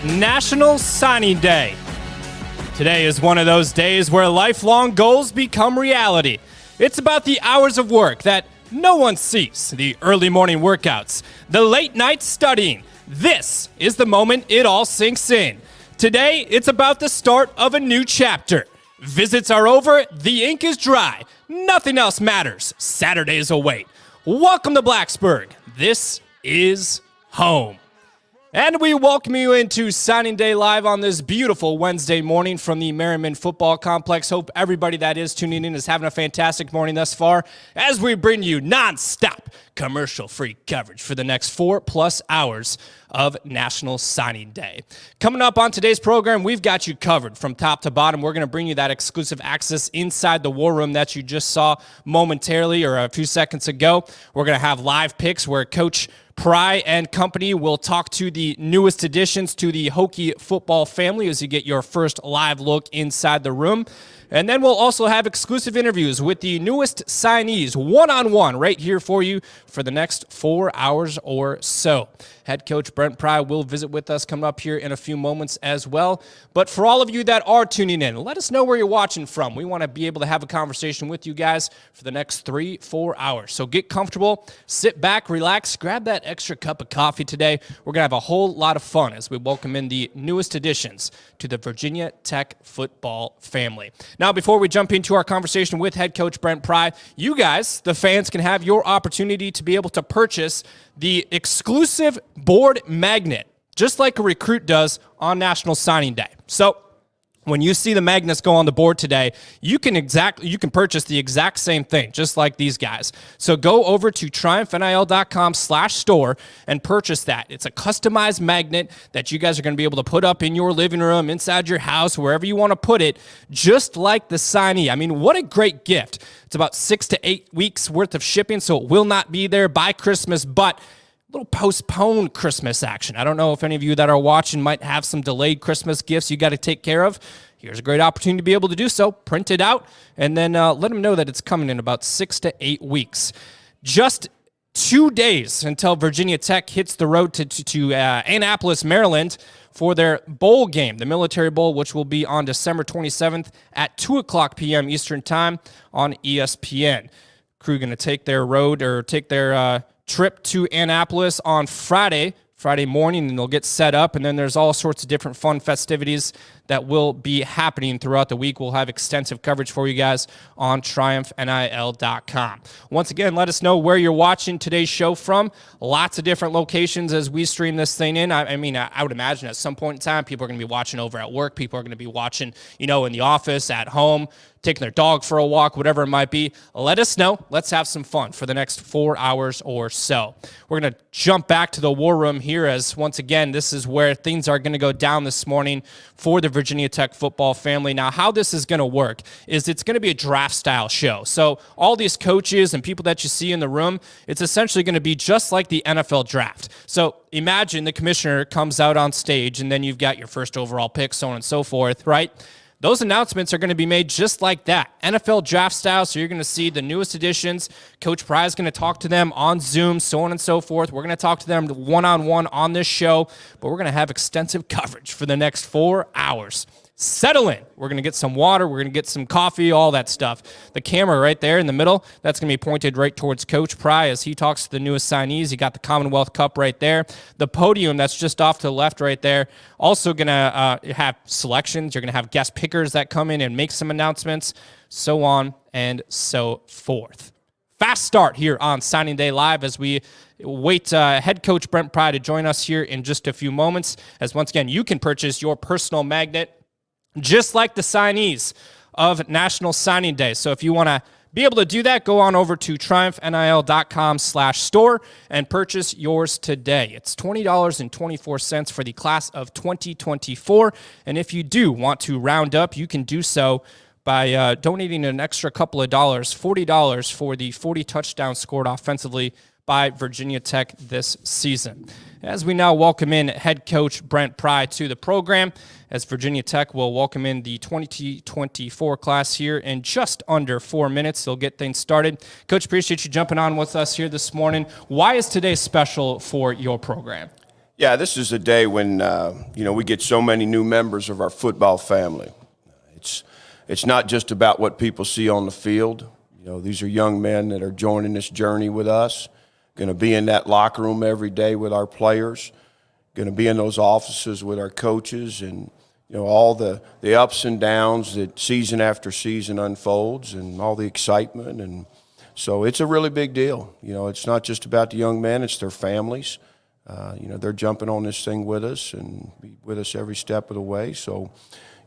National Signing Day. Today is one of those days where lifelong goals become reality. It's about the hours of work that no one sees, the early morning workouts, the late night studying. This is the moment it all sinks in. Today, it's about the start of a new chapter. Visits are over, the ink is dry, nothing else matters. Saturdays await. Welcome to Blacksburg. This is home. And we welcome you into Signing Day Live on this beautiful Wednesday morning from the Merriman Football Complex. Hope everybody that is tuning in is having a fantastic morning thus far as we bring you non-stop commercial-free coverage for the next 4+ hours of National Signing Day. Coming up on today's program, we've got you covered from top to bottom. We're going to bring you that exclusive access inside the War Room that you just saw momentarily or a few seconds ago. We're going to have live picks where Coach Pry and company will talk to the newest additions to the Hokie football family as you get your first live look inside the room. And then we'll also have exclusive interviews with the newest signees one-on-one right here for you for the next 4 hours or so. Head coach Brent Pry will visit with us coming up here in a few moments as well. But for all of you that are tuning in, let us know where you're watching from. We want to be able to have a conversation with you guys for the next 3-4 hours. So get comfortable, sit back, relax, grab that extra cup of coffee today. We're going to have a whole lot of fun as we welcome in the newest additions to the Virginia Tech football family. Now, before we jump into our conversation with head coach Brent Pry, you guys, the fans, can have your opportunity to be able to purchase the exclusive board magnet, just like a recruit does on National Signing Day. So when you see the magnets go on the board today, you can purchase the exact same thing, just like these guys. So go over to triumphnil.com/store and purchase that. It's a customized magnet that you guys are going to be able to put up in your living room, inside your house, wherever you want to put it, just like the signee. I mean, what a great gift. It's about 6 to 8 weeks worth of shipping, so it will not be there by Christmas, but little postponed Christmas action. I don't know if any of you that are watching might have some delayed Christmas gifts you got to take care of. Here's a great opportunity to be able to do so. Print it out, and then let them know that it's coming in about 6 to 8 weeks. Just 2 days until Virginia Tech hits the road to Annapolis, Maryland for their bowl game, the Military Bowl, which will be on December 27th at 2:00 p.m. Eastern Time on ESPN. Crew going to take their trip to Annapolis on Friday morning, and they'll get set up, and then there's all sorts of different fun festivities that will be happening throughout the week. We'll have extensive coverage for you guys on triumphnil.com. Once again, let us know where you're watching today's show from. Lots of different locations as we stream this thing in. I would imagine at some point in time, people are going to be watching over at work. People are going to be watching, in the office, at home, taking their dog for a walk, whatever it might be. Let us know. Let's have some fun for the next 4 hours or so. We're going to jump back to the War Room here as, once again, this is where things are going to go down this morning for the Virginia Tech football family. Now, how this is going to work is it's going to be a draft-style show. So all these coaches and people that you see in the room, it's essentially going to be just like the NFL draft. So imagine the commissioner comes out on stage, and then you've got your first overall pick, so on and so forth, right? Those announcements are going to be made just like that, NFL draft style, so you're going to see the newest additions. Coach Pry is going to talk to them on Zoom, so on and so forth. We're going to talk to them one-on-one on this show, but we're going to have extensive coverage for the next 4 hours. Settle in. We're going to get some water. We're going to get some coffee, all that stuff. The camera right there in the middle, that's going to be pointed right towards Coach Pry as he talks to the newest signees. You got the Commonwealth Cup right there. The podium that's just off to the left right there, also going to have selections. You're going to have guest pickers that come in and make some announcements, so on and so forth. Fast start here on Signing Day Live as we wait head coach Brent Pry to join us here in just a few moments. As once again, you can purchase your personal magnet just like the signees of National Signing Day. So if you want to be able to do that, go on over to triumphnil.com/store and purchase yours today. It's $20.24 for the class of 2024. And if you do want to round up, you can do so by donating an extra couple of dollars, $40 for the 40 touchdowns scored offensively by Virginia Tech this season. As we now welcome in head coach Brent Pry to the program, as Virginia Tech will welcome in the 2024 class here in just under 4 minutes. They'll get things started. Coach, appreciate you jumping on with us here this morning. Why is today special for your program? Yeah, this is a day when, we get so many new members of our football family. It's not just about what people see on the field. These are young men that are joining this journey with us, going to be in that locker room every day with our players, going to be in those offices with our coaches, and all the ups and downs that season after season unfolds, and all the excitement. And so it's a really big deal. It's not just about the young men, it's their families. They're jumping on this thing with us and be with us every step of the way. So,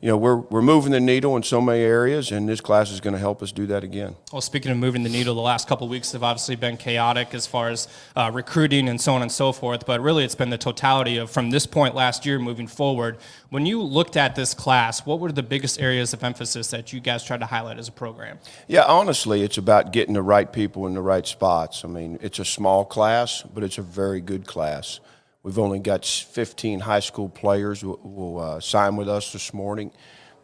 we're moving the needle in so many areas, and this class is going to help us do that again. Well, speaking of moving the needle, the last couple of weeks have obviously been chaotic as far as recruiting and so on and so forth, but really it's been the totality of from this point last year moving forward. When you looked at this class, what were the biggest areas of emphasis that you guys tried to highlight as a program? Yeah, honestly, it's about getting the right people in the right spots. I mean, it's a small class, but it's a very good class. We've only got 15 high school players who will sign with us this morning,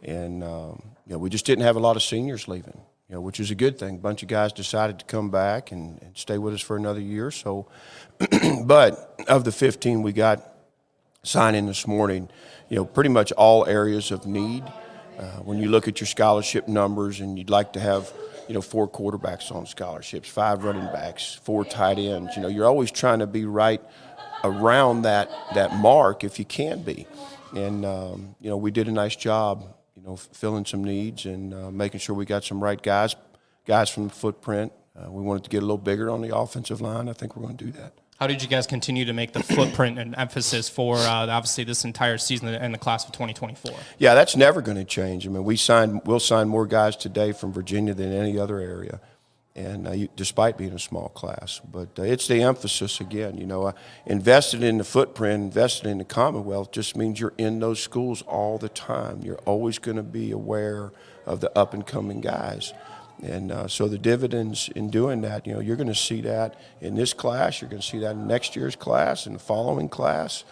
and we just didn't have a lot of seniors leaving, which is a good thing. A bunch of guys decided to come back and stay with us for another year. So, but of the 15 we got signing this morning, pretty much all areas of need. When you look at your scholarship numbers, and you'd like to have 4 quarterbacks on scholarships, 5 running backs, 4 tight ends. You're always trying to be right around that mark if you can be. And, we did a nice job, filling some needs and making sure we got some right guys from the footprint. We wanted to get a little bigger on the offensive line. I think we're going to do that. How did you guys continue to make the footprint and emphasis for obviously this entire season and the class of 2024? Yeah, that's never going to change. I mean, we'll sign more guys today from Virginia than any other area, and despite being a small class. But it's the emphasis again. Invested in the footprint, invested in the Commonwealth just means you're in those schools all the time. You're always going to be aware of the up-and-coming guys. And so the dividends in doing that, you're going to see that in this class. You're going to see that in next year's class and the following class,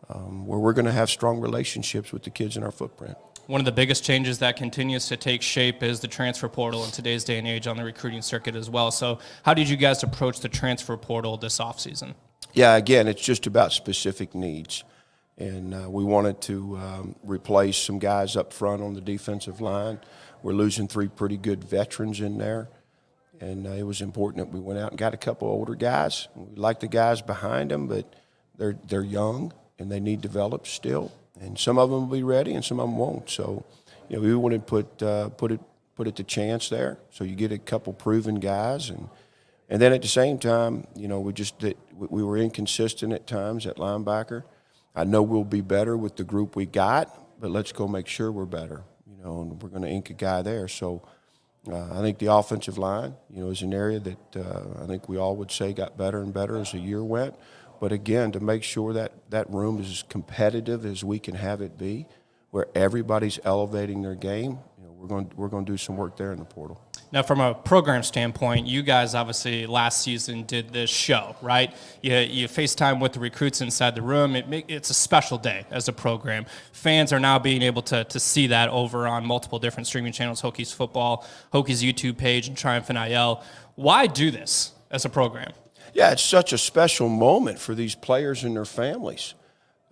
where we're going to have strong relationships with the kids in our footprint. One of the biggest changes that continues to take shape is the transfer portal in today's day and age on the recruiting circuit as well. So how did you guys approach the transfer portal this offseason? Yeah, again, it's just about specific needs. And we wanted to replace some guys up front on the defensive line. We're losing 3 pretty good veterans in there. And it was important that we went out and got a couple older guys. We like the guys behind them, but they're young and they need developed still. And some of them will be ready, and some of them won't. So, we wanted to put it to chance there. So you get a couple proven guys, and then at the same time, we were inconsistent at times at linebacker. I know we'll be better with the group we got, but let's go make sure we're better. And we're going to ink a guy there. So I think the offensive line, is an area that I think we all would say got better and better as the year went. But again, to make sure that room is as competitive as we can have it be, where everybody's elevating their game, we're going to do some work there in the portal. Now, from a program standpoint, you guys obviously last season did this show, right? You FaceTime with the recruits inside the room. It's a special day as a program. Fans are now being able to see that over on multiple different streaming channels, Hokies Football, Hokies YouTube page, and Triumph NIL. Why do this as a program? Yeah, it's such a special moment for these players and their families.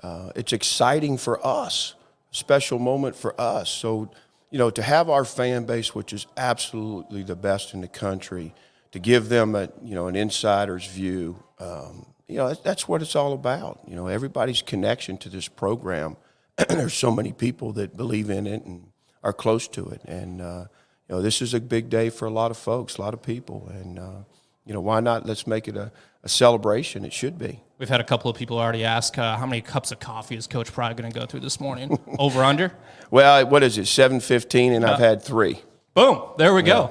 It's exciting for us, special moment for us. So, to have our fan base, which is absolutely the best in the country, to give them an insider's view, that's what it's all about. Everybody's connection to this program. There's so many people that believe in it and are close to it. And, this is a big day for a lot of folks, a lot of people. And, why not? Let's make it a celebration. It should be. We've had a couple of people already ask how many cups of coffee is Coach Pry going to go through this morning? Over, under? Well, what is it, 7:15, and I've had 3. Boom. There we go.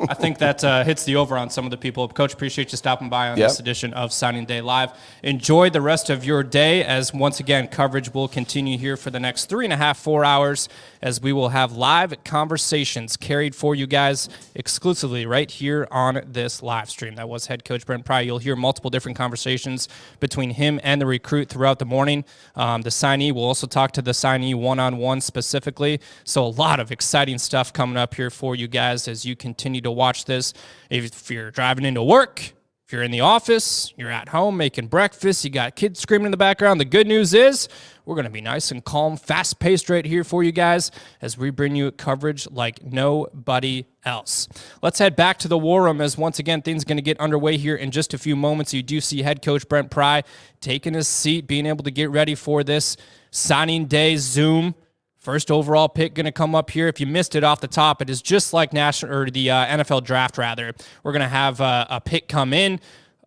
I think that hits the over on some of the people. Coach, appreciate you stopping by on this edition of Signing Day Live. Enjoy the rest of your day, as once again, coverage will continue here for the next 3.5, 4 hours, as we will have live conversations carried for you guys exclusively right here on this live stream. That was head coach Brent Pry. You'll hear multiple different conversations between him and the recruit throughout the morning. The signee will also talk to the signee one-on-one specifically. So a lot of exciting stuff coming up here for you guys as you continue to watch this. If you're driving into work, If you're in the office, you're at home making breakfast, you got kids screaming in the background, the good news is we're going to be nice and calm, fast-paced right here for you guys as we bring you coverage like nobody else. Let's head back to the War Room as, once again, things are going to get underway here in just a few moments. You do see head coach Brent Pry taking his seat, being able to get ready for this signing day Zoom. First overall pick going to come up here. If you missed it off the top, it is just like the NFL draft, rather. We're going to have a pick come in.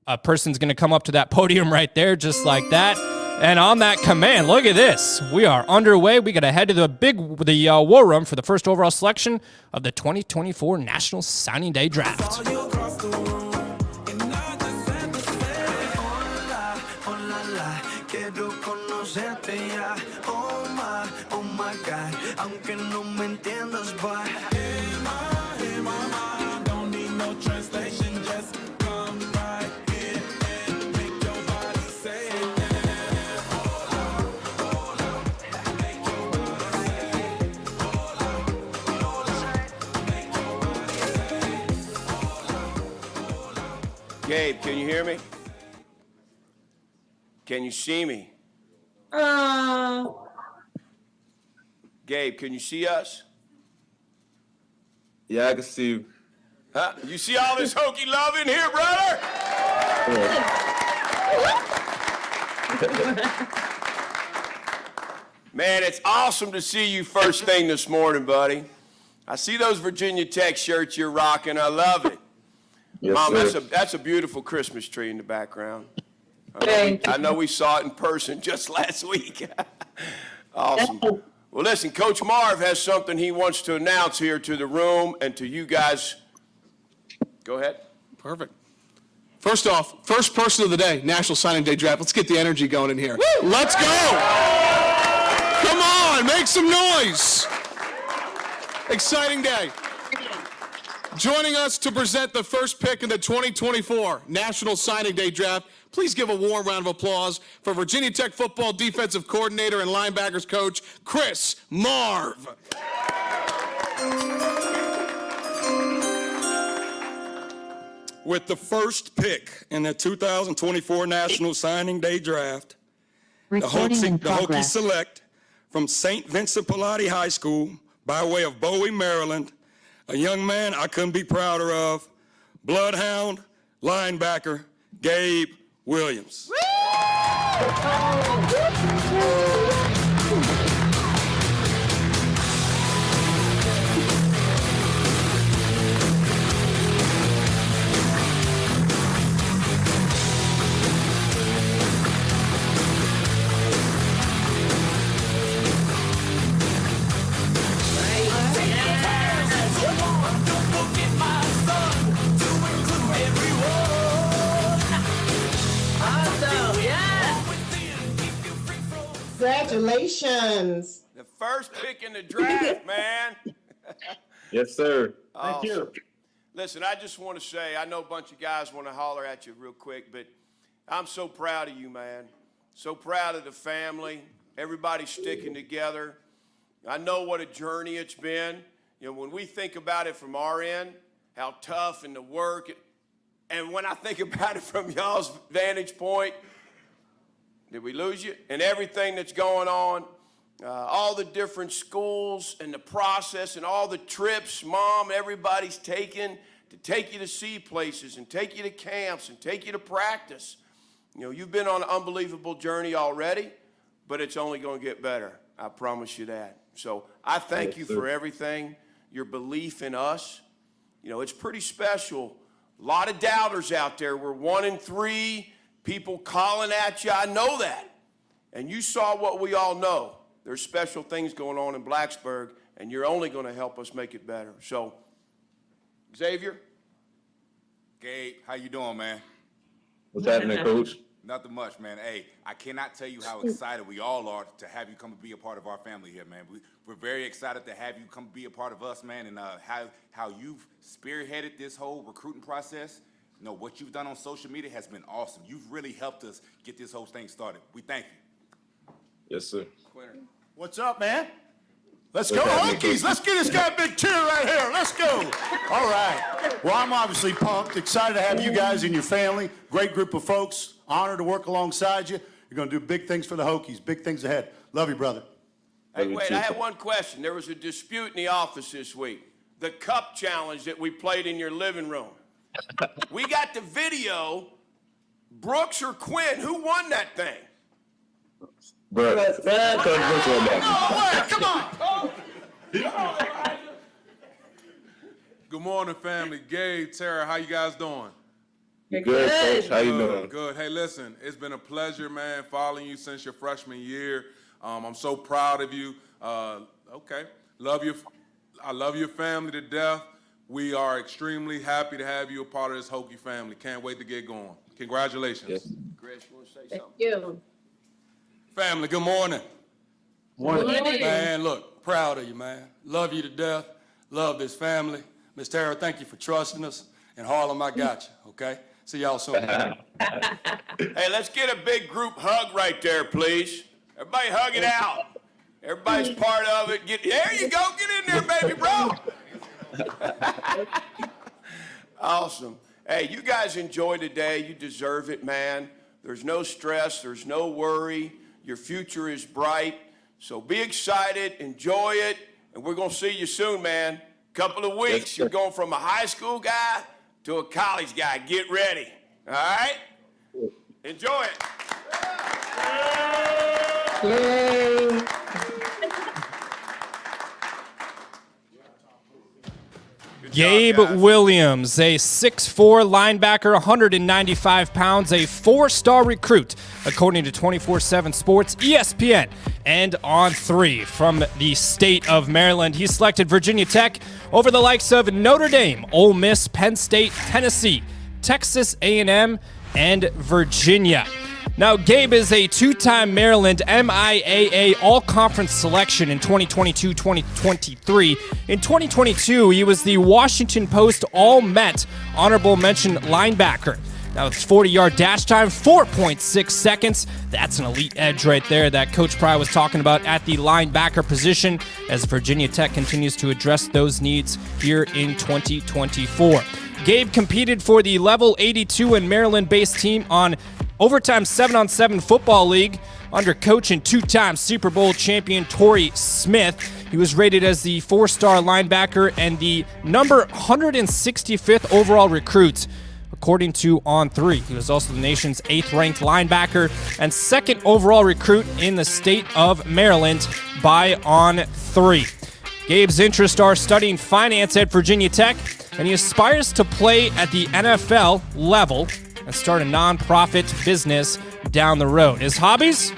A person's going to come up to that podium right there, just like that. And on that command, look at this. We are underway. We got to head to the War Room for the first overall selection of the 2024 National Signing Day Draft. Aunque no me entiendas, but hey mama, don't need no translation, just come right here and make your body say hola, hola, make your body say hola, hola, make your body say hola, hola. Gabe, can you hear me? Can you see me? Gabe, can you see us? Yeah, I can see you. Huh? You see all this hokey love in here, brother? Man, it's awesome to see you first thing this morning, buddy. I see those Virginia Tech shirts you're rocking. I love it. Yes, Mom, sir. that's a beautiful Christmas tree in the background. Thank you. I know we saw it in person just last week. Awesome. Well, listen, Coach Marv has something he wants to announce here to the room and to you guys. Go ahead. Perfect. First off, first person of the day, National Signing Day Draft. Let's get the energy going in here. Woo! Let's go! Come on, make some noise. Exciting day. Joining us to present the first pick in the 2024 National Signing Day Draft, please give a warm round of applause for Virginia Tech football defensive coordinator and linebackers coach, Chris Marv. With the first pick in the 2024 National Signing Day Draft, the Hokies select from St. Vincent Pallotti High School by way of Bowie, Maryland, a young man I couldn't be prouder of, Bloodhound linebacker Gabe Williams. Congratulations. The first pick in the draft, man. Yes, sir. Thank you. Listen, I just want to say, I know a bunch of guys want to holler at you real quick, but I'm so proud of you, man. So proud of the family. Everybody sticking together. I know what a journey it's been. You know, when we think about it from our end, how tough and the work, and when I think about it from y'all's vantage point, did we lose you? And everything that's going on, all the different schools and the process and all the trips, Mom, everybody's taken to take you to see places and take you to camps and take you to practice. You know, you've been on an unbelievable journey already, but it's only going to get better. I promise you that. So I thank you for everything, your belief in us. You know, it's pretty special. A lot of doubters out there. We're 1-3. People calling at you, I know that. And you saw what we all know. There's special things going on in Blacksburg, and you're only going to help us make it better. So, Xavier? Gabe, how you doing, man? What's happening, Coach? Nothing much, man. Hey, I cannot tell you how excited we all are to have you come and be a part of our family here, man. We're very excited to have you come be a part of us, man, and how you've spearheaded this whole recruiting process. You know, what you've done on social media has been awesome. You've really helped us get this whole thing started. We thank you. Yes, sir. Quinton. What's up, man? Let's go, Hokies. Let's get this guy a big cheer right here. Let's go. All right. Well, I'm obviously pumped, excited to have you guys and your family. Great group of folks. Honored to work alongside you. You're going to do big things for the Hokies. Big things ahead. Love you, brother. Hey, wait, I have one question. There was a dispute in the office this week. The cup challenge that we played in your living room. We got the video. Brooks or Quinn, who won that thing? Bro, Coach Brooks won that. Oh, wait, come on. Good morning, family. Gabe, Tara, how you guys doing? Good, Coach. How you doing? Good. Hey, listen, it's been a pleasure, man, following you since your freshman year. I'm so proud of you. Okay. I love your family to death. We are extremely happy to have you a part of this Hokie family. Can't wait to get going. Congratulations. Yes. Chris, you want to say Thank something? you. Family, good morning. Morning. Man, look, proud of you, man. Love you to death. Love this family. Miss Tara, thank you for trusting us. And Harlem, I got you, okay? See y'all soon. Hey, let's get a big group hug right there, please. Everybody hug it out. Everybody's part of it. There you go. Get in there, baby, bro. Awesome. Hey, you guys enjoy today. You deserve it, man. There's no stress. There's no worry. Your future is bright. So be excited. Enjoy it. And we're going to see you soon, man. Couple of weeks, you're going from a high school guy to a college guy. Get ready. All right? Enjoy it. Yay. Gabe Williams, a 6'4 linebacker, 195 pounds, a 4-star recruit, according to 24/7 Sports, ESPN, and On3 from the state of Maryland. He selected Virginia Tech over the likes of Notre Dame, Ole Miss, Penn State, Tennessee, Texas A&M, and Virginia. Now, Gabe is a two-time Maryland MIAA All-Conference selection in 2022-2023. In 2022, he was the Washington Post All-Met Honorable Mention linebacker. Now, it's 40-yard dash time, 4.6 seconds. That's an elite edge right there that Coach Pry was talking about at the linebacker position as Virginia Tech continues to address those needs here in 2024. Gabe competed for the Level 82 and Maryland-based team on Overtime 7-on-7 Football League under coach and two-time Super Bowl champion Torrey Smith. He was rated as the 4-star linebacker and the number 165th overall recruit, according to On3. He was also the nation's 8th-ranked linebacker and 2nd overall recruit in the state of Maryland by On3. Gabe's interests are studying finance at Virginia Tech, and he aspires to play at the NFL level and start a nonprofit business down the road. His hobbies,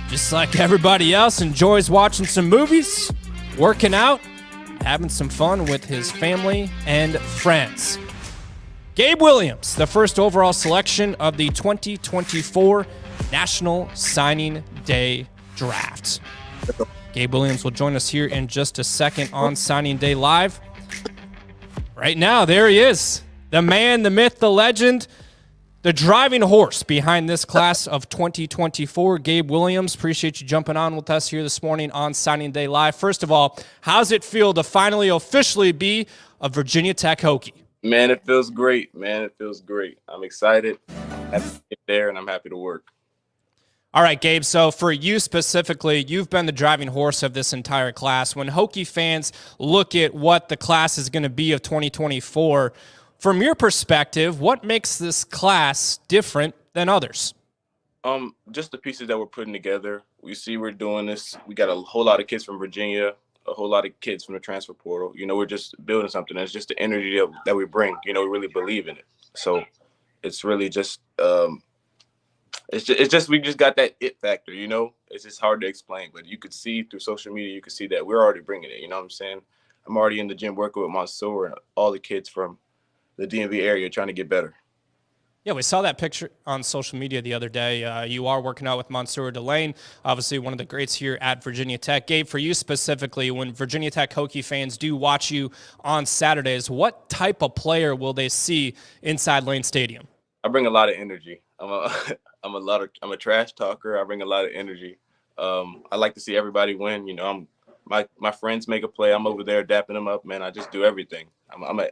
just like everybody else, enjoys watching some movies, working out, having some fun with his family and friends. Gabe Williams, the first overall selection of the 2024 National Signing Day Draft. Gabe Williams will join us here in just a second on Signing Day Live. Right now, there he is. The man, the myth, the legend, the driving horse behind this class of 2024, Gabe Williams. Appreciate you jumping on with us here this morning on Signing Day Live. First of all, how's it feel to finally officially be a Virginia Tech Hokie? Man, it feels great, man. It feels great. I'm excited. Happy to get there, and I'm happy to work. All right, Gabe, so for you specifically, you've been the driving horse of this entire class. When Hokie fans look at what the class is going to be of 2024, from your perspective, what makes this class different than others? Just the pieces that we're putting together. We see we're doing this. We got a whole lot of kids from Virginia, a whole lot of kids from the transfer portal. You know, we're just building something. It's just the energy that we bring. You know, we really believe in it. So it's really just we just got that it factor. You know, it's just hard to explain, but you could see through social media, you could see that we're already bringing it. You know what I'm saying? I'm already in the gym working with Mansour and all the kids from the DMV area trying to get better. Yeah, we saw that picture on social media the other day. You are working out with Mansour Delane, obviously one of the greats here at Virginia Tech. Gabe, for you specifically, when Virginia Tech Hokie fans do watch you on Saturdays, what type of player will they see inside Lane Stadium? I bring a lot of energy. I'm a trash talker. I bring a lot of energy. I like to see everybody win. You know, I'm My friends make a play, I'm over there dapping them up, man. I just do everything. I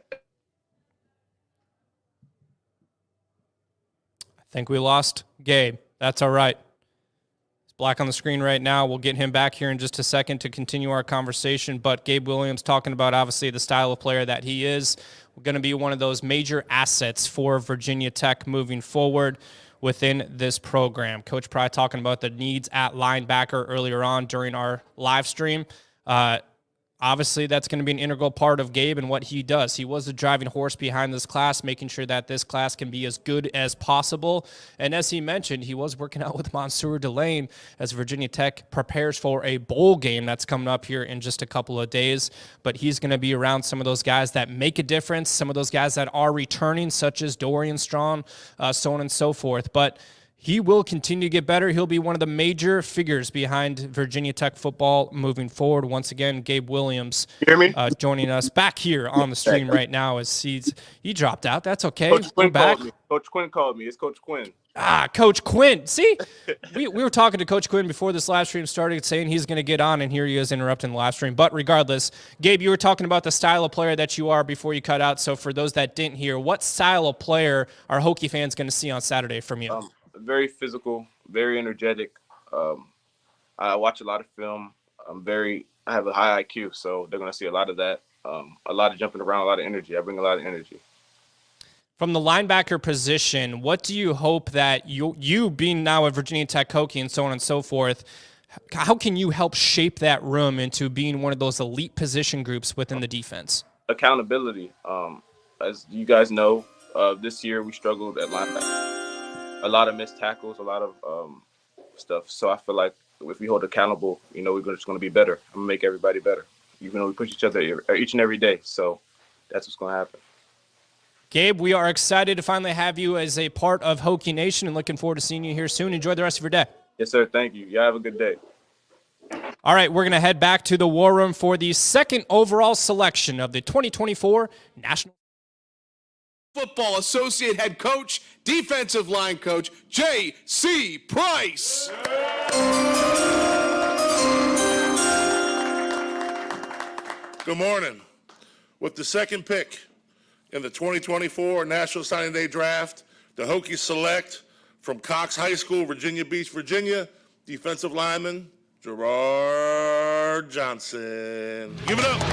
think we lost Gabe. That's all right. It's black on the screen right now. We'll get him back here in just a second to continue our conversation. But Gabe Williams talking about, obviously, the style of player that he is. We're going to be one of those major assets for Virginia Tech moving forward within this program. Coach Pry talking about the needs at linebacker earlier on during our live stream. Obviously, that's going to be an integral part of Gabe and what he does. He was the driving horse behind this class, making sure that this class can be as good as possible. And as he mentioned, he was working out with Monsieur Delane as Virginia Tech prepares for a bowl game that's coming up here in just a couple of days. But he's going to be around some of those guys that make a difference, some of those guys that are returning, such as Dorian Strong, so on and so forth. But he will continue to get better. He'll be one of the major figures behind Virginia Tech football moving forward. Once again, Gabe Williams joining us back here on the stream right now as he dropped out. That's okay. Coach Quinn back. called me. Coach Quinn called me. It's Coach Quinn. Coach Quinn. See, we were talking to Coach Quinn before this live stream started, saying he's going to get on, and here he is interrupting the live stream. But regardless, Gabe, you were talking about the style of player that you are before you cut out. So for those that didn't hear, what style of player are Hokie fans going to see on Saturday from you? Very physical, very energetic. I watch a lot of film. I have a high IQ, so they're going to see a lot of that. A lot of jumping around, a lot of energy. I bring a lot of energy. From the linebacker position, what do you hope that you being now a Virginia Tech Hokie and so on and so forth, how can you help shape that room into being one of those elite position groups within the defense? Accountability. As you guys know, this year we struggled at linebacker. A lot of missed tackles, a lot of stuff. So I feel like if we hold accountable, we're just going to be better. I'm going to make everybody better. Even though we push each other each and every day. So that's what's going to happen. Gabe, we are excited to finally have you as a part of Hokie Nation and looking forward to seeing you here soon. Enjoy the rest of your day. Yes, sir. Thank you. Y'all have a good day. All right, we're going to head back to the War Room for the second overall selection of the 2024 National Football Associate Head Coach, Defensive Line Coach, J.C. Price. Good morning. With the second pick in the 2024 National Signing Day Draft, the Hokies select from Cox High School, Virginia Beach, Virginia, defensive lineman Gerard Johnson. Give it up.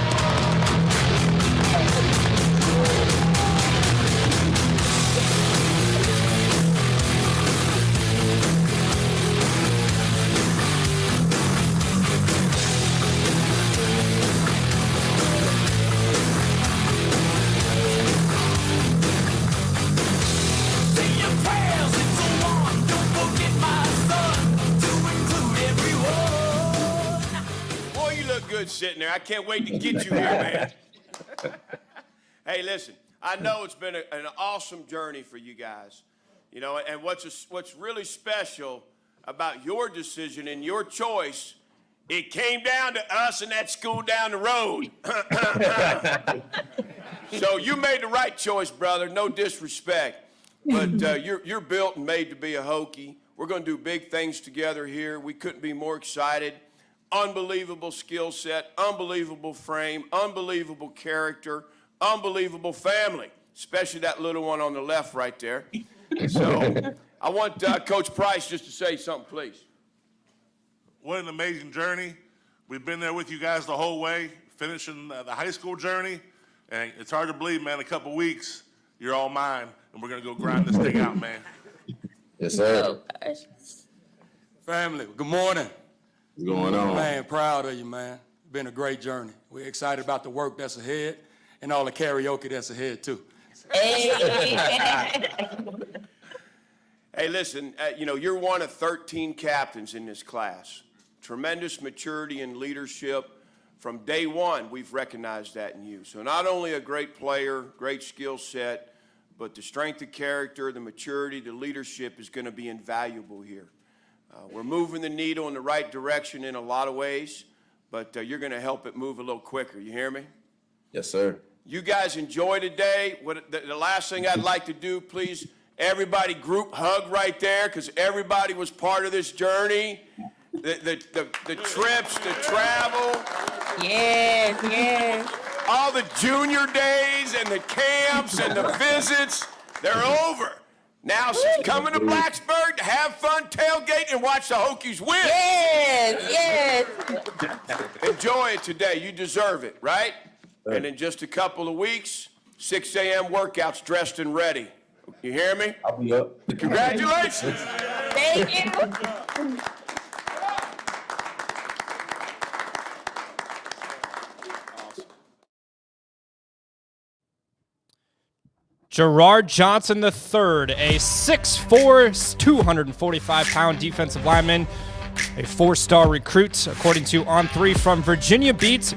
Sitting there. I can't wait to get you here, man. Hey, listen, I know it's been an awesome journey for you guys. And what's really special about your decision and your choice, it came down to us and that school down the road. So you made the right choice, brother. No disrespect. But you're built and made to be a Hokie. We're going to do big things together here. We couldn't be more excited. Unbelievable skill set, unbelievable frame, unbelievable character, unbelievable family, especially that little one on the left right there. So I want Coach Price just to say something, please. What an amazing journey. We've been there with you guys the whole way, finishing the high school journey. And it's hard to believe, man, a couple weeks, you're all mine, and we're going to go grind this thing out, man. Yes, sir. Family, good morning. What's going on? Man, proud of you, man. Been a great journey. We're excited about the work that's ahead and all the karaoke that's ahead, too. Hey, listen, you're one of 13 captains in this class. Tremendous maturity and leadership. From day one, we've recognized that in you. So not only a great player, great skill set, but the strength of character, the maturity, the leadership is going to be invaluable here. We're moving the needle in the right direction in a lot of ways, but you're going to help it move a little quicker. You hear me? Yes, sir. You guys enjoy today. The last thing I'd like to do, please, everybody group hug right there, because everybody was part of this journey. The trips, the travel. Yes, yes. All the junior days and the camps and the visits, they're over. Now she's coming to Blacksburg to have fun, tailgate, and watch the Hokies win. Yes, yes. Enjoy it today. You deserve it, right? And in just a couple of weeks, 6 a.m. workouts, dressed and ready. You hear me? I'll be up. Congratulations. Thank you. Gerard Johnson III, a 6'4", 245-pound defensive lineman, a 4-star recruit, according to On3 from Virginia beats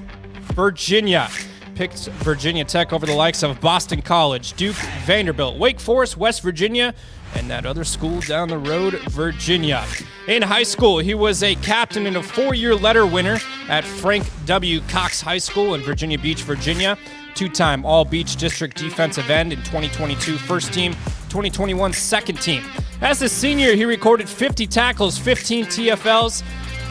Virginia. Picked Virginia Tech over the likes of Boston College, Duke, Vanderbilt, Wake Forest, West Virginia, and that other school down the road, Virginia. In high school, he was a captain and a 4-year letter winner at Frank W. Cox High School in Virginia Beach, Virginia. Two-time All-Beach District defensive end in 2022 first team, 2021 second team. As a senior, he recorded 50 tackles, 15 TFLs,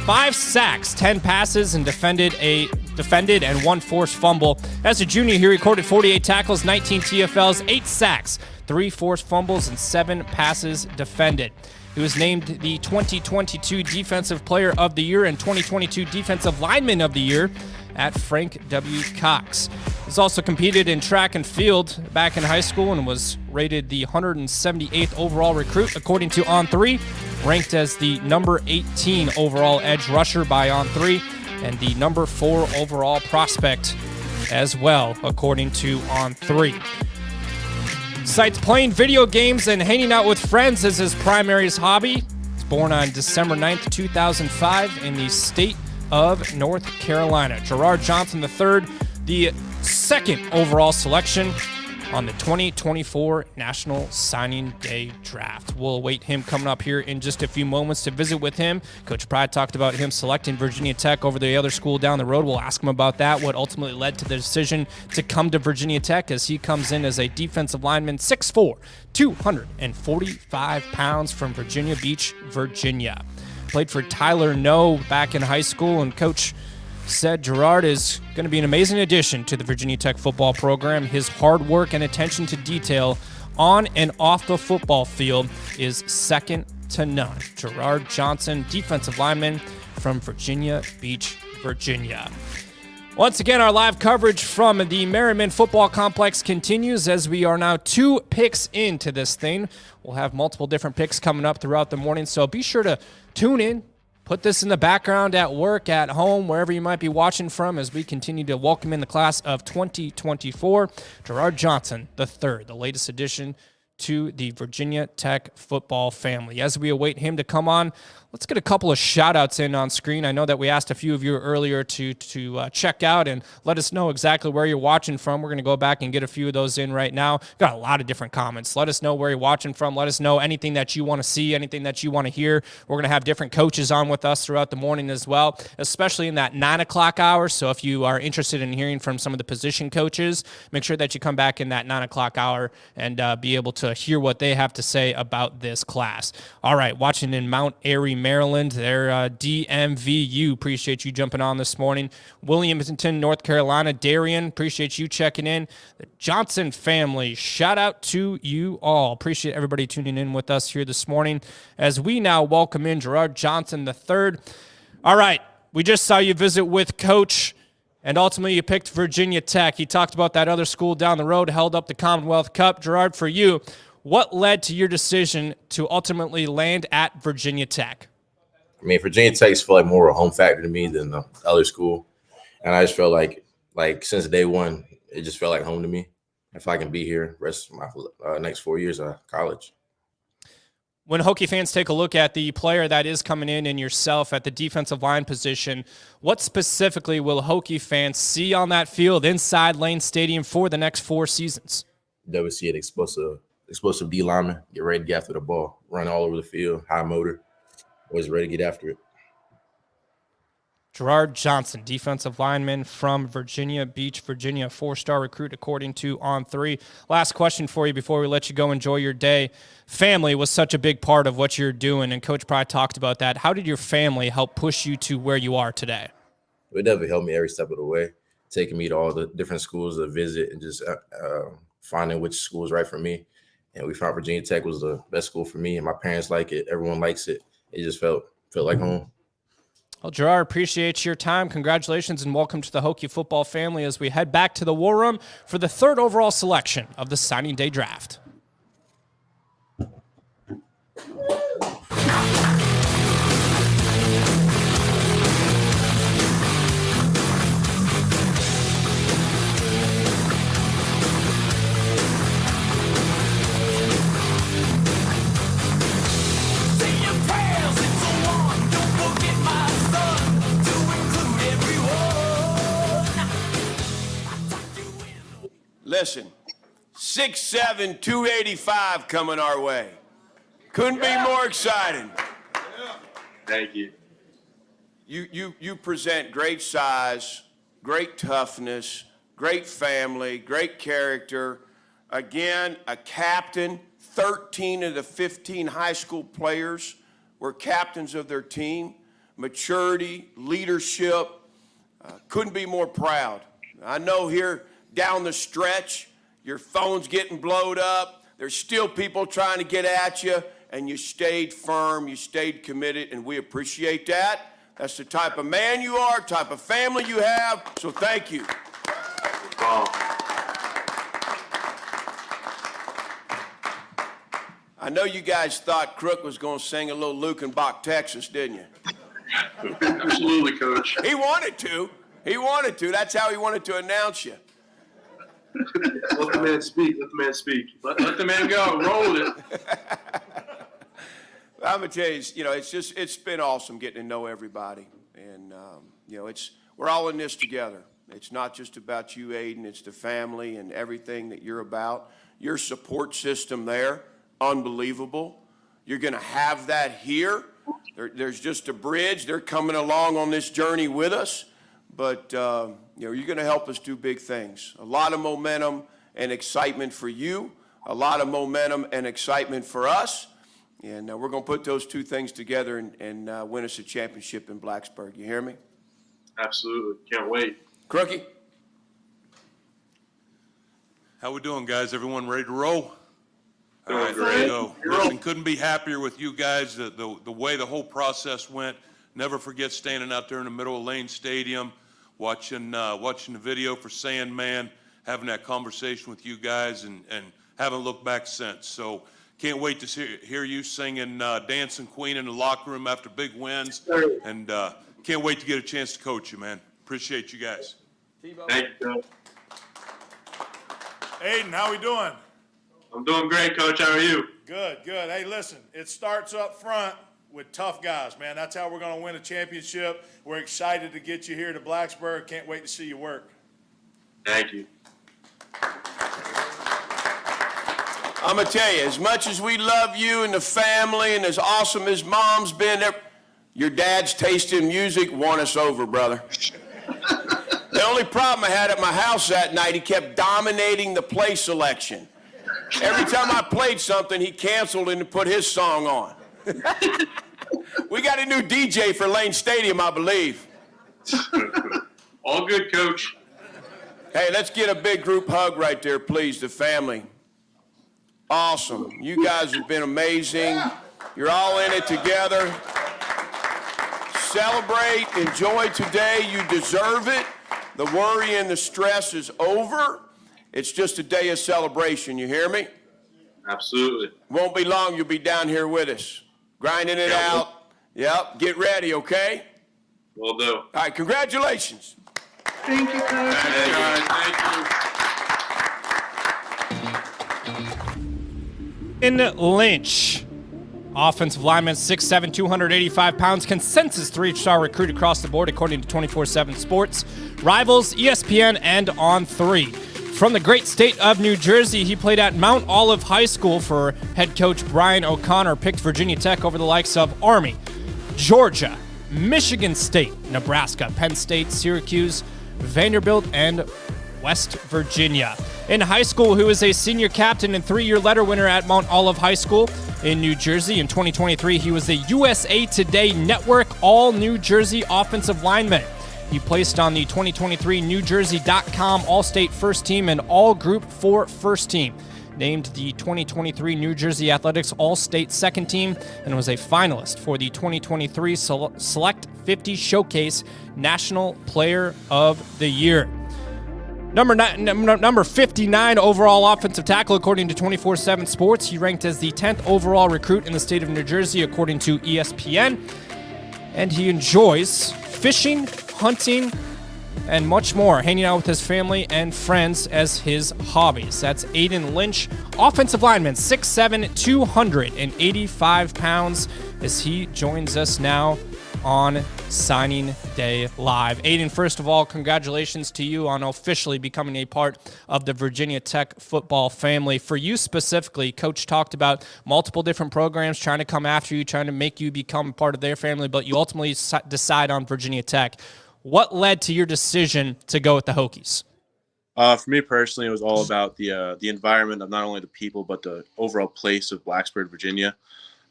5 sacks, 10 passes, and defended and 1 forced fumble. As a junior, he recorded 48 tackles, 19 TFLs, 8 sacks, 3 forced fumbles, and 7 passes defended. He was named the 2022 Defensive Player of the Year and 2022 Defensive Lineman of the Year at Frank W. Cox. He's also competed in track and field back in high school and was rated the 178th overall recruit, according to On3, ranked as the number 18 overall edge rusher by On3, and the number 4 overall prospect as well, according to On3. Cites playing video games and hanging out with friends as his primary hobby. He's born on December 9th, 2005 in the state of North Carolina. Gerard Johnson III, the 2nd overall selection on the 2024 National Signing Day Draft. We'll await him coming up here in just a few moments to visit with him. Coach Pry talked about him selecting Virginia Tech over the other school down the road. We'll ask him about that, what ultimately led to the decision to come to Virginia Tech, as he comes in as a defensive lineman, 6'4", 245 pounds from Virginia Beach, Virginia. Played for Tyler Noe back in high school, and Coach said Gerard is going to be an amazing addition to the Virginia Tech football program. His hard work and attention to detail on and off the football field is second to none. Gerard Johnson, defensive lineman from Virginia Beach, Virginia. Once again, our live coverage from the Merriman Football Complex continues as we are now 2 picks into this thing. We'll have multiple different picks coming up throughout the morning, so be sure to tune in. Put this in the background at work, at home, wherever you might be watching from, as we continue to welcome in the class of 2024, Gerard Johnson III, the latest addition to the Virginia Tech football family. As we await him to come on, let's get a couple of shout-outs in on screen. I know that we asked a few of you earlier to check out and let us know exactly where you're watching from. We're going to go back and get a few of those in right now. Got a lot of different comments. Let us know where you're watching from. Let us know anything that you want to see, anything that you want to hear. We're going to have different coaches on with us throughout the morning as well, especially in that 9 o'clock hour. So if you are interested in hearing from some of the position coaches, make sure that you come back in that 9 o'clock hour and be able to hear what they have to say about this class. All right, watching in Mount Airy, Maryland, their DMVU. Appreciate you jumping on this morning. Williamson, North Carolina. Darian, appreciate you checking in. The Johnson family, shout out to you all. Appreciate everybody tuning in with us here this morning as we now welcome in Gerard Johnson III. All right, we just saw you visit with Coach, and ultimately you picked Virginia Tech. He talked about that other school down the road, held up the Commonwealth Cup. Gerard, for you, what led to your decision to ultimately land at Virginia Tech? I mean, Virginia Tech's feel like more of a home factor to me than the other school. And I just felt like since day one, it just felt like home to me. If I can be here rest of my next 4 years of college. When Hokie fans take a look at the player that is coming in and yourself at the defensive line position, what specifically will Hokie fans see on that field inside Lane Stadium for the next 4 seasons? Never see an explosive D lineman, get ready to get after the ball, run all over the field, high motor, always ready to get after it. Gerard Johnson, defensive lineman from Virginia Beach, Virginia, 4-star recruit according to On3. Last question for you before we let you go enjoy your day. Family was such a big part of what you're doing, and Coach Pry talked about that. How did your family help push you to where you are today? It definitely helped me every step of the way, taking me to all the different schools to visit and just finding which school is right for me. And we found Virginia Tech was the best school for me, and my parents like it. Everyone likes it. It just felt like home. Well, Gerard, appreciate your time. Congratulations and welcome to the Hokie football family as we head back to the War Room for the 3rd overall selection of the signing day draft. Listen, 6'7", 285 coming our way. Couldn't be more exciting. Thank you. You present great size, great toughness, great family, great character. Again, a captain. 13 of the 15 high school players were captains of their team. Maturity, leadership. Couldn't be more proud. I know here down the stretch, your phone's getting blowed up. There's still people trying to get at you, and you stayed firm, you stayed committed, and we appreciate that. That's the type of man you are, type of family you have, so thank you. I know you guys thought Crook was going to sing a little Lukenbach, Texas, didn't you? Absolutely, Coach. He wanted to. He wanted to. That's how he wanted to announce you. Let the man speak. Let the man speak. Let the man go. Roll it. I'm gonna tell you, it's been awesome getting to know everybody, and we're all in this together. It's not just about you, Aiden. It's the family and everything that you're about. Your support system there, unbelievable. You're gonna have that here. There's just a bridge. They're coming along on this journey with us, but you're going to help us do big things. A lot of momentum and excitement for you, a lot of momentum and excitement for us, and we're going to put those two things together and win us a championship in Blacksburg. You hear me? Absolutely. Can't wait. Crookie? How we doing, guys? Everyone ready to roll? All Doing right, great. so listen, couldn't be happier with you guys. The way the whole process went. Never forget standing out there in the middle of Lane Stadium, watching the video for Sandman, having that conversation with you guys, and haven't looked back since. So can't wait to hear you singing Dancing Queen in the locker room after big wins, and can't wait to get a chance to coach you, man. Appreciate you guys. Thank you. Aiden, how we doing? I'm doing great, Coach. How are you? Good, good. Hey, listen, it starts up front with tough guys, man. That's how we're going to win a championship. We're excited to get you here to Blacksburg. Can't wait to see you work. Thank you. I'm going to tell you, as much as we love you and the family and as awesome as Mom's been, your dad's taste in music won us over, brother. The only problem I had at my house that night, he kept dominating the play selection. Every time I played something, he canceled and put his song on. We got a new DJ for Lane Stadium, I believe. All good, Coach. Hey, let's get a big group hug right there, please, the family. Awesome. You guys have been amazing. You're all in it together. Celebrate, enjoy today. You deserve it. The worry and the stress is over. It's just a day of celebration. You hear me? Absolutely. Won't be long. You'll be down here with us, grinding it out. Yep. Get ready, okay? Will do. All right. Congratulations. Thank you, Coach. Thank you. Aiden Lynch, offensive lineman, 6'7", 285 pounds, consensus 3-star recruit across the board according to 24/7 Sports, Rivals, ESPN, and On3. From the great state of New Jersey, he played at Mount Olive High School for head coach Brian O'Connor, picked Virginia Tech over the likes of Army, Georgia, Michigan State, Nebraska, Penn State, Syracuse, Vanderbilt, and West Virginia. In high school, who is a senior captain and 3-year letter winner at Mount Olive High School in New Jersey. In 2023, he was the USA Today Network All-New Jersey Offensive Lineman. He placed on the 2023 NewJersey.com All-State First Team and All-Group 4 First Team. Named the 2023 New Jersey Athletics All-State Second Team and was a finalist for the 2023 Select 50 Showcase National Player of the Year. Number 59 overall offensive tackle according to 24/7 Sports. He ranked as the 10th overall recruit in the state of New Jersey according to ESPN. And he enjoys fishing, hunting, and much more, hanging out with his family and friends as his hobbies. That's Aiden Lynch, offensive lineman, 6'7", 285 pounds, as he joins us now on Signing Day Live. Aiden, first of all, congratulations to you on officially becoming a part of the Virginia Tech football family. For you specifically, Coach talked about multiple different programs trying to come after you, trying to make you become part of their family, but you ultimately decide on Virginia Tech. What led to your decision to go with the Hokies? For me personally, it was all about the environment of not only the people, but the overall place of Blacksburg, Virginia.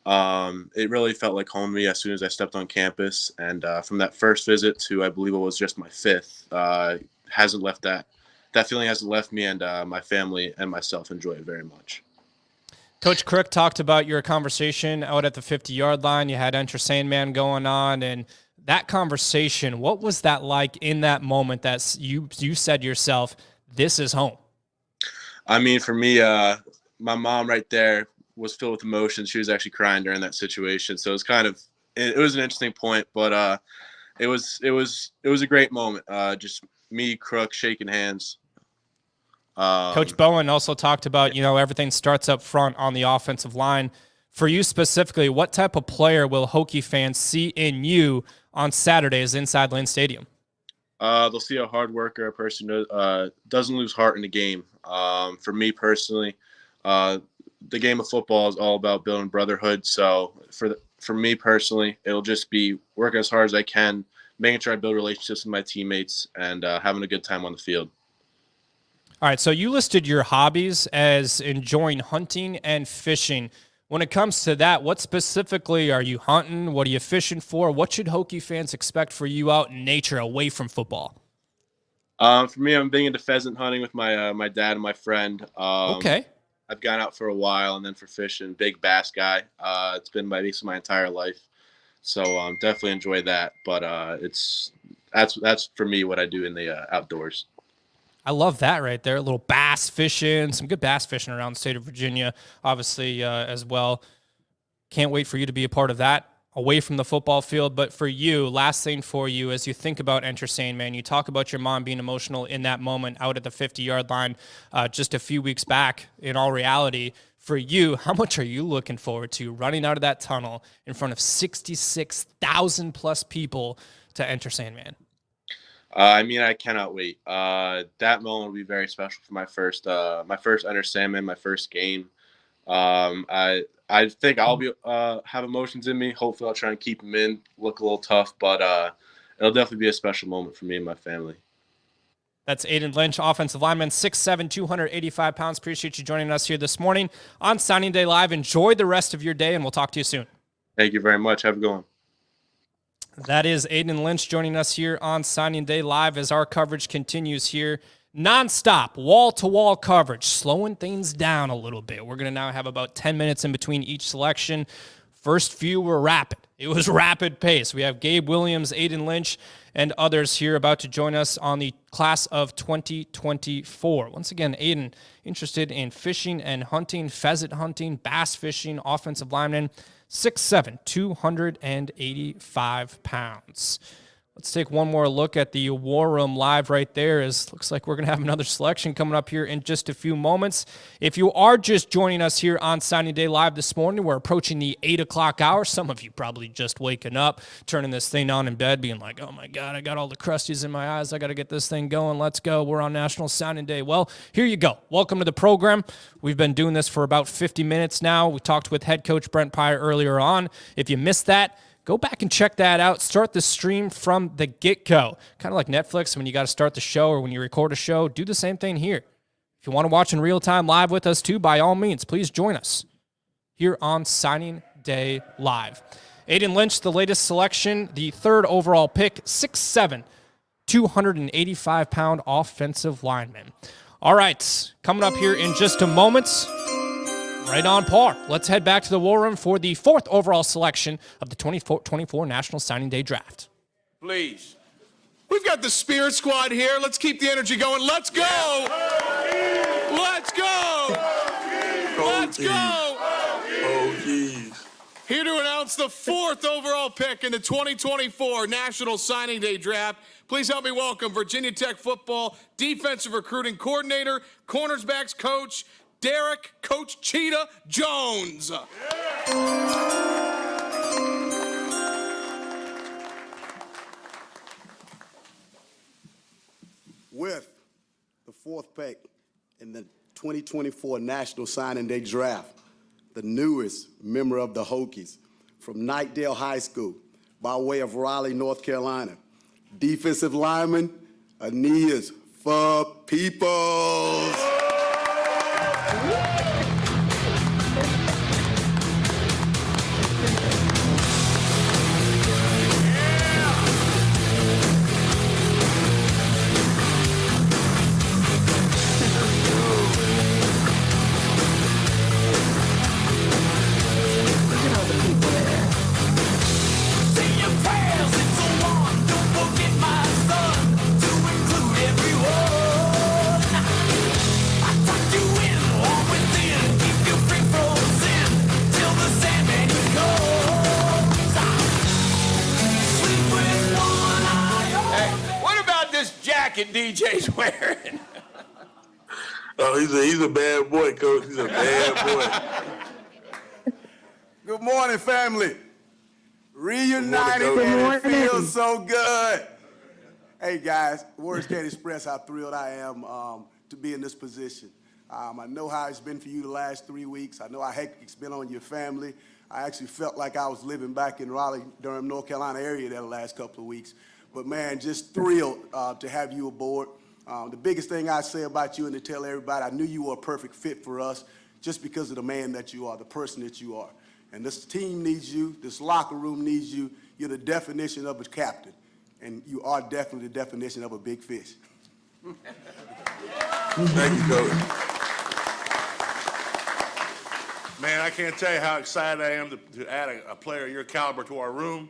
It really felt like home to me as soon as I stepped on campus. And from that first visit to, I believe it was just my 5th, hasn't left that feeling hasn't left me, and my family and myself enjoy it very much. Coach Crook talked about your conversation out at the 50-yard line. You had Enter Sandman going on, and that conversation, what was that like in that moment that you said to yourself, this is home? I mean, for me, my mom right there was filled with emotion. She was actually crying during that situation. So it was an interesting point, but it was a great moment. Just me, Crook, shaking hands. Coach Bowen also talked about, everything starts up front on the offensive line. For you specifically, what type of player will Hokie fans see in you on Saturdays inside Lynn Stadium? They'll see a hard worker, a person who doesn't lose heart in the game. For me personally, the game of football is all about building brotherhood. So for me personally, it'll just be working as hard as I can, making sure I build relationships with my teammates, and having a good time on the field. All right, so you listed your hobbies as enjoying hunting and fishing. When it comes to that, what specifically are you hunting? What are you fishing for? What should Hokie fans expect for you out in nature away from football? For me, I'm big into pheasant hunting with my dad and my friend. Okay. I've gone out for a while, and then for fishing, big bass guy. It's been basically my entire life, so definitely enjoy that. But that's for me what I do in the outdoors. I love that right there. A little bass fishing, some good bass fishing around the state of Virginia, obviously as well. Can't wait for you to be a part of that away from the football field. But for you, last thing for you, as you think about Enter Sandman, you talk about your mom being emotional in that moment out at the 50-yard line just a few weeks back. In all reality, for you, how much are you looking forward to running out of that tunnel in front of 66,000 plus people to Enter Sandman? I mean, I cannot wait. That moment will be very special for my first Enter Sandman, my first game. I think I'll be have emotions in me. Hopefully, I'll try and keep them in. Look a little tough, but it'll definitely be a special moment for me and my family. That's Aiden Lynch, offensive lineman, 6'7", 285 pounds. Appreciate you joining us here this morning on Signing Day Live. Enjoy the rest of your day, and we'll talk to you soon. Thank you very much. Have a good one. That is Aiden Lynch joining us here on Signing Day Live as our coverage continues here. Nonstop, wall-to-wall coverage, slowing things down a little bit. We're going to now have about 10 minutes in between each selection. First few were rapid. It was rapid pace. We have Gabe Williams, Aiden Lynch, and others here about to join us on the class of 2024. Once again, Aiden, interested in fishing and hunting, pheasant hunting, bass fishing, offensive lineman, 6'7", 285 pounds. Let's take one more look at the War Room Live right there. Looks like we're going to have another selection coming up here in just a few moments. If you are just joining us here on Signing Day Live this morning, we're approaching the 8 o'clock hour. Some of you probably just waking up, turning this thing on in bed, being like, oh my God, I got all the crusties in my eyes. I got to get this thing going. Let's go. We're on National Signing Day. Well, here you go. Welcome to the program. We've been doing this for about 50 minutes now. We talked with head coach Brent Pry earlier on. If you missed that, Go back and check that out. Start the stream from the get-go. Kind of like Netflix when you got to start the show or when you record a show. Do the same thing here. If you want to watch in real time live with us too, by all means, please join us here on Signing Day Live. Aiden Lynch, the latest selection, the third overall pick, 6'7", 285-pound offensive lineman. All right, coming up here in just a moment, right on par. Let's head back to the war room for the fourth overall selection of the 2024 National Signing Day Draft. Please. We've got the Spirit Squad here. Let's keep the energy going. Let's go! Let's go! Let's go! Oh, geez. Here to announce the fourth overall pick in the 2024 National Signing Day Draft. Please help me welcome Virginia Tech football defensive recruiting coordinator, cornersbacks coach, Derek Coach Cheetah Jones. With the fourth pick in the 2024 National Signing Day Draft, the newest member of the Hokies from Knightdale High School by way of Raleigh, North Carolina, defensive lineman Aeneas for Peebles. DJ's wearing. Oh, he's a bad boy, Coach. He's a bad boy. Good morning, family. Reunited, and it feels so good. Hey, guys, words can't express how thrilled I am to be in this position. I know how it's been for you the last 3 weeks. I know how hectic it's been on your family. I actually felt like I was living back in Raleigh, Durham, North Carolina area there the last couple of weeks. But, man, just thrilled to have you aboard. The biggest thing I say about you and to tell everybody, I knew you were a perfect fit for us just because of the man that you are, the person that you are. And this team needs you. This locker room needs you. You're the definition of a captain. And you are definitely the definition of a big fish. Thank you, Coach. Man, I can't tell you how excited I am to add a player of your caliber to our room.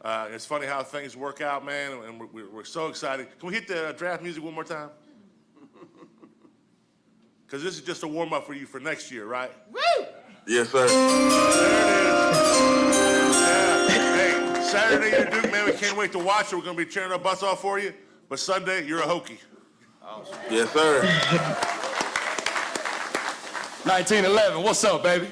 It's funny how things work out, man, and we're so excited. Can we hit the draft music one more time? Because this is just a warm-up for you for next year, right? Woo! Yes, sir. There it is. Yeah. Hey, Saturday you're Duke, man. We can't wait to watch it. We're going to be cheering our butts off for you. But Sunday, you're a Hokie. Awesome. Yes, sir. 1911, what's up, baby?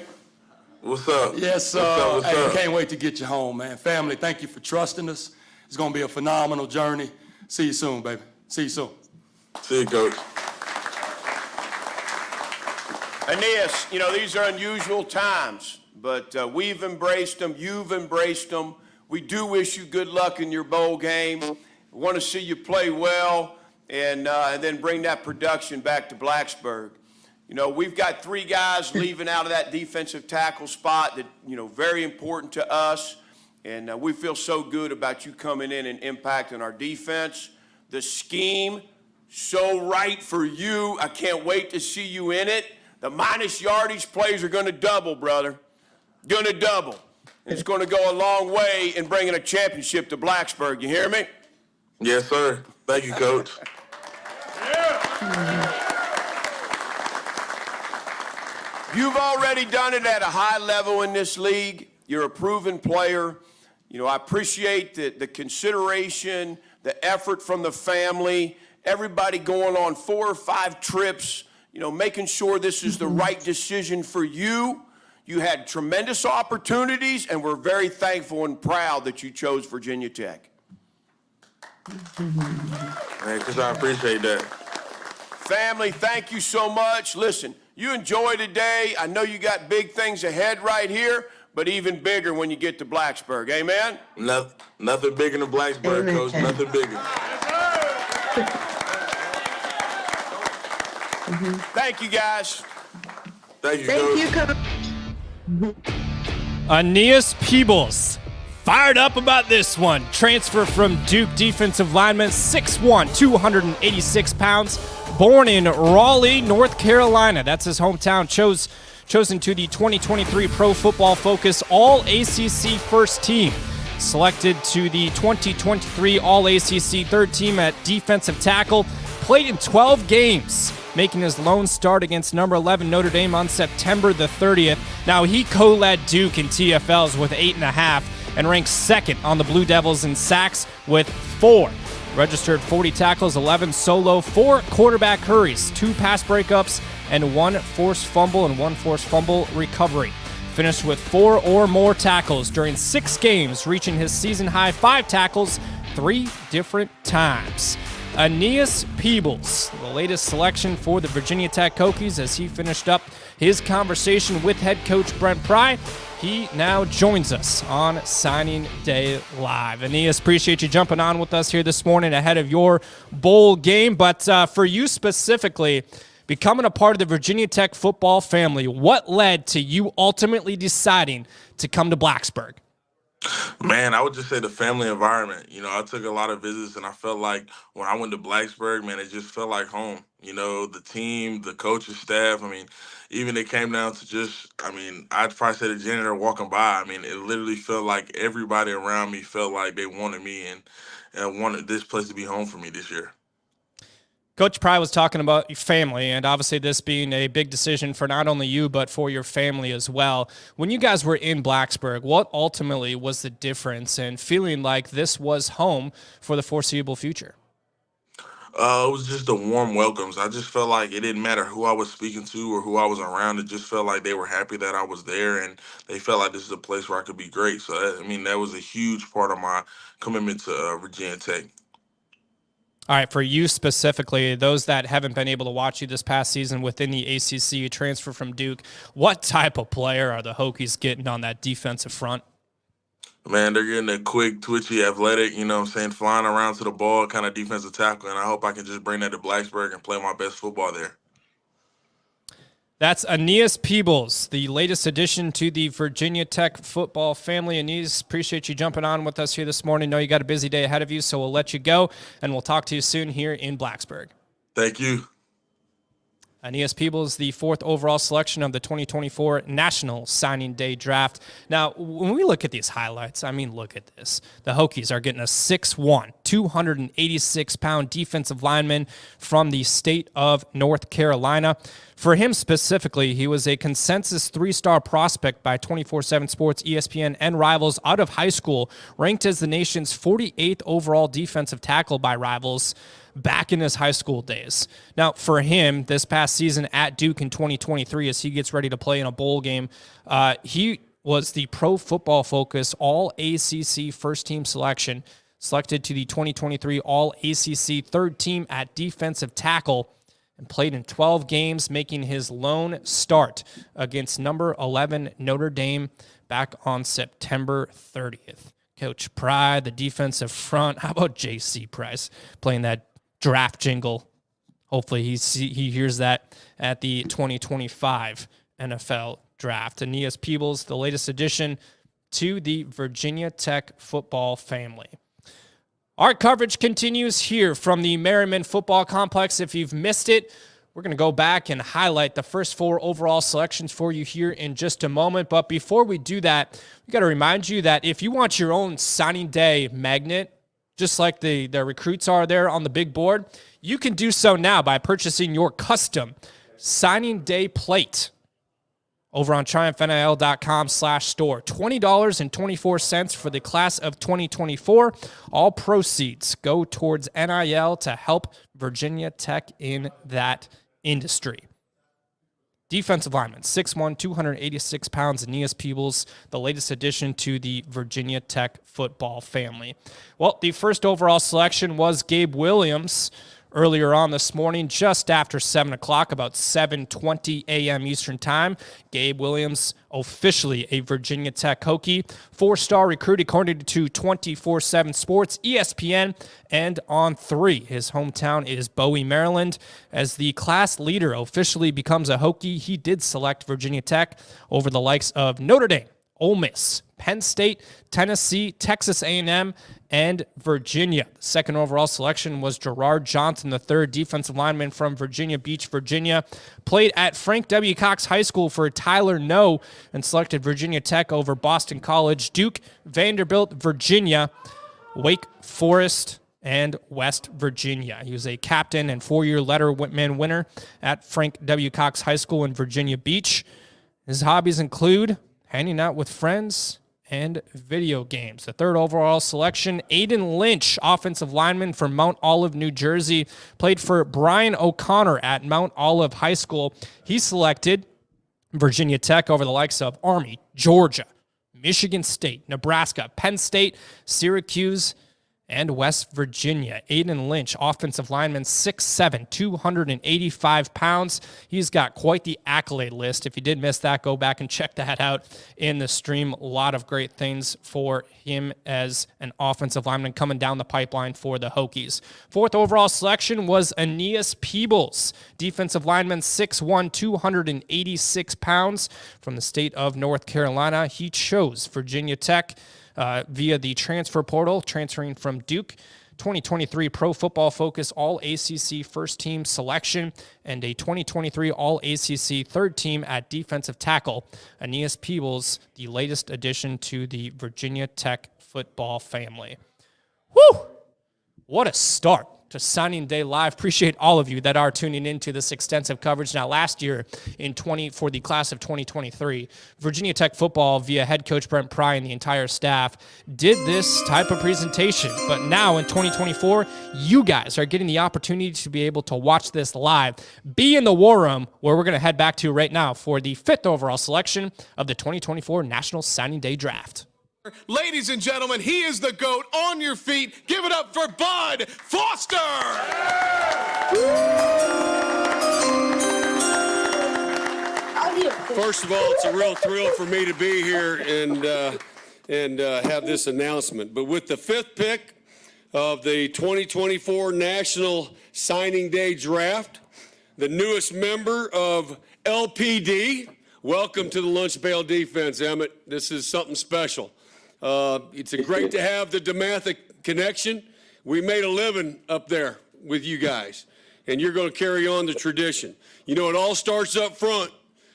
What's up? Yes, sir. What's up? Can't wait to get you home, man. Family, thank you for trusting us. It's going to be a phenomenal journey. See you soon, baby. See you soon. See you, Coach. Aeneas, you know, these are unusual times, but we've embraced them. You've embraced them. We do wish you good luck in your bowl game. We want to see you play well and then bring that production back to Blacksburg. You know, we've got 3 guys leaving out of that defensive tackle spot that, you know, very important to us. And we feel so good about you coming in and impacting our defense. The scheme, so right for you. I can't wait to see you in it. The minus yardage plays are going to double, brother. Going to double. It's going to go a long way in bringing a championship to Blacksburg. You hear me? Yes, sir. Thank you, Coach. You've already done it at a high level in this league. You're a proven player. You know, I appreciate the consideration, the effort from the family, everybody going on 4 or 5 trips, you know, making sure this is the right decision for you. You had tremendous opportunities, and we're very thankful and proud that you chose Virginia Tech. Hey, Chris, I appreciate that. Family, thank you so much. Listen, you enjoy today. I know you got big things ahead right here, but even bigger when you get to Blacksburg. Amen? Nothing bigger than Blacksburg, Coach. Nothing bigger. Thank you, guys. Thank you, Coach. Aeneas Peebles fired up about this one. Transfer from Duke, defensive lineman, 6'1", 286 pounds. Born in Raleigh, North Carolina. That's his hometown. Chosen to the 2023 Pro Football Focus All-ACC First Team. Selected to the 2023 All-ACC Third Team at defensive tackle. Played in 12 games, making his lone start against number 11 Notre Dame on September the 30th. Now, he co-led Duke in TFLs with 8.5 and ranks second on the Blue Devils in sacks with 4. Registered 40 tackles, 11 solo, 4 quarterback hurries, 2 pass breakups, and 1 forced fumble and 1 forced fumble recovery. Finished with 4 or more tackles during 6 games, reaching his season-high 5 tackles 3 different times. Aeneas Peebles, the latest selection for the Virginia Tech Hokies, as he finished up his conversation with head coach Brent Pry. He now joins us on Signing Day Live. Aeneas, appreciate you jumping on with us here this morning ahead of your bowl game. But for you specifically, becoming a part of the Virginia Tech football family, what led to you ultimately deciding to come to Blacksburg? Man, I would just say the family environment. You know, I took a lot of visits, and I felt like when I went to Blacksburg, man, it just felt like home. You know, the team, the coaching staff. I mean, even it came down to just, I'd probably say the janitor walking by. I mean, it literally felt like everybody around me felt like they wanted me and wanted this place to be home for me this year. Coach Pry was talking about your family, and obviously this being a big decision for not only you, but for your family as well. When you guys were in Blacksburg, what ultimately was the difference in feeling like this was home for the foreseeable future? It was just the warm welcomes. I just felt like it didn't matter who I was speaking to or who I was around. It just felt like they were happy that I was there, and they felt like this is a place where I could be great. So, that was a huge part of my commitment to Virginia Tech. All right, for you specifically, those that haven't been able to watch you this past season within the ACC, you transfer from Duke, what type of player are the Hokies getting on that defensive front? Man, they're getting a quick, twitchy, athletic, flying around to the ball kind of defensive tackle, and I hope I can just bring that to Blacksburg and play my best football there. That's Aeneas Peebles, the latest addition to the Virginia Tech football family. Aeneas, appreciate you jumping on with us here this morning. Know you got a busy day ahead of you, so we'll let you go, and we'll talk to you soon here in Blacksburg. Thank you. Aeneas Peebles, the 4th overall selection of the 2024 National Signing Day Draft. Now, when we look at these highlights, look at this. The Hokies are getting a 6'1", 286-pound defensive lineman from the state of North Carolina. For him specifically, he was a consensus 3-star prospect by 24/7 Sports, ESPN, and Rivals out of high school, ranked as the nation's 48th overall defensive tackle by Rivals back in his high school days. Now, for him, this past season at Duke in 2023, as he gets ready to play in a bowl game, he was the Pro Football Focus All-ACC first-team selection, selected to the 2023 All-ACC third team at defensive tackle, and played in 12 games, making his lone start against number 11 Notre Dame back on September 30th. Coach Pry, the defensive front. How about J.C. Price playing that draft jingle? Hopefully he hears that at the 2025 NFL Draft. Aeneas Peebles, the latest addition to the Virginia Tech football family. Our coverage continues here from the Merriman Football Complex. If you've missed it, we're going to go back and highlight the first 4 overall selections for you here in just a moment. But before we do that, we got to remind you that if you want your own signing day magnet, just like the recruits are there on the big board, you can do so now by purchasing your custom signing day plate over on triumphnil.com/store. $20.24 for the class of 2024. All proceeds go towards NIL to help Virginia Tech in that industry. Defensive lineman, 6'1", 286 pounds, Aeneas Peebles, the latest addition to the Virginia Tech football family. Well, the first overall selection was Gabe Williams, Earlier on this morning, just after 7 o'clock, about 7:20 a.m. Eastern Time, Gabe Williams officially a Virginia Tech Hokie. 4-star recruit according to 24/7 Sports, ESPN, and On3. His hometown is Bowie, Maryland. As the class leader officially becomes a Hokie, he did select Virginia Tech over the likes of Notre Dame, Ole Miss, Penn State, Tennessee, Texas A&M, and Virginia. The second overall selection was Gerard Johnson, the third defensive lineman from Virginia Beach, Virginia. Played at Frank W. Cox High School for Tyler No and selected Virginia Tech over Boston College, Duke, Vanderbilt, Virginia, Wake Forest, and West Virginia. He was a captain and 4-year letterman winner at Frank W. Cox High School in Virginia Beach. His hobbies include hanging out with friends and video games. The third overall selection, Aiden Lynch, offensive lineman from Mount Olive, New Jersey, played for Brian O'Connor at Mount Olive High School. He selected Virginia Tech over the likes of Army, Georgia, Michigan State, Nebraska, Penn State, Syracuse, and West Virginia. Aiden Lynch, offensive lineman, 6'7", 285 pounds. He's got quite the accolade list. If you did miss that, go back and check that out in the stream. A lot of great things for him as an offensive lineman coming down the pipeline for the Hokies. Fourth overall selection was Aeneas Peebles, defensive lineman, 6'1", 286 pounds from the state of North Carolina. He chose Virginia Tech via the transfer portal, transferring from Duke. 2023 Pro Football Focus All-ACC First Team selection and a 2023 All-ACC Third Team at defensive tackle. Aeneas Peebles, the latest addition to the Virginia Tech football family. Woo! What a start to Signing Day Live. Appreciate all of you that are tuning into this extensive coverage. Now, last year for the class of 2023, Virginia Tech football via head coach Brent Pry and the entire staff did this type of presentation. But now in 2024, you guys are getting the opportunity to be able to watch this live. Be in the war room, where we're going to head back to right now for the 5th overall selection of the 2024 National Signing Day Draft. Ladies and gentlemen, he is the GOAT. On your feet, give it up for Bud Foster! First of all, it's a real thrill for me to be here and have this announcement. But with the 5th pick of the 2024 National Signing Day Draft, the newest member of LPD, welcome to the Lunch Bail defense, Emmett. This is something special. It's great to have the DeMatha connection. We made a living up there with you guys, and you're going to carry on the tradition. You know, it all starts up front.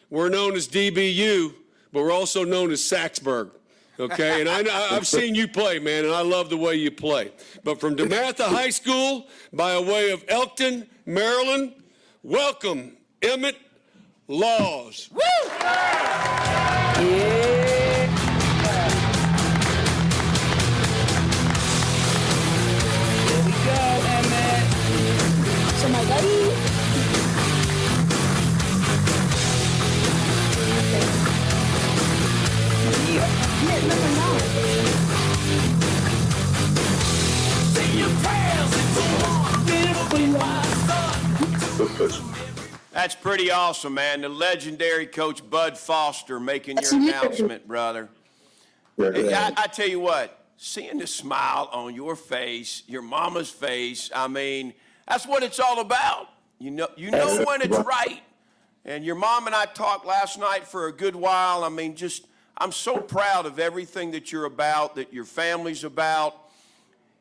We're known as DBU, but we're also known as Saxburg, okay? And I've seen you play, man, and I love the way you play. But from DeMatha High School, by way of Elkton, Maryland, welcome Emmett Laws. Woo! Yeah. That's pretty awesome, man. The legendary Coach Bud Foster making your announcement, brother. I tell you what, seeing the smile on your face, your mama's face, I mean, that's what it's all about. You know when it's right. And your mom and I talked last night for a good while. I mean, I'm so proud of everything that you're about, that your family's about.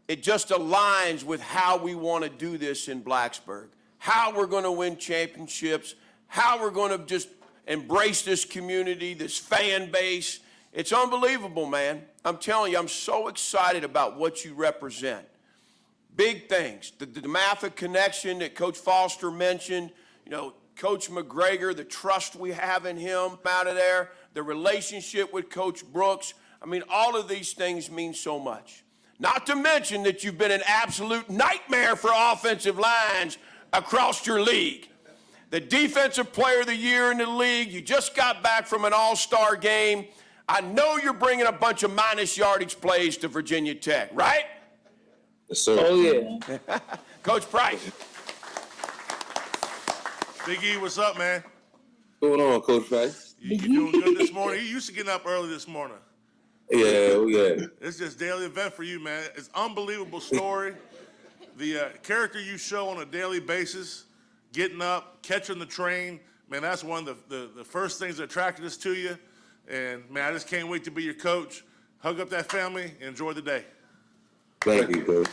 It just aligns with how we want to do this in Blacksburg, how we're going to win championships, how we're going to just embrace this community, this fan base. It's unbelievable, man. I'm telling you, I'm so excited about what you represent. Big things. The DeMatha connection that Coach Foster mentioned, you know, Coach McGregor, the trust we have in him out of there, the relationship with Coach Brooks. I mean, all of these things mean so much. Not to mention that you've been an absolute nightmare for offensive lines across your league. The defensive player of the year in the league, you just got back from an all-star game. I know you're bringing a bunch of minus yardage plays to Virginia Tech, right? Yes, sir. Oh, yeah. Coach Price. Big E, what's up, man? What's going on, Coach Price? You doing good this morning? You used to getting up early this morning. Yeah, we got it. It's just daily event for you, man. It's unbelievable story. The character you show on a daily basis, getting up, catching the train, man, that's one of the first things that attracted us to you. And, man, I just can't wait to be your coach. Hug up that family and enjoy the day. Thank you, Coach.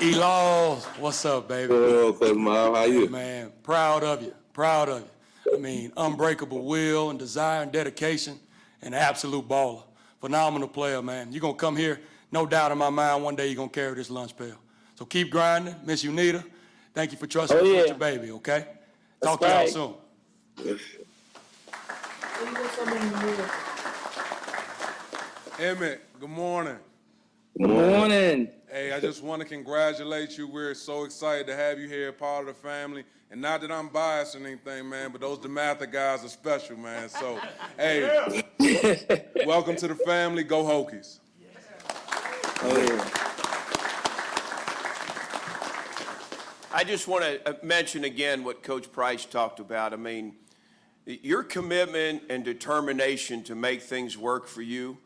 Laws, what's up, baby? Hello, Coach Miles. How you? Man, proud of you, proud of you. I mean, unbreakable will and desire and dedication and absolute baller. Phenomenal player, man. You're going to come here, no doubt in my mind, one day you're going to carry this lunch pail. So keep grinding. Miss you, Nita. Thank you for trusting us with your baby, okay? Talk to y'all soon. Emmett, good morning. Good morning. Hey, I just want to congratulate you. We're so excited to have you here, part of the family. And not that I'm biased or anything, man, but those DeMatha guys are special, man. So, hey, welcome to the family. Go Hokies. I just want to mention again what Coach Price talked about. I mean, your commitment and determination to make things work for you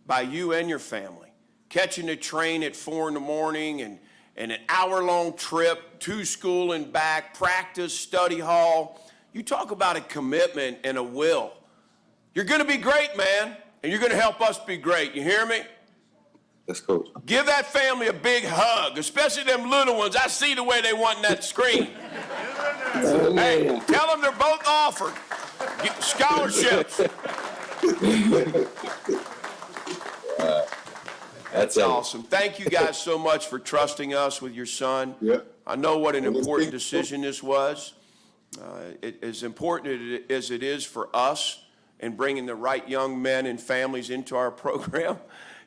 by you and your family. Catching a train at 4 in the morning and an hour-long trip to school and back, practice, study hall. You talk about a commitment and a will. You're going to be great, man, and you're going to help us be great. You hear me? Let's go. Give that family a big hug, especially them little ones. I see the way they want that screen. Hey, tell them they're both offered scholarships. That's awesome. Thank you guys so much for trusting us with your son. Yep. I know what an important decision this was. As important as it is for us in bringing the right young men and families into our program,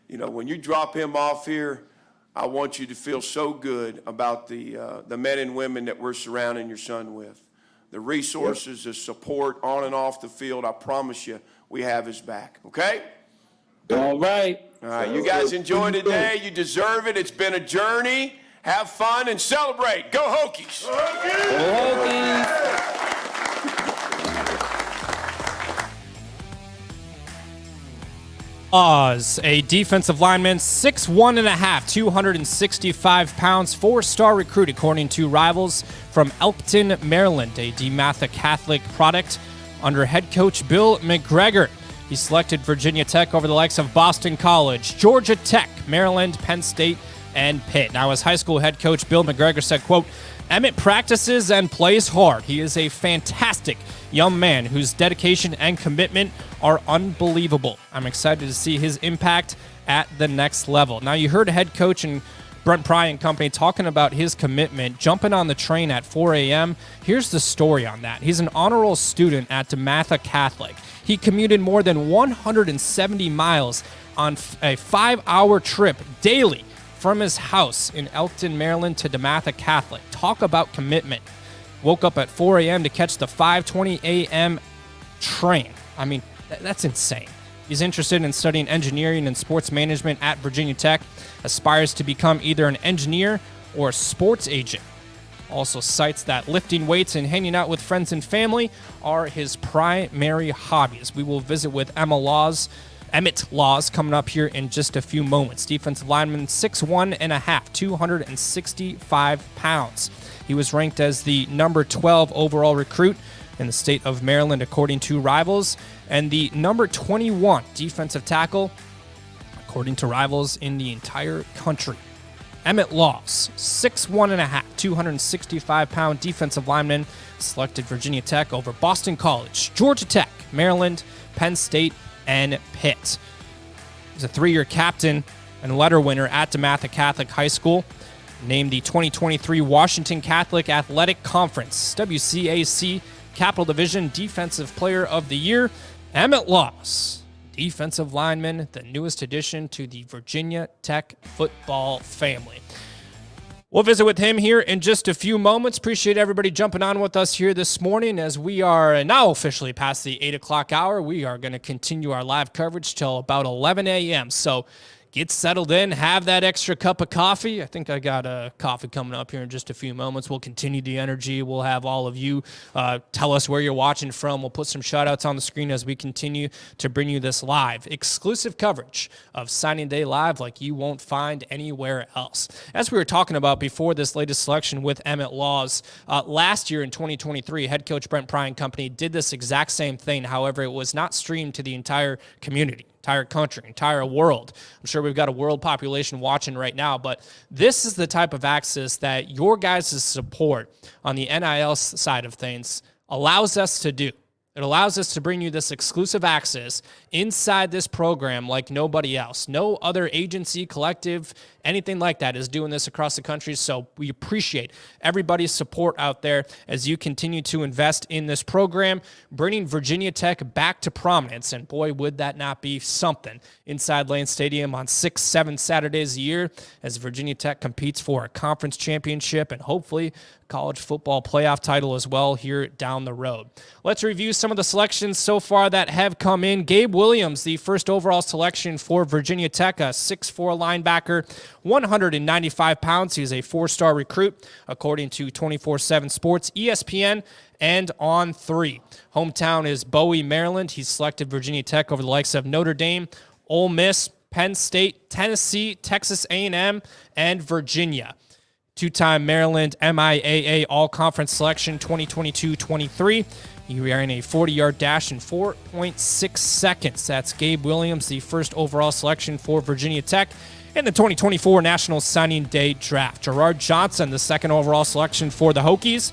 you know, when you drop him off here, I want you to feel so good about the men and women that we're surrounding your son with. The resources, the support on and off the field, I promise you, we have his back, okay? All right. All right, you guys enjoy the day. You deserve it. It's been a journey. Have fun and celebrate. Go Hokies! Laws, a defensive lineman, 6'1.5", 265 pounds, 4-star recruit according to Rivals from Elkton, Maryland, a DeMatha Catholic product under head coach Bill McGregor. He selected Virginia Tech over the likes of Boston College, Georgia Tech, Maryland, Penn State, and Pitt. Now, as high school head coach Bill McGregor said, quote, Emmett practices and plays hard. He is a fantastic young man whose dedication and commitment are unbelievable. I'm excited to see his impact at the next level. Now, you heard head coach and Brent Pry and company talking about his commitment, jumping on the train at 4 a.m. Here's the story on that. He's an honor roll student at DeMatha Catholic. He commuted more than 170 miles on a 5-hour trip daily from his house in Elkton, Maryland to DeMatha Catholic. Talk about commitment. Woke up at 4 a.m. to catch the 5:20 a.m. train. I mean, that's insane. He's interested in studying engineering and sports management at Virginia Tech, aspires to become either an engineer or a sports agent. Also cites that lifting weights and hanging out with friends and family are his primary hobbies. We will visit with Emmett Laws coming up here in just a few moments. Defensive lineman, 6'1.5", 265 pounds. He was ranked as the number 12 overall recruit in the state of Maryland, according to Rivals, and the number 21 defensive tackle, according to Rivals, in the entire country. Emmett Laws, 6'1.5", 265-pound defensive lineman, selected Virginia Tech over Boston College, Georgia Tech, Maryland, Penn State, and Pitt. He's a 3-year captain and letter winner at DeMatha Catholic High School. Named the 2023 Washington Catholic Athletic Conference, WCAC Capital Division Defensive Player of the Year. Emmett Laws, defensive lineman, the newest addition to the Virginia Tech football family. We'll visit with him here in just a few moments. Appreciate everybody jumping on with us here this morning as we are now officially past the 8 o'clock hour. We are going to continue our live coverage till about 11 a.m. So get settled in, have that extra cup of coffee. I think I got a coffee coming up here in just a few moments. We'll continue the energy. We'll have all of you tell us where you're watching from. We'll put some shout-outs on the screen as we continue to bring you this live, exclusive coverage of Signing Day Live like you won't find anywhere else. As we were talking about before this latest selection with Emmett Laws, last year in 2023, head coach Brent Pry and company did this exact same thing. However, it was not streamed to the entire community, entire country, entire world. I'm sure we've got a world population watching right now, but this is the type of access that your guys' support on the NIL side of things allows us to do. It allows us to bring you this exclusive access inside this program like nobody else. No other agency, collective, anything like that is doing this across the country, so we appreciate everybody's support out there as you continue to invest in this program, bringing Virginia Tech back to prominence, and boy, would that not be something inside Lane Stadium on 6-7 Saturdays a year as Virginia Tech competes for a conference championship and hopefully college football playoff title as well here down the road. Let's review some of the selections so far that have come in. Gabe Williams, the first overall selection for Virginia Tech, a 6'4 linebacker, 195 pounds. He's a four-star recruit, according to 24/7 Sports, ESPN, and On3. Hometown is Bowie, Maryland. He's selected Virginia Tech over the likes of Notre Dame, Ole Miss, Penn State, Tennessee, Texas A&M, and Virginia. Two-time Maryland MIAA All-Conference Selection 2022-23. He ran a 40-yard dash in 4.6 seconds. That's Gabe Williams, the first overall selection for Virginia Tech in the 2024 National Signing Day Draft. Gerard Johnson, the second overall selection for the Hokies.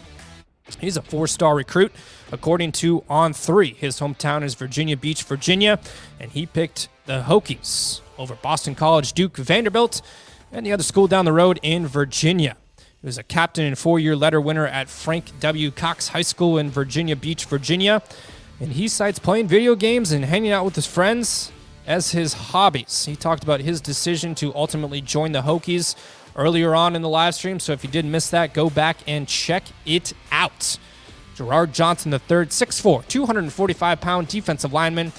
He's a four-star recruit, according to On3. His hometown is Virginia Beach, Virginia, and he picked the Hokies over Boston College, Duke, Vanderbilt, and the other school down the road in Virginia. He was a captain and four-year letter winner at Frank W. Cox High School in Virginia Beach, Virginia. And he cites playing video games and hanging out with his friends as his hobbies. He talked about his decision to ultimately join the Hokies earlier on in the live stream. So if you did miss that, go back and check it out. Gerard Johnson III, 6'4", 245-pound defensive lineman.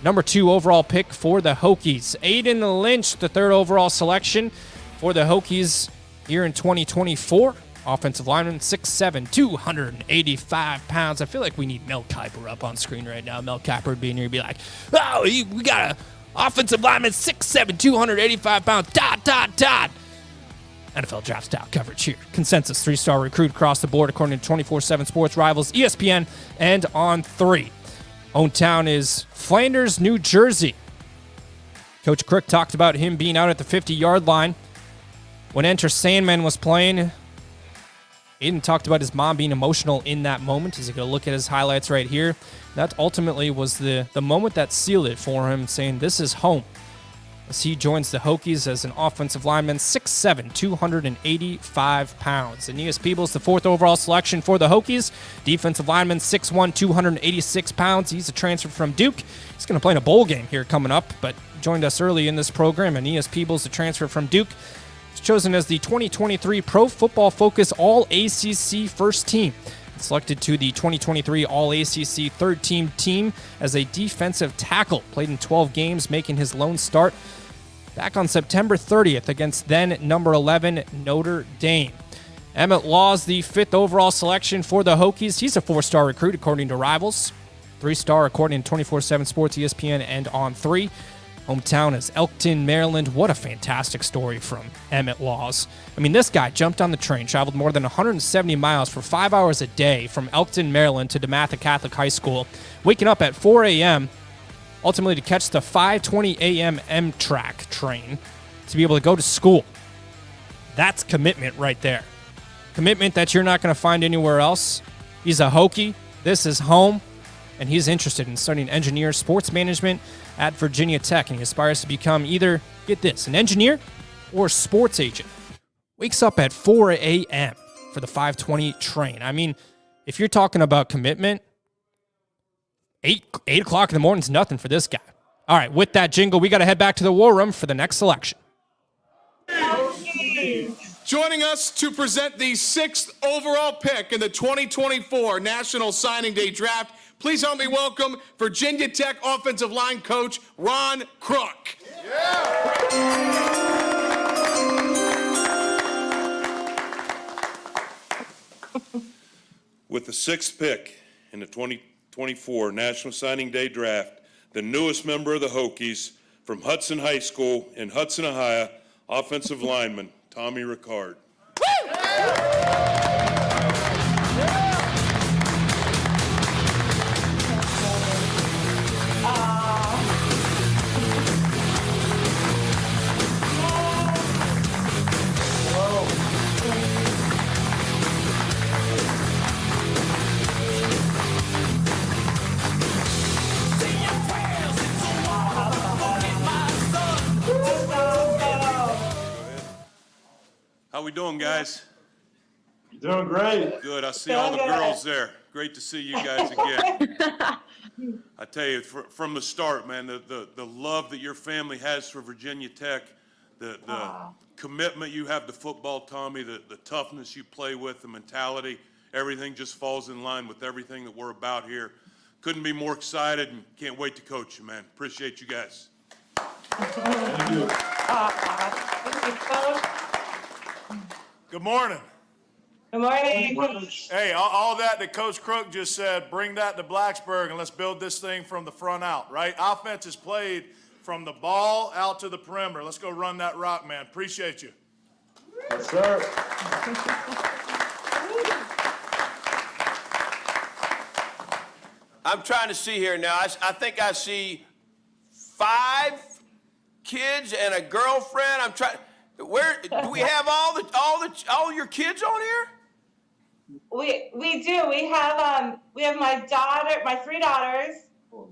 Number 2 overall pick for the Hokies. Aiden Lynch, the third overall selection for the Hokies here in 2024. Offensive lineman, 6'7", 285 pounds. I feel like we need Mel Kiper up on screen right now. Mel Kiper would be in here and be like, oh, we got an offensive lineman, 6'7", 285 pounds, ... NFL draft style coverage here. Consensus 3-star recruit across the board, according to 24/7 Sports, Rivals, ESPN, and On3. Hometown is Flanders, New Jersey. Coach Crook talked about him being out at the 50-yard line when Enter Sandman was playing. Aiden talked about his mom being emotional in that moment. He's going to look at his highlights right here. That ultimately was the moment that sealed it for him, saying this is home. As he joins the Hokies as an offensive lineman, 6'7", 285 pounds. Aeneas Peebles, the fourth overall selection for the Hokies. Defensive lineman, 6'1", 286 pounds. He's a transfer from Duke. He's going to play in a bowl game here coming up, but joined us early in this program. Aeneas Peebles, the transfer from Duke, was chosen as the 2023 Pro Football Focus All-ACC first team. Selected to the 2023 All-ACC third-team team as a defensive tackle. Played in 12 games, making his lone start back on September 30th against then number 11 Notre Dame. Emmett Laws, the fifth overall selection for the Hokies. He's a 4-star recruit, according to Rivals. 3-star, according to 24/7 Sports, ESPN, and On3. Hometown is Elkton, Maryland. What a fantastic story from Emmett Laws. I mean, this guy jumped on the train, traveled more than 170 miles for 5 hours a day from Elkton, Maryland to DeMatha Catholic High School, waking up at 4 a.m., ultimately to catch the 5:20 a.m. Amtrak train to be able to go to school. That's commitment right there. Commitment that you're not going to find anywhere else. He's a Hokie. This is home. And he's interested in studying engineer sports management at Virginia Tech, and he aspires to become either, get this, an engineer or a sports agent. Wakes up at 4 a.m. for the 5:20 train. I mean, if you're talking about commitment, 8 o'clock in the morning is nothing for this guy. All right, with that jingle, we got to head back to the war room for the next selection. Joining us to present the 6th overall pick in the 2024 National Signing Day Draft, please help me welcome Virginia Tech offensive line coach Ron Crook. Yeah. With the 6th pick in the 2024 National Signing Day Draft, the newest member of the Hokies from Hudson High School in Hudson, Ohio, offensive lineman Tommy Ricard. How we doing, guys? You're doing great. Good. I see all the girls there. Great to see you guys again. I tell you, from the start, man, the love that your family has for Virginia Tech, the commitment you have to football, Tommy, the toughness you play with, the mentality, everything just falls in line with everything that we're about here. Couldn't be more excited and can't wait to coach you, man. Appreciate you guys. Thank you. Good morning. Good morning. Hey, all that Coach Crook just said, bring that to Blacksburg and let's build this thing from the front out, right? Offense is played from the ball out to the perimeter. Let's go run that rock, man. Appreciate you. Yes, sir. I'm trying to see here now. I think I see 5 kids and a girlfriend. I'm trying. Where do we have all your kids on here? We do. We have my daughter, my 3 daughters.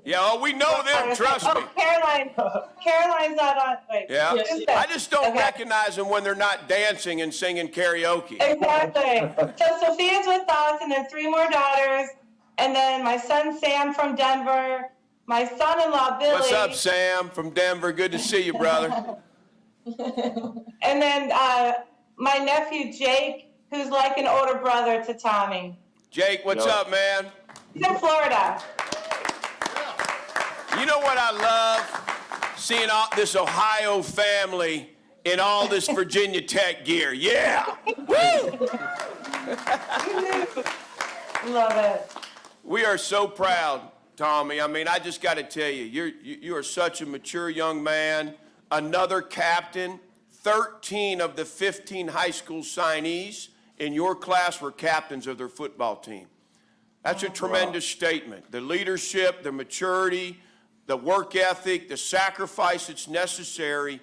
Yeah, oh, we know them. Trust me. Caroline's not on. Wait, Yeah, I just don't recognize them when they're not dancing and singing karaoke. Exactly. So Sophia's with us, and then 3 more daughters, and then my son Sam from Denver, my son-in-law Billy. What's up, Sam from Denver? Good to see you, brother. And then my nephew Jake, who's like an older brother to Tommy. Jake, what's up, man? He's in Florida. You know what I love? Seeing all this Ohio family in all this Virginia Tech gear. Yeah! Woo! Love it. We are so proud, Tommy. I mean, I just got to tell you, you are such a mature young man. Another captain. 13 of the 15 high school signees in your class were captains of their football team. That's a tremendous statement. The leadership, the maturity, the work ethic, the sacrifice that's necessary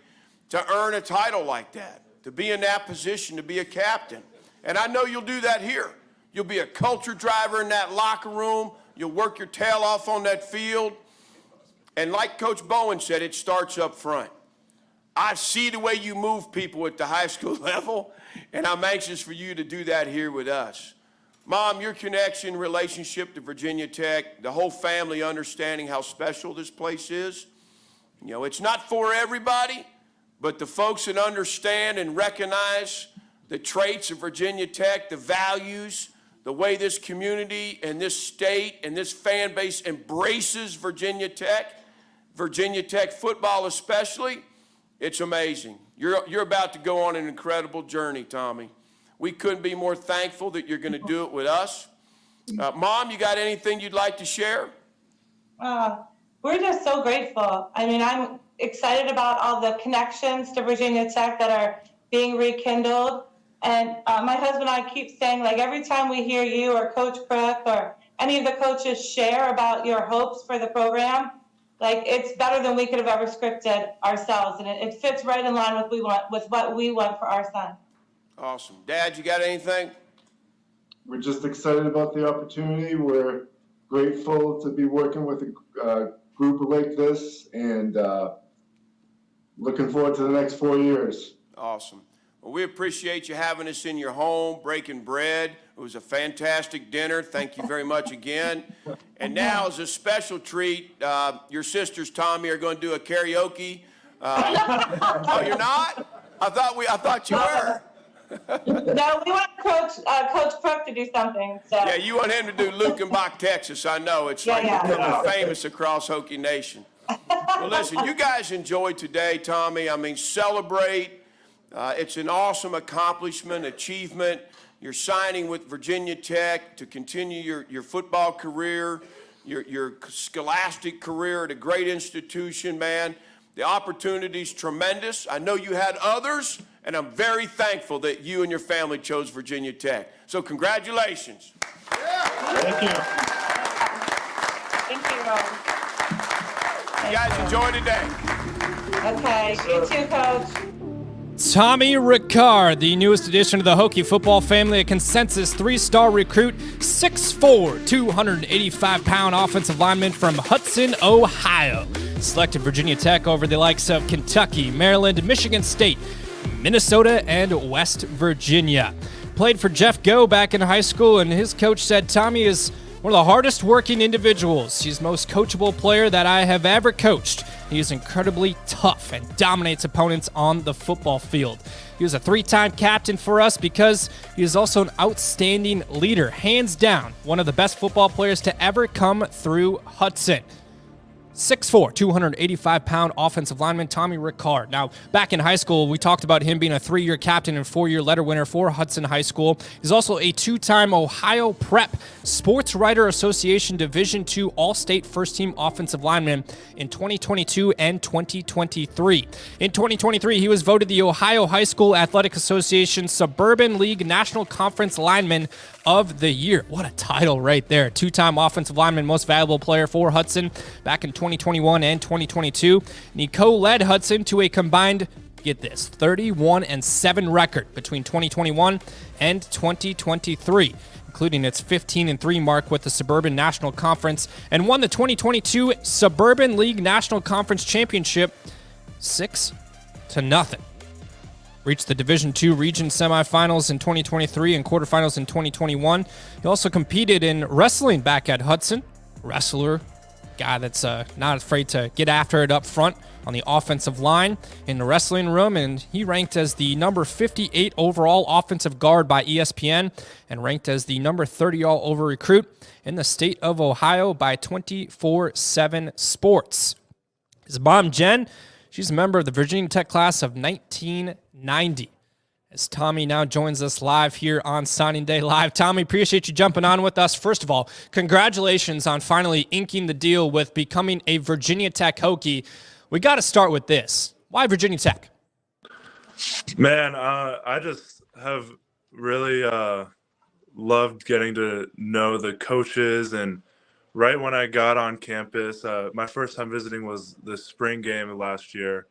to earn a title like that, to be in that position, to be a captain. And I know you'll do that here. You'll be a culture driver in that locker room. You'll work your tail off on that field. And like Coach Bowen said, it starts up front. I see the way you move people at the high school level, and I'm anxious for you to do that here with us. Mom, your connection, relationship to Virginia Tech, the whole family understanding how special this place is. You know, it's not for everybody, but the folks that understand and recognize the traits of Virginia Tech, the values, the way this community and this state and this fan base embraces Virginia Tech football especially, it's amazing. You're about to go on an incredible journey, Tommy. We couldn't be more thankful that you're going to do it with us. Mom, you got anything you'd like to share? We're just so grateful. I mean, I'm excited about all the connections to Virginia Tech that are being rekindled. And my husband and I keep saying, like, every time we hear you or Coach Crook or any of the coaches share about your hopes for the program, like, it's better than we could have ever scripted ourselves. And it fits right in line with what we want for our son. Awesome. Dad, you got anything? We're just excited about the opportunity. We're grateful to be working with a group like this, and looking forward to the next 4 years. Awesome. Well, we appreciate you having us in your home, breaking bread. It was a fantastic dinner. Thank you very much again. And now, as a special treat, your sisters, Tommy, are going to do a karaoke. Oh, you're not? I thought you were. No, we want Coach Crook to do something. So. Yeah, you want him to do Lukenbach, Texas. I know. It's becoming famous across Hokie Nation. Well, listen, you guys enjoyed today, Tommy. I mean, celebrate. It's an awesome accomplishment, achievement. You're signing with Virginia Tech to continue your football career, your scholastic career at a great institution, man. The opportunity's tremendous. I know you had others, and I'm very thankful that you and your family chose Virginia Tech. So congratulations. Thank you. Thank you, Ron. You guys enjoy today. Okay, you too, Coach. Tommy Ricard, the newest addition to the Hokie football family, a consensus 3-star recruit, 6'4", 285-pound offensive lineman from Hudson, Ohio. Selected Virginia Tech over the likes of Kentucky, Maryland, Michigan State, Minnesota, and West Virginia. Played for Jeff Go back in high school, and his coach said Tommy is one of the hardest working individuals. He's the most coachable player that I have ever coached. He is incredibly tough and dominates opponents on the football field. He was a 3-time captain for us because he is also an outstanding leader. Hands down, one of the best football players to ever come through Hudson. 6'4", 285-pound offensive lineman Tommy Ricard. Now, back in high school, we talked about him being a 3-year captain and 4-year letter winner for Hudson High School. He's also a 2-time Ohio Prep Sports Writer Association Division II All-State First-Team Offensive Lineman in 2022 and 2023. In 2023, he was voted the Ohio High School Athletic Association Suburban League National Conference Lineman of the Year. What a title right there. 2-time offensive lineman, most valuable player for Hudson back in 2021 and 2022. And he co-led Hudson to a combined, get this, 31-7 record between 2021 and 2023, including its 15-3 mark with the Suburban National Conference, and won the 2022 Suburban League National Conference Championship 6-0. Reached the Division II region semifinals in 2023 and quarterfinals in 2021. He also competed in wrestling back at Hudson. Wrestler, guy that's not afraid to get after it up front on the offensive line in the wrestling room, and he ranked as the number 58 overall offensive guard by ESPN and ranked as the number 30 all-over recruit in the state of Ohio by 24/7 Sports. His mom, Jen, she's a member of the Virginia Tech class of 1990. As Tommy now joins us live here on Signing Day Live. Tommy, appreciate you jumping on with us. First of all, congratulations on finally inking the deal with becoming a Virginia Tech Hokie. We got to start with this. Why Virginia Tech? Man, I just have really loved getting to know the coaches. And right when I got on campus, my first time visiting was the spring game of last year.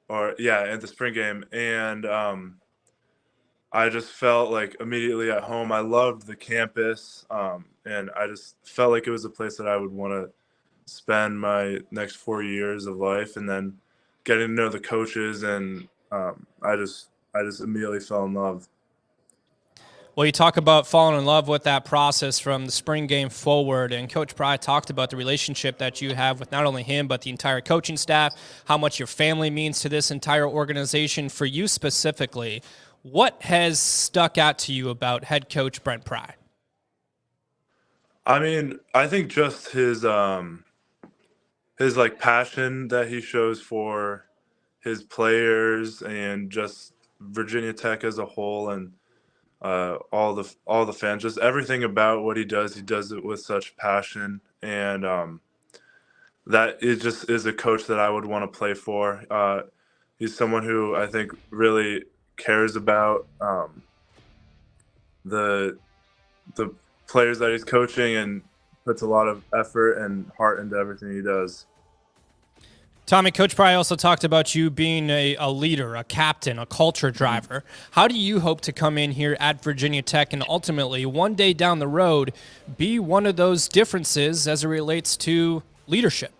At the spring game. And I just felt like immediately at home. I loved the campus, and I just felt like it was a place that I would want to spend my next 4 years of life. And then getting to know the coaches, and I just immediately fell in love. Well, you talk about falling in love with that process from the spring game forward, and Coach Pry talked about the relationship that you have with not only him but the entire coaching staff, how much your family means to this entire organization. For you specifically, what has stuck out to you about head coach Brent Pry? I mean, I think just his like passion that he shows for his players and just Virginia Tech as a whole, and all the fans, just everything about what he does it with such passion, and that it just is a coach that I would want to play for. He's someone who I think really cares about the players that he's coaching and puts a lot of effort and heart into everything he does. Tommy, Coach Pry also talked about you being a leader, a captain, a culture driver. How do you hope to come in here at Virginia Tech and ultimately one day down the road be one of those differences as it relates to leadership?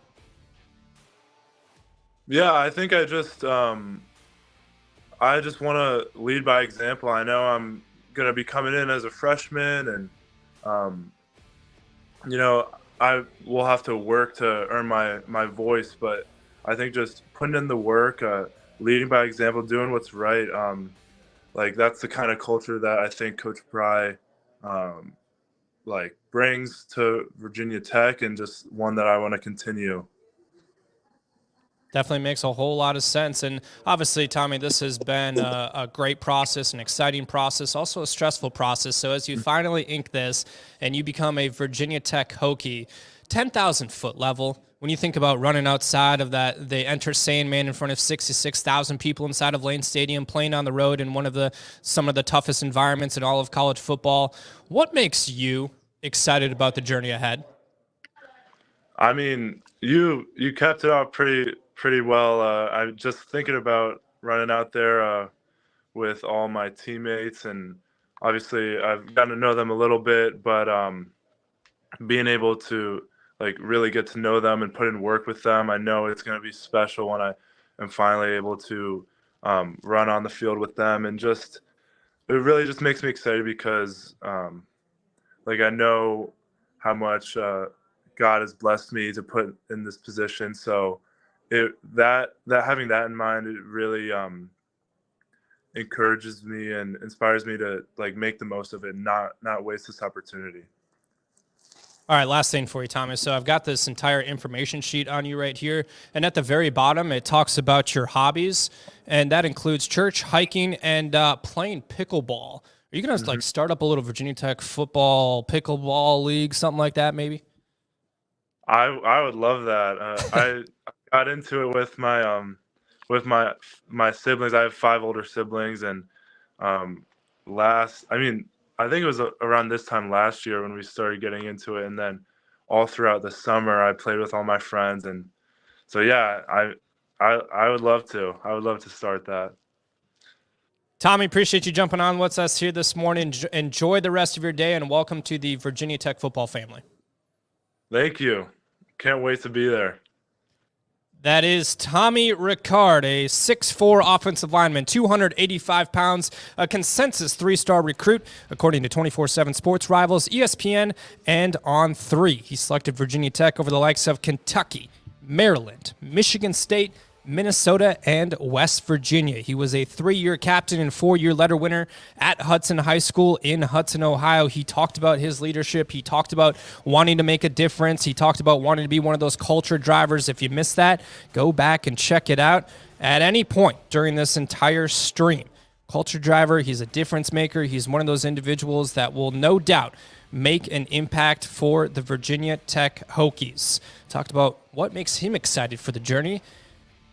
Yeah, I think I just want to lead by example. I know I'm going to be coming in as a freshman, and I will have to work to earn my voice, but I think just putting in the work, leading by example, doing what's right, that's the kind of culture that I think Coach Pry brings to Virginia Tech, and just one that I want to continue. Definitely makes a whole lot of sense. And obviously, Tommy, this has been a great process, an exciting process, also a stressful process. So as you finally ink this and you become a Virginia Tech Hokie, 10,000-foot level, when you think about running outside of that, they enter Sandman in front of 66,000 people inside of Lane Stadium, playing on the road in some of the toughest environments in all of college football. What makes you excited about the journey ahead? I mean, you kept it up pretty well. I'm just thinking about running out there with all my teammates, and obviously I've gotten to know them a little bit, but being able to like really get to know them and put in work with them, I know it's going to be special when I am finally able to run on the field with them, and just it really just makes me excited because like I know how much God has blessed me to put in this position. So that having that in mind, it really encourages me and inspires me to like make the most of it and not waste this opportunity. All right, last thing for you, Thomas. So I've got this entire information sheet on you right here, and at the very bottom, it talks about your hobbies, and that includes church, hiking, and playing pickleball. Are you going to like start up a little Virginia Tech football pickleball league, something like that, maybe? I would love that. I got into it with my siblings. I have 5 older siblings, and I think it was around this time last year when we started getting into it, and then all throughout the summer I played with all my friends, and so yeah, I would love to. I would love to start that. Tommy, appreciate you jumping on with us here this morning. Enjoy the rest of your day, and welcome to the Virginia Tech football family. Thank you. Can't wait to be there. That is Tommy Ricard, a 6'4" offensive lineman, 285 pounds, a consensus 3-star recruit, according to 24/7 Sports Rivals, ESPN, and On3. He selected Virginia Tech over the likes of Kentucky, Maryland, Michigan State, Minnesota, and West Virginia. He was a 3-year captain and 4-year letter winner at Hudson High School in Hudson, Ohio. He talked about his leadership. He talked about wanting to make a difference. He talked about wanting to be one of those culture drivers. If you missed that, go back and check it out at any point during this entire stream. Culture driver, he's a difference maker. He's one of those individuals that will no doubt make an impact for the Virginia Tech Hokies. Talked about what makes him excited for the journey.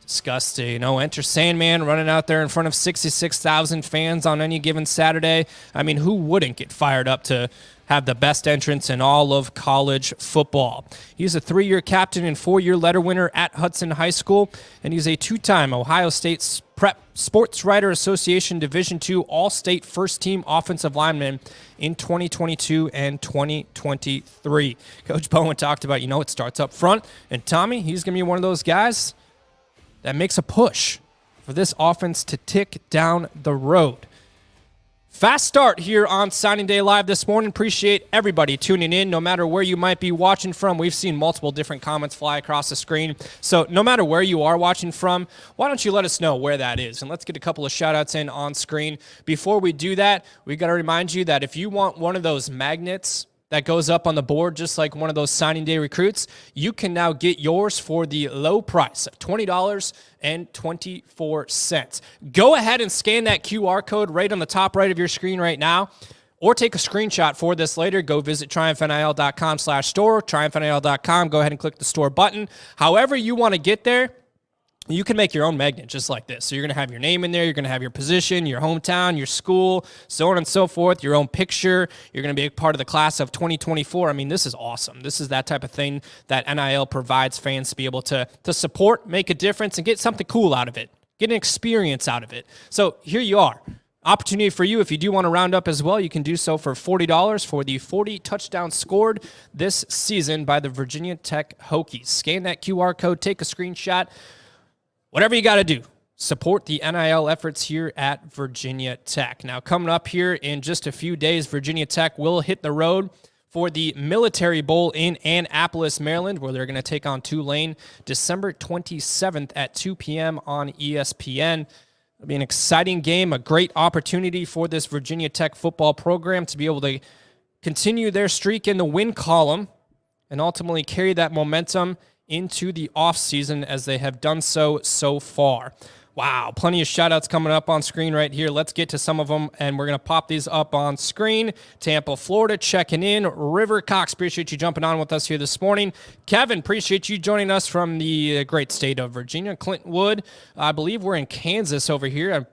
Discussed, enter Sandman running out there in front of 66,000 fans on any given Saturday. I mean, who wouldn't get fired up to have the best entrance in all of college football? He's a 3-year captain and 4-year letter winner at Hudson High School, and he's a 2-time Ohio State Prep Sports Writer Association Division II All-State First-Team Offensive Lineman in 2022 and 2023. Coach Bowen talked about, it starts up front, and Tommy, he's going to be one of those guys that makes a push for this offense to tick down the road. Fast start here on Signing Day Live this morning. Appreciate everybody tuning in, no matter where you might be watching from. We've seen multiple different comments fly across the screen. So no matter where you are watching from, why don't you let us know where that is? And let's get a couple of shout-outs in on screen. Before we do that, we got to remind you that if you want one of those magnets that goes up on the board, just like one of those signing day recruits, you can now get yours for the low price of $20.24. Go ahead and scan that QR code right on the top right of your screen right now, or take a screenshot for this later. Go visit triumphnil.com/store, triumphnil.com. Go ahead and click the store button. However you want to get there, you can make your own magnet just like this. So you're going to have your name in there. You're going to have your position, your hometown, your school, so on and so forth, your own picture. You're going to be a part of the class of 2024. I mean, this is awesome. This is that type of thing that NIL provides fans to be able to support, make a difference, and get something cool out of it. Get an experience out of it. So here you are. Opportunity for you. If you do want to round up as well, you can do so for $40 for the 40 touchdowns scored this season by the Virginia Tech Hokies. Scan that QR code, take a screenshot. Whatever you got to do, support the NIL efforts here at Virginia Tech. Now, coming up here in just a few days, Virginia Tech will hit the road for the Military Bowl in Annapolis, Maryland, where they're going to take on Tulane December 27th at 2 p.m. on ESPN. It'll be an exciting game, a great opportunity for this Virginia Tech football program to be able to continue their streak in the win column and ultimately carry that momentum into the offseason as they have done so far. Wow, plenty of shout-outs coming up on screen right here. Let's get to some of them, and we're going to pop these up on screen. Tampa, Florida, checking in. River Cox, appreciate you jumping on with us here this morning. Kevin, appreciate you joining us from the great state of Virginia. Clinton Wood, I believe we're in Kansas over here. I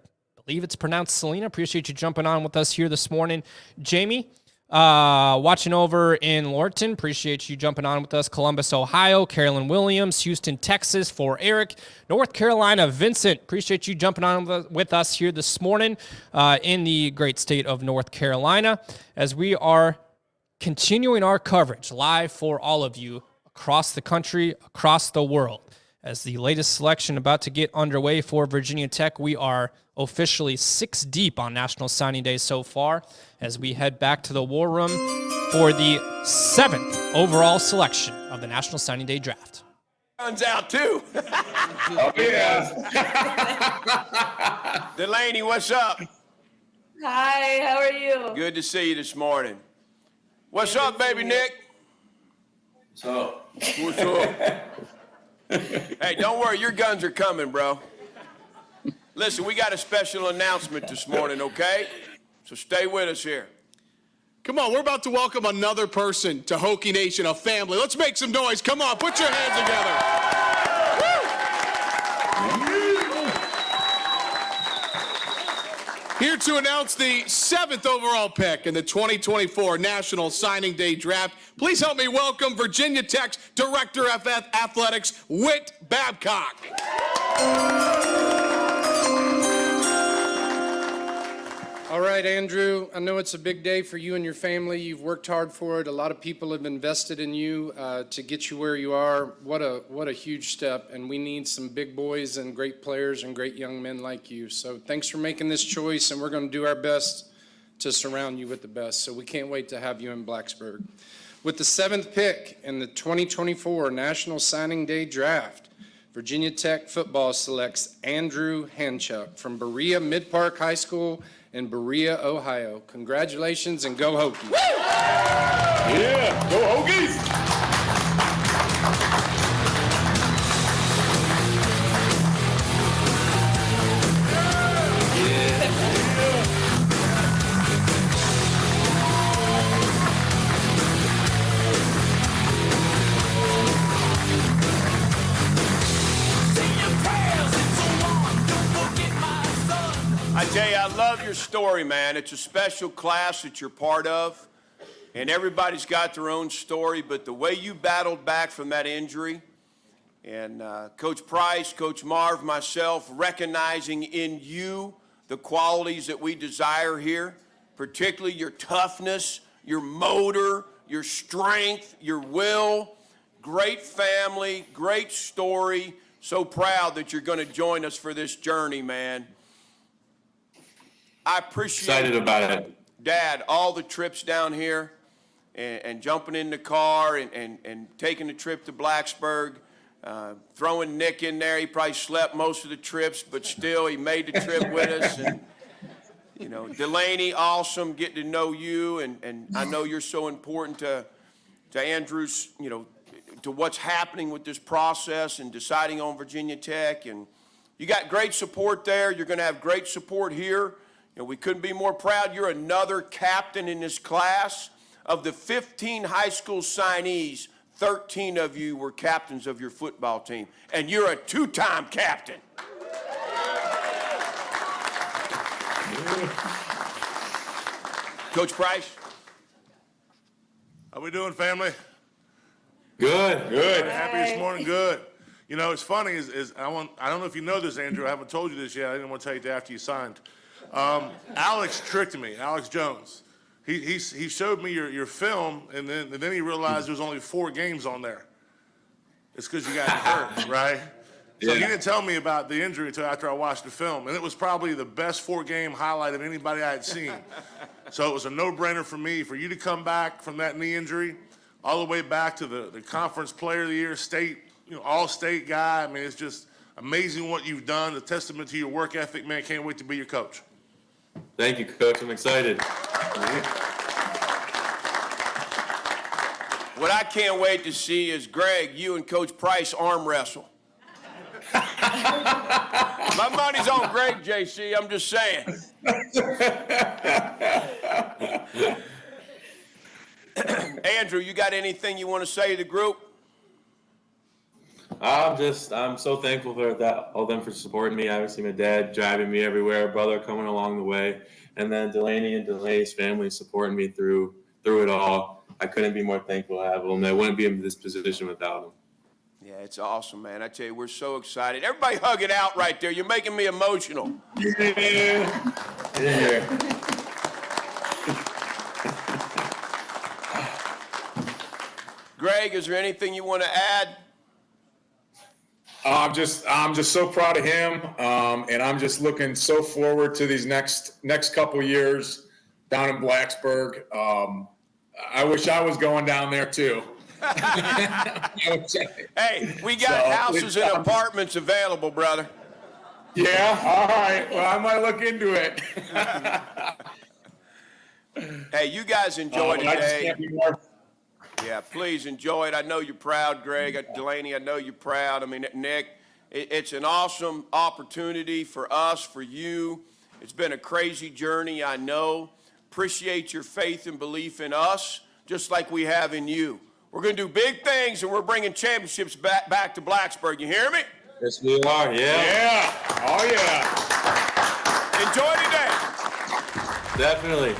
believe it's pronounced Selena. Appreciate you jumping on with us here this morning. Jamie, watching over in Lorton, appreciate you jumping on with us. Columbus, Ohio, Carolyn Williams, Houston, Texas for Eric. North Carolina, Vincent, appreciate you jumping on with us here this morning in the great state of North Carolina as we are continuing our coverage live for all of you across the country, across the world. As the latest selection about to get underway for Virginia Tech, we are officially 6 deep on National Signing Day so far as we head back to the War Room for the 7th overall selection of the National Signing Day Draft. Guns out too. Oh, yeah. Delaney, what's up? Hi, how are you? Good to see you this morning. What's up, baby Nick? What's up? What's up? Hey, don't worry, your guns are coming, bro. Listen, we got a special announcement this morning, okay? So stay with us here. Come on, we're about to welcome another person to Hokie Nation, a family. Let's make some noise. Come on, put your hands together. Here to announce the 7th overall pick in the 2024 National Signing Day Draft, please help me welcome Virginia Tech's Director of Athletics, Whit Babcock. All right, Andrew, I know it's a big day for you and your family. You've worked hard for it. A lot of people have invested in you to get you where you are. What a huge step, and we need some big boys and great players and great young men like you. So thanks for making this choice, and we're going to do our best to surround you with the best. So we can't wait to have you in Blacksburg. With the 7th pick in the 2024 National Signing Day Draft, Virginia Tech football selects Andrew Hanchuk from Berea Mid-Park High School in Berea, Ohio. Congratulations and go Hokies. Yeah, go Hokies! I tell you, I love your story, man. It's a special class that you're part of, and everybody's got their own story, but the way you battled back from that injury, and Coach Price, Coach Marv, myself, recognizing in you the qualities that we desire here, particularly your toughness, your motor, your strength, your will. Great family, great story. So proud that you're going to join us for this journey, man. I appreciate Excited about it. Dad, all the trips down here and jumping in the car and taking the trip to Blacksburg, throwing Nick in there. He probably slept most of the trips, but still he made the trip with us. And, you know, Delaney, awesome, getting to know you. And I know you're so important to Andrew's, you know, to what's happening with this process and deciding on Virginia Tech. And you got great support there. You're going to have great support here. You know, we couldn't be more proud. You're another captain in this class. Of the 15 high school signees, 13 of you were captains of your football team, and you're a 2-time captain. Coach Price? How we doing, family? Good. Good. Happy this morning. Good. You know, it's funny is I don't know if you know this, Andrew. I haven't told you this yet. I didn't want to tell you till after you signed. Alex tricked me. Alex Jones. He showed me your film, and then he realized there was only 4 games on there. It's because you got hurt, right? So he didn't tell me about the injury until after I watched the film, and it was probably the best 4-game highlight of anybody I had seen. So it was a no-brainer for me for you to come back from that knee injury, all the way back to the conference player of the year, state, all-state guy. I mean, it's just amazing what you've done. A testament to your work ethic, man. Can't wait to be your coach. Thank you, Coach. I'm excited. What I can't wait to see is, Greg, you and Coach Price arm wrestle. My money's on Greg, JC. I'm just saying. Andrew, you got anything you want to say to the group? I'm so thankful for that, all them for supporting me. Obviously, my dad driving me everywhere, brother coming along the way, and then Delaney and Delaney's family supporting me through it all. I couldn't be more thankful to have them. I wouldn't be in this position without them. Yeah, it's awesome, man. I tell you, we're so excited. Everybody hug it out right there. You're making me emotional. Yeah. Greg, is there anything you want to add? I'm just so proud of him, and I'm just looking so forward to these next couple years down in Blacksburg. I wish I was going down there too. Hey, we got houses and apartments available, brother. Yeah, all right. Well, I might look into it. Hey, you guys enjoy today. Yeah, please enjoy it. I know you're proud, Greg. Delaney, I know you're proud. I mean, Nick, it's an awesome opportunity for us, for you. It's been a crazy journey, I know. Appreciate your faith and belief in us, just like we have in you. We're going to do big things, and we're bringing championships back to Blacksburg. You hear me? Yes, we are. Yeah. Oh, yeah. Enjoy today. Definitely.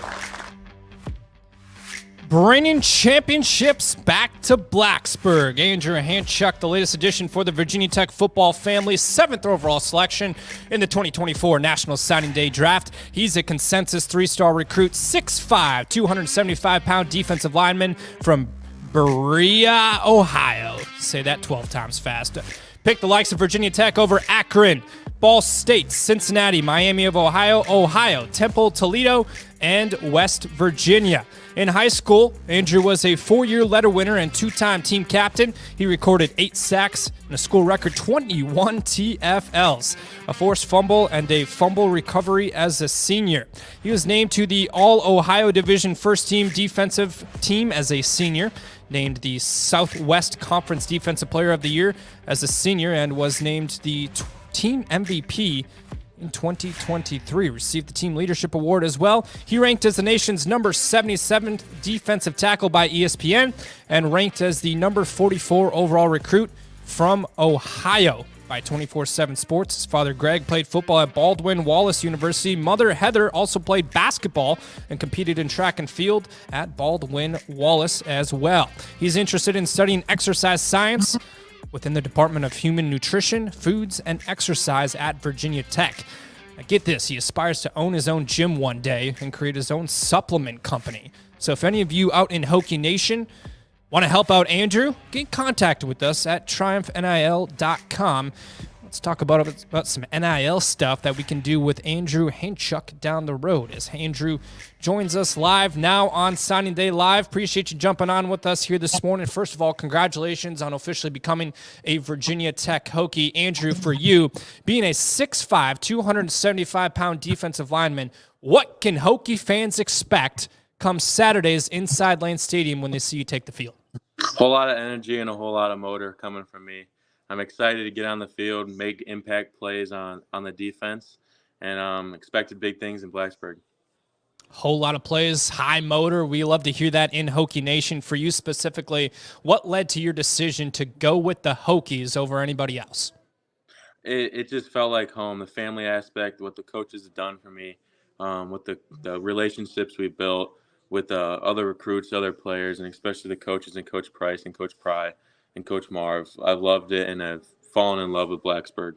Bringing championships back to Blacksburg. Andrew Hanchuk, the latest addition for the Virginia Tech football family, 7th overall selection in the 2024 National Signing Day Draft. He's a consensus 3-star recruit, 6'5", 275-pound defensive lineman from Berea, Ohio. Say that 12 times fast. Pick the likes of Virginia Tech over Akron, Ball State, Cincinnati, Miami of Ohio, Temple, Toledo, and West Virginia. In high school, Andrew was a 4-year letter winner and 2-time team captain. He recorded 8 sacks and a school record 21 TFLs, a forced fumble, and a fumble recovery as a senior. He was named to the All-Ohio Division First-Team Defensive Team as a senior, named the Southwest Conference Defensive Player of the Year as a senior, and was named the Team MVP in 2023. Received the Team Leadership Award as well. He ranked as the nation's number 77 defensive tackle by ESPN and ranked as the number 44 overall recruit from Ohio by 24/7 Sports. His father, Greg, played football at Baldwin-Wallace University. Mother, Heather, also played basketball and competed in track and field at Baldwin-Wallace as well. He's interested in studying exercise science within the Department of Human Nutrition, Foods, and Exercise at Virginia Tech. Now get this, he aspires to own his own gym one day and create his own supplement company. So if any of you out in Hokie Nation want to help out Andrew, get in contact with us at triumphnil.com. Let's talk about some NIL stuff that we can do with Andrew Hanchuk down the road. As Andrew joins us live now on Signing Day Live. Appreciate you jumping on with us here this morning. First of all, congratulations on officially becoming a Virginia Tech Hokie. Andrew, for you, being a 6'5", 275-pound defensive lineman, what can Hokie fans expect come Saturday's Inside Lane Stadium when they see you take the field? A whole lot of energy and a whole lot of motor coming from me. I'm excited to get on the field, make impact plays on the defense, and expected big things in Blacksburg. Whole lot of plays, high motor. We love to hear that in Hokie Nation. For you specifically, what led to your decision to go with the Hokies over anybody else? It just felt like home. The family aspect, what the coaches have done for me, with the relationships we built with other recruits, other players, and especially the coaches and Coach Price and Coach Pry and Coach Marv. I've loved it, and I've fallen in love with Blacksburg.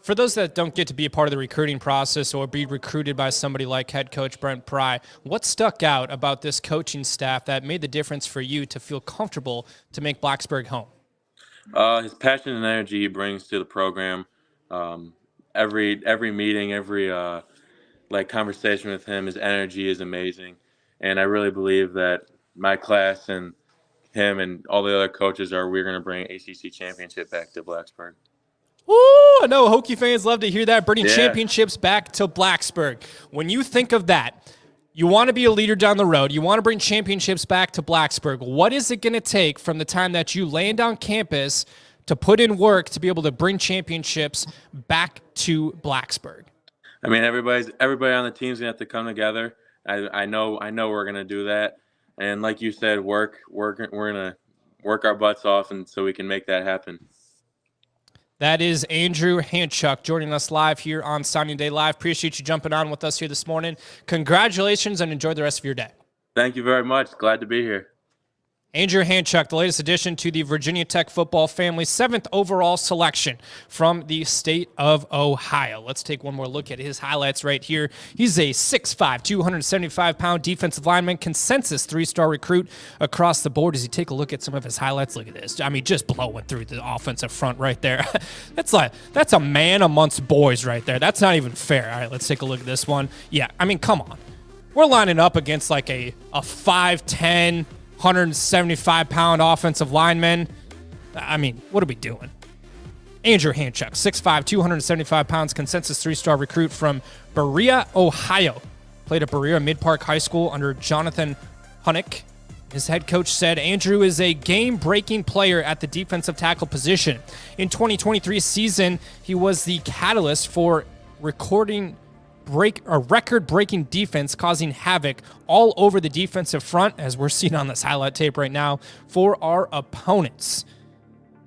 For those that don't get to be a part of the recruiting process or be recruited by somebody like head coach Brent Pry, what stuck out about this coaching staff that made the difference for you to feel comfortable to make Blacksburg home? His passion and energy he brings to the program. Every meeting, every conversation with him, his energy is amazing. And I really believe that my class and him and all the other coaches we're going to bring ACC championship back to Blacksburg. Woo! I know Hokie fans love to hear that, bringing championships back to Blacksburg. When you think of that, You want to be a leader down the road. You want to bring championships back to Blacksburg. What is it going to take from the time that you land on campus to put in work to be able to bring championships back to Blacksburg? I mean, everybody on the team's gonna have to come together. I know we're gonna do that, and like you said, we're gonna work our butts off, and so we can make that happen. That is Andrew Hanchuk joining us live here on Signing Day Live. Appreciate you jumping on with us here this morning. Congratulations and enjoy the rest of your day. Thank you very much. Glad to be here. Andrew Hanchuk, the latest addition to the Virginia Tech football family, 7th overall selection from the state of Ohio. Let's take one more look at his highlights right here. He's a 6'5", 275-pound defensive lineman, consensus 3-star recruit across the board. As you take a look at some of his highlights, look at this. I mean, just blowing through the offensive front right there. That's a man amongst boys right there. That's not even fair. All right, let's take a look at this one. Yeah, I mean, come on. We're lining up against like a 5'10", 175-pound offensive lineman. I mean, what are we doing? Andrew Hanchuk, 6'5", 275 pounds, consensus 3-star recruit from Berea, Ohio. Played at Berea Mid-Park High School under Jonathan Hunnick. His head coach said Andrew is a game-breaking player at the defensive tackle position. In 2023 season, he was the catalyst for record-breaking defense, causing havoc all over the defensive front, as we're seeing on this highlight tape right now, for our opponents.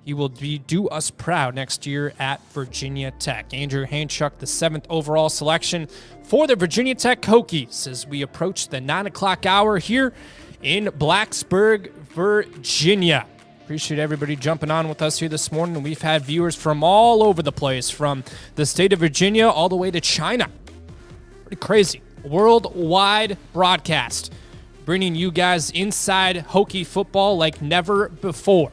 He will do us proud next year at Virginia Tech. Andrew Hanchuk, the 7th overall selection for the Virginia Tech Hokies as we approach the 9 o'clock hour here in Blacksburg, Virginia. Appreciate everybody jumping on with us here this morning. We've had viewers from all over the place, from the state of Virginia all the way to China. Pretty crazy. Worldwide broadcast, bringing you guys inside Hokie football like never before.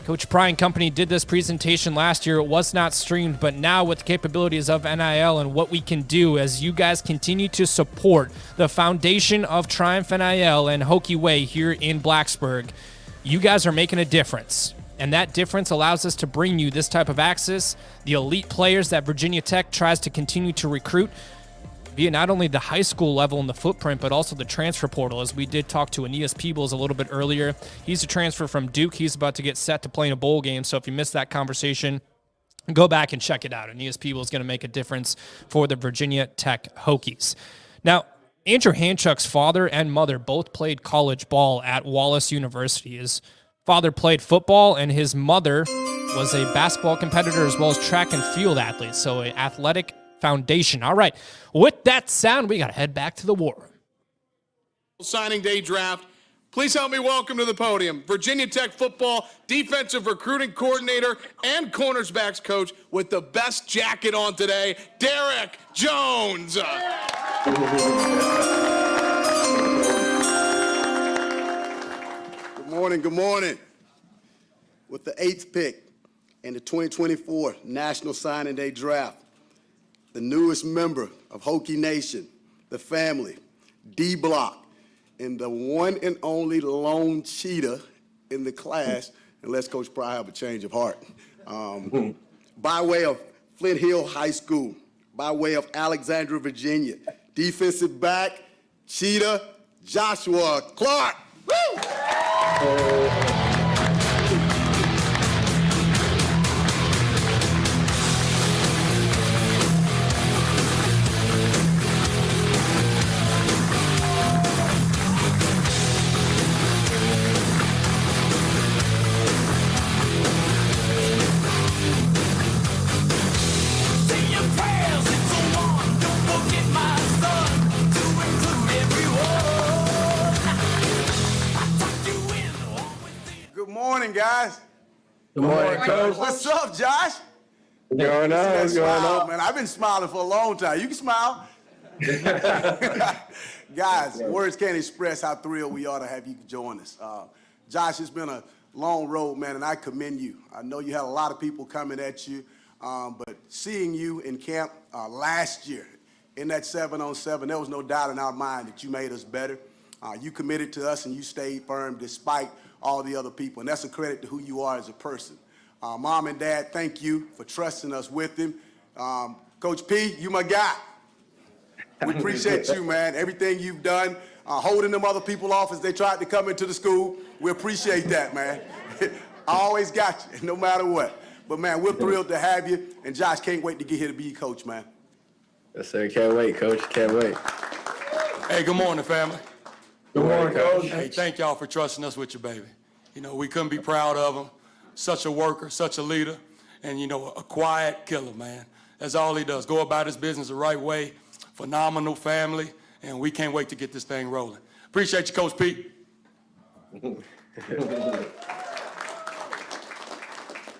Coach Pry and company did this presentation last year. It was not streamed, but now with the capabilities of NIL and what we can do as you guys continue to support the foundation of Triumph NIL and Hokie Way here in Blacksburg, you guys are making a difference. And that difference allows us to bring you this type of access, the elite players that Virginia Tech tries to continue to recruit via not only the high school level and the footprint, but also the transfer portal, as we did talk to Aeneas Peebles a little bit earlier. He's a transfer from Duke. He's about to get set to play in a bowl game, so if you missed that conversation, go back and check it out. Aeneas Peebles is going to make a difference for the Virginia Tech Hokies. Now, Andrew Hanchuk's father and mother both played college ball at Wallace University. His father played football, and his mother was a basketball competitor as well as track and field athlete, so an athletic foundation. All right, with that sound, we got to head back to the war room. Signing Day Draft. Please help me welcome to the podium Virginia Tech football defensive recruiting coordinator and cornersbacks coach with the best jacket on today, Derek Jones. Good morning, good morning. With the 8th pick in the 2024 National Signing Day Draft, the newest member of Hokie Nation, the family, D-Block, and the one and only lone cheetah in the class, unless Coach Pry have a change of heart. By way of Flint Hill High School, by way of Alexandria, Virginia, defensive back, cheetah, Joshua Clark. Woo! Good morning, guys. Good morning, Coach. What's up, Josh? What's going on? What's going on? Man, I've been smiling for a long time. You can smile. Guys, words can't express how thrilled we are to have you join us. Josh, it's been a long road, man, and I commend you. I know you had a lot of people coming at you, but seeing you in camp last year in that 7-on-7, there was no doubt in our mind that you made us better. You committed to us and you stayed firm despite all the other people, and that's a credit to who you are as a person. Mom and Dad, thank you for trusting us with him. Coach P, you my guy. We appreciate you, man. Everything you've done, holding them other people off as they tried to come into the school. We appreciate that, man. I always got you, no matter what. But, man, we're thrilled to have you. And, Josh, can't wait to get here to be your coach, man. Yes, sir. Can't wait, Coach. Can't wait. Hey, good morning, family. Good morning, Coach. Hey, thank y'all for trusting us with your baby. You know, we couldn't be proud of him. Such a worker, such a leader, and, you know, a quiet killer, man. That's all he does. Go about his business the right way. Phenomenal family, and we can't wait to get this thing rolling. Appreciate you, Coach Pete.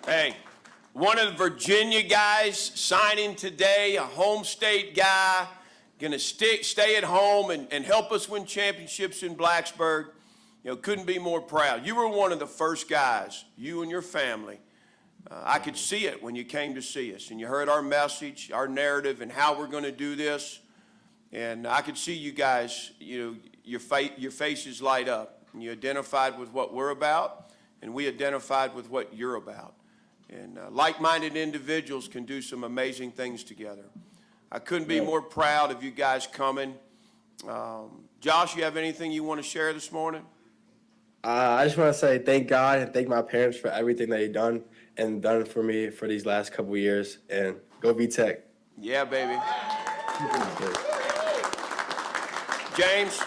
Hey, one of the Virginia guys signing today, a home state guy, gonna stay at home and help us win championships in Blacksburg. You know, couldn't be more proud. You were one of the first guys, you and your family. I could see it when you came to see us, and you heard our message, our narrative, and how we're gonna do this. And I could see you guys, you know, your faces light up, and you identified with what we're about, and we identified with what you're about. And like-minded individuals can do some amazing things together. I couldn't be more proud of you guys coming. Josh, you have anything you want to share this morning? I just want to say thank God and thank my parents for everything they've done for me for these last couple of years. And go V-Tech. Yeah, baby. James?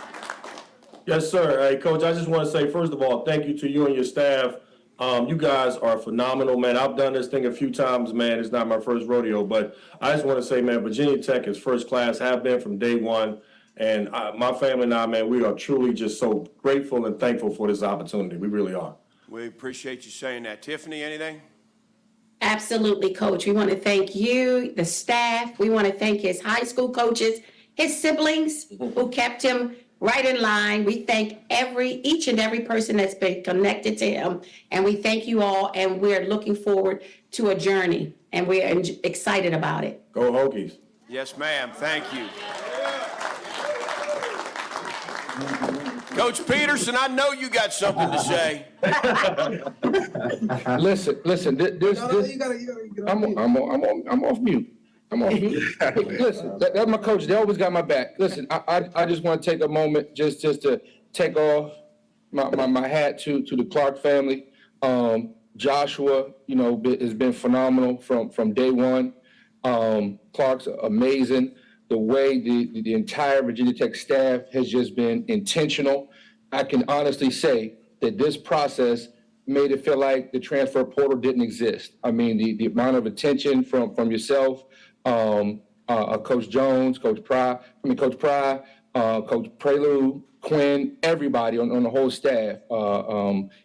Yes, sir. Hey, Coach, I just want to say, first of all, thank you to you and your staff. You guys are phenomenal, man. I've done this thing a few times, man. It's not my first rodeo, but I just want to say, man, Virginia Tech is first class, have been from day one. And my family and I, man, we are truly just so grateful and thankful for this opportunity. We really are. We appreciate you saying that. Tiffany, anything? Absolutely, Coach. We want to thank you, the staff. We want to thank his high school coaches, his siblings who kept him right in line. We thank each and every person that's been connected to him. And we thank you all. And we're looking forward to a journey. And we're excited about it. Go Hokies. Yes, ma'am. Thank you. Coach Peterson, I know you got something to say. Listen. I'm off mute. Listen, that's my coach. They always got my back. Listen, I just want to take a moment just to take off my hat to the Clark family. Joshua, you know, has been phenomenal from day one. Clark's amazing. The way the entire Virginia Tech staff has just been intentional. I can honestly say that this process made it feel like the transfer portal didn't exist. I mean, the amount of attention from yourself, Coach Jones, Coach Pry, Coach Prelude, Quinn, everybody on the whole staff.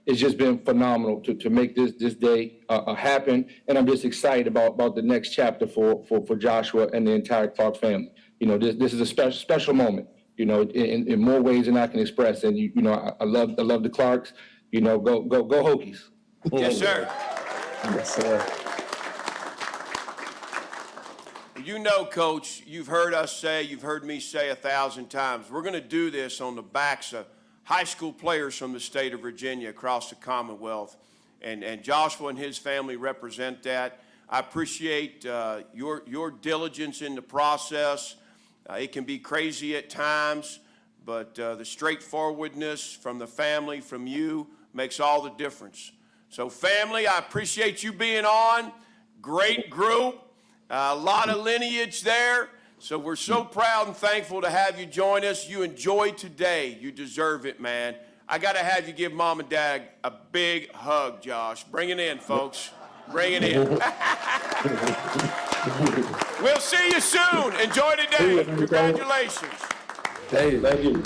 It's just been phenomenal to make this day happen. And I'm just excited about the next chapter for Joshua and the entire Clark family. You know, this is a special moment, you know, in more ways than I can express. And, you know, I love the Clarks. You know, go Hokies. Yes, sir. Yes, sir. You know, Coach, you've heard me say 1,000 times, we're going to do this on the backs of high school players from the state of Virginia across the Commonwealth. And Joshua and his family represent that. I appreciate your diligence in the process. It can be crazy at times, but the straightforwardness from the family, from you, makes all the difference. So, family, I appreciate you being on. Great group. A lot of lineage there. So we're so proud and thankful to have you join us. You enjoyed today. You deserve it, man. I got to have you give Mom and Dad a big hug, Josh. Bring it in, folks. Bring it in. We'll see you soon. Enjoy the day. Congratulations. Hey, thank you.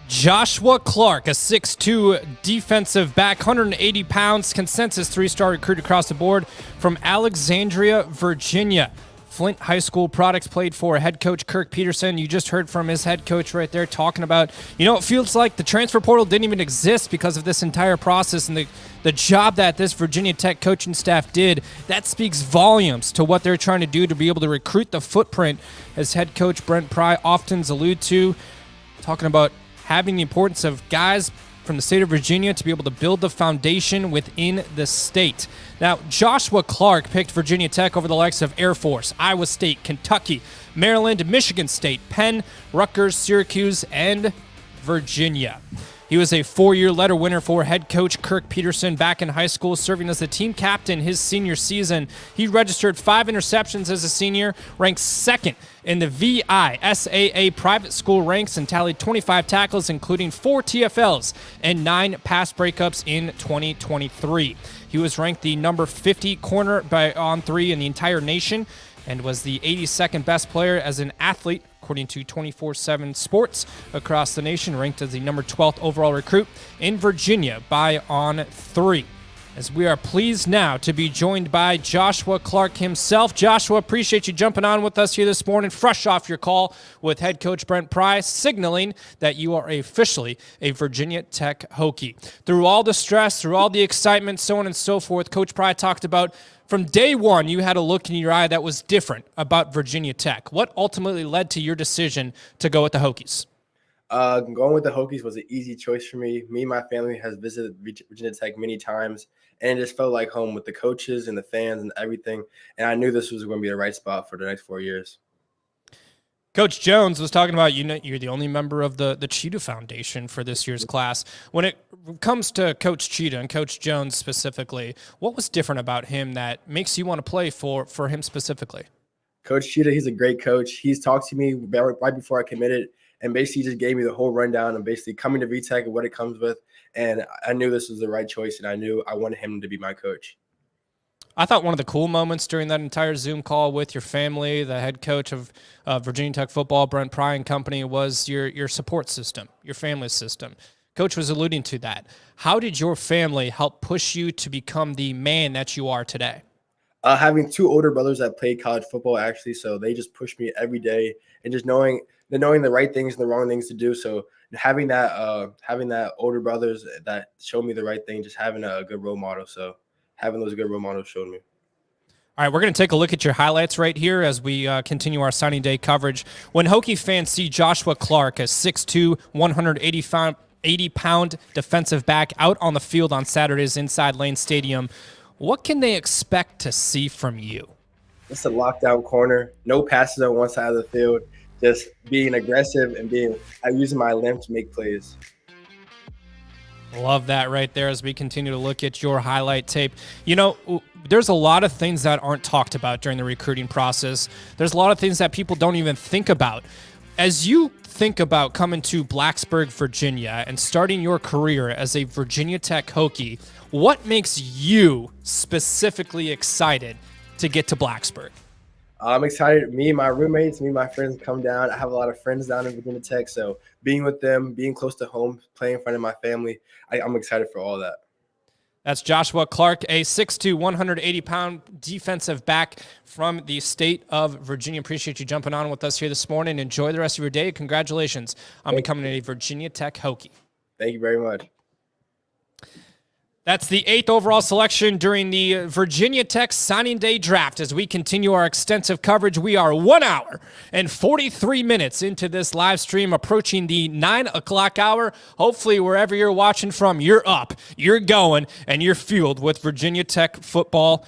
Joshua Clark, a 6'2 defensive back, 180 pounds, consensus 3-star recruit across the board from Alexandria, Virginia. Flint High School products, played for head coach Kirk Peterson. You just heard from his head coach right there talking about, you know, it feels like the transfer portal didn't even exist because of this entire process and the job that this Virginia Tech coaching staff did. That speaks volumes to what they're trying to do to be able to recruit the footprint, as head coach Brent Pry often alludes to, talking about having the importance of guys from the state of Virginia to be able to build the foundation within the state. Now, Joshua Clark picked Virginia Tech over the likes of Air Force, Iowa State, Kentucky, Maryland, Michigan State, Penn, Rutgers, Syracuse, and Virginia. He was a 4-year letter winner for head coach Kirk Peterson back in high school, serving as the team captain his senior season. He registered 5 interceptions as a senior, ranked second in the VISAA private school ranks, and tallied 25 tackles, including 4 TFLs and 9 pass breakups in 2023. He was ranked the number 50 corner on 3 in the entire nation and was the 82nd best player as an athlete, according to 24/7 Sports across the nation, ranked as the number 12th overall recruit in Virginia by On3. As we are pleased now to be joined by Joshua Clark himself. Joshua, appreciate you jumping on with us here this morning, fresh off your call with head coach Brent Pry, signaling that you are officially a Virginia Tech Hokie. Through all the stress, through all the excitement, so on and so forth, Coach Pry talked about from day one, you had a look in your eye that was different about Virginia Tech. What ultimately led to your decision to go with the Hokies? Going with the Hokies was an easy choice for me. Me and my family has visited Virginia Tech many times, and it just felt like home with the coaches and the fans and everything. And I knew this was going to be the right spot for the next 4 years. Coach Jones was talking about, you're the only member of the Cheetah Foundation for this year's class. When it comes to Coach Cheetah and Coach Jones specifically, what was different about him that makes you want to play for him specifically? Coach Cheetah, he's a great coach. He's talked to me right before I committed, and basically just gave me the whole rundown of basically coming to VTech and what it comes with. And I knew this was the right choice, and I knew I wanted him to be my coach. I thought one of the cool moments during that entire Zoom call with your family, the head coach of Virginia Tech football, Brent Pry and company, was your support system, your family system. Coach was alluding to that. How did your family help push you to become the man that you are today? Having 2 older brothers that played college football, actually, so they just pushed me every day, and just knowing the right things and the wrong things to do. So having that older brothers that showed me the right thing, just having a good role model. So having those good role models showed me. All right, we're going to take a look at your highlights right here as we continue our signing day coverage. When Hokie fans see Joshua Clark, a 6'2", 180-pound defensive back out on the field on Saturdays inside Lane Stadium, what can they expect to see from you? It's a lockdown corner, no passes on one side of the field, just being aggressive and using my length to make plays. Love that right there as we continue to look at your highlight tape. There's a lot of things that aren't talked about during the recruiting process. There's a lot of things that people don't even think about. As you think about coming to Blacksburg, Virginia, and starting your career as a Virginia Tech Hokie, what makes you specifically excited to get to Blacksburg? I'm excited. Me and my roommates, me and my friends come down. I have a lot of friends down in Virginia Tech, so being with them, being close to home, playing in front of my family, I'm excited for all that. That's Joshua Clark, a 6'2", 180-pound defensive back from the state of Virginia. Appreciate you jumping on with us here this morning. Enjoy the rest of your day. Congratulations on becoming a Virginia Tech Hokie. Thank you very much. That's the 8th overall selection during the Virginia Tech Signing Day Draft. As we continue our extensive coverage, we are 1 hour and 43 minutes into this live stream, approaching the 9 o'clock hour. Hopefully, wherever you're watching from, you're up, you're going, and you're fueled with Virginia Tech football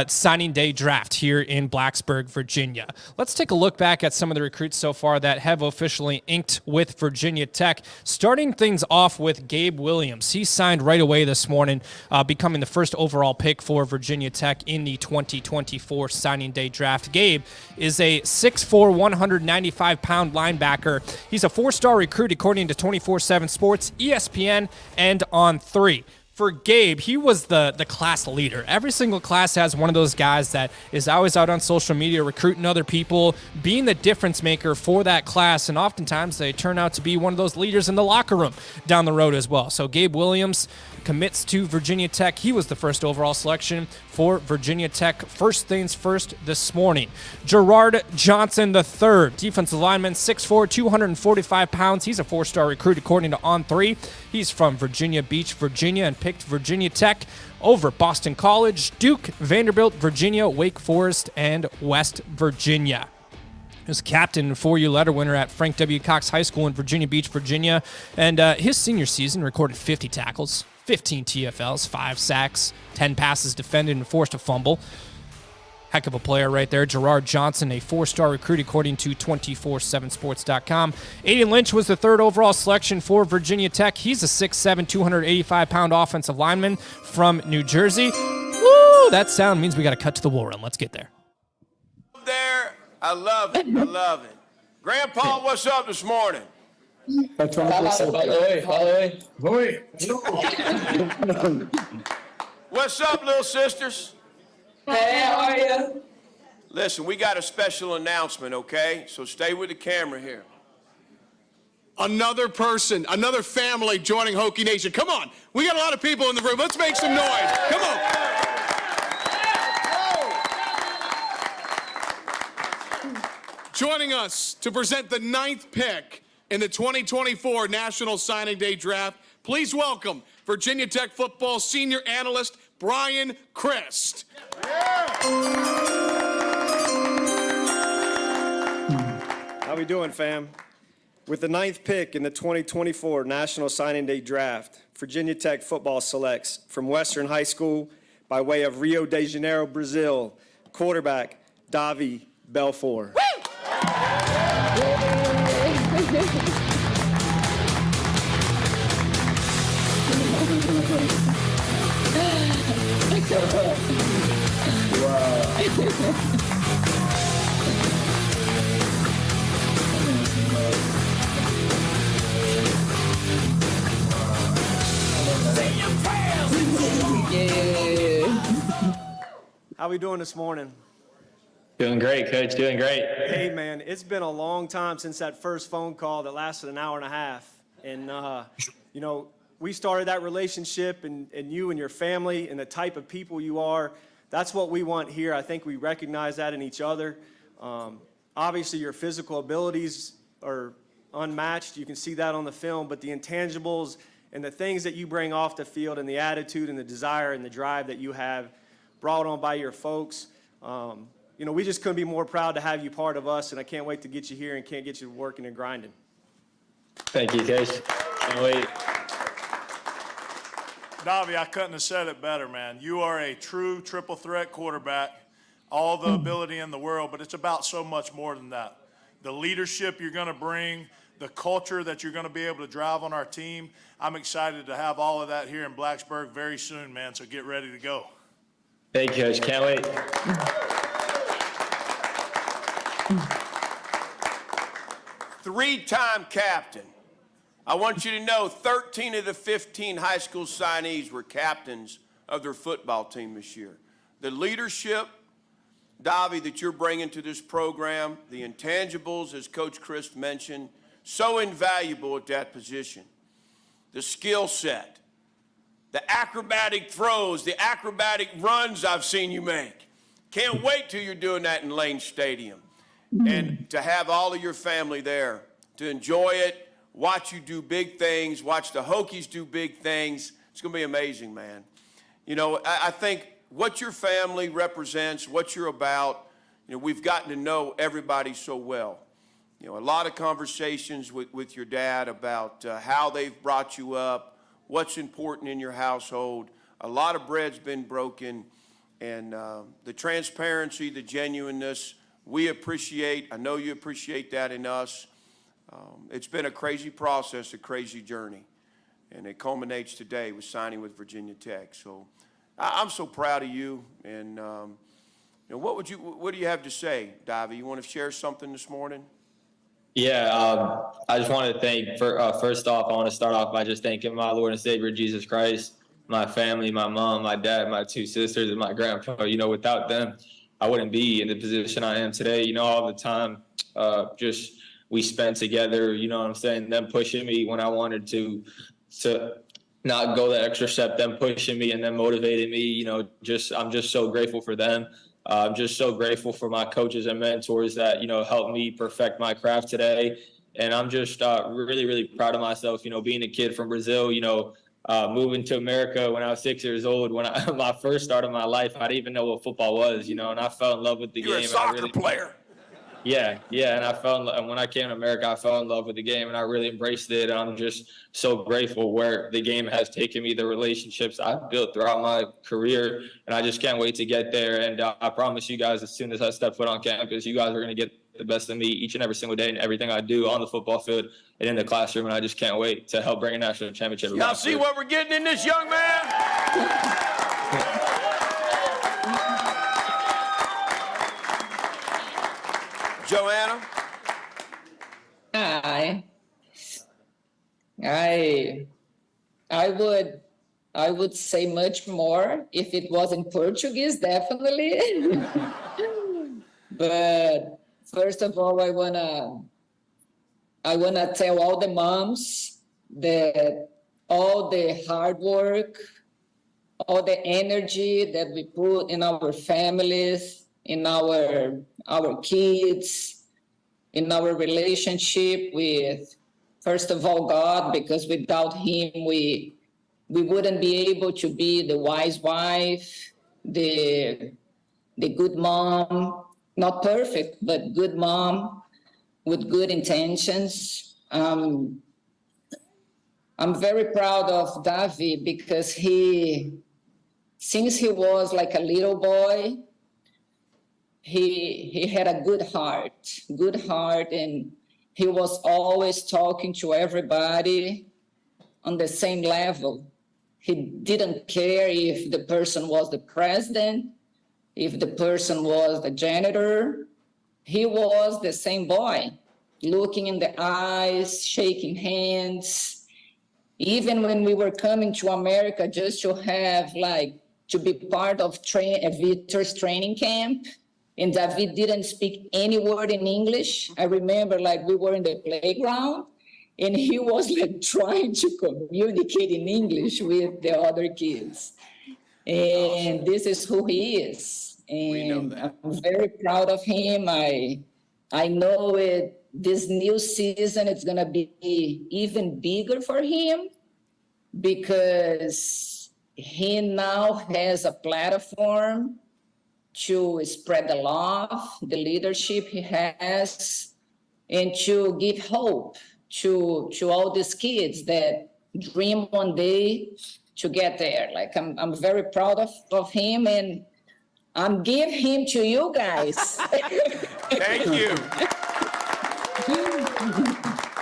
signing day draft here in Blacksburg, Virginia. Let's take a look back at some of the recruits so far that have officially inked with Virginia Tech. Starting things off with Gabe Williams. He signed right away this morning, becoming the first overall pick for Virginia Tech in the 2024 signing day draft. Gabe is a 6'4", 195-pound linebacker. He's a 4-star recruit according to 24/7 Sports, ESPN, and On3. For Gabe, he was the class leader. Every single class has one of those guys that is always out on social media recruiting other people, being the difference maker for that class, and oftentimes they turn out to be one of those leaders in the locker room down the road as well. So Gabe Williams commits to Virginia Tech. He was the first overall selection for Virginia Tech. First things first this morning. Gerard Johnson III, defensive lineman, 6'4", 245 pounds. He's a 4-star recruit according to On3. He's from Virginia Beach, Virginia, and picked Virginia Tech over Boston College, Duke, Vanderbilt, Virginia, Wake Forest, and West Virginia. He was captain and 4-year letter winner at Frank W. Cox High School in Virginia Beach, Virginia. And his senior season recorded 50 tackles, 15 TFLs, 5 sacks, 10 passes defended, and forced a fumble. Heck of a player right there. Gerard Johnson, a 4-star recruit, according to 247sports.com. Aiden Lynch was the 3rd overall selection for Virginia Tech. He's a 6'7", 285-pound offensive lineman from New Jersey. Woo! That sound means we got to cut to the war room. Let's get there. There, I love it. I love it. Grandpa, what's up this morning? What's up, little sisters? Hey, how are you? Listen, we got a special announcement, okay? So stay with the camera here. Another person, another family joining Hokie Nation. Come on. We got a lot of people in the room. Let's make some noise. Come on. Joining us to present the 9th pick in the 2024 National Signing Day Draft, please welcome Virginia Tech football senior analyst Brian Christ. How we doing, fam? With the 9th pick in the 2024 National Signing Day Draft, Virginia Tech football selects from Western High School by way of Rio de Janeiro, Brazil, quarterback Davi Belfort. How we doing this morning? Doing great, Coach. Doing great. Hey, man, it's been a long time since that first phone call that lasted an hour and a half. And, you know, we started that relationship, and you and your family and the type of people you are, that's what we want here. I think we recognize that in each other. Obviously, your physical abilities are unmatched. You can see that on the film, but the intangibles and the things that you bring off the field and the attitude and the desire and the drive that you have brought on by your folks, you know, we just couldn't be more proud to have you part of us, and I can't wait to get you here and can't get you working and grinding. Thank you, Coach. Can't wait. Davi, I couldn't have said it better, man. You are a true triple threat quarterback, all the ability in the world, but it's about so much more than that. The leadership you're going to bring, the culture that you're going to be able to drive on our team. I'm excited to have all of that here in Blacksburg very soon, man, so get ready to go. Thank you, Coach. Can't wait. 3-time captain. I want you to know 13 of the 15 high school signees were captains of their football team this year. The leadership, Davi, that you're bringing to this program, the intangibles, as Coach Chris mentioned, so invaluable at that position. The skill set, the acrobatic throws, the acrobatic runs I've seen you make. Can't wait till you're doing that in Lane Stadium. And to have all of your family there, to enjoy it, watch you do big things, watch the Hokies do big things. It's going to be amazing, man. You know, I think what your family represents, what you're about, you know, we've gotten to know everybody so well. You know, a lot of conversations with your dad about how they've brought you up, what's important in your household. A lot of bread's been broken, and the transparency, the genuineness, we appreciate. I know you appreciate that in us. It's been a crazy process, a crazy journey, and it culminates today with signing with Virginia Tech. So I'm so proud of you. And you know, what do you have to say, Davi? You want to share something this morning? Yeah, I just want to thank, first off, I want to start off by just thanking my Lord and Savior, Jesus Christ, my family, my mom, my dad, my 2 sisters, and my grandpa. You know, without them, I wouldn't be in the position I am today. You know, all the time, just we spent together, you know what I'm saying, them pushing me when I wanted to not go that extra step, them pushing me and them motivating me, you know, I'm just so grateful for them. I'm just so grateful for my coaches and mentors that, you know, helped me perfect my craft today. And I'm just really, really proud of myself, you know, being a kid from Brazil, you know, moving to America when I was 6 years old. When my first start of my life, I didn't even know what football was, you know, and I fell in love with the game. You're a soccer player. Yeah, and and when I came to America, I fell in love with the game, and I really embraced it. And I'm just so grateful where the game has taken me, the relationships I've built throughout my career, and I just can't wait to get there. And I promise you guys, as soon as I step foot on campus, you guys are going to get the best of me each and every single day in everything I do on the football field and in the classroom. And I just can't wait to help bring a national championship. Y'all see what we're getting in this young man? Joanna? Hi. I would say much more if it was in Portuguese, definitely. But first of all, I wanna tell all the moms that all the hard work, all the energy that we put in our families, in our kids, in our relationship with, first of all, God, because without him, we wouldn't be able to be the wise wife, the good mom, not perfect, but good mom with good intentions. I'm very proud of Davi because since he was like a little boy, he had a good heart, and he was always talking to everybody on the same level. He didn't care if the person was the president, if the person was the janitor. He was the same boy, looking in the eyes, shaking hands. Even when we were coming to America just to have to be part of Victor's training camp, and David didn't speak any word in English. I remember we were in the playground and he was trying to communicate in English with the other kids. And this is who he is. And I'm very proud of him. I know this new season, it's gonna be even bigger for him because he now has a platform to spread the love, the leadership he has, and to give hope to all these kids that dream one day to get there. I'm very proud of him, and I'm give him to you guys. Thank you.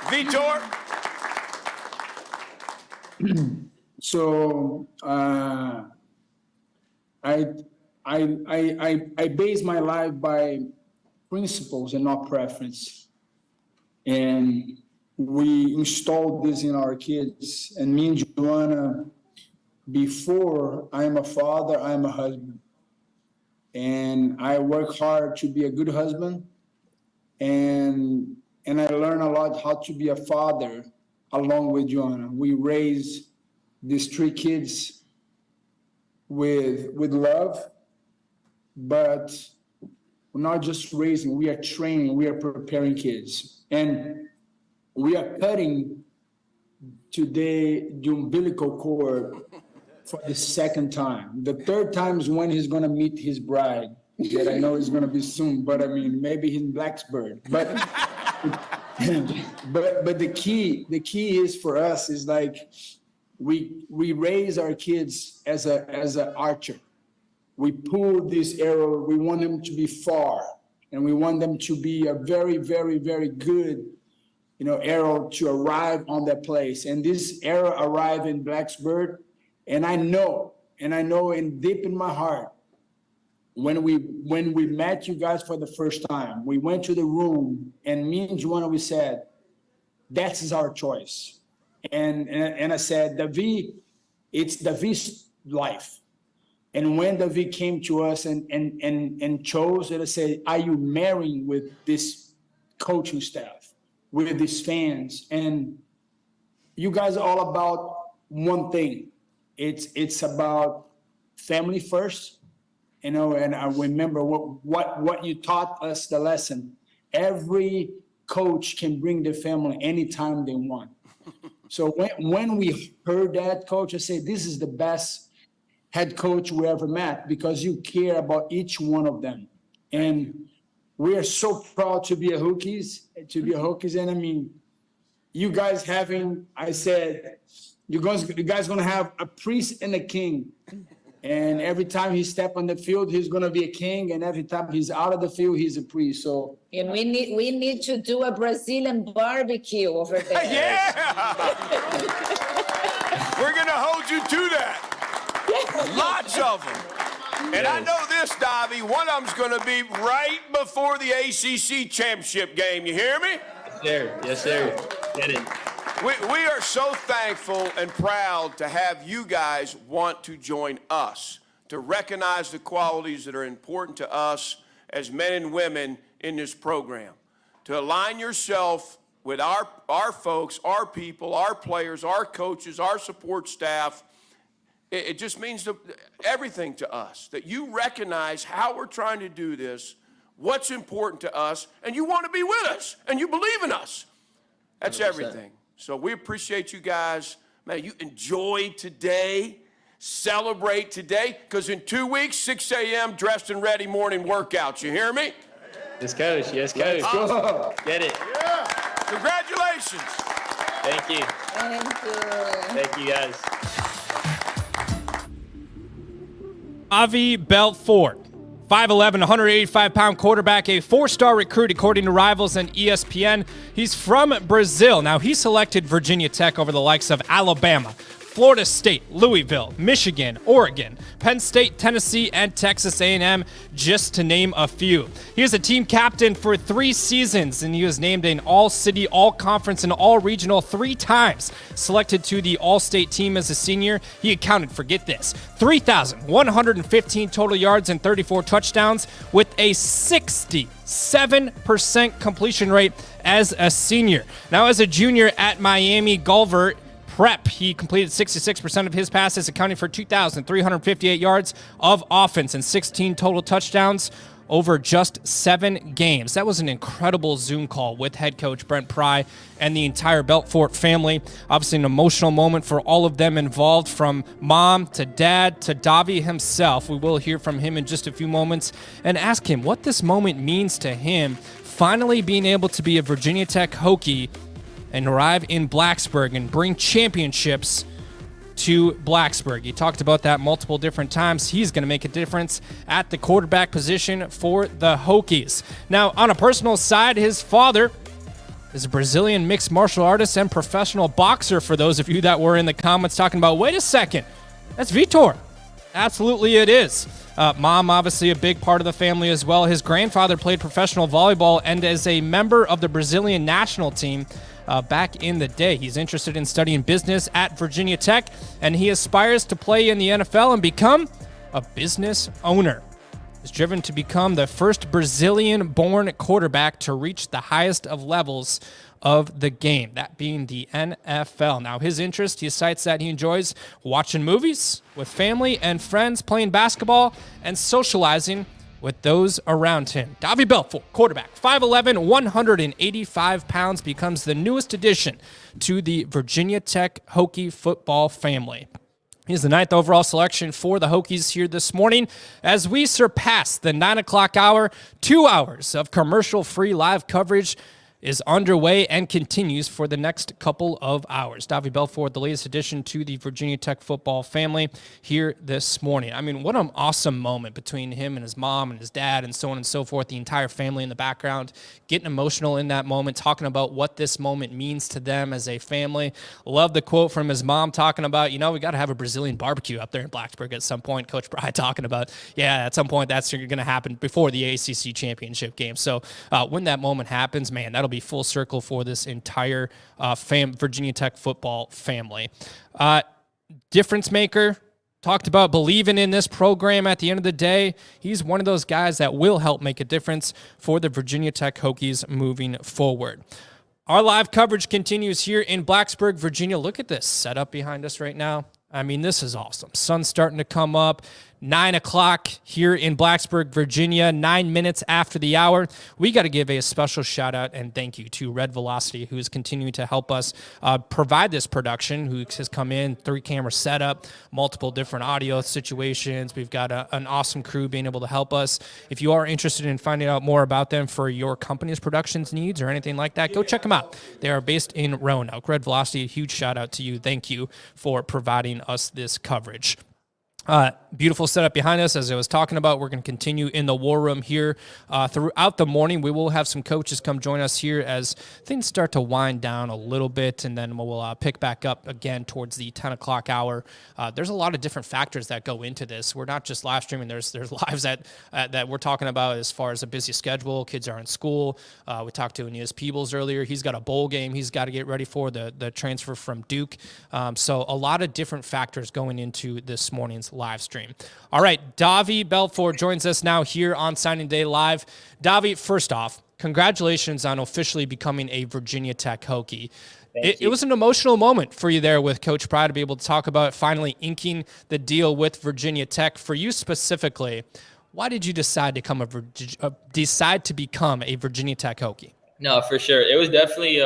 Vitor? So I base my life by principles and not preference. And we installed this in our kids. And me and Joanna, before I am a father, I am a husband. And I work hard to be a good husband. And I learn a lot how to be a father along with Joanna. We raise these 3 kids with love. But we're not just raising, we are training, we are preparing kids. And we are cutting today the umbilical cord for the 2nd time. The 3rd time is when he's gonna meet his bride, that I know is gonna be soon, but maybe he's in Blacksburg. But the key is for us is we raise our kids as a archer. We pull this arrow, we want them to be far, and we want them to be a very, very, very good, arrow to arrive on that place. And this arrow arrived in Blacksburg, and I know in deep in my heart, when we met you guys for the first time, we went to the room, and me and Joanna, we said, that is our choice. And I said, Davi, it's Davi's life. And when Davi came to us and chose it, I said, are you marrying with this coaching staff, with these fans? And you guys are all about one thing. It's about family first, and I remember what you taught us the lesson. Every coach can bring their family anytime they want. So when we heard that, coach, I said, this is the best head coach we ever met because you care about each one of them. And we are so proud to be a Hokies. And I mean, you guys having, I said, you guys gonna have a priest and a king. And every time he step on the field, he's gonna be a king. And every time he's out of the field, he's a priest. So. And we need to do a Brazilian barbecue over there. Yeah! We're going to hold you to that. Lots of them. And I know this, Davi, one of them's going to be right before the ACC championship game. You hear me? Yes, sir. Get it. We are so thankful and proud to have you guys want to join us, to recognize the qualities that are important to us as men and women in this program, to align yourself with our folks, our people, our players, our coaches, our support staff. It just means everything to us, that you recognize how we're trying to do this, what's important to us, and you want to be with us, and you believe in us. That's 100%. Everything. So we appreciate you guys. Man, you enjoy today, celebrate today, because in 2 weeks, 6 a.m., dressed and ready morning workouts. You hear me? Yes, coach. Yes, coach. Awesome. Get it. Yeah. Congratulations. Thank you. Thank you. Thank you, guys. Davi Belfort, 5'11", 185-pound quarterback, a 4-star recruit according to Rivals and ESPN. He's from Brazil. Now, he selected Virginia Tech over the likes of Alabama, Florida State, Louisville, Michigan, Oregon, Penn State, Tennessee, and Texas A&M, just to name a few. He was a team captain for 3 seasons, and he was named an All-City, All-Conference, and All-Regional 3 times. Selected to the All-State team as a senior, he accounted for, get this, 3,115 total yards and 34 touchdowns with a 67% completion rate as a senior. Now, as a junior at Miami Gulver Prep, he completed 66% of his passes, accounting for 2,358 yards of offense and 16 total touchdowns over just 7 games. That was an incredible Zoom call with head coach Brent Pry and the entire Belfort family. Obviously an emotional moment for all of them involved, from mom to dad to Davi himself. We will hear from him in just a few moments and ask him what this moment means to him, finally being able to be a Virginia Tech Hokie and arrive in Blacksburg and bring championships to Blacksburg. He talked about that multiple different times. He's going to make a difference at the quarterback position for the Hokies. Now, on a personal side, his father is a Brazilian mixed martial artist and professional boxer, for those of you that were in the comments talking about, wait a second, that's Vitor. Absolutely it is. Mom, obviously a big part of the family as well. His grandfather played professional volleyball and is a member of the Brazilian national team back in the day. He's interested in studying business at Virginia Tech, and he aspires to play in the NFL and become a business owner. He's driven to become the first Brazilian-born quarterback to reach the highest of levels of the game, that being the NFL. Now, his interest, he cites that he enjoys watching movies with family and friends, playing basketball, and socializing with those around him. Davi Belfort, quarterback, 5'11", 185 pounds, becomes the newest addition to the Virginia Tech Hokie football family. He's the 9th overall selection for the Hokies here this morning as we surpass the 9 o'clock hour. 2 hours of commercial-free live coverage is underway and continues for the next couple of hours. Davi Belfort, the latest addition to the Virginia Tech football family here this morning. I mean, what an awesome moment between him and his mom and his dad and so on and so forth, the entire family in the background, getting emotional in that moment, talking about what this moment means to them as a family. Love the quote from his mom talking about, you know, we got to have a Brazilian barbecue up there in Blacksburg at some point. Coach Pry talking about, yeah, at some point that's going to happen before the ACC championship game. So when that moment happens, man, that'll be full circle for this entire Virginia Tech football family. Difference maker, talked about believing in this program at the end of the day. He's one of those guys that will help make a difference for the Virginia Tech Hokies moving forward. Our live coverage continues here in Blacksburg, Virginia. Look at this setup behind us right now. I mean, this is awesome. Sun's starting to come up. 9 o'clock here in Blacksburg, Virginia, 9 minutes after the hour. We got to give a special shout out and thank you to Red Velocity, who is continuing to help us provide this production, who has come in, 3-camera setup, multiple different audio situations. We've got an awesome crew being able to help us. If you are interested in finding out more about them for your company's productions needs or anything like that, go check them out. They are based in Roanoke. Red Velocity, a huge shout out to you. Thank you for providing us this coverage. Beautiful setup behind us. As I was talking about, we're going to continue in the war room here throughout the morning. We will have some coaches come join us here as things start to wind down a little bit, and then we'll pick back up again towards the 10 o'clock hour. There's a lot of different factors that go into this. We're not just live streaming. There's lives that we're talking about as far as a busy schedule. Kids are in school. We talked to Aeneas Peebles earlier. He's got a bowl game he's got to get ready for, the transfer from Duke. So a lot of different factors going into this morning's live stream. All right, Davi Belfort joins us now here on Signing Day Live. Davi, first off, congratulations on officially becoming a Virginia Tech Hokie. It was an emotional moment for you there with Coach Pry to be able to talk about finally inking the deal with Virginia Tech. For you specifically, why did you decide to become a Virginia Tech Hokie? No, for sure. It was definitely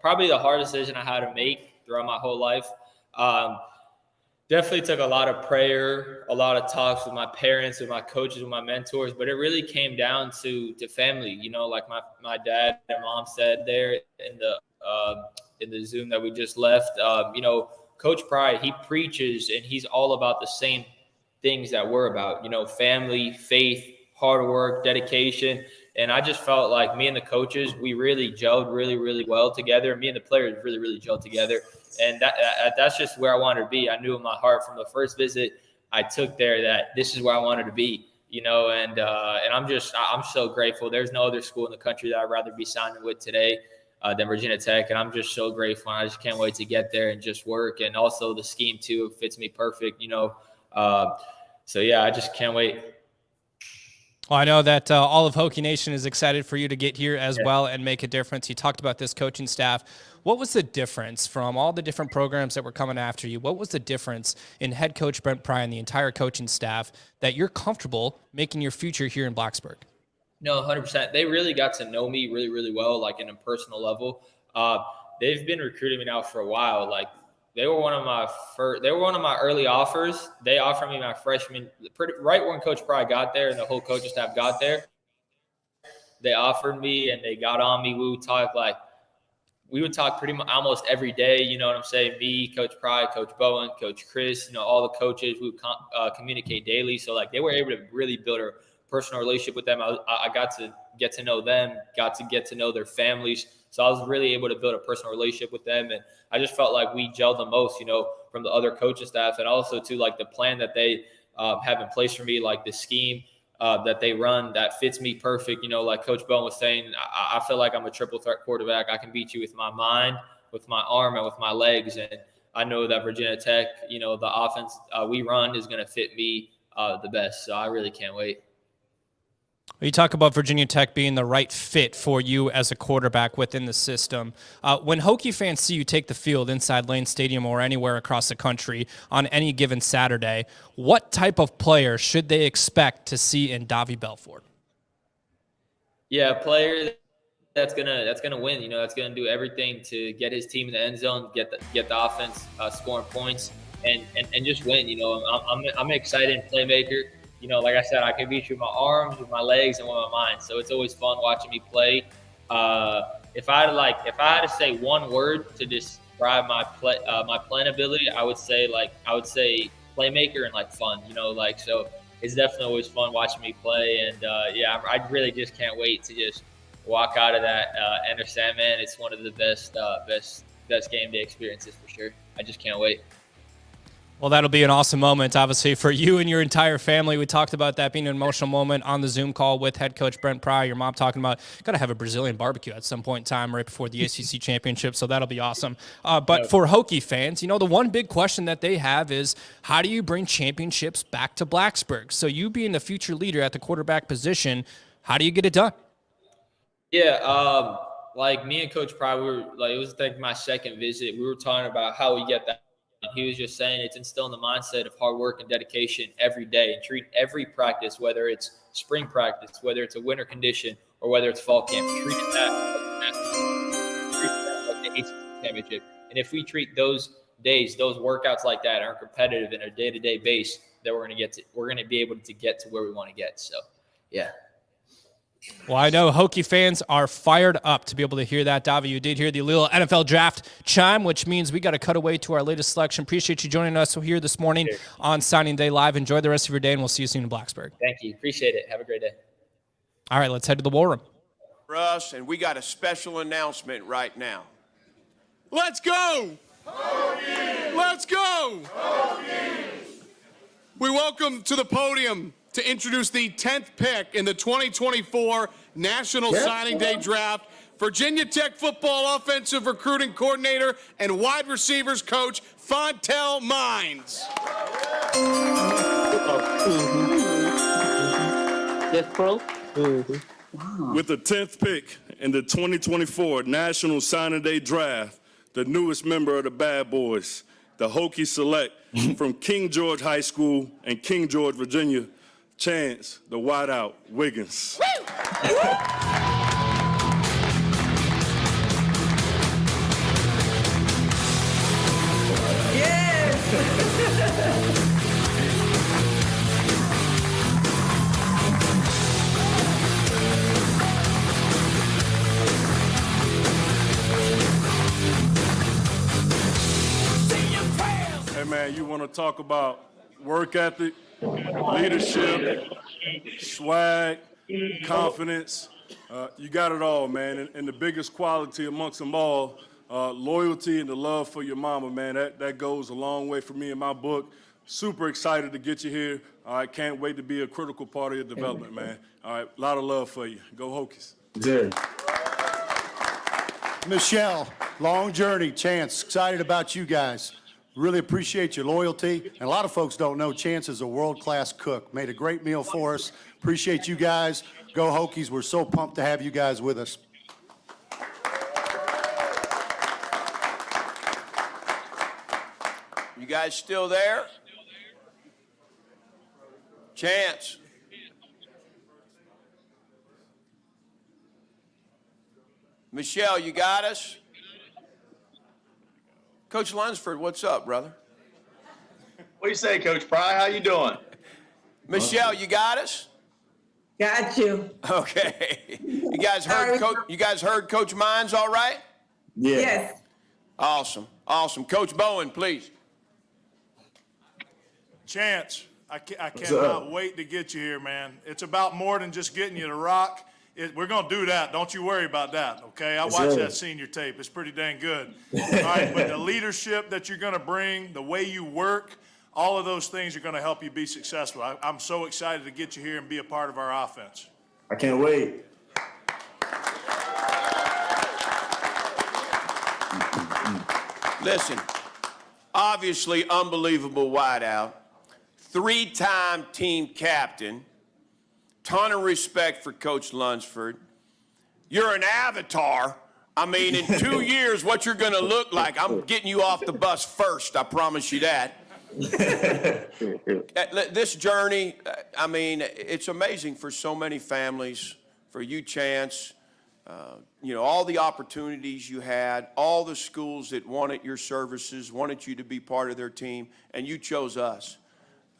probably the hardest decision I had to make throughout my whole life. Definitely took a lot of prayer, a lot of talks with my parents, with my coaches, with my mentors, but it really came down to family. You know, like my dad and mom said there in the Zoom that we just left. You know, Coach Pry, he preaches and he's all about the same things that we're about. You know, family, faith, hard work, dedication. And I just felt like me and the coaches, we really gelled really, really well together. Me and the players really, really gelled together. And that's just where I wanted to be. I knew in my heart from the first visit I took there that this is where I wanted to be, you know, and I'm so grateful. There's no other school in the country that I'd rather be signing with today than Virginia Tech. And I'm just so grateful. And I just can't wait to get there and just work. And also the scheme too fits me perfect, you know. So yeah, I just can't wait. Well, I know that all of Hokie Nation is excited for you to get here as well and make a difference. You talked about this coaching staff. What was the difference from all the different programs that were coming after you? What was the difference in head coach Brent Pry and the entire coaching staff that you're comfortable making your future here in Blacksburg? No, 100%. They really got to know me really, really well, like in a personal level. They've been recruiting me now for a while. Like they were one of my early offers. They offered me my freshman, right when Coach Pry got there and the whole coaching staff got there. They offered me and they got on me. We would talk pretty much almost every day. You know what I'm saying? Me, Coach Pry, Coach Bowen, Coach Chris, you know, all the coaches, we would communicate daily. So like they were able to really build a personal relationship with them. I got to get to know them, got to get to know their families. So I was really able to build a personal relationship with them. And I just felt like we gelled the most, you know, from the other coaching staff, and also to like the plan that they have in place for me, like the scheme that they run that fits me perfect. You know, like Coach Bowen was saying, I feel like I'm a triple threat quarterback. I can beat you with my mind, with my arm, and with my legs. And I know that Virginia Tech, you know, the offense we run is going to fit me the best. So I really can't wait. You talk about Virginia Tech being the right fit for you as a quarterback within the system. When Hokie fans see you take the field inside Lane Stadium or anywhere across the country on any given Saturday, what type of player should they expect to see in Davi Belfort? Yeah, a player that's gonna win. You know, that's gonna do everything to get his team in the end zone, get the offense scoring points, and just win. You know, I'm an excited playmaker. You know, like I said, I can beat you with my arms, with my legs, and with my mind. So it's always fun watching me play. If I had to say one word to describe my playing ability, I would say playmaker and like fun. You know, like so it's definitely always fun watching me play. And yeah, I really just can't wait to just walk out of that Enter Sandman. It's one of the best game day experiences for sure. I just can't wait. Well, that'll be an awesome moment, obviously, for you and your entire family. We talked about that being an emotional moment on the Zoom call with head coach Brent Pry. Your mom talking about got to have a Brazilian barbecue at some point in time right before the ACC championship, so that'll be awesome. But for Hokie fans, you know, the one big question that they have is how do you bring championships back to Blacksburg? So you being the future leader at the quarterback position, how do you get it done? Yeah, like me and Coach Pry, we were like, it was like my second visit. We were talking about how we get that he was just saying it's instilling the mindset of hard work and dedication every day, and treat every practice, whether it's spring practice, whether it's a winter condition, or whether it's fall camp, treat it like the ACC championship. And if we treat those days, those workouts like that, are competitive in a day-to-day base, that we're going to be able to get to where we want to get. So, yeah. Well, I know Hokie fans are fired up to be able to hear that. Davi, you did hear the little NFL draft chime, which means we got to cut away to our latest selection. Appreciate you joining us here this morning on Signing Day Live. Enjoy the rest of your day, and we'll see you soon in Blacksburg. Thank you. Appreciate it. Have a great day. All right, let's head to the War Room. For us, and we got a special announcement right now. Let's go! Hokies! Let's go! Hokies! We welcome to the podium to introduce the 10th pick in the 2024 National Signing Day Draft, Virginia Tech football offensive recruiting coordinator and wide receivers coach, Fontel Mines. With the 10th pick in the 2024 National Signing Day Draft, the newest member of the Bad Boys, the Hokie Select from King George High School in King George, Virginia, Chance, the wideout, Wiggins. Hey man, you want to talk about work ethic, leadership, swag, confidence. You got it all, man. And the biggest quality amongst them all, loyalty and the love for your mama, man. That goes a long way for me in my book. Super excited to get you here. All right, can't wait to be a critical part of your development, man. All right, a lot of love for you. Go Hokies. Yeah. Michelle, long journey, Chance, excited about you guys. Really appreciate your loyalty. And a lot of folks don't know Chance is a world-class cook. Made a great meal for us. Appreciate you guys. Go Hokies. We're so pumped to have you guys with us. You guys still there? Chance. Michelle, you got us? Coach Lunsford, what's up, brother? What do you say, Coach Pry? How you doing? Michelle, you got us? Got you. Okay. You guys heard Coach Mines all right? Yeah. Yes. Awesome. Awesome. Coach Bowen, please. Chance, I cannot wait to get you here, man. It's about more than just getting you to rock. We're going to do that. Don't you worry about that, okay? I watched that senior tape. It's pretty dang good. All right, but the leadership that you're going to bring, the way you work, all of those things are going to help you be successful. I'm so excited to get you here and be a part of our offense. I can't wait. Listen, obviously unbelievable wideout, 3-time team captain, ton of respect for Coach Lunsford. You're an avatar. I mean, in 2 years, what you're going to look like, I'm getting you off the bus first, I promise you that. This journey, I mean, it's amazing for so many families, for you, Chance, you know, all the opportunities you had, all the schools that wanted your services, wanted you to be part of their team, and you chose us.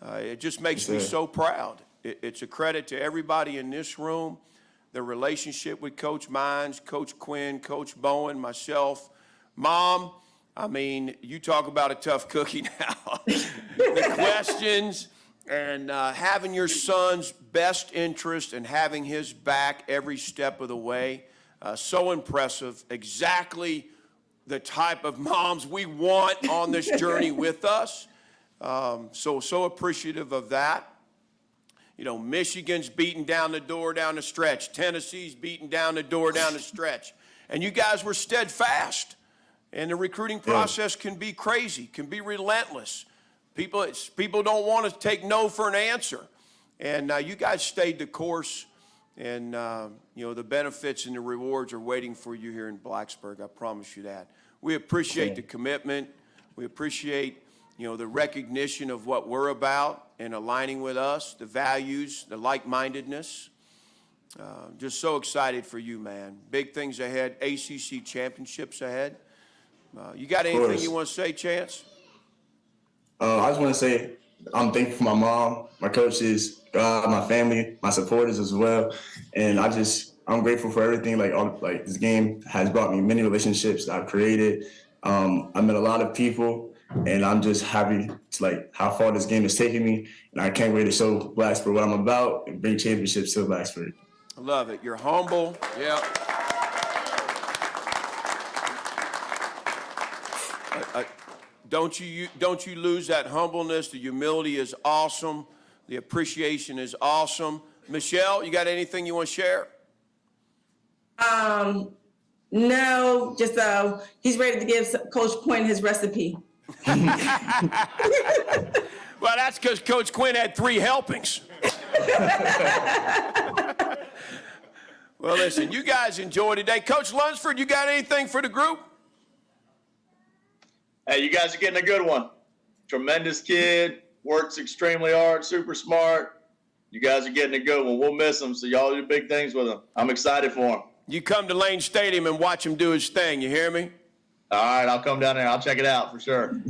It just makes me so proud. It's a credit to everybody in this room, the relationship with Coach Mines, Coach Quinn, Coach Bowen, myself, Mom. I mean, you talk about a tough cookie now. The questions and having your son's best interest and having his back every step of the way. So impressive. Exactly the type of moms we want on this journey with us. So appreciative of that. You know, Michigan's beating down the door down the stretch. Tennessee's beating down the door down the stretch. And you guys were steadfast. And the recruiting process can be crazy, can be relentless. People don't want to take no for an answer. And you guys stayed the course. And, you know, the benefits and the rewards are waiting for you here in Blacksburg. I promise you that. We appreciate the commitment. We appreciate you know, the recognition of what we're about and aligning with us, the values, the like-mindedness. Just so excited for you, man. Big things ahead, ACC championships ahead. You got anything you want to say, Chance? I just want to say I'm thankful for my mom, my coaches, God, my family, my supporters as well. And I'm grateful for everything. Like this game has brought me many relationships that I've created. I met a lot of people, and I'm just happy to how far this game has taken me. And I can't wait to show Blacksburg what I'm about and bring championships to Blacksburg. I love it. You're humble. Yeah. Don't you lose that humbleness. The humility is awesome. The appreciation is awesome. Michelle, you got anything you want to share? No, just he's ready to give Coach Quinn his recipe. Well, that's because Coach Quinn had 3 helpings. Well, listen, you guys enjoy today. Coach Lunsford, you got anything for the group? Hey, you guys are getting a good one. Tremendous kid, works extremely hard, super smart. You guys are getting a good one. We'll miss him, so y'all do big things with him. I'm excited for him. You come to Lane Stadium and watch him do his thing. You hear me? All right, I'll come down there. I'll check it out for sure.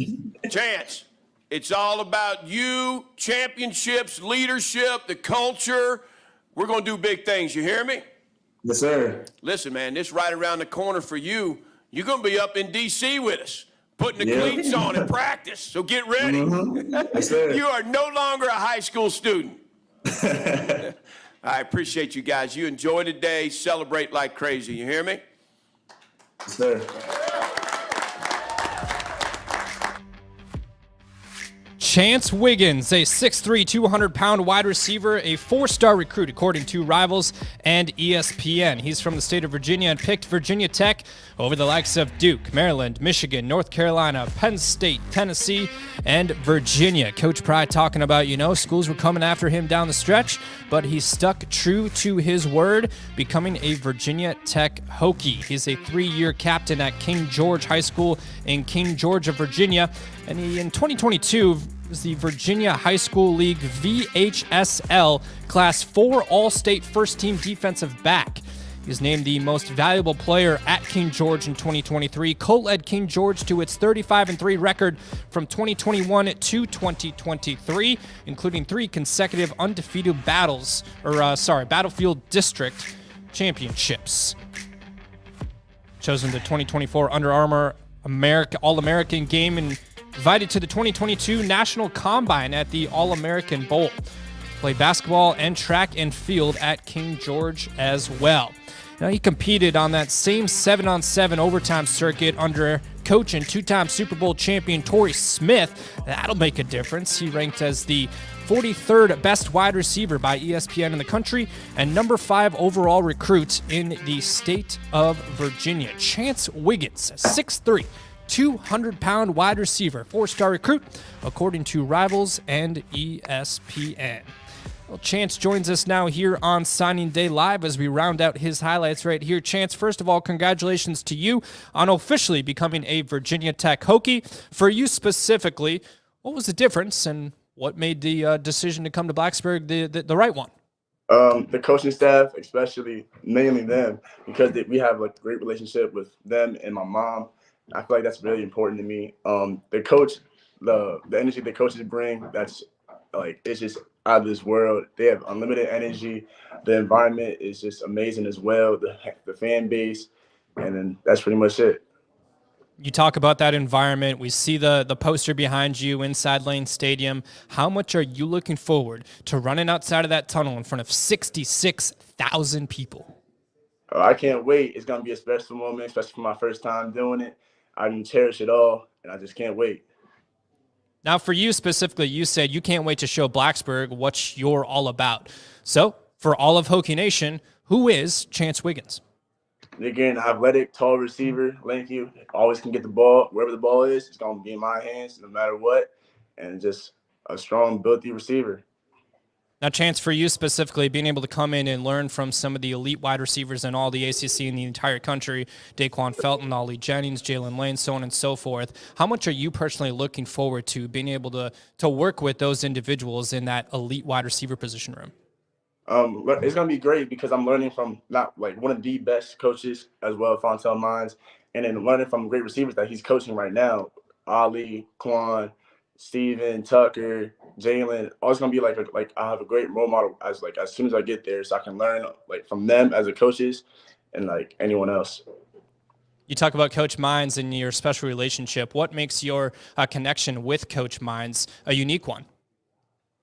Chance, it's all about you, championships, leadership, the culture. We're going to do big things. You hear me? Yes, sir. Listen, man, this right around the corner for you. You're going to be up in D.C. with us, putting the cleats on in practice. So get ready. Yes, sir. You are no longer a high school student. I appreciate you guys. You enjoy the day. Celebrate like crazy. You hear me? Yes, sir. Chance Wiggins, a 6'3", 200-pound wide receiver, a 4-star recruit according to Rivals and ESPN. He's from the state of Virginia and picked Virginia Tech over the likes of Duke, Maryland, Michigan, North Carolina, Penn State, Tennessee, and Virginia. Coach Pry talking about, schools were coming after him down the stretch, but he stuck true to his word, becoming a Virginia Tech Hokie. He's a 3-year captain at King George High School in King George, Virginia, and he, in 2022, was the Virginia High School League VHSL Class 4 All-State First-Team Defensive Back. He was named the most valuable player at King George in 2023. co-led King George to its 35-3 record from 2021 to 2023, including 3 consecutive undefeated Battlefield District Championships. Chosen the 2024 Under Armour All-American game and invited to the 2022 National Combine at the All-American Bowl. Played basketball and track and field at King George as well. Now, he competed on that same 7-on-7 overtime circuit under coach and 2-time Super Bowl champion Torrey Smith. That'll make a difference. He ranked as the 43rd best wide receiver by ESPN in the country and number 5 overall recruit in the state of Virginia. Chance Wiggins, 6'3", 200-pound wide receiver, 4-star recruit, according to Rivals and ESPN. Well, Chance joins us now here on Signing Day Live as we round out his highlights right here. Chance, first of all, congratulations to you on officially becoming a Virginia Tech Hokie. For you specifically, what was the difference and what made the decision to come to Blacksburg the right one? The coaching staff, especially mainly them, because we have a great relationship with them and my mom. I feel like that's really important to me. The coach, the energy the coaches bring, that's it's just out of this world. They have unlimited energy. The environment is just amazing as well. The fan base, and then that's pretty much it. You talk about that environment. We see the poster behind you inside Lane Stadium. How much are you looking forward to running outside of that tunnel in front of 66,000 people? I can't wait. It's going to be a special moment, especially for my first time doing it. I can cherish it all, and I just can't wait. Now, for you specifically, you said you can't wait to show Blacksburg what you're all about. So, for all of Hokie Nation, who is Chance Wiggins? Again, athletic, tall receiver, lanky, always can get the ball. Wherever the ball is, it's going to be in my hands no matter what, and just a strong, built receiver. Now, Chance, for you specifically, being able to come in and learn from some of the elite wide receivers in all the ACC in the entire country, Daquan Felton, Ollie Jennings, Jalen Lane, so on and so forth, how much are you personally looking forward to being able to work with those individuals in that elite wide receiver position room? It's going to be great because I'm learning from one of the best coaches as well, Fontel Mines, and then learning from great receivers that he's coaching right now, Ali, Quan, Steven, Tucker, Jalen. Always going to be like I have a great role model as soon as I get there, so I can learn from them as a coaches and anyone else. You talk about Coach Mines and your special relationship. What makes your connection with Coach Mines a unique one?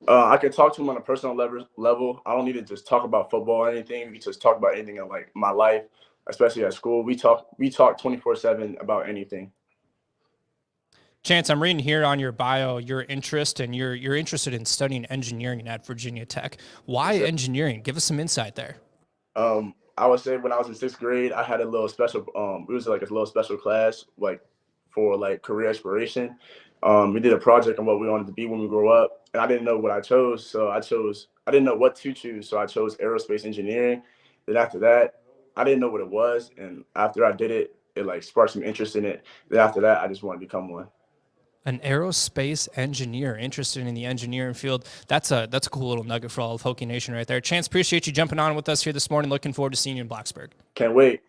I can talk to him on a personal level. I don't need to just talk about football or anything. We can just talk about anything in my life, especially at school. We talk 24/7 about anything. Chance, I'm reading here on your bio your interest, and you're interested in studying engineering at Virginia Tech. Why engineering? Give us some insight there. I would say when I was in 6th grade, I had a little special. It was a little special class for career exploration. We did a project on what we wanted to be when we grow up, and I didn't know what I chose, so I didn't know what to choose, so I chose aerospace engineering. Then after that, I didn't know what it was, and after I did it, it sparked some interest in it. Then after that, I just wanted to become one. An aerospace engineer, interested in the engineering field. That's a cool little nugget for all of Hokie Nation right there. Chance, appreciate you jumping on with us here this morning. Looking forward to seeing you in Blacksburg. Can't wait.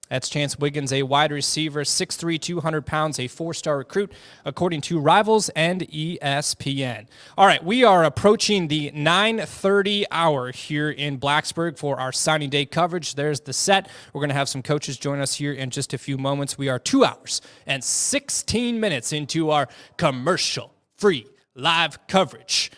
That's Chance Wiggins, a wide receiver, 6'3", 200 pounds, a 4-star recruit, according to Rivals and ESPN. All right, we are approaching the 9:30 hour here in Blacksburg for our signing day coverage. There's the set. We're going to have some coaches join us here in just a few moments. We are 2 hours and 16 minutes into our commercial-free live coverage.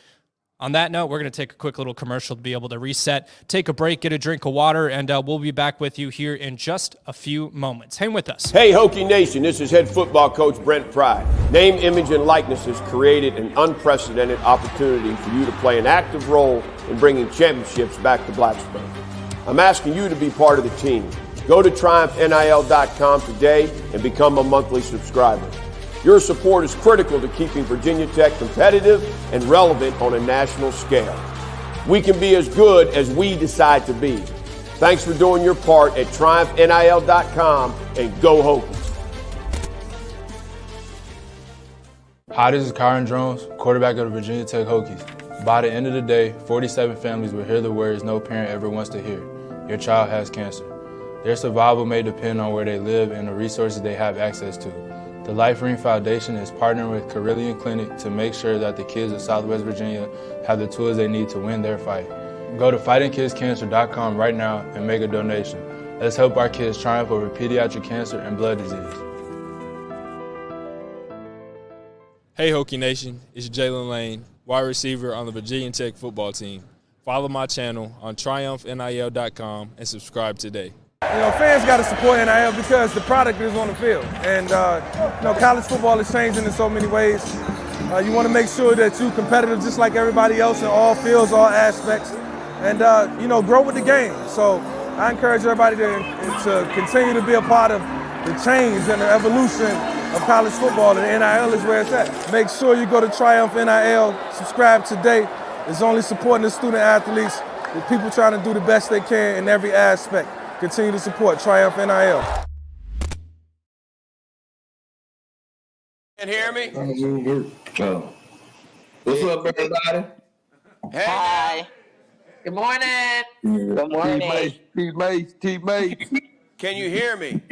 On that note, we're going to take a quick little commercial to be able to reset, take a break, get a drink of water, and we'll be back with you here in just a few moments. Hang with us. Hey, Hokie Nation, this is head football coach Brent Pry. Name, image, and likeness has created an unprecedented opportunity for you to play an active role in bringing championships back to Blacksburg. I'm asking you to be part of the team. Go to TriumphNIL.com today and become a monthly subscriber. Your support is critical to keeping Virginia Tech competitive and relevant on a national scale. We can be as good as we decide to be. Thanks for doing your part at TriumphNIL.com and go Hokies. Hi, this is Kyron Jones, quarterback of the Virginia Tech Hokies. By the end of the day, 47 families will hear the words no parent ever wants to hear. Your child has cancer. Their survival may depend on where they live and the resources they have access to. The Life Ring Foundation is partnering with Carillion Clinic to make sure that the kids of Southwest Virginia have the tools they need to win their fight. Go to fightingkidscancer.com right now and make a donation. Let's help our kids triumph over pediatric cancer and blood disease. Hey Hokie Nation, it's Jalen Lane, wide receiver on the Virginia Tech football team. Follow my channel on TriumphNIL.com and subscribe today. Fans got to support NIL because the product is on the field. And, college football is changing in so many ways. You want to make sure that you're competitive just like everybody else in all fields, all aspects, and, grow with the game. So I encourage everybody to continue to be a part of the change and the evolution of college football, and NIL is where it's at. Make sure you go to Triumph NIL, subscribe today. It's only supporting the student athletes, the people trying to do the best they can in every aspect. Continue to support Triumph NIL. Can hear me? What's up, everybody? Hey. Hi. Good morning. Good morning. Teammates. Can you hear me?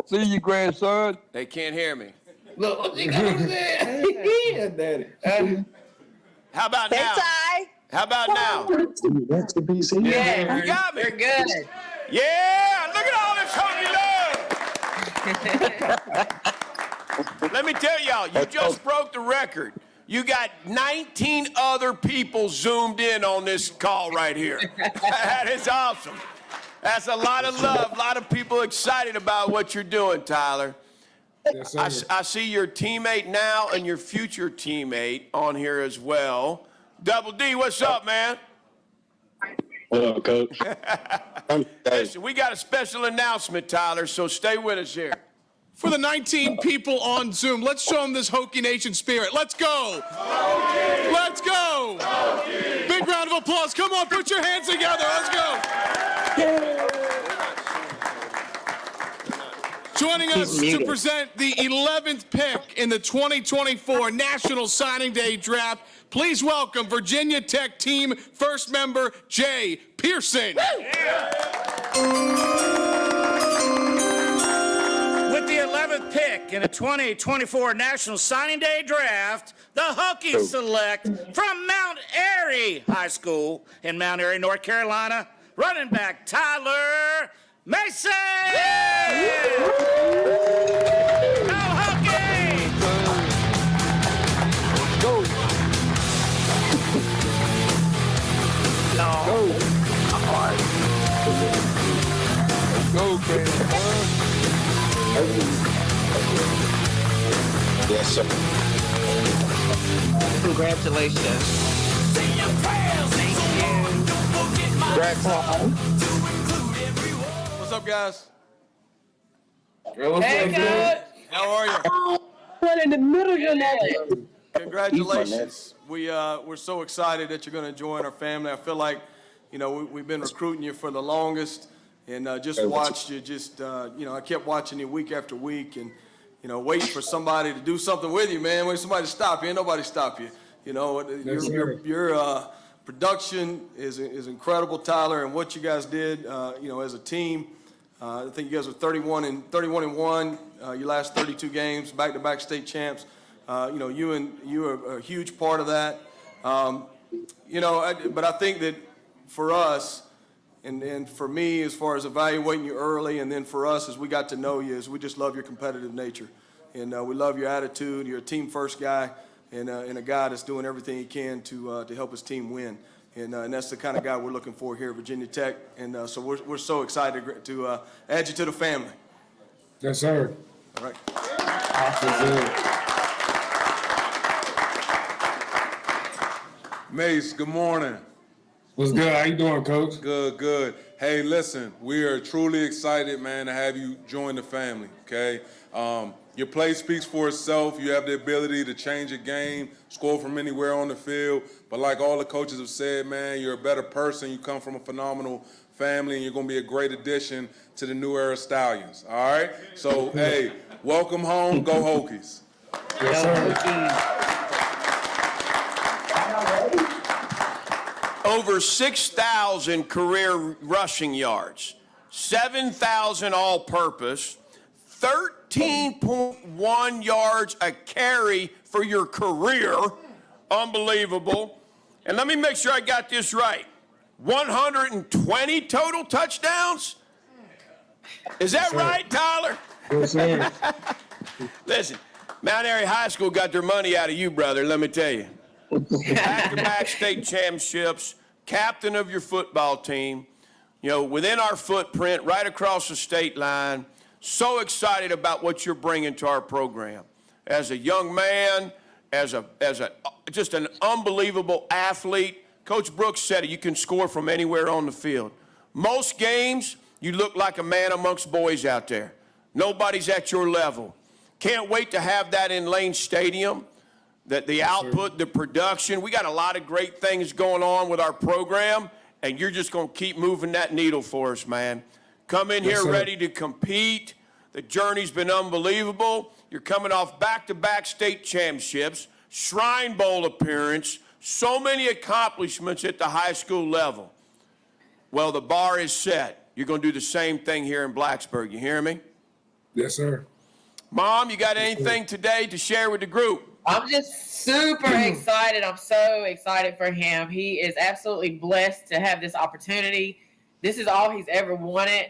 See you, grandson. They can't hear me. Look what you got to Daddy. How about now? How about now? Yeah, you got me. We're good. Yeah, look at all this Hokie love. Let me tell y'all, you just broke the record. You got 19 other people zoomed in on this call right here. That is awesome. That's a lot of love, a lot of people excited about what you're doing, Tyler. Yes, I see your teammate now and your future teammate on here as well. Double D, what's up, man? What up, Coach? Listen, we got a special announcement, Tyler, so stay with us here. For the 19 people on Zoom, let's show them this Hokie Nation spirit. Let's go. Hokie! Let's go. Hokie! Big round of applause. Come on, put your hands together. Let's go. Joining us to present the 11th pick in the 2024 National Signing Day Draft, please welcome Virginia Tech team first member Jay Pearson. With the 11th pick in the 2024 National Signing Day Draft, the Hokies select from Mount Airy High School in Mount Airy, North Carolina, running back Tyler Mason! Go Hokies! Go! No. Go, Cam. Yes, sir. Congratulations. What's up, guys? Hey, Coach. How are you? What in the middle of your name? Congratulations. We're so excited that you're going to join our family. I feel like, we've been recruiting you for the longest, and just watched you. I kept watching you week after week, and waiting for somebody to do something with you, man. Waiting for somebody to stop you. Ain't nobody stop you. Your production is incredible, Tyler, and what you guys did, as a team. I think you guys are 31 and 1. Your last 32 games, back-to-back state champs. You are a huge part of that. But I think that for us, and for me, as far as evaluating you early, and then for us as we got to know you, is we just love your competitive nature, and we love your attitude. You're a team-first guy, and a guy that's doing everything he can to help his team win. And that's the kind of guy we're looking for here at Virginia Tech. And so we're so excited to add you to the family. Yes, sir. All right. Mace, good morning. What's good? How you doing, Coach? Good, good. Hey, listen, we are truly excited, man, to have you join the family, okay? Your play speaks for itself. You have the ability to change a game, score from anywhere on the field. But like all the coaches have said, man, you're a better person. You come from a phenomenal family, and you're going to be a great addition to the New Era Stallions, all right? So, hey, welcome home. Go Hokies. Yes, sir. Over 6,000 career rushing yards, 7,000 all-purpose, 13.1 yards a carry for your career. Unbelievable. And let me make sure I got this right. 120 total touchdowns? Is that right, Tyler? Yes, sir. Listen, Mount Airy High School got their money out of you, brother, let me tell you. Back-to-back state championships, captain of your football team, within our footprint, right across the state line. So excited about what you're bringing to our program. As a young man, just an unbelievable athlete. Coach Brooks said it, you can score from anywhere on the field. Most games, you look like a man amongst boys out there. Nobody's at your level. Can't wait to have that in Lane Stadium. That the output, the production, we got a lot of great things going on with our program, and you're just going to keep moving that needle for us, man. Come in here ready to compete. The journey's been unbelievable. You're coming off back-to-back state championships, Shrine Bowl appearance, so many accomplishments at the high school level. Well, the bar is set. You're going to do the same thing here in Blacksburg. You hear me? Yes, sir. Mom, you got anything today to share with the group? I'm just super excited. I'm so excited for him. He is absolutely blessed to have this opportunity. This is all he's ever wanted.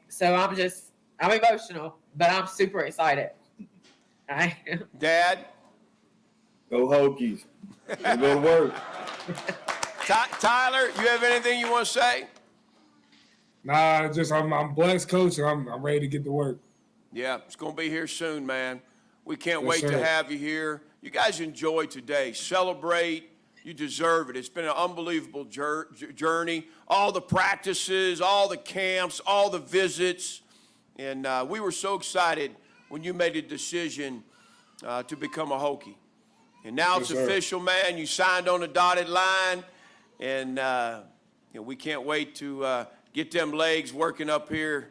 So I'm emotional, but I'm super excited. Dad? Go Hokies. Go to work. Tyler, you have anything you want to say? Nah, I'm blessed, Coach, and I'm ready to get to work. Yeah, it's going to be here soon, man. We can't Yes, wait sir. to have you here. You guys enjoy today. Celebrate. You deserve it. It's been an unbelievable journey. All the practices, all the camps, all the visits. And we were so excited when you made a decision to become a Hokie. And now it's official, man. You signed on the dotted line, and we can't wait to get them legs working up here,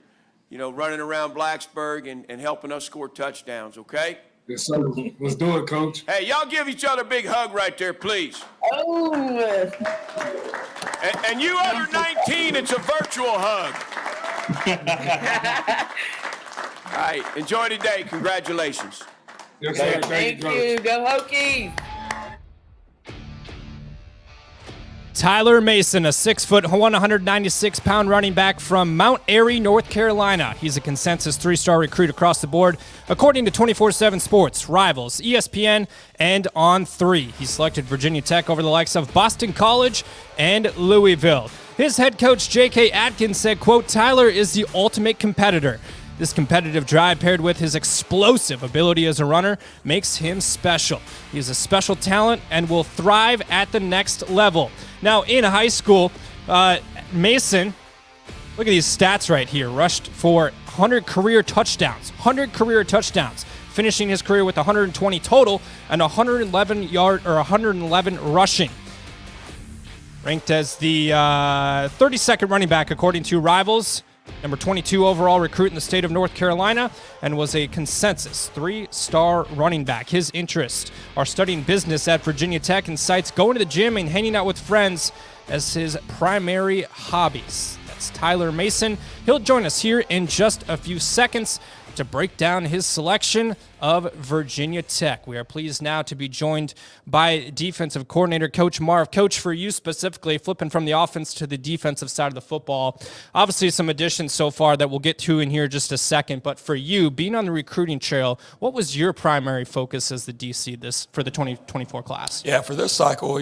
running around Blacksburg and helping us score touchdowns, okay? Yes, sir. Let's do it, Coach. Hey, y'all give each other a big hug right there, please. Oh. And you under 19, it's a virtual hug. All right, enjoy the day. Congratulations. Yes, sir. Thank you. Go Hokies. Tyler Mason, a 6'1", 196-pound running back from Mount Airy, North Carolina. He's a consensus 3-star recruit across the board, according to 24/7 Sports, Rivals, ESPN, and On3. He selected Virginia Tech over the likes of Boston College and Louisville. His head coach, J.K. Atkins, said, quote, "Tyler is the ultimate competitor. This competitive drive paired with his explosive ability as a runner makes him special. He's a special talent and will thrive at the next level." Now, in high school, Mason, look at these stats right here, rushed for 100 career touchdowns, finishing his career with 120 total and 111 rushing. Ranked as the 32nd running back according to Rivals. Number 22 overall recruit in the state of North Carolina, and was a consensus 3-star running back. His interests are studying business at Virginia Tech and cites going to the gym and hanging out with friends as his primary hobbies. That's Tyler Mason. He'll join us here in just a few seconds to break down his selection of Virginia Tech. We are pleased now to be joined by defensive coordinator Coach Marv. Coach, for you specifically, flipping from the offense to the defensive side of the football, obviously some additions so far that we'll get to in here in just a second, but for you, being on the recruiting trail, what was your primary focus as the DC for the 2024 class? Yeah, for this cycle,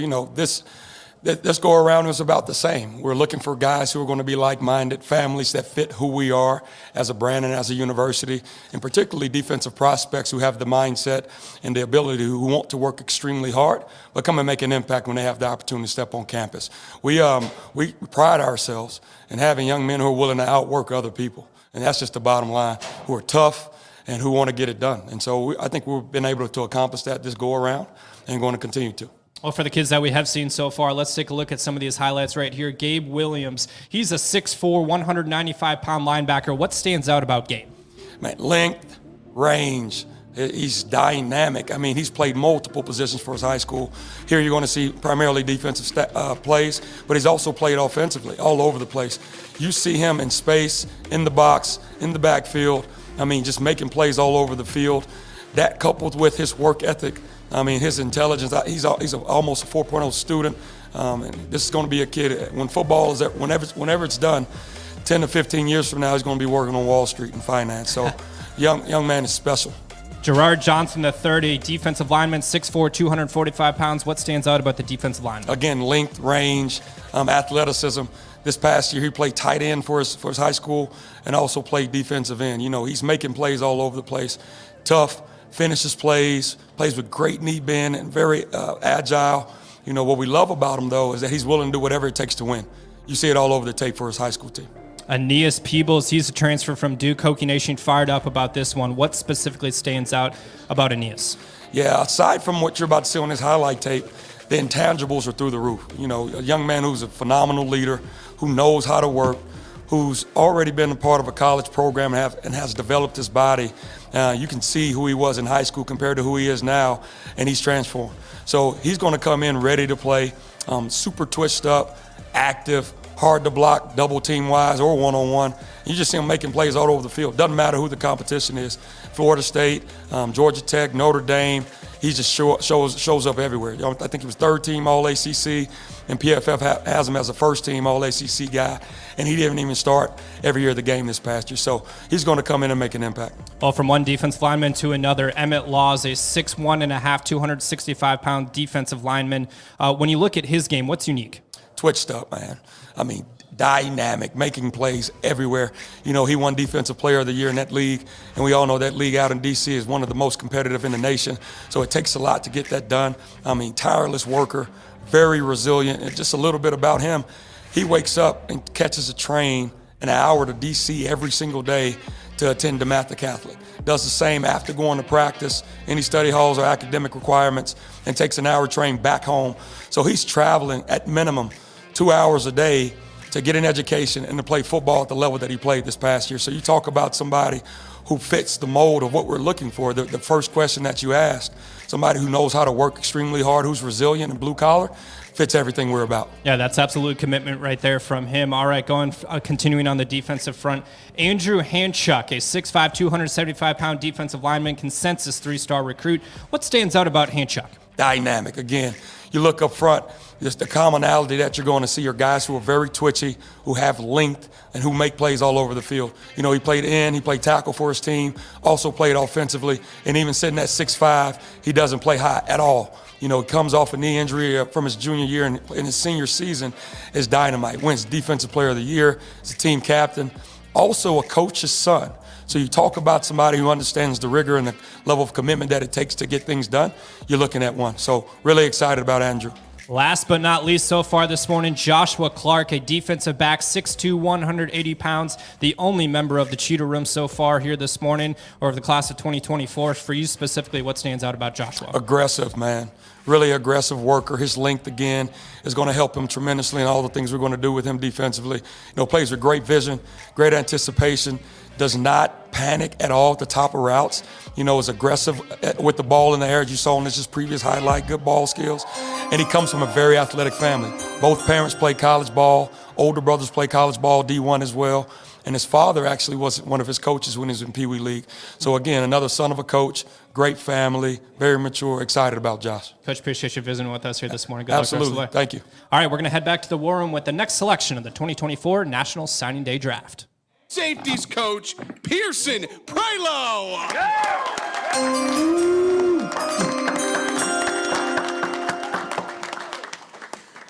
this go around was about the same. We're looking for guys who are going to be like-minded, families that fit who we are as a brand and as a university, and particularly defensive prospects who have the mindset and the ability, who want to work extremely hard, but come and make an impact when they have the opportunity to step on campus. We pride ourselves in having young men who are willing to outwork other people, and that's just the bottom line, who are tough and who want to get it done. And so I think we've been able to accomplish that this go around and going to continue to. Well, for the kids that we have seen so far, let's take a look at some of these highlights right here. Gabe Williams, he's a 6'4", 195-pound linebacker. What stands out about Gabe? Man, length, range. He's dynamic. I mean, he's played multiple positions for his high school. Here you're going to see primarily defensive plays, but he's also played offensively all over the place. You see him in space, in the box, in the backfield. I mean, just making plays all over the field. That coupled with his work ethic, I mean, his intelligence, he's almost a 4.0 student. And this is going to be a kid, when football is, whenever it's done, 10 to 15 years from now, he's going to be working on Wall Street in finance. So young man is special. Gerard Johnson, the 30, defensive lineman, 6'4", 245 pounds. What stands out about the defensive lineman? Again, length, range, athleticism. This past year, he played tight end for his high school and also played defensive end. He's making plays all over the place. Tough. Finishes plays with great knee bend and very agile. What we love about him, though, is that he's willing to do whatever it takes to win. You see it all over the tape for his high school team. Aeneas Peebles, he's a transfer from Duke. Hokie Nation fired up about this one. What specifically stands out about Aeneas? Yeah, aside from what you're about to see on his highlight tape, the intangibles are through the roof. A young man who's a phenomenal leader, who knows how to work, who's already been a part of a college program and has developed his body. You can see who he was in high school compared to who he is now, and he's transformed. So he's going to come in ready to play, super twitched up, active, hard to block, double team wise or one-on-one. You just see him making plays all over the field. Doesn't matter who the competition is. Florida State, Georgia Tech, Notre Dame. He just shows up everywhere. I think he was third team All-ACC, and PFF has him as a first team All-ACC guy, and he didn't even start every year of the game this past year. So he's going to come in and make an impact. Well, from one defensive lineman to another, Emmett Laws, a 6'1.5", 265-pound defensive lineman. When you look at his game, what's unique? Twitched up, man. I mean, dynamic, making plays everywhere. He won Defensive Player of the Year in that league, and we all know that league out in D.C. is one of the most competitive in the nation, so it takes a lot to get that done. I mean, tireless worker, very resilient, and just a little bit about him. He wakes up and catches a train an hour to D.C. every single day to attend DeMatha Catholic. does the same after going to practice, any study halls or academic requirements, and takes an hour train back home. So he's traveling at minimum 2 hours a day to get an education and to play football at the level that he played this past year. So you talk about somebody who fits the mold of what we're looking for. The first question that you asked, somebody who knows how to work extremely hard, who's resilient and blue collar, fits everything we're about. Yeah, that's absolute commitment right there from him. All right, continuing on the defensive front, Andrew Hanchuk, a 6'5", 275-pound defensive lineman, consensus 3-star recruit. What stands out about Hanchuk? Dynamic. Again, you look up front, just the commonality that you're going to see are guys who are very twitchy, who have length, and who make plays all over the field. You know, he played end, he played tackle for his team, also played offensively, and even sitting at 6'5", he doesn't play high at all. You know, he comes off a knee injury from his junior year, and in his senior season is dynamite. Wins Defensive Player of the Year, is a team captain, also a coach's son. So you talk about somebody who understands the rigor and the level of commitment that it takes to get things done, you're looking at one. So really excited about Andrew. Last but not least so far this morning, Joshua Clark, a defensive back, 6'2", 180 pounds, the only member of the Cheetah Room so far here this morning, or of the class of 2024. For you specifically, what stands out about Joshua? Aggressive, man. Really aggressive worker. His length, again, is going to help him tremendously in all the things we're going to do with him defensively. You know, plays with great vision, great anticipation, does not panic at all at the top of routes. You know, is aggressive with the ball in the air, as you saw in this previous highlight, good ball skills. And he comes from a very athletic family. Both parents play college ball. Older brothers play college ball, D1 as well. And his father actually was one of his coaches when he was in Pee Wee League. So again, another son of a coach, great family, very mature, excited about Josh. Coach, appreciate you visiting with us here this morning. Good Absolutely, luck the rest of the way. thank you. All right, we're going to head back to the War Room with the next selection of the 2024 National Signing Day Draft. Safeties coach, Pearson Prylo.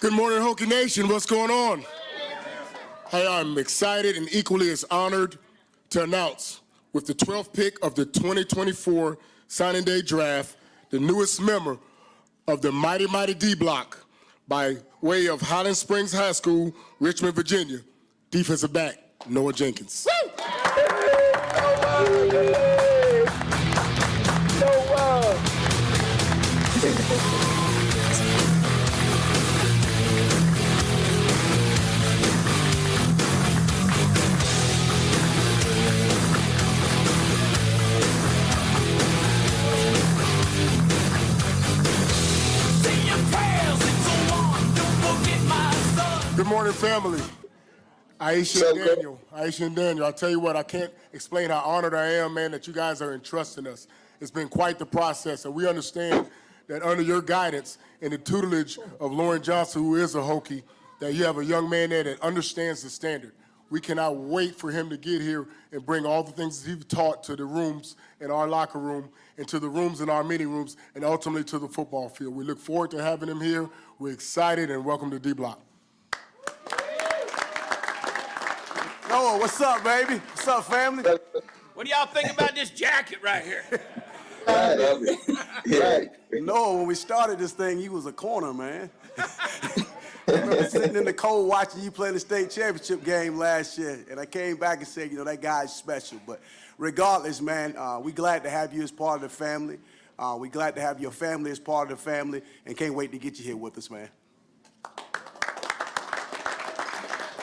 Good morning, Hokie Nation. What's going on? Hey, I'm excited and equally as honored to announce with the 12th pick of the 2024 Signing Day Draft, the newest member of the mighty, mighty D Block by way of Highland Springs High School, Richmond, Virginia, defensive back, Noah Jenkins. Good morning, family. Aisha and Daniel, I'll tell you what, I can't explain how honored I am, man, that you guys are entrusting us. It's been quite the process, and we understand that under your guidance and the tutelage of Lauren Johnson, who is a Hokie, that you have a young man there that understands the standard. We cannot wait for him to get here and bring all the things that he's taught to the rooms in our locker room and to the rooms in our meeting rooms and ultimately to the football field. We look forward to having him here. We're excited, and welcome to D-Block. Noah, what's up, baby? What's up, family? What do y'all think about this jacket right here? Noah, when we started this thing, you was a corner, man. I remember sitting in the cold watching you play the state championship game last year, and I came back and said, you know, that guy's special. But regardless, man, we're glad to have you as part of the family. We're glad to have your family as part of the family, and can't wait to get you here with us, man.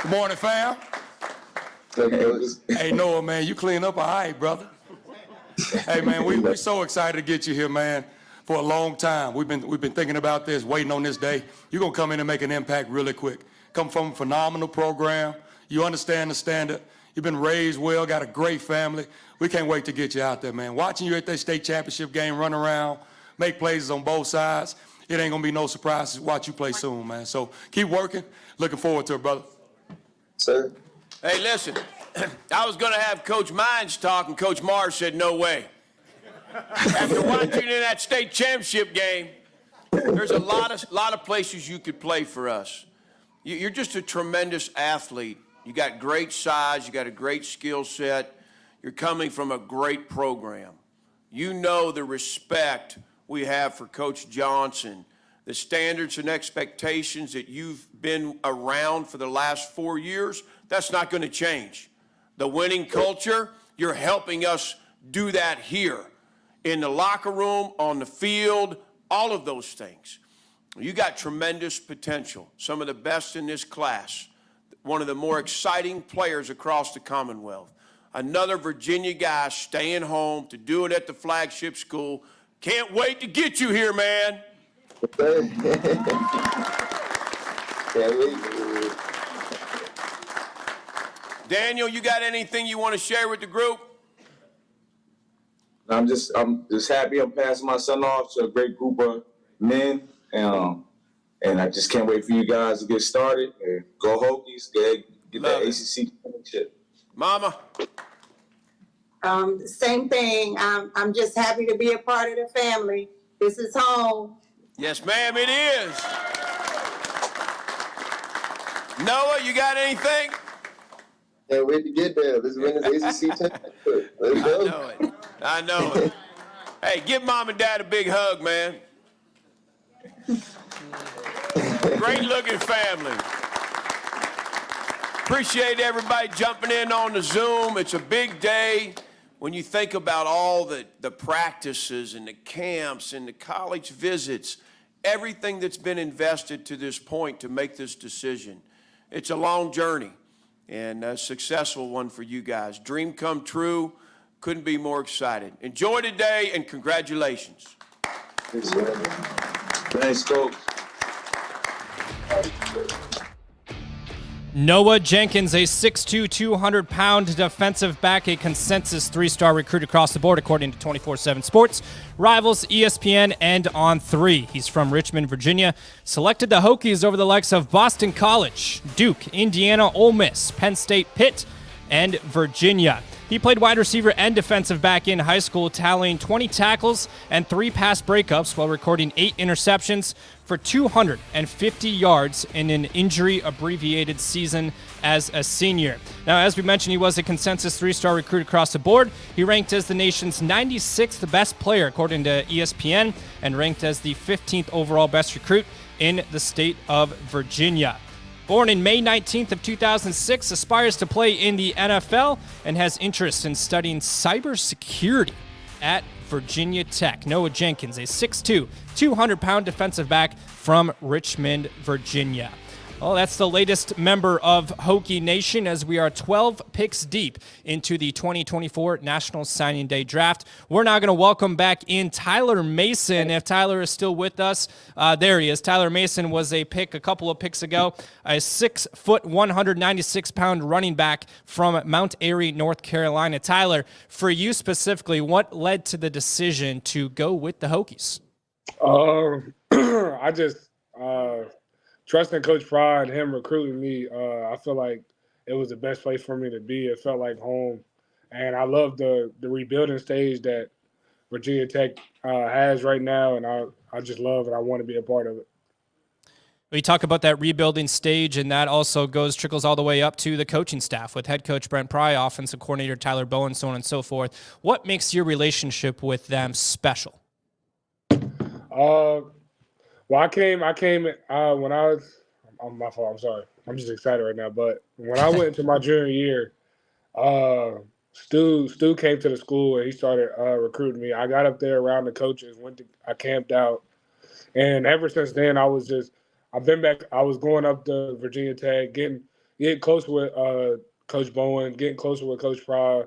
Good morning, fam. Hey, Noah, man, you clean up all right, brother. Hey, man, we're so excited to get you here, man, for a long time. We've been thinking about this, waiting on this day. You're going to come in and make an impact really quick. Come from a phenomenal program. You understand the standard. You've been raised well, got a great family. We can't wait to get you out there, man. Watching you at that state championship game, run around, make plays on both sides, it ain't going to be no surprise to watch you play soon, man. So keep working. Looking forward to it, brother. Sir. Hey, listen, I was going to have Coach Mines talk, and Coach Mars said, no way. After watching in that state championship game, there's a lot of places you could play for us. You're just a tremendous athlete. You got great size. You got a great skill set. You're coming from a great program. You know the respect we have for Coach Johnson, the standards and expectations that you've been around for the last 4 years. That's not going to change. The winning culture, you're helping us do that here in the locker room, on the field, all of those things. You got tremendous potential, some of the best in this class, one of the more exciting players across the Commonwealth. Another Virginia guy staying home to do it at the flagship school. Can't wait to get you here, man. Daniel, you got anything you want to share with the group? I'm just happy I'm passing my son off to a great group of men, and I just can't wait for you guys to get started and go Hokies, get that ACC championship. Mama. Same thing. I'm just happy to be a part of the family. This is home. Yes, ma'am, it is. Noah, you got anything? Can't wait to get there. Let's win this ACC championship. Let's go. I know it. Hey, give mom and dad a big hug, man. Great looking family. Appreciate everybody jumping in on the Zoom. It's a big day when you think about all the practices and the camps and the college visits, everything that's been invested to this point to make this decision. It's a long journey and a successful one for you guys. Dream come true. Couldn't be more excited. Enjoy today and congratulations. Thanks, Coach. Noah Jenkins, a 6'2", 200-pound defensive back, a consensus three-star recruit across the board, according to 24/7 Sports, Rivals, ESPN, and On3. He's from Richmond, Virginia. Selected the Hokies over the likes of Boston College, Duke, Indiana, Ole Miss, Penn State, Pitt, and Virginia. He played wide receiver and defensive back in high school, tallying 20 tackles and 3 pass breakups while recording 8 interceptions for 250 yards in an injury-abbreviated season as a senior. Now, as we mentioned, he was a consensus three-star recruit across the board. He ranked as the nation's 96th best player, according to ESPN, and ranked as the 15th overall best recruit in the state of Virginia. Born in May 19th of 2006, aspires to play in the NFL and has interest in studying cybersecurity at Virginia Tech. Noah Jenkins, a 6'2", 200-pound defensive back from Richmond, Virginia. Well, that's the latest member of Hokie Nation as we are 12 picks deep into the 2024 National Signing Day Draft. We're now going to welcome back in Tyler Mason, if Tyler is still with us. There he is. Tyler Mason was a pick a couple of picks ago, a 6', 196-pound running back from Mount Airy, North Carolina. Tyler, for you specifically, what led to the decision to go with the Hokies? I just trusting Coach Pry and him recruiting me, I feel like it was the best place for me to be. It felt like home. And I love the rebuilding stage that Virginia Tech has right now, and I just love it. I want to be a part of it. We talk about that rebuilding stage, and that also trickles all the way up to the coaching staff with head coach Brent Pry, offensive coordinator Tyler Bowen, so on and so forth. What makes your relationship with them special? Well, I came when I was – my fault, I'm sorry. I'm just excited right now. But when I went into my junior year, Stu came to the school and he started recruiting me. I got up there around the coaches, I camped out. And ever since then, I've been back. I was going up to Virginia Tech, getting closer with Coach Bowen, getting closer with Coach Pry.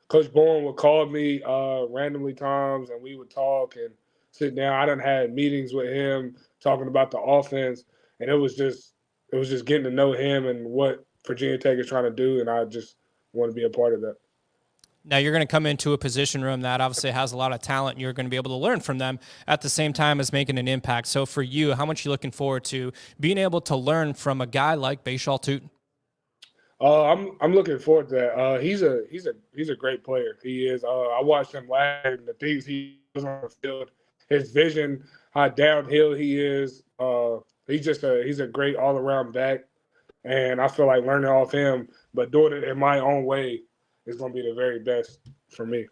Coach Bowen would call me randomly times, and we would talk and sit down. I done had meetings with him talking about the offense, and it was just getting to know him and what Virginia Tech is trying to do, and I just want to be a part of that. Now, you're going to come into a position room that obviously has a lot of talent, and you're going to be able to learn from them at the same time as making an impact. So for you, how much are you looking forward to being able to learn from a guy like Bashal Tootin? I'm looking forward to that. He's a great player. He is. I watched him last year, and the things he does on the field, his vision, how downhill he is. He's a great all-around back, and I feel like learning off him, but doing it in my own way is going to be the very best for me.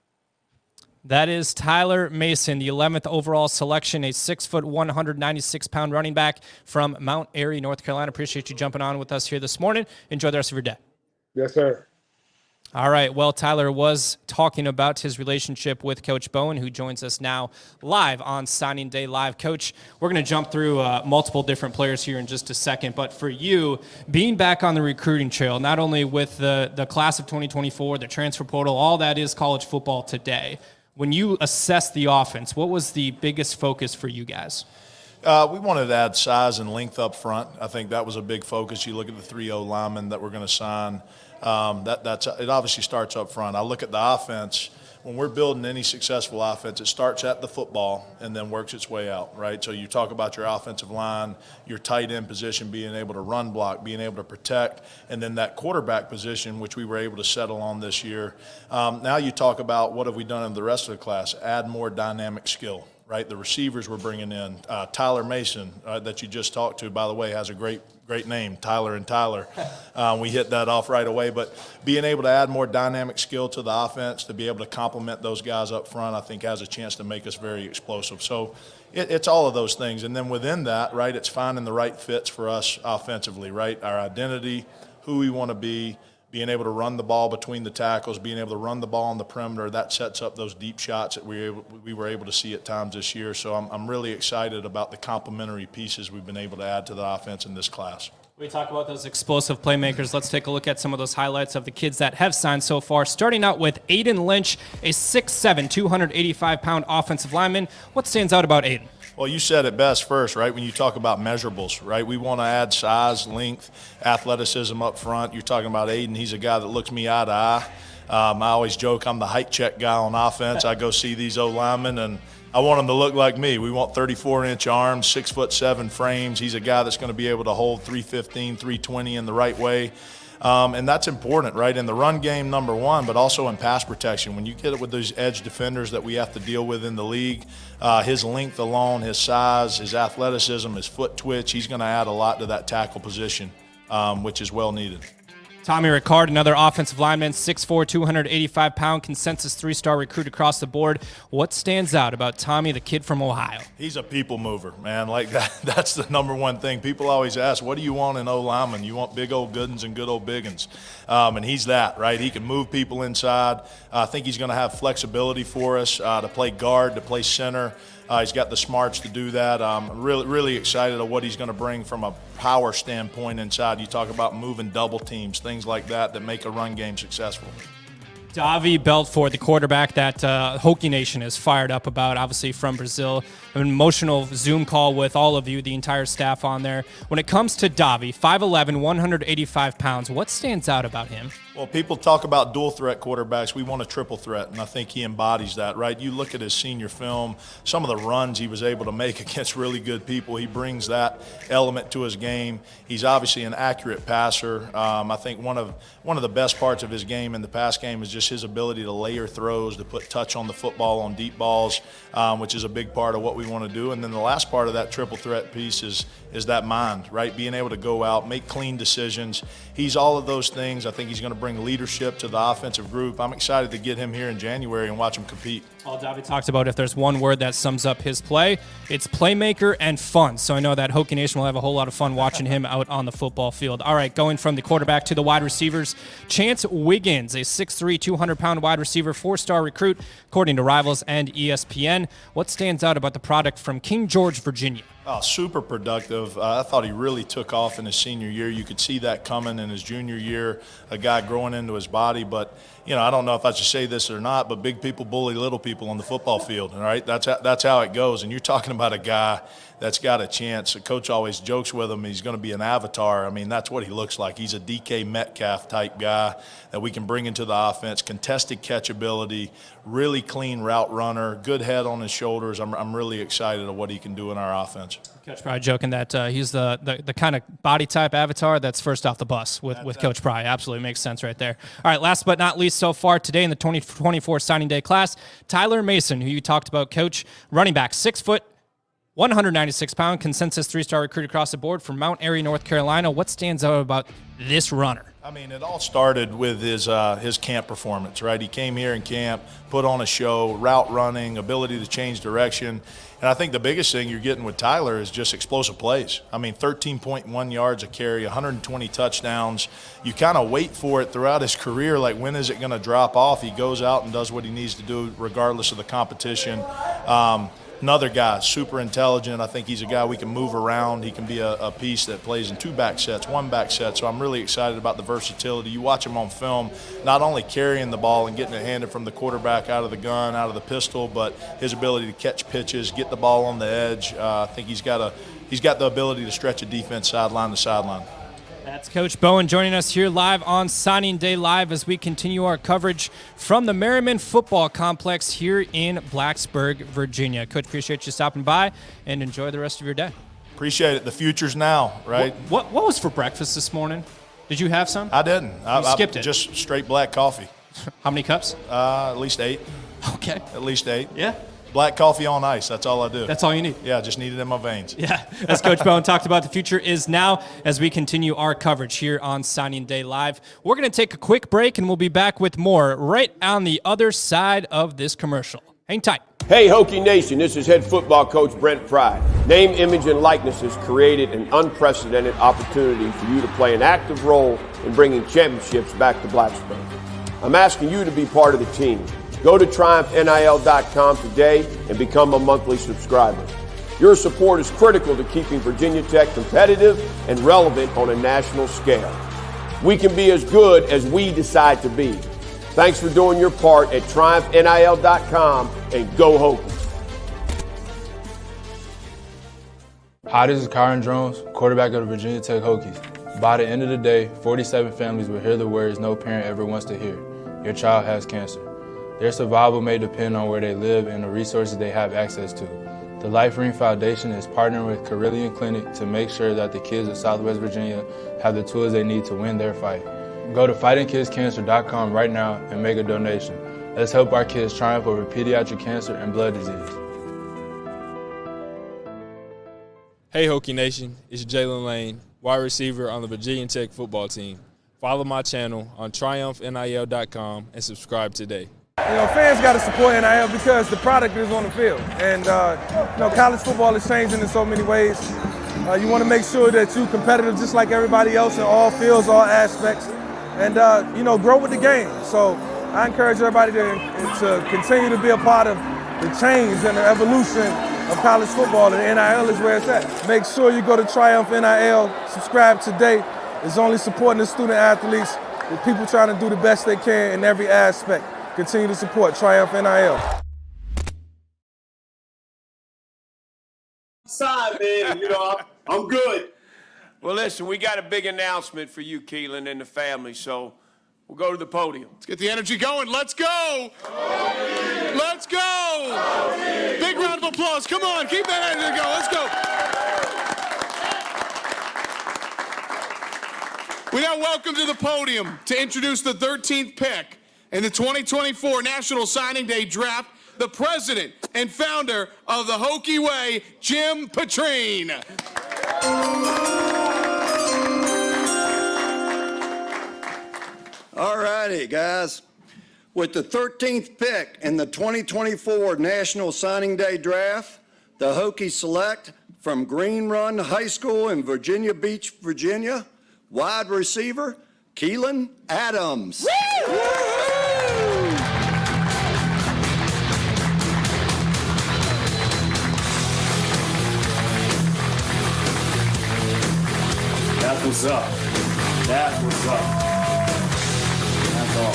That is Tyler Mason, the 11th overall selection, a 6', 196-pound running back from Mount Airy, North Carolina. Appreciate you jumping on with us here this morning. Enjoy the rest of your day. Yes, sir. All right. Well, Tyler was talking about his relationship with Coach Bowen, who joins us now live on Signing Day Live. Coach, we're going to jump through multiple different players here in just a second. But for you, being back on the recruiting trail, not only with the class of 2024, the transfer portal, all that is college football today. When you assess the offense, what was the biggest focus for you guys? We wanted to add size and length up front. I think that was a big focus. You look at the 3 linemen that we're going to sign. It obviously starts up front. I look at the offense. When we're building any successful offense, it starts at the football and then works its way out, right? So you talk about your offensive line, your tight end position, being able to run block, being able to protect, and then that quarterback position, which we were able to settle on this year. Now you talk about what have we done in the rest of the class, add more dynamic skill. Right, the receivers we're bringing in. Tyler Mason, that you just talked to, by the way, has a great name, Tyler and Tyler. We hit that off right away. But being able to add more dynamic skill to the offense, to be able to complement those guys up front, I think has a chance to make us very explosive. So it's all of those things. And then within that, right, it's finding the right fits for us offensively, right? Our identity, who we want to be, being able to run the ball between the tackles, being able to run the ball on the perimeter, that sets up those deep shots that we were able to see at times this year. So I'm really excited about the complementary pieces we've been able to add to the offense in this class. We talk about those explosive playmakers. Let's take a look at some of those highlights of the kids that have signed so far. Starting out with Aiden Lynch, a 6'7", 285-pound offensive lineman. What stands out about Aiden? Well, you said it best first, right? When you talk about measurables, right? We want to add size, length, athleticism up front. You're talking about Aiden. He's a guy that looks me eye to eye. I always joke I'm the height check guy on offense. I go see these O-linemen, and I want them to look like me. We want 34-inch arms, 6'7" frames. He's a guy that's going to be able to hold 315, 320 in the right way. And that's important, right, in the run game, number one, but also in pass protection. When you get it with those edge defenders that we have to deal with in the league, his length alone, his size, his athleticism, his foot twitch, he's going to add a lot to that tackle position, which is well needed. Tommy Ricard, another offensive lineman, 6'4", 285-pound, consensus 3-star recruit across the board. What stands out about Tommy, the kid from Ohio? He's a people mover, man. Like that's the number one thing. People always ask, what do you want in O-lineman? You want big old Goodens and good old Biggins. And he's that, right? He can move people inside. I think he's going to have flexibility for us to play guard, to play center. He's got the smarts to do that. I'm really excited of what he's going to bring from a power standpoint inside. You talk about moving double teams, things like that make a run game successful. Davi Belfort, the quarterback that Hokie Nation is fired up about, obviously from Brazil. An emotional Zoom call with all of you, the entire staff on there. When it comes to Davi, 5'11", 185 pounds, what stands out about him? Well, people talk about dual threat quarterbacks. We want a triple threat, and I think he embodies that, right? You look at his senior film, some of the runs he was able to make against really good people. He brings that element to his game. He's obviously an accurate passer. I think one of the best parts of his game in the pass game is just his ability to layer throws, to put touch on the football on deep balls, which is a big part of what we want to do. And then the last part of that triple threat piece is that mind, right? Being able to go out, make clean decisions. He's all of those things. I think he's going to bring leadership to the offensive group. I'm excited to get him here in January and watch him compete. All Davi talked about, if there's one word that sums up his play, it's playmaker and fun. So I know that Hokie Nation will have a whole lot of fun watching him out on the football field. All right, going from the quarterback to the wide receivers, Chance Wiggins, a 6'3", 200-pound wide receiver, 4-star recruit, according to Rivals and ESPN. What stands out about the product from King George, Virginia? Oh, super productive. I thought he really took off in his senior year. You could see that coming in his junior year, a guy growing into his body. But, you know, I don't know if I should say this or not, but big people bully little people on the football field, all right? That's how it goes. And you're talking about a guy that's got a chance. The coach always jokes with him, he's going to be an avatar. I mean, that's what he looks like. He's a DK Metcalf type guy that we can bring into the offense, contested catchability, really clean route runner, good head on his shoulders. I'm really excited of what he can do in our offense. Coach Pry joking that he's the kind of body type avatar that's first off the bus with Coach Pry. Absolutely makes sense right there. All right, last but not least so far today in the 2024 signing day class, Tyler Mason, who you talked about, Coach, running back, 6 foot, 196-pound consensus 3-star recruit across the board from Mount Airy, North Carolina. What stands out about this runner? I mean, it all started with his camp performance, right? He came here in camp, put on a show, route running, ability to change direction. And I think the biggest thing you're getting with Tyler is just explosive plays. I mean, 13.1 yards a carry, 120 touchdowns. You kind of wait for it throughout his career, like when is it going to drop off? He goes out and does what he needs to do regardless of the competition. Another guy, super intelligent. I think he's a guy we can move around. He can be a piece that plays in 2 back sets, 1 back set. So I'm really excited about the versatility. You watch him on film, not only carrying the ball and getting it handed from the quarterback out of the gun, out of the pistol, but his ability to catch pitches, get the ball on the edge. I think he's got the ability to stretch a defense sideline to sideline. That's Coach Bowen joining us here live on Signing Day Live as we continue our coverage from the Merriman Football Complex here in Blacksburg, Virginia. Coach, appreciate you stopping by and enjoy the rest of your day. Appreciate it. The future's now, right? What was for breakfast this morning? Did you have some? I didn't. I skipped it. Just straight black coffee. How many cups? At least 8. Okay. At least 8. Yeah. Black coffee on ice. That's all I do. That's all you need. Yeah, just need it in my veins. Yeah. As Coach Bowen talked about, the future is now as we continue our coverage here on Signing Day Live. We're going to take a quick break, and we'll be back with more right on the other side of this commercial. Hang tight. Hey, Hokie Nation, this is head football coach Brent Pry. Name, image, and likeness has created an unprecedented opportunity for you to play an active role in bringing championships back to Blacksburg. I'm asking you to be part of the team. Go to TriumphNIL.com today and become a monthly subscriber. Your support is critical to keeping Virginia Tech competitive and relevant on a national scale. We can be as good as we decide to be. Thanks for doing your part at TriumphNIL.com and go Hokies. Hi, this is Kyron Jones, quarterback of the Virginia Tech Hokies. By the end of the day, 47 families will hear the words no parent ever wants to hear. Your child has cancer. Their survival may depend on where they live and the resources they have access to. The Life Ring Foundation is partnering with Carillion Clinic to make sure that the kids of Southwest Virginia have the tools they need to win their fight. Go to fightingkidscancer.com right now and make a donation. Let's help our kids triumph over pediatric cancer and blood disease. Hey Hokie Nation, it's Jalen Lane, wide receiver on the Virginia Tech football team. Follow my channel on TriumphNIL.com and subscribe today. You know, fans got to support NIL because the product is on the field. And, you know, college football is changing in so many ways. You want to make sure that you're competitive just like everybody else in all fields, all aspects, and, you know, grow with the game. So I encourage everybody to continue to be a part of the change and the evolution of college football, and NIL is where it's at. Make sure you go to Triumph NIL, subscribe today. It's only supporting the student athletes, the people trying to do the best they can in every aspect. Continue to support Triumph NIL. Side, man, you know, I'm good. Well, listen, we got a big announcement for you, Keelan, and the family, so we'll go to the podium. Let's get the energy going. Let's go. Let's go. Big round of applause. Come on, keep that energy going. Let's go. We now welcome to the podium to introduce the 13th pick in the 2024 National Signing Day Draft, the president and founder of the Hokie Way, Jim Petrine. All righty, guys. With the 13th pick in the 2024 National Signing Day Draft, the Hokies select from Green Run High School in Virginia Beach, Virginia, wide receiver Keelan Adams. That's what's up. That's what's up. That's all.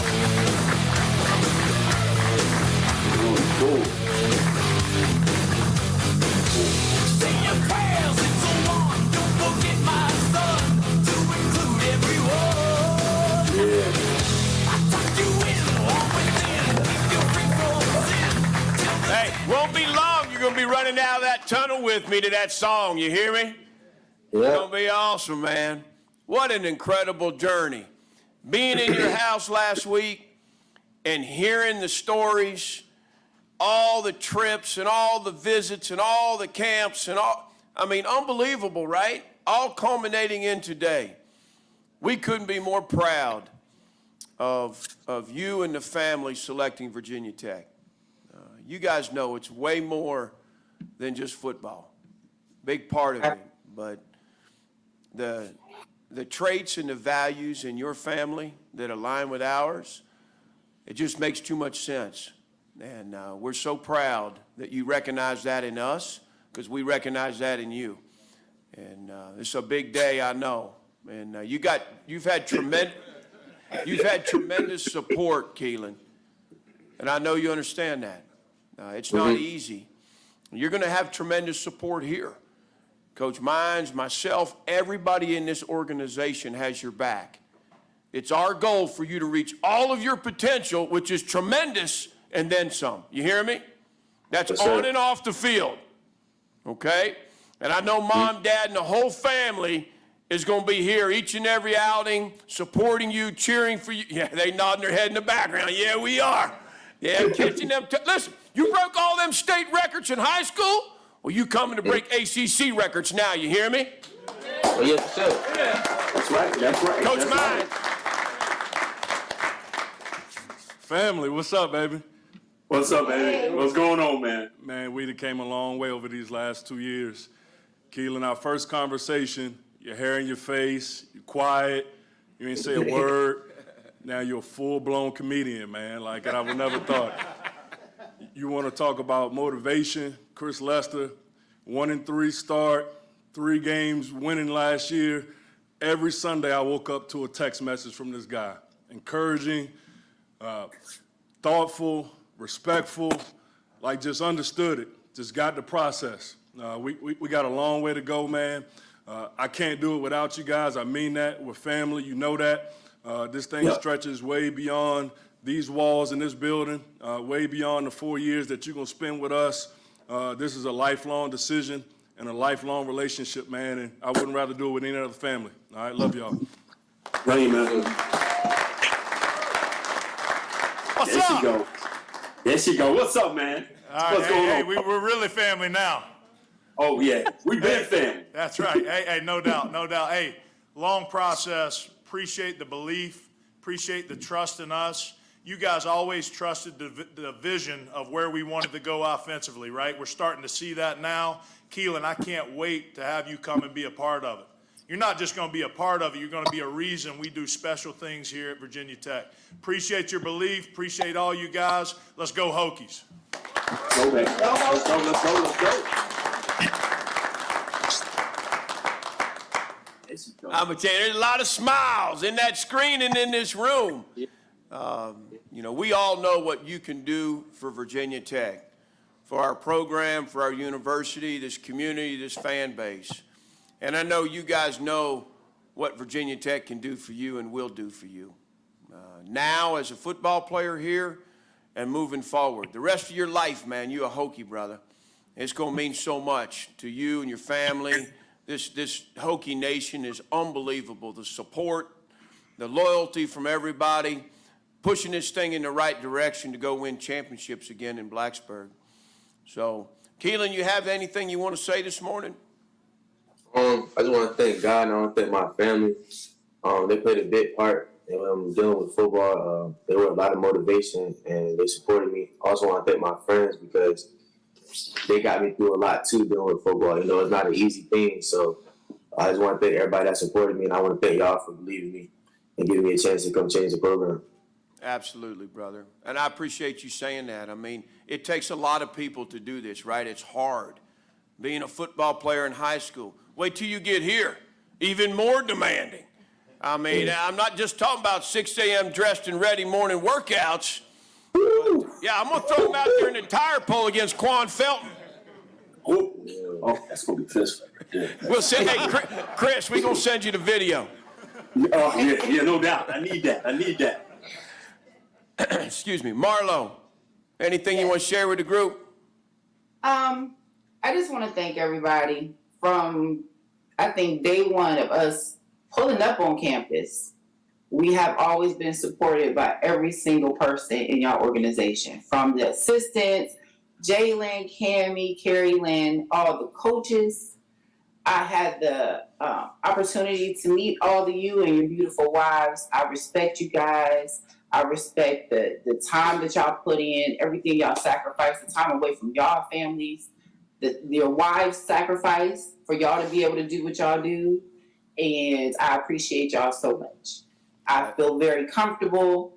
Really cool. Say your prayers, it's a one. Don't forget my son to include everyone. Yeah. I tuck you in, always in. If you're free from sin. Hey, won't be long. You're going to be running out of that tunnel with me to that song. You hear me? It's going to be awesome, man. What an incredible journey. Being in your house last week and hearing the stories all the trips and all the visits and all the camps and all, I mean, unbelievable, right? All culminating in today. We couldn't be more proud of you and the family selecting Virginia Tech. You guys know it's way more than just football. Big part of it, but the traits and the values in your family that align with ours, it just makes too much sense. And we're so proud that you recognize that in us, because we recognize that in you. And it's a big day, I know. And you've had tremendous support, Keelan. And I know you understand that. It's not easy. You're going to have tremendous support here. Coach Mines, myself, everybody in this organization has your back. It's our goal for you to reach all of your potential, which is tremendous, and then some. You hear me? That's on and off the field. Okay? And I know Mom, Dad, and the whole family is going to be here each and every outing, supporting you, cheering for you. Yeah, they nodding their head in the background. Yeah, we are. Yeah, catching them. Listen, you broke all them state records in high school? Well, you coming to break ACC records now, you hear me? Oh, yes, sir. That's right, that's right. Coach Mine. Family, what's up, baby? What's up, baby? What's going on, man? Man, we done came a long way over these last 2 years. Keelan, our first conversation, your hair in your face, you're quiet, you ain't say a word. Now you're a full-blown comedian, man, like I would never thought. You want to talk about motivation, Chris Lester, 1-3 start, 3 games winning last year. Every Sunday I woke up to a text message from this guy, encouraging, thoughtful, respectful, like just understood it, just got the process. We got a long way to go, man. I can't do it without you guys. I mean that. We're family. You know that. This thing stretches way beyond these walls in this building, way beyond the 4 years that you're going to spend with us. This is a lifelong decision and a lifelong relationship, man, and I wouldn't rather do it with any other family. All right, love y'all. Right, man. What's there up? She go. There she go. What's up, man? All right, What's going on? we're really family now. Oh, yeah. We been family. That's right. Hey, no doubt, no doubt. Hey, long process. Appreciate the belief. Appreciate the trust in us. You guys always trusted the vision of where we wanted to go offensively, right? We're starting to see that now. Keelan, I can't wait to have you come and be a part of it. You're not just going to be a part of it. You're going to be a reason we do special things here at Virginia Tech. Appreciate your belief. Appreciate all you guys. Let's go Hokies. Go, man. Let's go, let's go, let's go. I'm going to tell you, there's a lot of smiles in that screen and in this room. You know, we all know what you can do for Virginia Tech, for our program, for our university, this community, this fan base. And I know you guys know what Virginia Tech can do for you and will do for you. Now, as a football player here and moving forward. The rest of your life, man, you're a Hokie, brother. It's going to mean so much to you and your family. This Hokie Nation is unbelievable. The support, the loyalty from everybody, pushing this thing in the right direction to go win championships again in Blacksburg. So, Keelan, you have anything you want to say this morning? I just want to thank God and I want to thank my family. They played a big part in dealing with football. They were a lot of motivation and they supported me. I also want to thank my friends because they got me through a lot too dealing with football. You know, it's not an easy thing. So I just want to thank everybody that supported me and I want to thank y'all for believing me and giving me a chance to come change the program. Absolutely, brother. And I appreciate you saying that. I mean, it takes a lot of people to do this, right? It's hard. Being a football player in high school. Wait till you get here. Even more demanding. I mean, I'm not just talking about 6 a.m. dressed and ready morning workouts. Yeah, I'm going to throw him out there in the tire pole against Quan Felton. Oh, that's going to be fist fight. We'll send, hey, Chris, we're going to send you the video. Oh, yeah, no doubt. I need that. Excuse me. Marlo, anything you want to share with the group? I just want to thank everybody from, I think, day one of us pulling up on campus. We have always been supported by every single person in your organization, from the assistants, Jalen, Cammy, Carrie Lynn, all the coaches. I had the opportunity to meet all of you and your beautiful wives. I respect you guys. I respect the time that y'all put in, everything y'all sacrifice, the time away from y'all families, your wives sacrifice for y'all to be able to do what y'all do. And I appreciate y'all so much. I feel very comfortable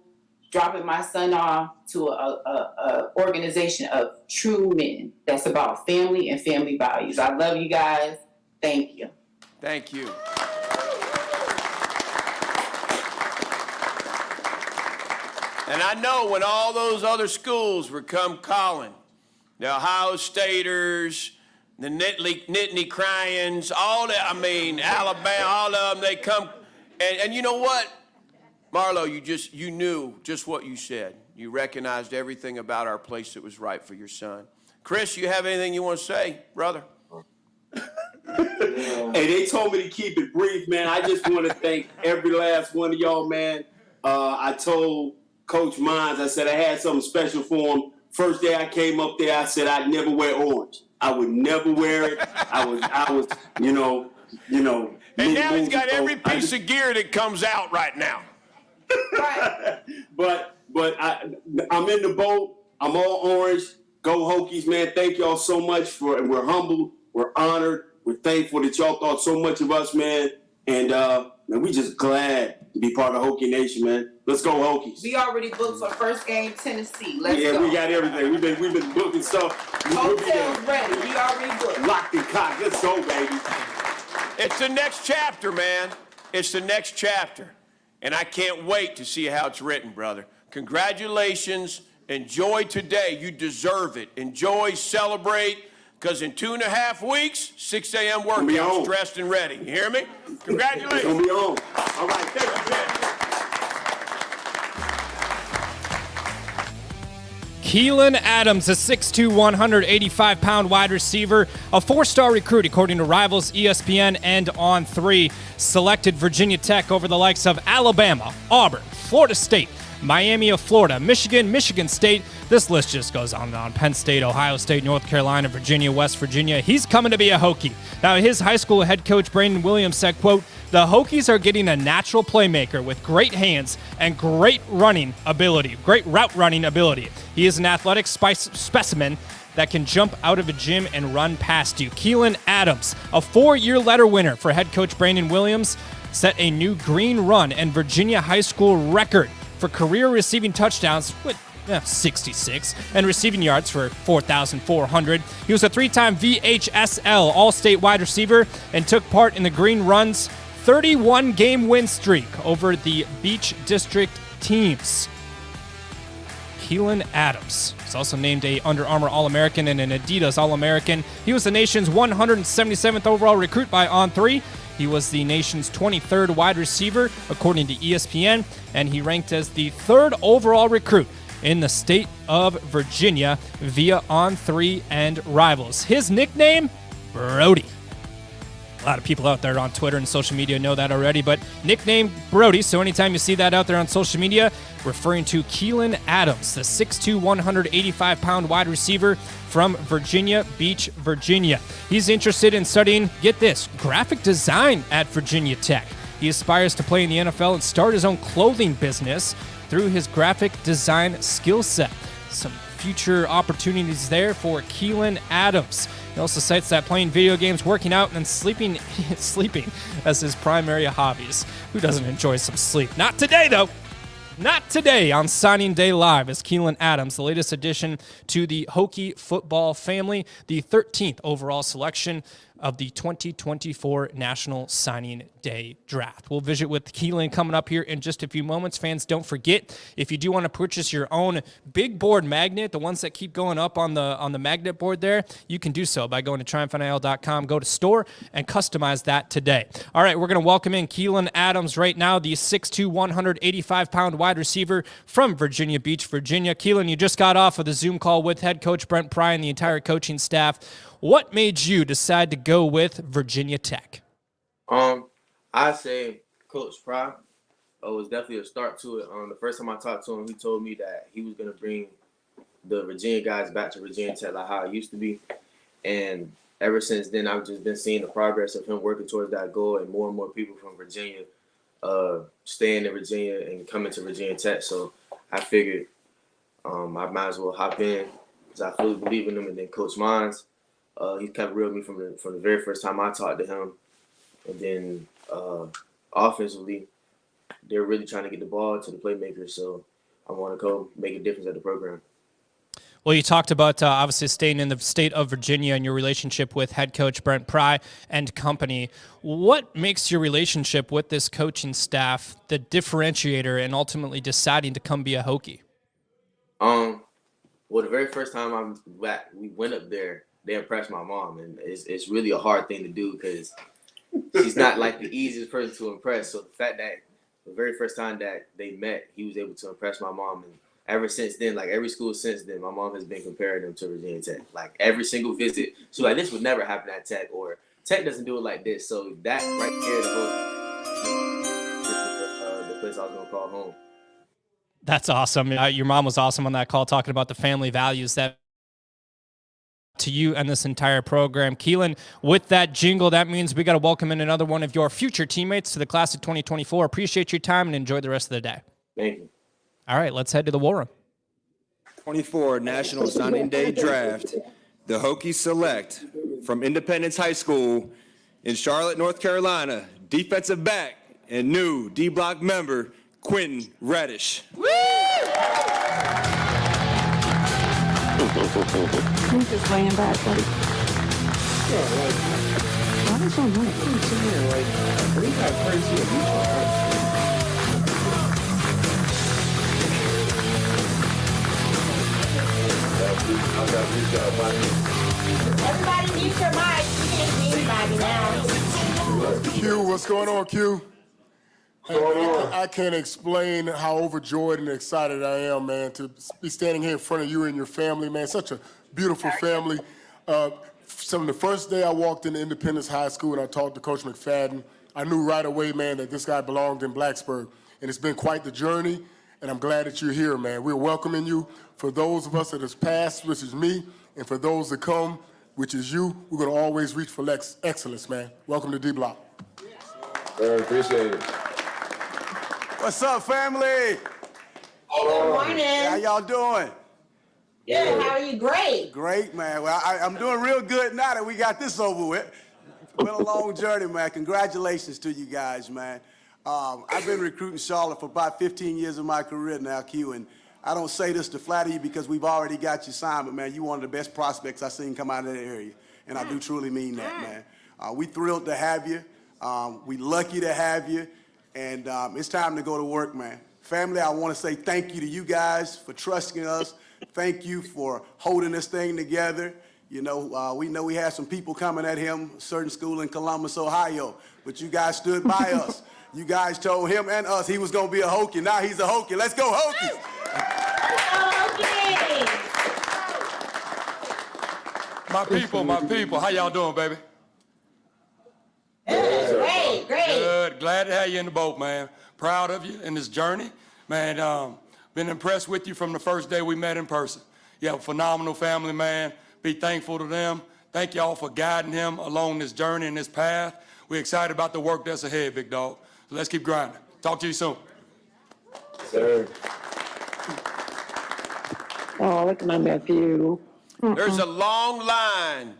dropping my son off to a organization of true men that's about family and family values. I love you guys. Thank you. Thank you. And I know when all those other schools were come calling, the Ohio Staters, the Nittany Cryans, all that, Alabama, all of them, they come. And you know what? Marlo, you knew just what you said. You recognized everything about our place that was right for your son. Chris, you have anything you want to say, brother? Hey, they told me to keep it brief, man. I just want to thank every last one of y'all, man. I told Coach Mines, I said I had something special for him. First day I came up there, I said I'd never wear orange. I would never wear it. I was, you know. And now he's got every piece of gear that comes out right now. But I'm in the boat. I'm all orange. Go Hokies, man. Thank y'all so much and we're humbled. We're honored. We're thankful that y'all thought so much of us, man. And we just glad to be part of Hokie Nation, man. Let's go Hokies. We already booked for first game Tennessee. Let's go. Yeah, we got everything. We've been booking stuff. Hotels ready. We already booked. Locked and cocked. Let's go, baby. It's the next chapter, man. It's the next chapter. And I can't wait to see how it's written, brother. Congratulations. Enjoy today. You deserve it. Enjoy, celebrate, because in 2.5 weeks, 6 a.m. workouts, dressed and ready. You hear me? Congratulations. It's going to be on. All right. Thank you, man. Keelan Adams, a 6'2", 185-pound wide receiver, a 4-star recruit according to Rivals, ESPN, and On3. Selected Virginia Tech over the likes of Alabama, Auburn, Florida State, Miami of Florida, Michigan, Michigan State. This list just goes on and on. Penn State, Ohio State, North Carolina, Virginia, West Virginia. He's coming to be a Hokie. Now, his high school head coach, Brandon Williams, said, quote, "The Hokies are getting a natural playmaker with great hands and great route running ability. He is an athletic specimen that can jump out of a gym and run past you." Keelan Adams, a 4-year letter winner for head coach Brandon Williams, set a new green run and Virginia high school record for career receiving touchdowns with 66 and receiving yards for 4,400. He was a 3-time VHSL All-State wide receiver and took part in the Green Run's 31-game win streak over the Beach District teams. Keelan Adams is also named a Under Armour All-American and an Adidas All-American. He was the nation's 177th overall recruit by On3. He was the nation's 23rd wide receiver, according to ESPN, and he ranked as the 3rd overall recruit in the state of Virginia via On3 and Rivals. His nickname, Brody. A lot of people out there on Twitter and social media know that already, but nickname Brody, so anytime you see that out there on social media, referring to Keelan Adams, the 6'2", 185-pound wide receiver from Virginia Beach, Virginia. He's interested in studying, get this, graphic design at Virginia Tech. He aspires to play in the NFL and start his own clothing business through his graphic design skill set. Some future opportunities there for Keelan Adams. He also cites that playing video games, working out, and sleeping as his primary hobbies. Who doesn't enjoy some sleep? Not today, though. Not today on Signing Day Live is Keelan Adams, the latest addition to the Hokie football family, the 13th overall selection of the 2024 National Signing Day Draft. We'll visit with Keelan coming up here in just a few moments. Fans, don't forget, if you do want to purchase your own big board magnet, the ones that keep going up on the magnet board there, you can do so by going to triumphnil.com, go to store, and customize that today. All right, we're going to welcome in Keelan Adams right now, the 6'2", 185-pound wide receiver from Virginia Beach, Virginia. Keelan, you just got off of the Zoom call with head coach Brent Pry and the entire coaching staff. What made you decide to go with Virginia Tech? I say Coach Pry was definitely a start to it. The first time I talked to him, he told me that he was going to bring the Virginia guys back to Virginia Tech like how it used to be. And ever since then, I've just been seeing the progress of him working towards that goal, and more people from Virginia staying in Virginia and coming to Virginia Tech. So I figured I might as well hop in because I fully believe in him. And then Coach Mines, he kept real with me from the very first time I talked to him. And then offensively, they're really trying to get the ball to the playmakers. So I want to go make a difference at the program. Well, you talked about obviously staying in the state of Virginia and your relationship with head coach Brent Pry and company. What makes your relationship with this coaching staff the differentiator and ultimately deciding to come be a Hokie? Well, the very first time we went up there, they impressed my mom, and it's really a hard thing to do because she's not like the easiest person to impress. So the fact that the very first time that they met, he was able to impress my mom, and ever since then, like every school since then, my mom has been comparing them to Virginia Tech. Like every single visit, she's like, this would never happen at Tech, or Tech doesn't do it like this. So that right there, the place I was gonna call home. That's awesome. Your mom was awesome on that call, talking about the family values that to you and this entire program. Keelan, with that jingle, that means we got to welcome in another one of your future teammates to the class of 2024. Appreciate your time and enjoy the rest of the day. Thank you. All right, let's head to the war room. 24 National Signing Day Draft. The Hokies select from Independence High School in Charlotte, North Carolina, defensive back and new D-Block member, Quinton Reddish. He's just laying back, buddy. Why is so Everybody mute your mic. You can't see anybody now. Q, what's going on, Q? I can't explain how overjoyed and excited I am, man, to be standing here in front of you and your family, man. Such a beautiful family. From the first day I walked into Independence High School and I talked to Coach McFadden, I knew right away, man, that this guy belonged in Blacksburg. And it's been quite the journey, and I'm glad that you're here, man. We're welcoming you. For those of us that has passed, which is me, and for those that come, which is you, we're going to always reach for excellence, man. Welcome to D-Block. Very appreciate it. What's up, family? Good morning. How y'all doing? Good. How are you? Great. Great, man. Well, I'm doing real good now that we got this over with. It's been a long journey, man. Congratulations to you guys, man. I've been recruiting Charlotte for about 15 years of my career now, Q, and I don't say this to flatter you because we've already got you signed, but, man, you're one of the best prospects I've seen come out of that area, and I do truly mean that, man. We thrilled to have you. We lucky to have you, and it's time to go to work, man. Family, I want to say thank you to you guys for trusting us. Thank you for holding this thing together. You know, we know we had some people coming at him, a certain school in Columbus, Ohio, but you guys stood by us. You guys told him and us he was going to be a Hokie. Now he's a Hokie. Let's go, Hokies! My people, how y'all doing, baby? Great. Good, glad to have you in the boat, man. Proud of you in this journey. Man, been impressed with you from the first day we met in person. You have a phenomenal family, man. Be thankful to them. Thank y'all for guiding him along this journey and this path. We're excited about the work that's ahead, big dog. So let's keep grinding. Talk to you soon. Sir. Oh, look at my nephew. There's a long line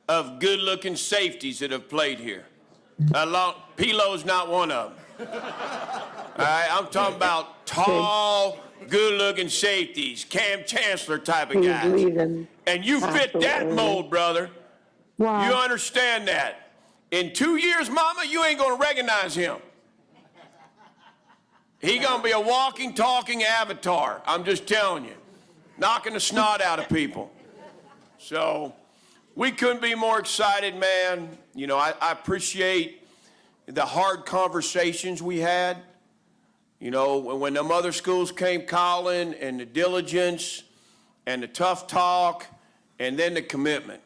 of good-looking safeties that have played here. Pilo's not one of them. All right, I'm talking about tall, good-looking safeties, Cam Chancellor type of guys. And you fit that mold, brother. Wow. You understand that. In 2 years, mama, you ain't gonna recognize him. He gonna be a walking, talking avatar. I'm just telling you. Knocking the snot out of people. So we couldn't be more excited, man. You know, I appreciate the hard conversations we had. You know, when them other schools came calling, and the diligence and the tough talk and then the commitment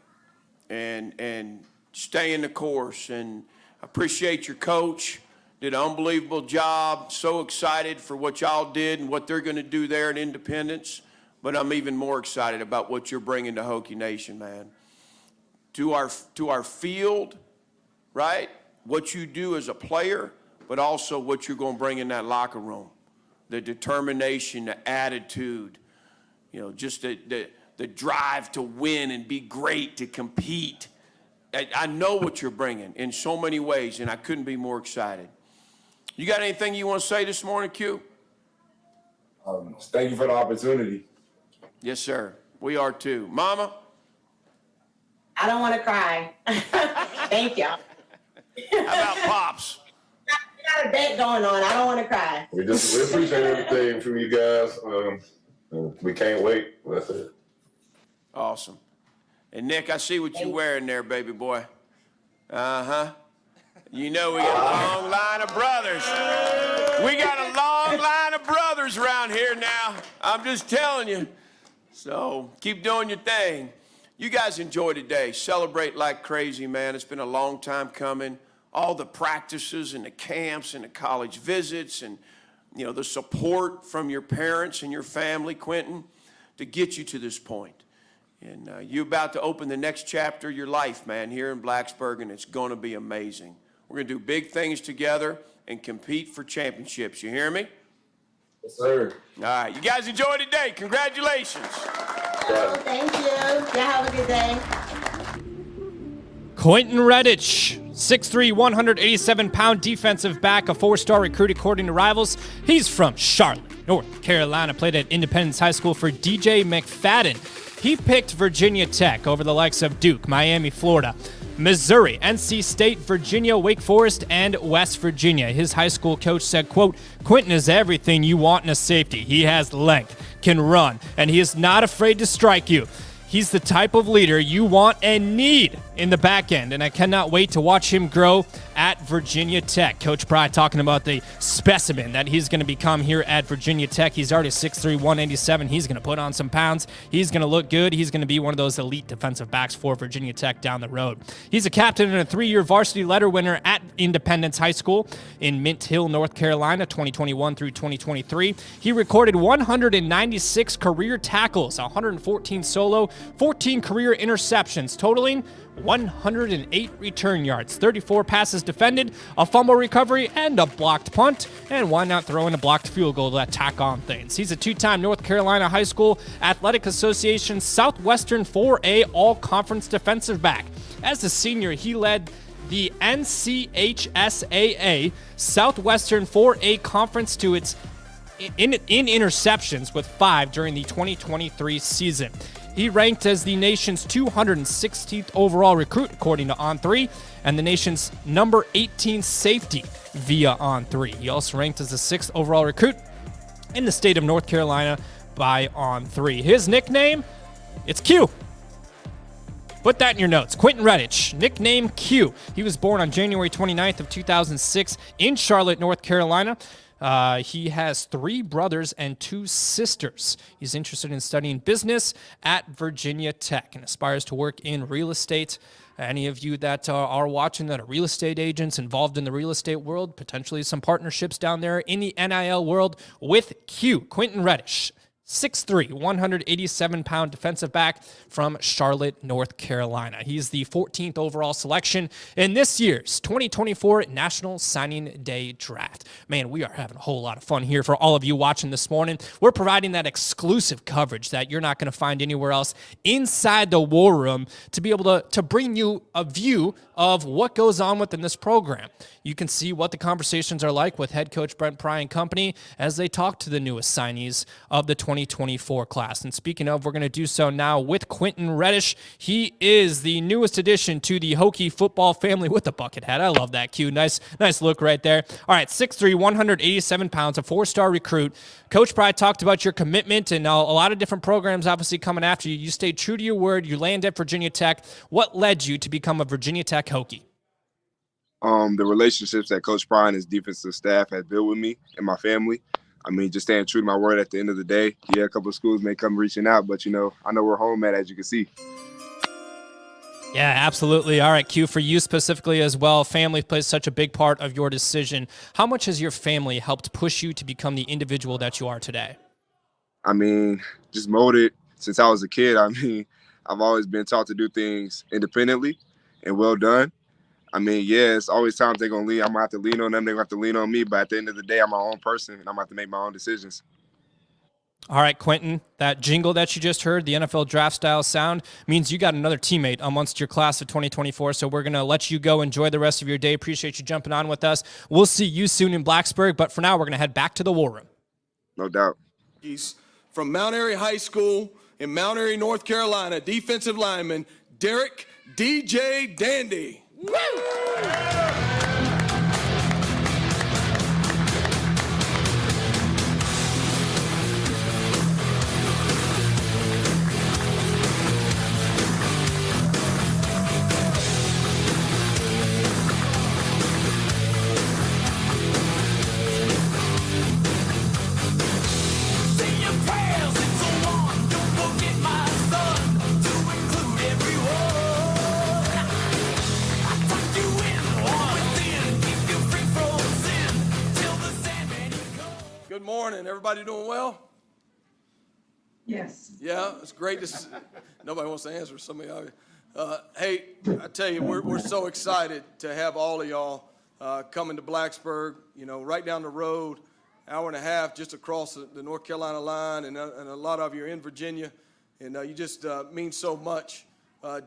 and staying the course. And I appreciate your coach. Did an unbelievable job. So excited for what y'all did and what they're going to do there at Independence. but I'm even more excited about what you're bringing to Hokie Nation, man. To our field, right? What you do as a player, but also what you're going to bring in that locker room. The determination, the attitude, just the drive to win and be great, to compete. I know what you're bringing in so many ways, and I couldn't be more excited. You got anything you want to say this morning, Q? Thank you for the opportunity. Yes, sir. We are too. Mama? I don't want to cry. Thank you. How about Pops? We got a bet going on. I don't want to cry. We appreciate everything from you guys. We can't wait. That's it. Awesome. And Nick, I see what you're wearing there, baby boy. Uh-huh. We got a long line of brothers. We got a long line of brothers around here now. I'm just telling you. So keep doing your thing. You guys enjoy today. Celebrate like crazy, man. It's been a long time coming. All the practices and the camps and the college visits and, the support from your parents and your family, Quinton, to get you to this point. And you're about to open the next chapter of your life, man, here in Blacksburg, and it's going to be amazing. We're going to do big things together and compete for championships. You hear me? Yes, sir. All right. You guys enjoy today. Congratulations. Thank you. Y'all have a good day. Quinton Reddish, 6'3", 187-pound defensive back, a 4-star recruit according to Rivals. He's from Charlotte, North Carolina, played at Independence High School for DJ McFadden. He picked Virginia Tech over the likes of Duke, Miami, Florida, Missouri, NC State, Virginia, Wake Forest, and West Virginia. His high school coach said, quote, "Quinton is everything you want in a safety. He has length, can run, and he is not afraid to strike you. He's the type of leader you want and need in the back end, and I cannot wait to watch him grow at Virginia Tech." Coach Pry talking about the specimen that he's going to become here at Virginia Tech. He's already 6'3", 187. He's going to put on some pounds. He's going to look good. He's going to be one of those elite defensive backs for Virginia Tech down the road. He's a captain and a 3-year varsity letter winner at Independence High School in Mint Hill, North Carolina, 2021 through 2023. He recorded 196 career tackles, 114 solo, 14 career interceptions, totaling 108 return yards, 34 passes defended, a fumble recovery, and a blocked punt. And why not throw in a blocked field goal to tack on things? He's a 2-time North Carolina High School Athletic Association Southwestern 4A All-Conference defensive back. As a senior, he led the NCHSAA Southwestern 4A Conference to its in interceptions with 5 during the 2023 season. He ranked as the nation's 216th overall recruit, according to On3, and the nation's number 18 safety via On3. He also ranked as the 6th overall recruit in the state of North Carolina by On3. His nickname, it's Q. Put that in your notes. Quinton Reddish, nickname Q. He was born on January 29th of 2006 in Charlotte, North Carolina. He has 3 brothers and 2 sisters. He's interested in studying business at Virginia Tech and aspires to work in real estate. Any of you that are watching that are real estate agents involved in the real estate world, potentially some partnerships down there in the NIL world with Q. Quinton Reddish, 6'3", 187-pound defensive back from Charlotte, North Carolina. He's the 14th overall selection in this year's 2024 National Signing Day Draft. Man, we are having a whole lot of fun here for all of you watching this morning. We're providing that exclusive coverage that you're not going to find anywhere else inside the War Room to be able to bring you a view of what goes on within this program. You can see what the conversations are like with head coach Brent Pry and company as they talk to the newest signees of the 2024 class. And speaking of, we're going to do so now with Quinton Reddish. He is the newest addition to the Hokie football family with the bucket hat. I love that, Q. Nice look right there. All right, 6'3", 187 pounds, a 4-star recruit. Coach Pry talked about your commitment and a lot of different programs obviously coming after you. You stayed true to your word. You landed at Virginia Tech. What led you to become a Virginia Tech Hokie? The relationships that Coach Pry and his defensive staff had built with me and my family. I mean, just staying true to my word at the end of the day. Yeah, a couple of schools may come reaching out, but, I know where home at, as you can see. Yeah, absolutely. All right, Q, for you specifically as well, family plays such a big part of your decision. How much has your family helped push you to become the individual that you are today? I mean, just molded since I was a kid. I mean, I've always been taught to do things independently and well done. I mean, yeah, it's always times they're going to lean. I'm going to have to lean on them. They're going to have to lean on me. But at the end of the day, I'm my own person, and I'm going to have to make my own decisions. All right, Quinton, that jingle that you just heard, the NFL draft style sound, means you got another teammate amongst your class of 2024. So we're going to let you go. Enjoy the rest of your day. Appreciate you jumping on with us. We'll see you soon in Blacksburg. But for now, we're going to head back to the war room. No doubt. He's from Mount Airy High School in Mount Airy, North Carolina, defensive lineman Derek DJ Dandy. Woo! Good morning. Everybody doing well? Yes. Yeah, it's great to see. Nobody wants to answer. Somebody out here. Hey, I tell you, we're so excited to have all of y'all coming to Blacksburg, you know, right down the road, hour and a half just across the North Carolina line, and a lot of you are in Virginia, and you just mean so much,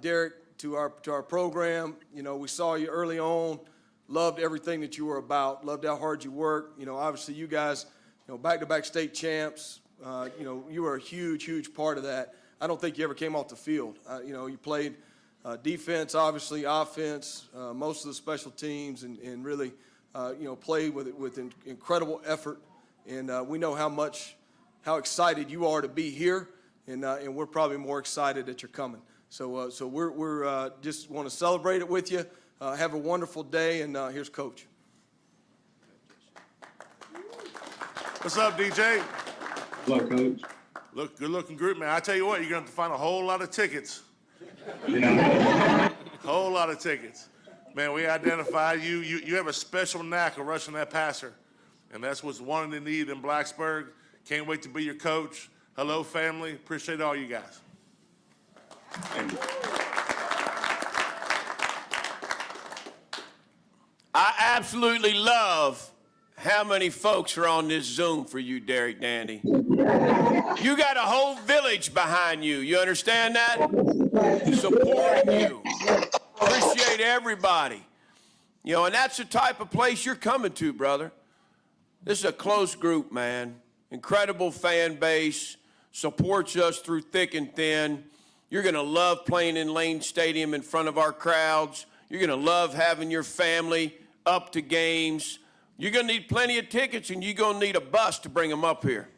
Derek, to our program. You know, we saw you early on, loved everything that you were about, loved how hard you worked. You know, obviously you guys, you know, back-to-back state champs. You know, you were a huge part of that. I don't think you ever came off the field. You know, you played defense, obviously, offense, most of the special teams, and really, you know, played with incredible effort. And we know how excited you are to be here, and we're probably more excited that you're coming. So we're just want to celebrate it with you. Have a wonderful day, and here's Coach. What's up, DJ? Hello, Coach. Look, good-looking group, man. I tell you what, you're going to have to find a whole lot of tickets. Yeah. Whole lot of tickets. Man, we identified you. You have a special knack of rushing that passer, and that's what's wanted and needed in Blacksburg. Can't wait to be your coach. Hello, family. Appreciate all you guys. Thank you. I absolutely love how many folks are on this Zoom for you, Derek Dandy. You got a whole village behind you. You understand that? Supporting you. Appreciate everybody. You know, and that's the type of place you're coming to, brother. This is a close group, man. Incredible fan base. Supports us through thick and thin. You're going to love playing in Lane Stadium in front of our crowds. You're going to love having your family up to games. You're going to need plenty of tickets, and you're going to need a bus to bring them up here.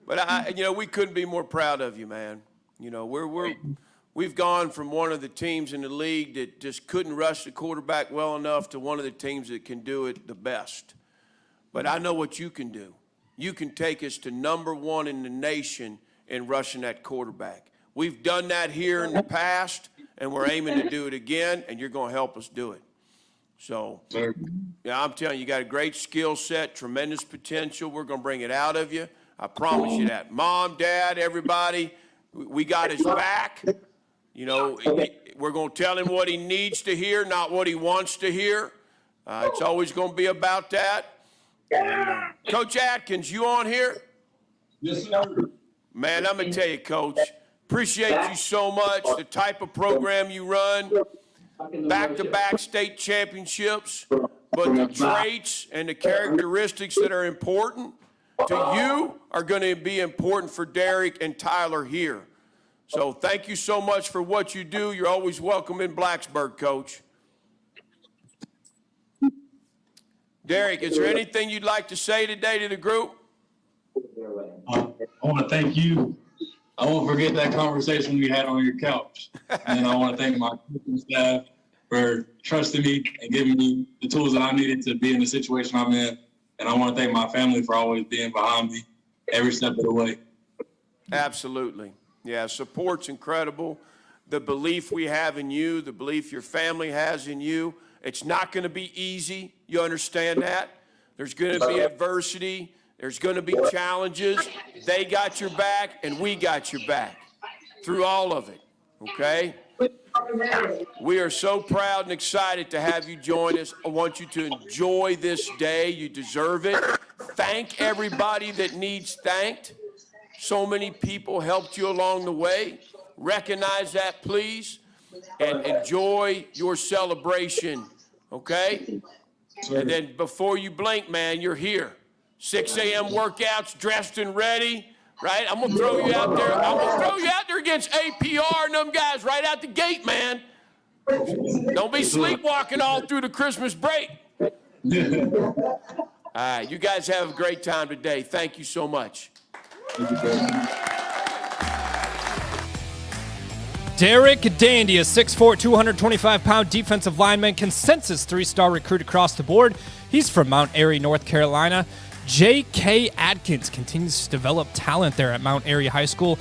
But, you know, we couldn't be more proud of you, man. You know, we've gone from one of the teams in the league that just couldn't rush the quarterback well enough to one of the teams that can do it the best. But I know what you can do. You can take us to #1 in the nation in rushing that quarterback. We've done that here in the past, and we're aiming to do it again, and you're going to help us do it. So, yeah, I'm telling you, you got a great skill set, tremendous potential. We're going to bring it out of you. I promise you that. Mom, Dad, everybody, we got his back. You know, we're going to tell him what he needs to hear, not what he wants to hear. It's always going to be about that. And, Coach Atkins, you on here? Yes, sir. Man, I'm going to tell you, Coach, appreciate you so much, the type of program you run, back-to-back state championships, but the traits and the characteristics that are important to you are going to be important for Derek and Tyler here. So thank you so much for what you do. You're always welcome in Blacksburg, Coach. Derek, is there anything you'd like to say today to the group? I want to thank you. I won't forget that conversation we had on your couch. And I want to thank my coaching staff for trusting me and giving me the tools that I needed to be in the situation I'm in. And I want to thank my family for always being behind me every step of the way. Absolutely. Yeah, support's incredible. The belief we have in you, the belief your family has in you, it's not going to be easy. You understand that? There's going to be adversity. There's going to be challenges. They got your back, and we got your back through all of it, okay? We are so proud and excited to have you join us. I want you to enjoy this day. You deserve it. Thank everybody that needs thanked. So many people helped you along the way. Recognize that, please, and enjoy your celebration, okay? And then before you blink, man, you're here. 6 a.m. workouts, dressed and ready, right? I'm going to throw you out there. I'm going to throw you out there against APR and them guys right out the gate, man. Don't be sleepwalking all through the Christmas break. All right, you guys have a great time today. Thank you so much. Derek Dandy, a 6'4", 225-pound defensive lineman, consensus 3-star recruit across the board. He's from Mount Airy, North Carolina. J.K. Adkins continues to develop talent there at Mount Airy High School.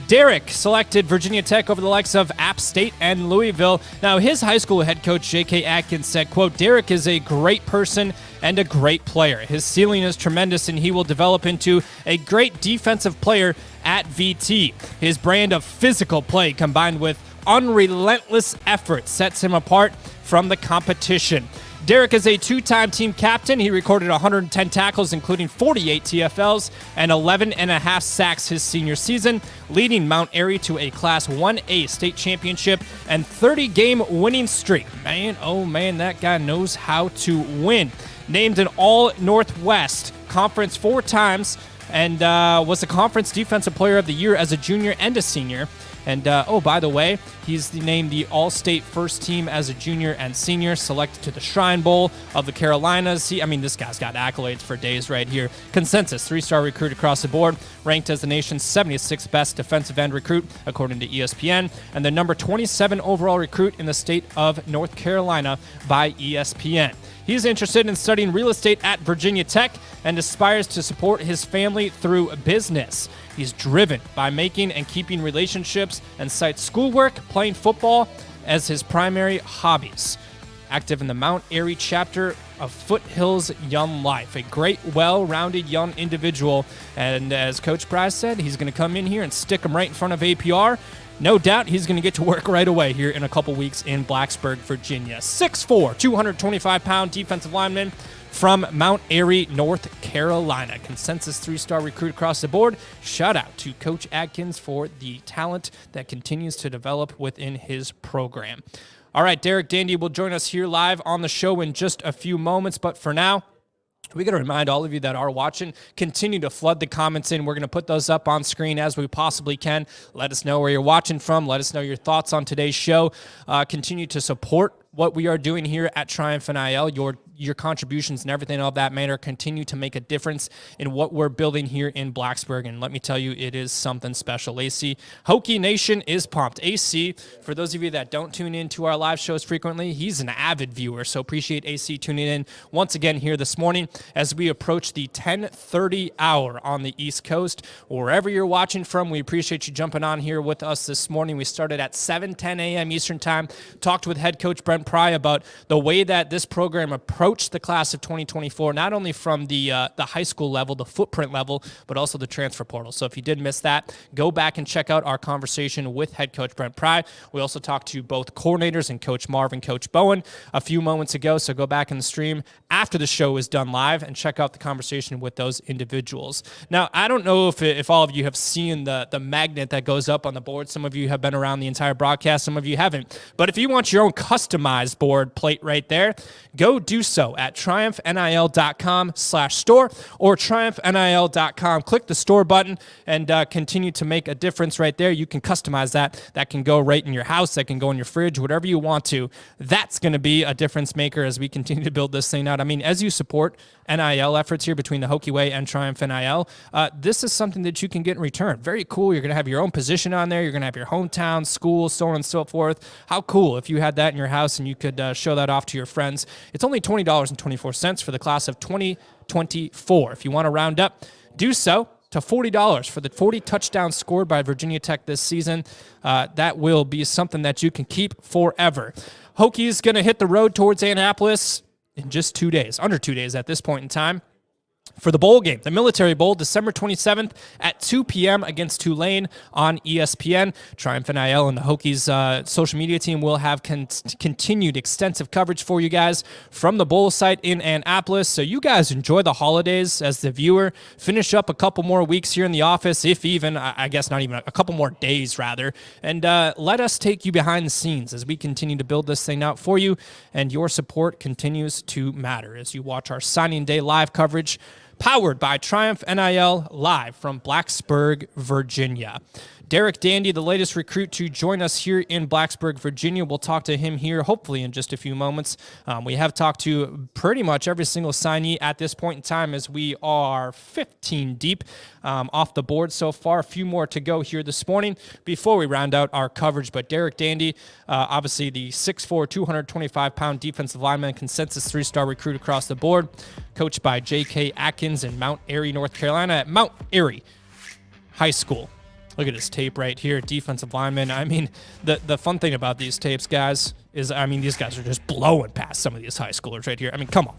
Derek selected Virginia Tech over the likes of App State and Louisville. Now, his high school head coach, J.K. Adkins, said, quote, Derek is a great person and a great player. His ceiling is tremendous, and he will develop into a great defensive player at VT. His brand of physical play combined with unrelentless effort sets him apart from the competition. Derek is a two-time team captain. He recorded 110 tackles, including 48 TFLs and 11 and a half sacks his senior season, leading Mount Airy to a Class 1A state championship and 30-game winning streak. Man, oh man, that guy knows how to win. Named an All-Northwest Conference 4 times and was the Conference Defensive Player of the Year as a junior and a senior. And, oh, by the way, he's named the All-State First Team as a junior and senior, selected to the Shrine Bowl of the Carolinas. This guy's got accolades for days right here. Consensus, 3-star recruit across the board, ranked as the nation's 76th best defensive end recruit, according to ESPN, and the number 27 overall recruit in the state of North Carolina by ESPN. He's interested in studying real estate at Virginia Tech and aspires to support his family through business. He's driven by making and keeping relationships and cites schoolwork, playing football as his primary hobbies. Active in the Mount Airy chapter of Foothills Young Life. A great, well-rounded young individual. And as Coach Pry said, he's going to come in here and stick him right in front of APR. No doubt he's going to get to work right away here in a couple weeks in Blacksburg, Virginia. 6'4", 225-pound defensive lineman from Mount Airy, North Carolina. Consensus 3-star recruit across the board. Shout out to Coach Adkins for the talent that continues to develop within his program. All right, Derek Dandy will join us here live on the show in just a few moments, but for now, we got to remind all of you that are watching, continue to flood the comments in. We're going to put those up on screen as we possibly can. Let us know where you're watching from. Let us know your thoughts on today's show. Continue to support what we are doing here at Triumph NIL. Your contributions and everything of that manner continue to make a difference in what we're building here in Blacksburg. And let me tell you, it is something special. AC, Hokie Nation is pumped. AC, for those of you that don't tune in to our live shows frequently, he's an avid viewer. So appreciate AC tuning in once again here this morning as we approach the 10:30 hour on the East Coast. Wherever you're watching from, we appreciate you jumping on here with us this morning. We started at 7:10 a.m. Eastern time, talked with head coach Brent Pry about the way that this program approached the class of 2024, not only from the high school level, the footprint level, but also the transfer portal. So if you did miss that, go back and check out our conversation with head coach Brent Pry. We also talked to both coordinators and Coach Marv and Coach Bowen a few moments ago, so go back in the stream after the show is done live and check out the conversation with those individuals. Now, I don't know if all of you have seen the magnet that goes up on the board. Some of you have been around the entire broadcast, some of you haven't. But if you want your own customized board plate right there, go do so at triumphnil.com/store or triumphnil.com. Click the store button and continue to make a difference right there. You can customize that. That can go right in your house. That can go in your fridge, whatever you want to. That's going to be a difference maker as we continue to build this thing out. I mean, as you support NIL efforts here between the Hokie Way and Triumph NIL, this is something that you can get in return. Very cool. You're going to have your own position on there. You're going to have your hometown, school, so on and so forth. How cool if you had that in your house and you could show that off to your friends. It's only $20.24 for the class of 2024. If you want to round up, do so to $40 for the 40 touchdowns scored by Virginia Tech this season. That will be something that you can keep forever. Hokie's going to hit the road towards Annapolis in just 2 days, under 2 days at this point in time, for the bowl game, the Military Bowl, December 27th at 2 p.m. against Tulane on ESPN. Triumph NIL and the Hokies social media team will have continued extensive coverage for you guys from the bowl site in Annapolis. So you guys enjoy the holidays as the viewer. Finish up a couple more weeks here in the office, if even, I guess not even, a couple more days rather. And let us take you behind the scenes as we continue to build this thing out for you. And your support continues to matter as you watch our signing day live coverage, powered by Triumph NIL, live from Blacksburg, Virginia. Derek Dandy, the latest recruit to join us here in Blacksburg, Virginia. We'll talk to him here hopefully in just a few moments. We have talked to pretty much every single signee at this point in time as we are 15 deep off the board so far. A few more to go here this morning before we round out our coverage. But Derek Dandy, obviously the 6'4", 225-pound defensive lineman, consensus 3-star recruit across the board, coached by J.K. Atkins in Mount Airy, North Carolina at Mount Airy High School. Look at his tape right here, defensive lineman. I mean, the fun thing about these tapes, guys, is, I mean, these guys are just blowing past some of these high schoolers right here. I mean, come on.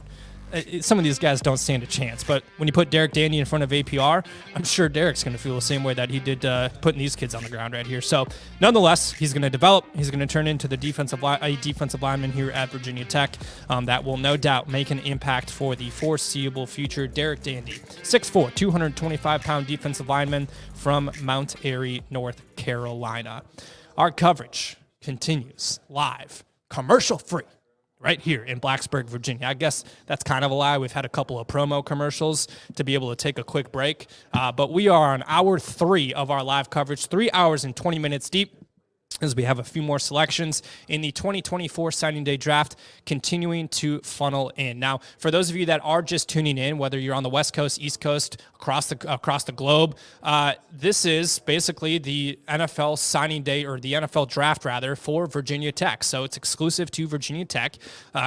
Some of these guys don't stand a chance, but when you put Derek Dandy in front of APR, I'm sure Derek's going to feel the same way that he did putting these kids on the ground right here. So, nonetheless, he's going to develop. He's going to turn into the defensive lineman here at Virginia Tech that will no doubt make an impact for the foreseeable future. Derek Dandy, 6'4", 225-pound defensive lineman from Mount Airy, North Carolina. Our coverage continues live, commercial-free, right here in Blacksburg, Virginia. I guess that's kind of a lie. We've had a couple of promo commercials to be able to take a quick break. But we are on hour 3 of our live coverage, 3 hours and 20 minutes deep, as we have a few more selections in the 2024 signing day draft continuing to funnel in. Now, for those of you that are just tuning in, whether you're on the West Coast, East Coast, across the globe, this is basically the NFL signing day, or the NFL draft rather, for Virginia Tech. So it's exclusive to Virginia Tech.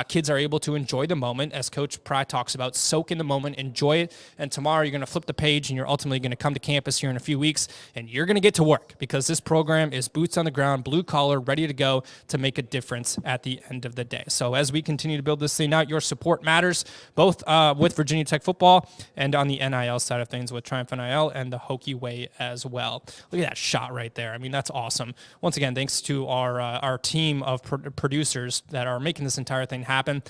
Kids are able to enjoy the moment, as Coach Pry talks about, soak in the moment, enjoy it, and tomorrow you're going to flip the page and you're ultimately going to come to campus here in a few weeks, and you're going to get to work, because this program is boots on the ground, blue collar, ready to go to make a difference at the end of the day. So as we continue to build this thing out, your support matters, both with Virginia Tech football and on the NIL side of things with Triumph NIL and the Hokie way as well. Look at that shot right there. I mean, that's awesome. Once again, thanks to our team of producers that are making this entire thing happen.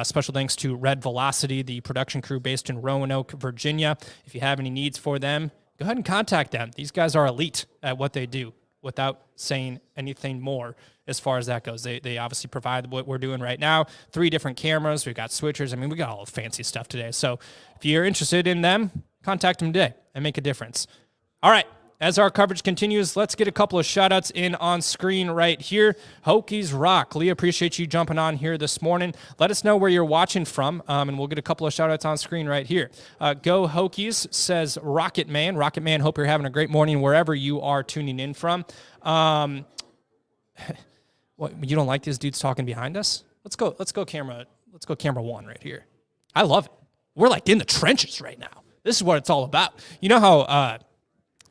Special thanks to Red Velocity, the production crew based in Roanoke, Virginia. If you have any needs for them, go ahead and contact them. These guys are elite at what they do, without saying anything more as far as that goes. They obviously provide what we're doing right now. 3 different cameras. We've got switchers. I mean, we got all the fancy stuff today. So if you're interested in them, contact them today and make a difference. All right. As our coverage continues, let's get a couple of shout-outs in on screen right here. Hokies rock. Lee, appreciate you jumping on here this morning. Let us know where you're watching from, and we'll get a couple of shout-outs on screen right here. Go Hokies, says Rocket Man. Rocket Man, hope you're having a great morning wherever you are tuning in from. What, you don't like these dudes talking behind us? Let's go camera 1 right here. I love it. We're like in the trenches right now. This is what it's all about. You know how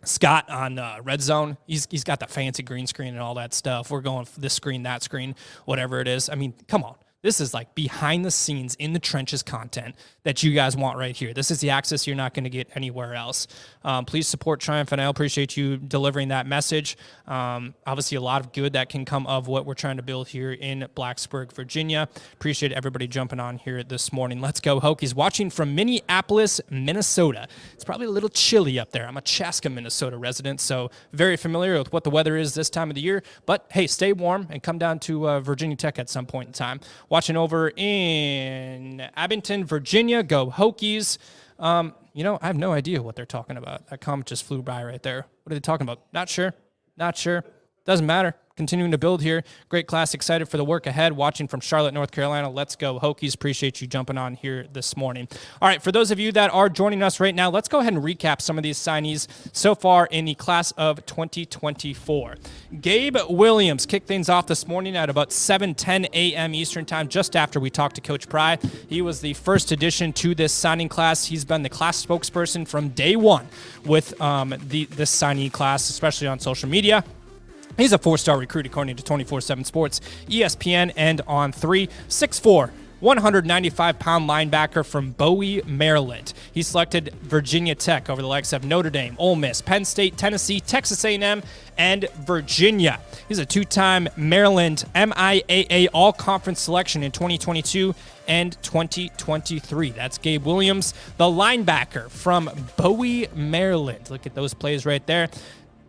Scott on Red Zone, he's got the fancy green screen and all that stuff. We're going this screen, that screen, whatever it is. I mean, come on. This is like behind the scenes, in the trenches content that you guys want right here. This is the access you're not going to get anywhere else. Please support Triumph, and I appreciate you delivering that message. Obviously, a lot of good that can come of what we're trying to build here in Blacksburg, Virginia. Appreciate everybody jumping on here this morning. Let's go Hokies. Watching from Minneapolis, Minnesota. It's probably a little chilly up there. I'm a Chaska, Minnesota resident, so very familiar with what the weather is this time of the year. But hey, stay warm and come down to Virginia Tech at some point in time. Watching over in Abington, Virginia, go Hokies. You know, I have no idea what they're talking about. That comment just flew by right there. What are they talking about? Not sure. Doesn't matter. Continuing to build here. Great class. Excited for the work ahead. Watching from Charlotte, North Carolina. Let's go Hokies. Appreciate you jumping on here this morning. All right, for those of you that are joining us right now, let's go ahead and recap some of these signees so far in the class of 2024. Gabe Williams kicked things off this morning at about 7:10 a.m. Eastern time, just after we talked to Coach Pry. He was the first addition to this signing class. He's been the class spokesperson from day one with this signee class, especially on social media. He's a 4-star recruit according to 24/7 Sports, ESPN, and On3. 6'4", 195-pound linebacker from Bowie, Maryland. He selected Virginia Tech over the likes of Notre Dame, Ole Miss, Penn State, Tennessee, Texas A&M, and Virginia. He's a two-time Maryland MIAA All-Conference selection in 2022 and 2023. That's Gabe Williams, the linebacker from Bowie, Maryland. Look at those plays right there.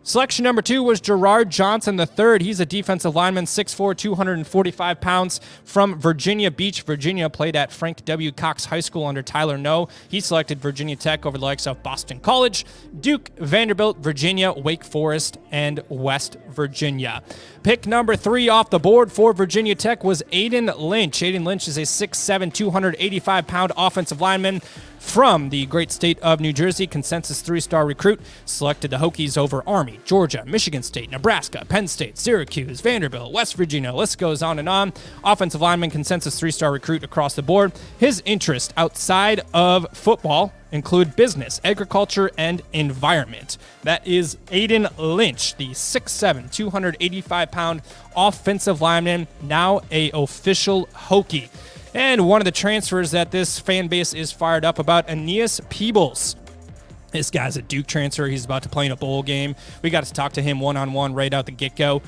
Selection number 2 was Gerard Johnson III. He's a defensive lineman, 6'4", 245 pounds from Virginia Beach, Virginia. Played at Frank W. Cox High School under Tyler No. He selected Virginia Tech over the likes of Boston College, Duke, Vanderbilt, Virginia, Wake Forest, and West Virginia. Pick number 3 off the board for Virginia Tech was Aiden Lynch. Aiden Lynch is a 6'7", 285-pound offensive lineman from the great state of New Jersey. Consensus 3-star recruit. Selected the Hokies over Army, Georgia, Michigan State, Nebraska, Penn State, Syracuse, Vanderbilt, West Virginia. List goes on and on. Offensive lineman, consensus 3-star recruit across the board. His interests outside of football include business, agriculture, and environment. That is Aiden Lynch, the 6'7", 285-pound offensive lineman, now a official Hokie. And one of the transfers that this fan base is fired up about, Aeneas Peebles. This guy's a Duke transfer. He's about to play in a bowl game. We got to talk to him one-on-one right out the get-go.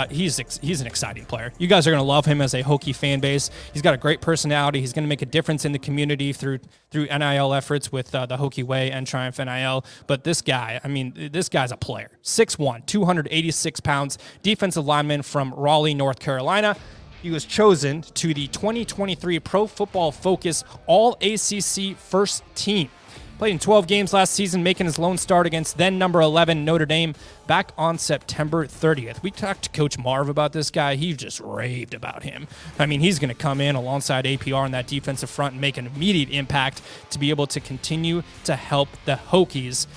He's an exciting player. You guys are going to love him as a Hokie fan base. He's got a great personality. He's going to make a difference in the community through NIL efforts with the Hokie Way and Triumph NIL. But this guy, this guy's a player. 6'1", 286 pounds, defensive lineman from Raleigh, North Carolina. He was chosen to the 2023 Pro Football Focus All-ACC First Team. Played in 12 games last season, making his lone start against then number 11 Notre Dame back on September 30th. We talked to Coach Marv about this guy. He just raved about him. He's going to come in alongside APR on that defensive front and make an immediate impact to be able to continue to help the Hokies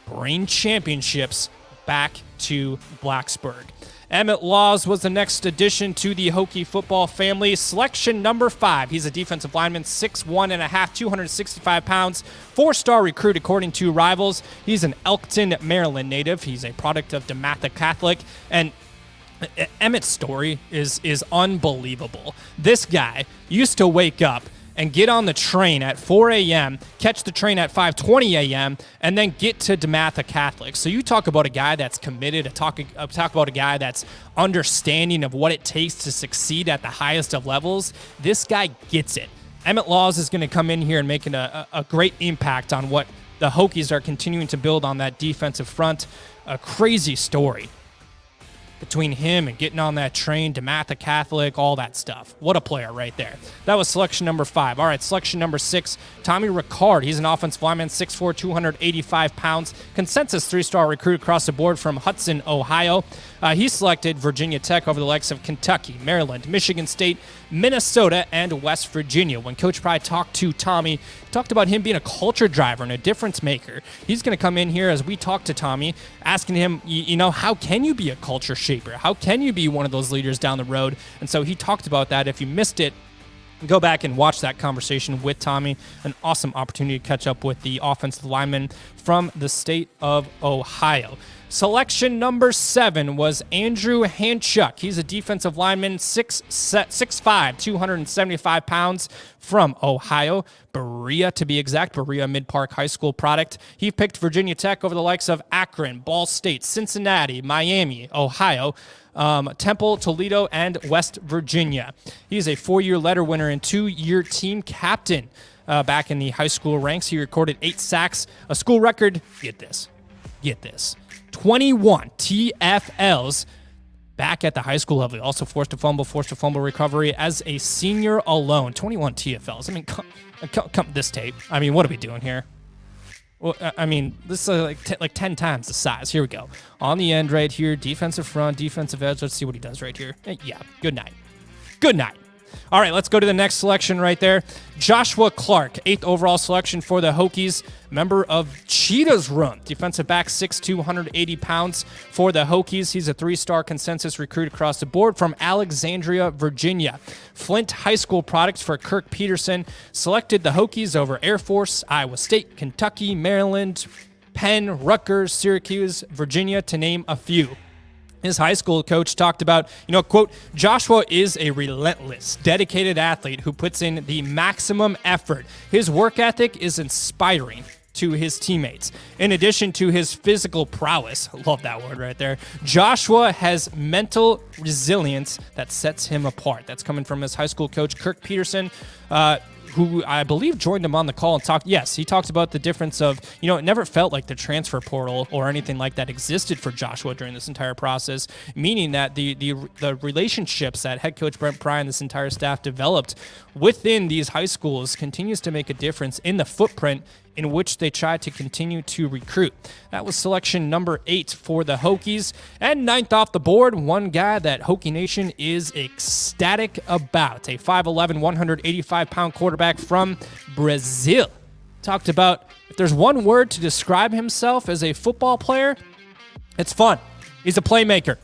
bring championships back to Blacksburg. Emmett Laws was the next addition to the Hokie football family. Selection number 5. He's a defensive lineman, 6'1.5", 265 pounds, 4-star recruit according to Rivals. He's an Elkton, Maryland native. He's a product of DeMatha Catholic. And Emmett's story is unbelievable. This guy used to wake up and get on the train at 4 a.m., catch the train at 5:20 a.m., and then get to DeMatha Catholic. So you talk about a guy that's committed, talk about a guy that's understanding of what it takes to succeed at the highest of levels. This guy gets it. Emmett Laws is going to come in here and make a great impact on what the Hokies are continuing to build on that defensive front. A crazy story between him and getting on that train, DeMatha Catholic, all that stuff. What a player right there. That was selection number 5. All right, selection number 6, Tommy Ricard. He's an offensive lineman, 6'4", 285 pounds. Consensus 3-star recruit across the board from Hudson, Ohio. He selected Virginia Tech over the likes of Kentucky, Maryland, Michigan State, Minnesota, and West Virginia. When Coach Pry talked to Tommy, he talked about him being a culture driver and a difference maker. He's going to come in here as we talk to Tommy, asking him, how can you be a culture shaper? How can you be one of those leaders down the road? And so he talked about that. If you missed it, go back and watch that conversation with Tommy. An awesome opportunity to catch up with the offensive lineman from the state of Ohio. Selection number 7 was Andrew Hanchuk. He's a defensive lineman, 6'5", 275 pounds from Ohio, Berea to be exact, Berea Mid-Park High School product. He picked Virginia Tech over the likes of Akron, Ball State, Cincinnati, Miami, Ohio, Temple, Toledo, and West Virginia. He's a 4-year letter winner and 2-year team captain back in the high school ranks. He recorded 8 sacks, a school record, get this, 21 TFLs back at the high school level. Also forced to fumble recovery as a senior alone. 21 TFLs. Come this tape. What are we doing here? Well, this is like 10 times the size. Here we go. On the end right here, defensive front, defensive edge. Let's see what he does right here. Yeah, good night. Good night. All right, let's go to the next selection right there. Joshua Clark, 8th overall selection for the Hokies, member of Cheetah's Room. Defensive back, 6'2", 180 pounds for the Hokies. He's a 3-star consensus recruit across the board from Alexandria, Virginia. Flint High School product for Kirk Peterson. Selected the Hokies over Air Force, Iowa State, Kentucky, Maryland, Penn, Rutgers, Syracuse, Virginia, to name a few. His high school coach talked about, quote, Joshua is a relentless, dedicated athlete who puts in the maximum effort. His work ethic is inspiring to his teammates. In addition to his physical prowess, love that word right there, Joshua has mental resilience that sets him apart. That's coming from his high school coach, Kirk Peterson, who I believe joined him on the call and talked. Yes, he talked about the difference of, it never felt like the transfer portal or anything like that existed for Joshua during this entire process, meaning that the relationships that head coach Brent Pry and this entire staff developed within these high schools continues to make a difference in the footprint in which they try to continue to recruit. That was selection number 8 for the Hokies. And 9th off the board, one guy that Hokie Nation is ecstatic about, a 5'11", 185-pound quarterback from Brazil. Talked about, if there's one word to describe himself as a football player, it's fun. He's a playmaker.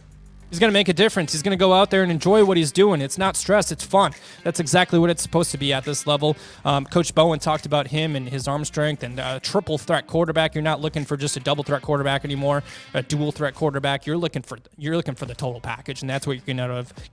He's going to make a difference. He's going to go out there and enjoy what he's doing. It's not stress. It's fun. That's exactly what it's supposed to be at this level. Coach Bowen talked about him and his arm strength and a triple threat quarterback. You're not looking for just a double threat quarterback anymore, a dual threat quarterback. You're looking for the total package, and that's what you're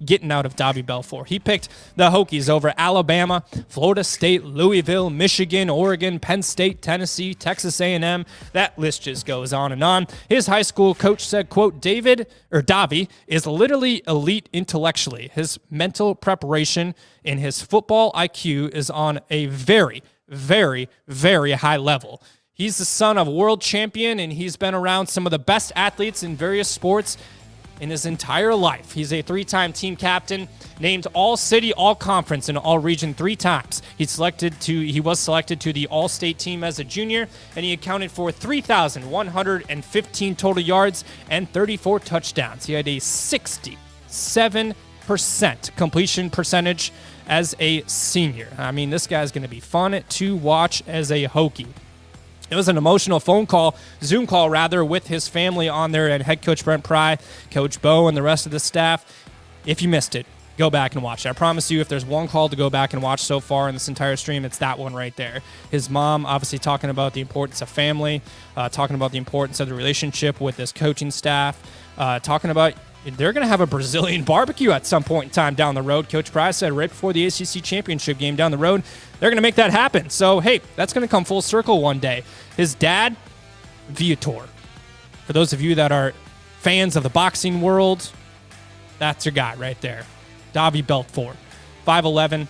getting out of Davi Belfort. He picked the Hokies over Alabama, Florida State, Louisville, Michigan, Oregon, Penn State, Tennessee, Texas A&M. That list just goes on and on. His high school coach said, quote, Davi is literally elite intellectually. His mental preparation and his football IQ is on a very, very, very high level. He's the son of a world champion, and he's been around some of the best athletes in various sports in his entire life. He's a 3-time team captain, named All-City, All-Conference, and All-Region 3 times. He was selected to the All-State team as a junior, and he accounted for 3,115 total yards and 34 touchdowns. He had a 67% completion percentage as a senior. I mean, this guy's going to be fun to watch as a Hokie. It was an emotional Zoom call with his family on there, and head coach Brent Pry, Coach Bo, and the rest of the staff. If you missed it, go back and watch it. I promise you, if there's one call to go back and watch so far in this entire stream, it's that one right there. His mom obviously talking about the importance of family, talking about the importance of the relationship with his coaching staff, talking about they're going to have a Brazilian barbecue at some point in time down the road. Coach Price said right before the ACC championship game down the road, they're going to make that happen. So, hey, that's going to come full circle one day. His dad, Viator. For those of you that are fans of the boxing world, that's your guy right there. Davi Belfort, 5'11",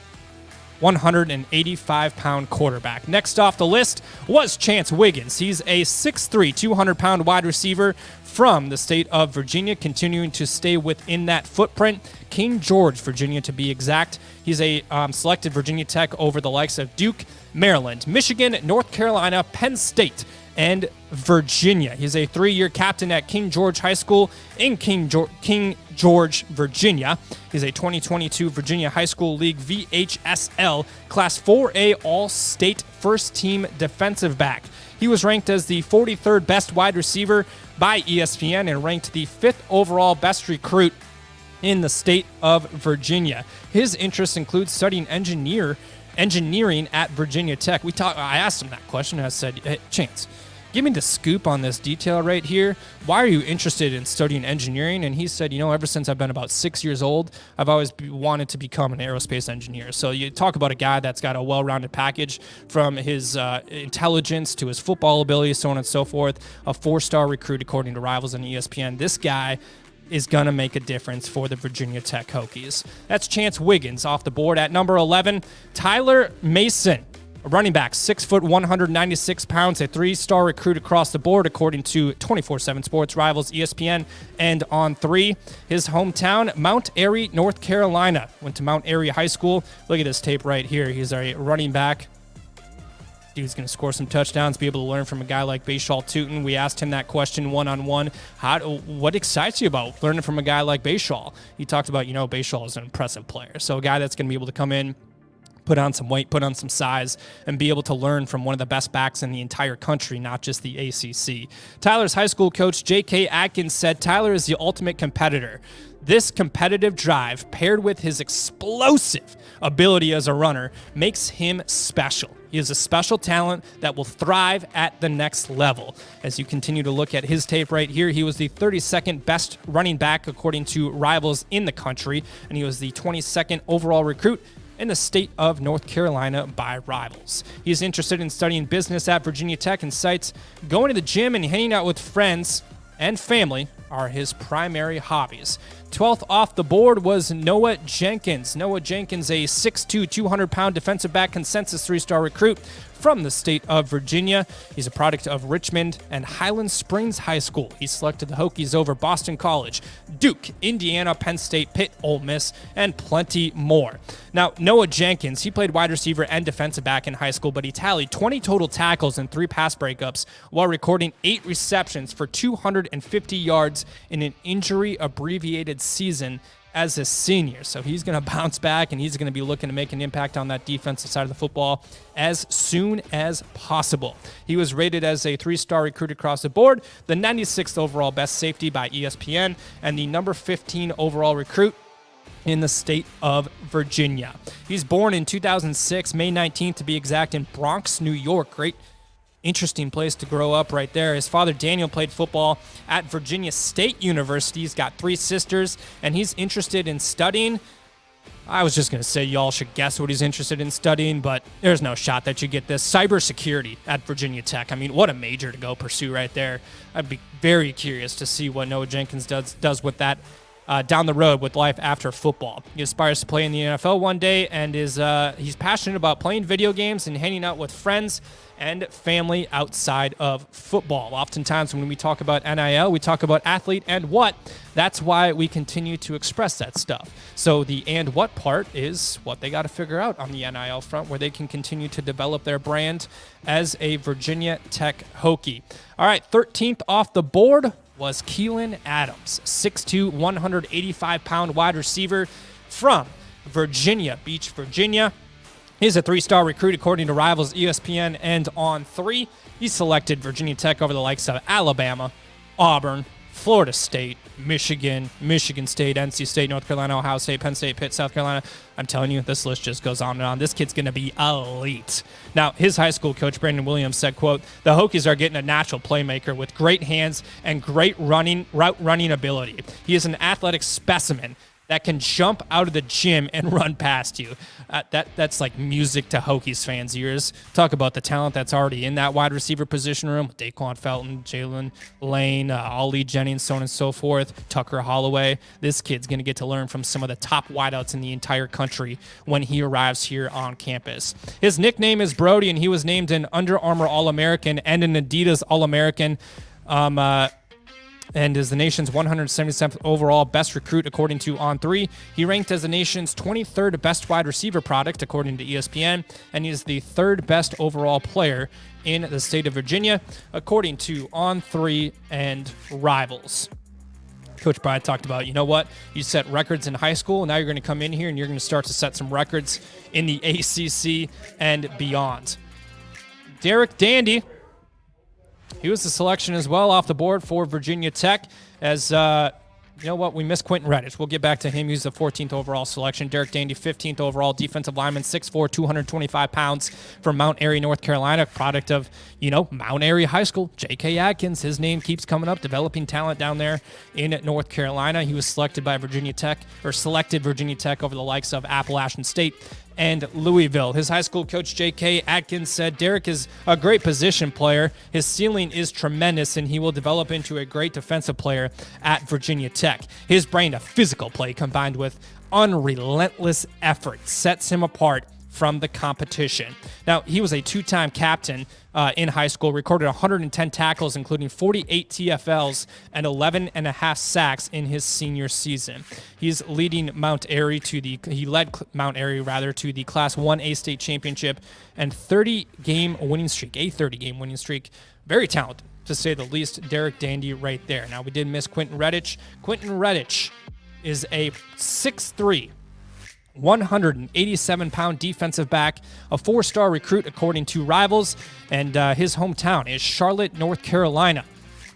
185-pound quarterback. Next off the list was Chance Wiggins. He's a 6'3", 200-pound wide receiver from the state of Virginia, continuing to stay within that footprint. King George, Virginia, to be exact. He's a selected Virginia Tech over the likes of Duke, Maryland, Michigan, North Carolina, Penn State, and Virginia. He's a 3-year captain at King George High School in King George, Virginia. He's a 2022 Virginia High School League VHSL Class 4A All-State First-Team defensive back. He was ranked as the 43rd best wide receiver by ESPN and ranked the 5th overall best recruit in the state of Virginia. His interests include studying engineering at Virginia Tech. I asked him that question, and I said, hey, Chance, give me the scoop on this detail right here. Why are you interested in studying engineering? And he said, ever since I've been about 6 years old, I've always wanted to become an aerospace engineer. So you talk about a guy that's got a well-rounded package from his intelligence to his football ability, so on and so forth. A 4-star recruit, according to Rivals and ESPN. This guy is going to make a difference for the Virginia Tech Hokies. That's Chance Wiggins off the board. At number 11, Tyler Mason, a running back, 6 foot, 196 pounds, a 3-star recruit across the board, according to 24/7 Sports, Rivals, ESPN, and On3. His hometown, Mount Airy, North Carolina. Went to Mount Airy High School. Look at this tape right here. He's a running back. Dude's going to score some touchdowns, be able to learn from a guy like Bashal Tootin. We asked him that question one-on-one. What excites you about learning from a guy like Bashal? He talked about, Bashal is an impressive player. So a guy that's going to be able to come in, put on some weight, put on some size, and be able to learn from one of the best backs in the entire country, not just the ACC. Tyler's high school coach, J.K. Atkins, said Tyler is the ultimate competitor. This competitive drive, paired with his explosive ability as a runner, makes him special. He is a special talent that will thrive at the next level. As you continue to look at his tape right here, he was the 32nd best running back according to Rivals in the country, and he was the 22nd overall recruit in the state of North Carolina by Rivals. He's interested in studying business at Virginia Tech and cites going to the gym and hanging out with friends and family are his primary hobbies. 12th off the board was Noah Jenkins. Noah Jenkins, a 6'2", 200-pound defensive back consensus 3-star recruit from the state of Virginia. He's a product of Richmond and Highland Springs High School. He selected the Hokies over Boston College, Duke, Indiana, Penn State, Pitt, Ole Miss, and plenty more. Now, Noah Jenkins, he played wide receiver and defensive back in high school, but he tallied 20 total tackles and 3 pass breakups while recording 8 receptions for 250 yards in an injury-abbreviated season as a senior. So he's going to bounce back, and he's going to be looking to make an impact on that defensive side of the football as soon as possible. He was rated as a 3-star recruit across the board, the 96th overall best safety by ESPN, and the number 15 overall recruit in the state of Virginia. He's born in 2006, May 19th to be exact, in Bronx, New York. Great, interesting place to grow up right there. His father, Daniel, played football at Virginia State University. He's got 3 sisters, and he's interested in studying. I was just going to say y'all should guess what he's interested in studying, but there's no shot that you get this. Cybersecurity at Virginia Tech. I mean, what a major to go pursue right there. I'd be very curious to see what Noah Jenkins does with that down the road with life after football. He aspires to play in the NFL one day, and he's passionate about playing video games and hanging out with friends and family outside of football. Oftentimes when we talk about NIL, we talk about athlete and what. That's why we continue to express that stuff. So the and what part is what they got to figure out on the NIL front, where they can continue to develop their brand as a Virginia Tech Hokie. All right, 13th off the board was Keelan Adams, 6'2", 185-pound wide receiver from Virginia Beach, Virginia. He's a 3-star recruit according to Rivals, ESPN, and On3. He selected Virginia Tech over the likes of Alabama, Auburn, Florida State, Michigan, Michigan State, NC State, North Carolina, Ohio State, Penn State, Pitt, South Carolina. I'm telling you, this list just goes on and on. This kid's going to be elite. Now, his high school coach, Brandon Williams, said, quote, "The Hokies are getting a natural playmaker with great hands and great route running ability. He is an athletic specimen that can jump out of the gym and run past you." That's like music to Hokies fans' ears. Talk about the talent that's already in that wide receiver position room. Daquan Felton, Jalen Lane, Ollie Jennings, so on and so forth, Tucker Holloway. This kid's going to get to learn from some of the top wideouts in the entire country when he arrives here on campus. His nickname is Brody, and he was named an Under Armour All-American and an Adidas All-American. And is the nation's 177th overall best recruit according to On3. He ranked as the nation's 23rd best wide receiver product according to ESPN, and he is the 3rd best overall player in the state of Virginia according to On3 and Rivals. Coach Pry talked about, you know what, you set records in high school, and now you're going to come in here and you're going to start to set some records in the ACC and beyond. Derek Dandy, he was the selection as well off the board for Virginia Tech. As, you know what, we missed Quinton Reddish. We'll get back to him. He was the 14th overall selection. Derek Dandy, 15th overall defensive lineman, 6'4", 225 pounds from Mount Airy, North Carolina, product of, Mount Airy High School. J.K. Atkins, his name keeps coming up, developing talent down there in North Carolina. He was selected by Virginia Tech over the likes of Appalachian State and Louisville. His high school coach, J.K. Atkins, said Derek is a great position player. His ceiling is tremendous, and he will develop into a great defensive player at Virginia Tech. His brand of physical play combined with unrelentless effort sets him apart from the competition. Now, he was a 2-time captain in high school, recorded 110 tackles, including 48 TFLs and 11 and a half sacks in his senior season. He's leading Mount Airy to the Class 1A state championship and 30-game winning streak. Very talented, to say the least. Derek Dandy right there. Now, we did miss Quinton Reddish. Quinton Reddish is a 6'3", 187-pound defensive back, a 4-star recruit according to Rivals, and his hometown is Charlotte, North Carolina.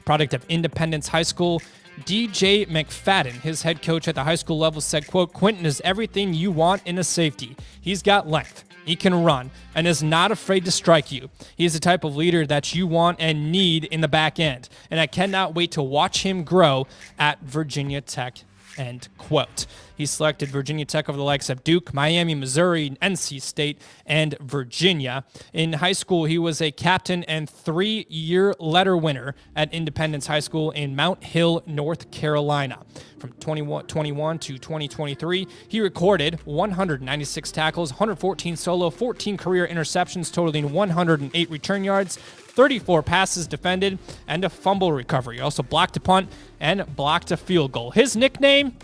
Product of Independence High School. DJ McFadden, his head coach at the high school level, said, quote, "Quinton is everything you want in a safety. He's got length, He can run and is not afraid to strike you. He is the type of leader that you want and need in the back end. And I cannot wait to watch him grow at Virginia Tech. End quote. He selected Virginia Tech over the likes of Duke, Miami, Missouri, NC State, and Virginia. In high school, he was a captain and 3-year letter winner at Independence High School in Mount Hill, North Carolina. From 2021 to 2023, he recorded 196 tackles, 114 solo, 14 career interceptions, totaling 108 return yards, 34 passes defended, and a fumble recovery. He also blocked a punt and blocked a field goal. His nickname,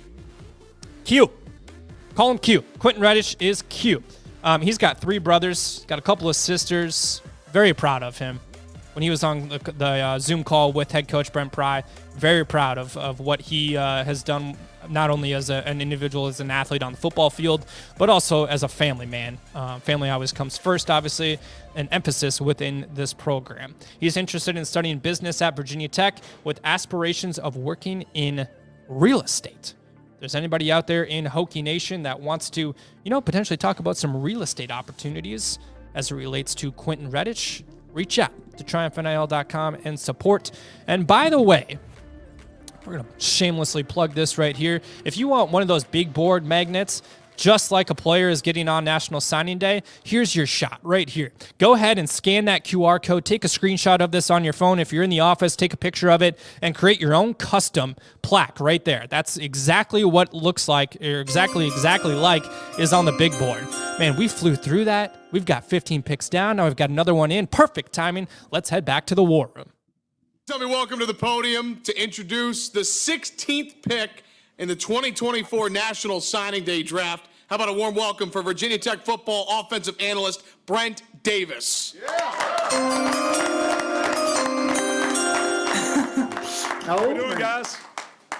Q. Call him Q. Quinton Reddish is Q. He's got 3 brothers, got a couple of sisters. Very proud of him. When he was on the Zoom call with head coach Brent Pry, very proud of what he has done, not only as an individual, as an athlete on the football field, but also as a family man. Family always comes first, obviously, an emphasis within this program. He's interested in studying business at Virginia Tech with aspirations of working in real estate. If there's anybody out there in Hokie Nation that wants to, potentially talk about some real estate opportunities as it relates to Quinton Reddish, reach out to TriumphNIL.com and support. And by the way, we're going to shamelessly plug this right here. If you want one of those big board magnets, just like a player is getting on National Signing Day, here's your shot right here. Go ahead and scan that QR code. Take a screenshot of this on your phone. If you're in the office, take a picture of it and create your own custom plaque right there. That's exactly what looks like, or exactly like is on the big board. Man, we flew through that. We've got 15 picks down. Now we've got another one in. Perfect timing. Let's head back to the war room. Tell me, welcome to the podium to introduce the 16th pick in the 2024 National Signing Day Draft. How about a warm welcome for Virginia Tech football offensive analyst Brent Davis. How you doing, guys?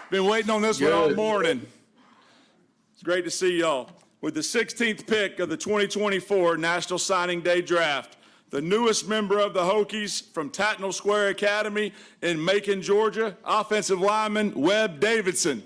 Been waiting on this one all morning. It's great to see y'all. With the 16th pick of the 2024 National Signing Day Draft, the newest member of the Hokies from Tatnall Square Academy in Macon, Georgia, offensive lineman Webb Davidson.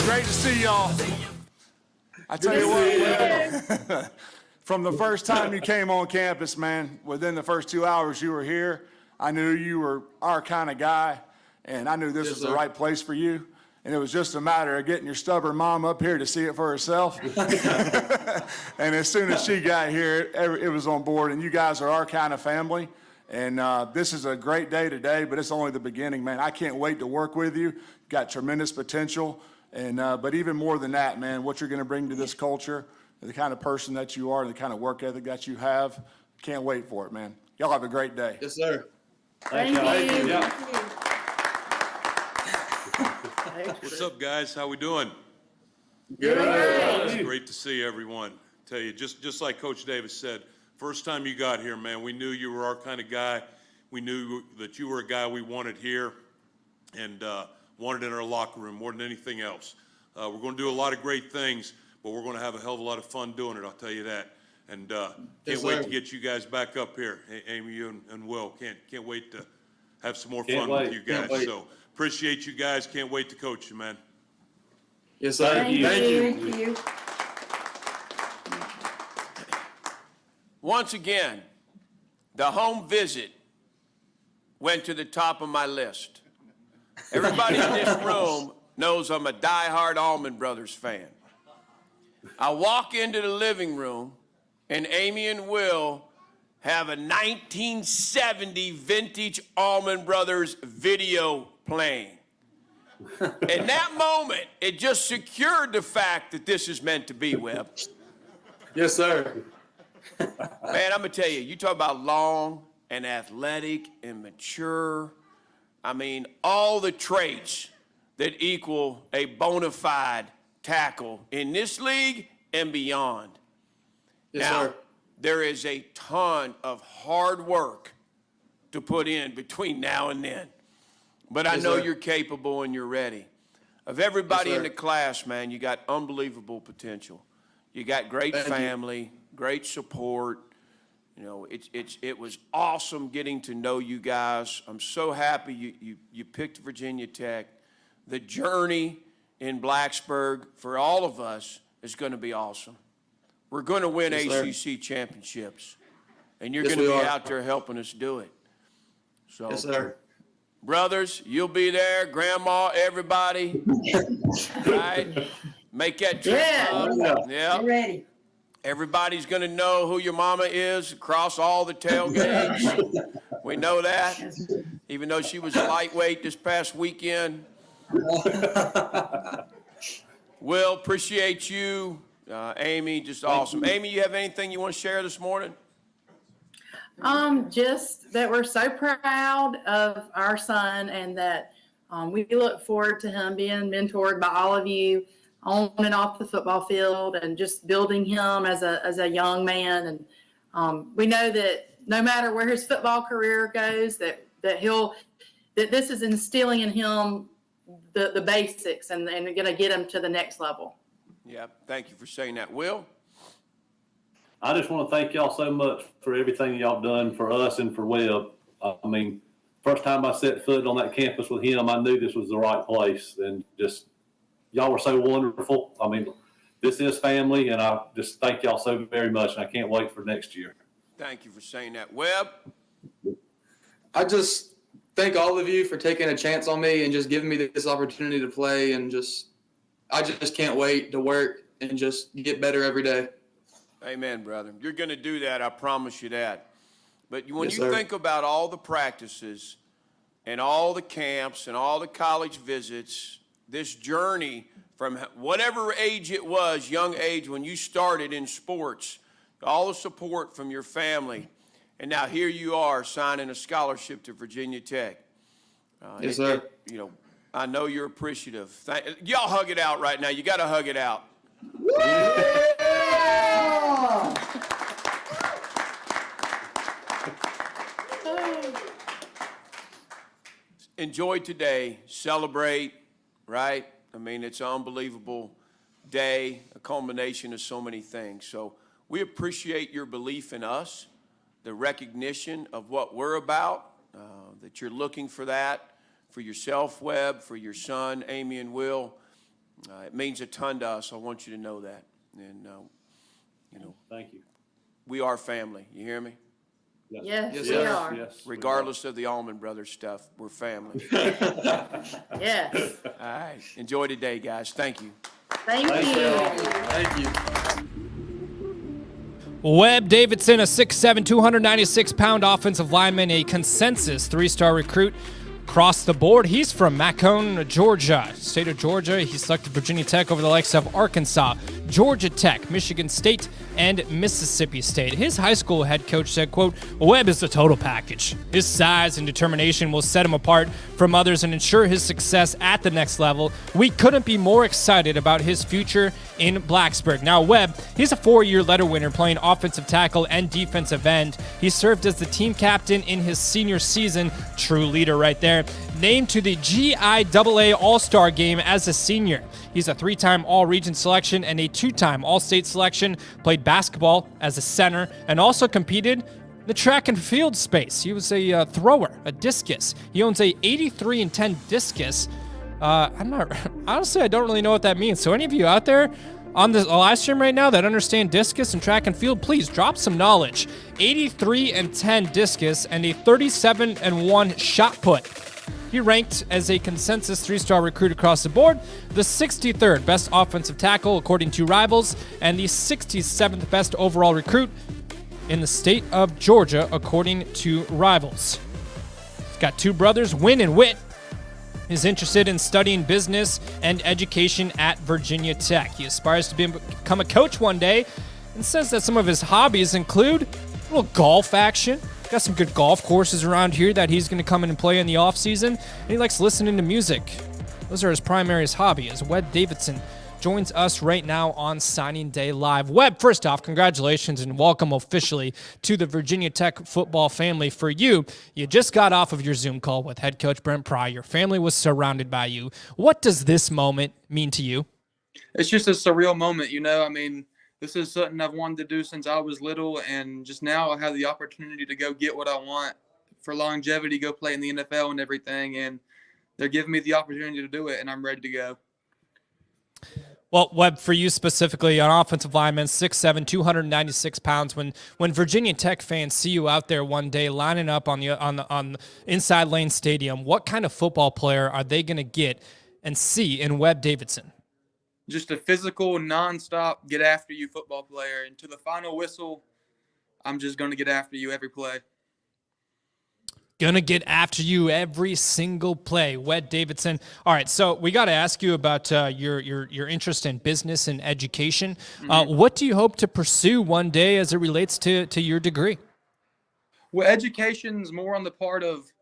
Great to see y'all. I tell you what, from the first time you came on campus, man, within the first 2 hours you were here, I knew you were our kind of guy, and I knew this was the right place for you. And it was just a matter of getting your stubborn mom up here to see it for herself. And as soon as she got here, it was on board, and you guys are our kind of family. And this is a great day today, but it's only the beginning, man. I can't wait to work with you. Got tremendous potential. And but even more than that, man, what you're going to bring to this culture, the kind of person that you are, and the kind of work ethic that you have, can't wait for it, man. Y'all have a great day. Yes, sir. Thank you. Yeah. What's up, guys? How we doing? Good. It's great to see everyone. Tell you, just like Coach Davis said, first time you got here, man, we knew you were our kind of guy. We knew that you were a guy we wanted here, and wanted in our locker room more than anything else. We're going to do a lot of great things, but we're going to have a hell of a lot of fun doing it, I'll tell you that. And can't wait to get you guys back up here. Amy, you and Will, can't wait to have some more fun with you guys. So appreciate you guys. Can't wait to coach you, man. Yes, sir. Thank you. Once again, the home visit went to the top of my list. Everybody in this room knows I'm a diehard Allman Brothers fan. I walk into the living room, and Amy and Will have a 1970 vintage Allman Brothers video playing. In that moment, it just secured the fact that this is meant to be, Webb. Yes, sir. Man, I'm going to tell you, you talk about long and athletic and mature. I mean, all the traits that equal a bona fide tackle in this league and beyond. Yes, now, sir. There is a ton of hard work to put in between now and then. But I Yes, know sir. you're capable and you're ready. Of everybody Yes, in sir. the class, man, you got unbelievable potential. You got great Thank you. family, great support. You know, it was awesome getting to know you guys. I'm so happy you picked Virginia Tech. The journey in Blacksburg for all of us is going to be awesome. We're going to win Yes, sir. ACC championships, and you're Yes, going to we be are. out there helping us do it. So, Yes, sir. brothers, you'll be there. Grandma, everybody. Right? Make that trip. Yeah. Ready. Everybody's going to know who your mama is across all the tailgates. We know that, even though she was a lightweight this past weekend. Will, appreciate you. Amy, just awesome. Amy, you have anything you want to share this morning? Just that we're so proud of our son and that we look forward to him being mentored by all of you on and off the football field and just building him as a young man. And we know that no matter where his football career goes, that this is instilling in him the basics and going to get him to the next level. Yeah, thank you for saying that. Will? I just want to thank y'all so much for everything y'all done for us and for Webb. I mean, first time I set foot on that campus with him, I knew this was the right place. And just, y'all were so wonderful. I mean, this is family, and I just thank y'all so very much, and I can't wait for next year. Thank you for saying that. Webb? I just thank all of you for taking a chance on me and just giving me this opportunity to play, and I just can't wait to work and just get better every day. Amen, brother. You're going to do that. I promise you that. But when Yes, you sir. think about all the practices and all the camps and all the college visits, this journey from whatever age it was, young age, when you started in sports, all the support from your family, and now here you are signing a scholarship to Virginia Tech. Yes, sir. You know, I know you're appreciative. Y'all hug it out right now. You got to hug it out. Enjoy today. Celebrate, right? I mean, it's an unbelievable day, a culmination of so many things. So we appreciate your belief in us, the recognition of what we're about, that you're looking for that for yourself, Webb, for your son, Amy and Will. It means a ton to us. I want you to know that. And, you know, Thank you. we are family. You hear me? Yes, Yes, we sir. are. Yes. Regardless of the Allman Brothers stuff, we're family. Yes. All right. Enjoy today, guys. Thank you. Thank you. Thank you. Webb Davidson, a 6'7", 296-pound offensive lineman, a consensus three-star recruit across the board. He's from Macon, Georgia, state of Georgia. He selected Virginia Tech over the likes of Arkansas, Georgia Tech, Michigan State, and Mississippi State. His high school head coach said, quote, Webb is the total package. His size and determination will set him apart from others and ensure his success at the next level. We couldn't be more excited about his future in Blacksburg. Now, Webb, he's a 4-year letter winner playing offensive tackle and defensive end. He served as the team captain in his senior season. True leader right there. Named to the GIAA All-Star game as a senior. He's a 3-time All-Region selection and a 2-time All-State selection. Played basketball as a center and also competed the track and field space. He was a thrower, a discus. He owns a 83-10 discus. Honestly, I don't really know what that means. So any of you out there on the live stream right now that understand discus and track and field, please drop some knowledge. 83-10 discus and a 37-1 shot put. He ranked as a consensus 3-star recruit across the board, the 63rd best offensive tackle according to Rivals, and the 67th best overall recruit in the state of Georgia according to Rivals. He's got 2 brothers, Win and Whit. He's interested in studying business and education at Virginia Tech. He aspires to become a coach one day and says that some of his hobbies include a little golf action. Got some good golf courses around here that he's going to come in and play in the offseason. And he likes listening to music. Those are his primary hobby, as Webb Davidson joins us right now on Signing Day Live. Webb, first off, congratulations and welcome officially to the Virginia Tech football family. For you, you just got off of your Zoom call with head coach Brent Pry. Your family was surrounded by you. What does this moment mean to you? It's just a surreal moment, you know. I mean, this is something I've wanted to do since I was little, and just now I have the opportunity to go get what I want for longevity, go play in the NFL and everything, and they're giving me the opportunity to do it, and I'm ready to go. Well, Webb, for you specifically, an offensive lineman, 6'7", 296 pounds. When Virginia Tech fans see you out there one day lining up on the inside lane stadium, what kind of football player are they going to get and see in Webb Davidson? Just a physical, nonstop, get after you football player, and to the final whistle, I'm just going to get after you every play. Gonna get after you every single play. Webb Davidson. All right, so we got to ask you about your interest in business and education. What do you hope to pursue one day as it relates to your degree? Well, education's more on the part of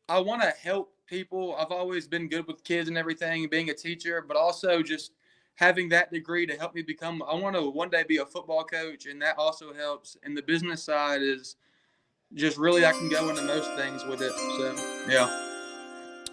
I want to help people. I've always been good with kids and everything, being a teacher, but also just having that degree to help me become – I want to one day be a football coach, and that also helps. And the business side is – just really I can go into most things with it. So,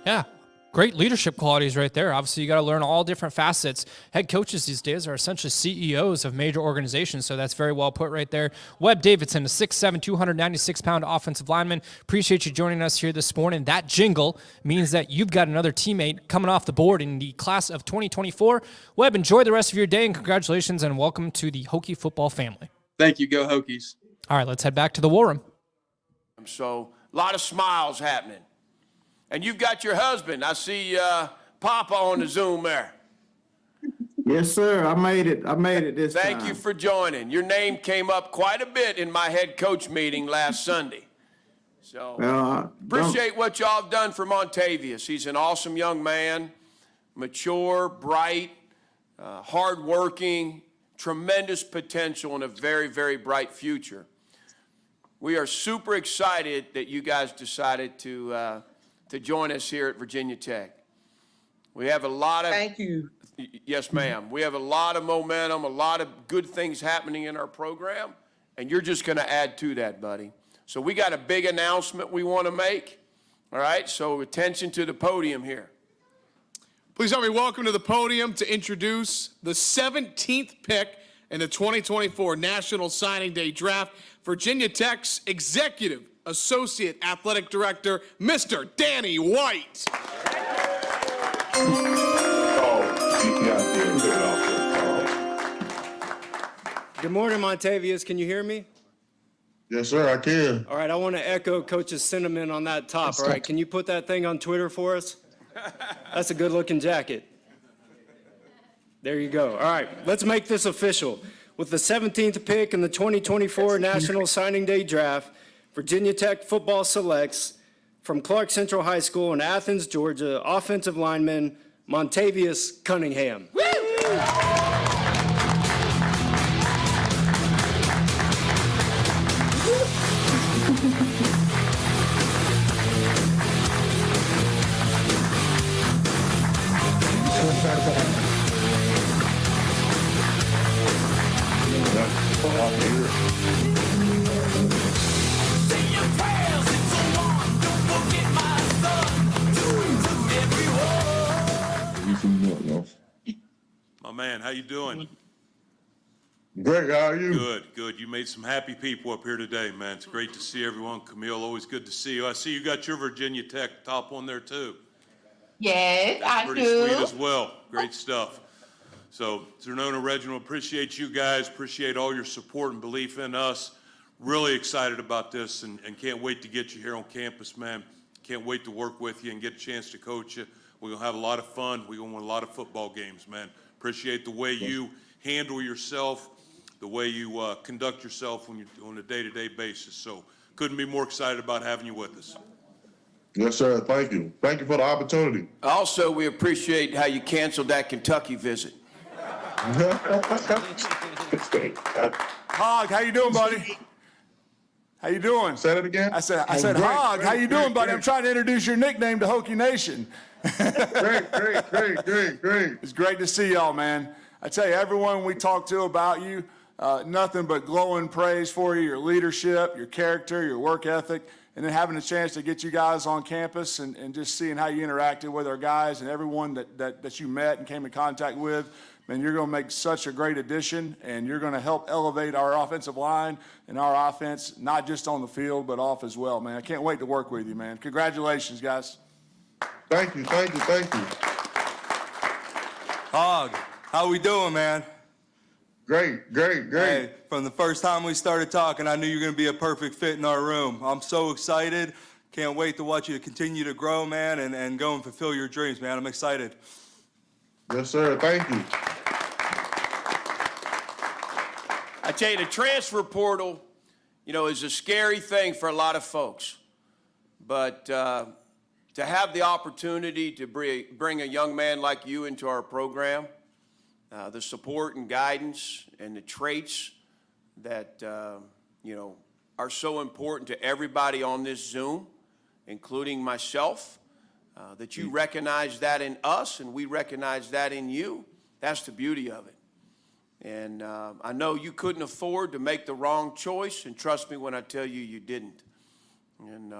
yeah. Great leadership qualities right there. Obviously, you got to learn all different facets. Head coaches these days are essentially CEOs of major organizations, so that's very well put right there. Webb Davidson, a 6'7", 296-pound offensive lineman. Appreciate you joining us here this morning. That jingle means that you've got another teammate coming off the board in the class of 2024. Webb, enjoy the rest of your day, and congratulations, and welcome to the Hokie football family. Thank you. Go Hokies. All right, let's head back to the war room. So a lot of smiles happening. And you've got your husband. I see Papa on the Zoom there. Yes, sir. I made it this time. Thank you for joining. Your name came up quite a bit in my head coach meeting last Sunday. So appreciate what y'all have done for Montavious. He's an awesome young man, mature, bright, hardworking, tremendous potential, and a very, very bright future. We are super excited that you guys decided to join us here at Virginia Tech. We have a lot of... Thank you. Yes, ma'am. We have a lot of momentum, a lot of good things happening in our program, and you're just going to add to that, buddy. So we got a big announcement we want to make. All right, so attention to the podium here. Please help me welcome to the podium to introduce the 17th pick in the 2024 National Signing Day Draft, Virginia Tech's Executive Associate Athletic Director, Mr. Danny White. Good morning, Montavious. Can you hear me? Yes, sir, I can. All right, I want to echo Coach's sentiment on that top. All right, can you put that thing on Twitter for us? That's a good-looking jacket. There you go. All right, let's make this official. With the 17th pick in the 2024 National Signing Day Draft, Virginia Tech football selects from Clark Central High School in Athens, Georgia, offensive lineman Montavious Cunningham. Woo! My man, how you doing? Great, how are you? Good, good. You made some happy people up here today, man. It's great to see everyone. Camille, always good to see you. I see you got your Virginia Tech top on there, too. Yes, That's I pretty do. sweet as well. Great stuff. So, Zernona, Reginald, appreciate you guys. Appreciate all your support and belief in us. Really excited about this and can't wait to get you here on campus, man. Can't wait to work with you and get a chance to coach you. We're going to have a lot of fun. We're going to win a lot of football games, man. Appreciate the way you handle yourself, the way you conduct yourself when you're on a day-to-day basis. So couldn't be more excited about having you with us. Yes, sir. Thank you. Thank you for the opportunity. Also, we appreciate how you canceled that Kentucky visit. Hog, how you doing, buddy? How you doing? Say that again. I said, Hog, how you doing, buddy? I'm trying to introduce your nickname to Hokie Nation. Great. It's great to see y'all, man. I tell you, everyone we talk to about you, nothing but glowing praise for you, your leadership, your character, your work ethic, and then having a chance to get you guys on campus and just seeing how you interacted with our guys and everyone that you met and came in contact with. Man, you're going to make such a great addition, and you're going to help elevate our offensive line and our offense, not just on the field, but off as well, man. I can't wait to work with you, man. Congratulations, guys. Thank you. Hog, how we doing, man? Great. Hey, from the first time we started talking, I knew you were going to be a perfect fit in our room. I'm so excited. Can't wait to watch you continue to grow, man, and go and fulfill your dreams, man. I'm excited. Yes, sir. Thank you. I tell you, the transfer portal, is a scary thing for a lot of folks. But to have the opportunity to bring a young man like you into our program, the support and guidance and the traits that, are so important to everybody on this Zoom, including myself, that you recognize that in us and we recognize that in you. That's the beauty of it. And I know you couldn't afford to make the wrong choice, and trust me when I tell you, you didn't. And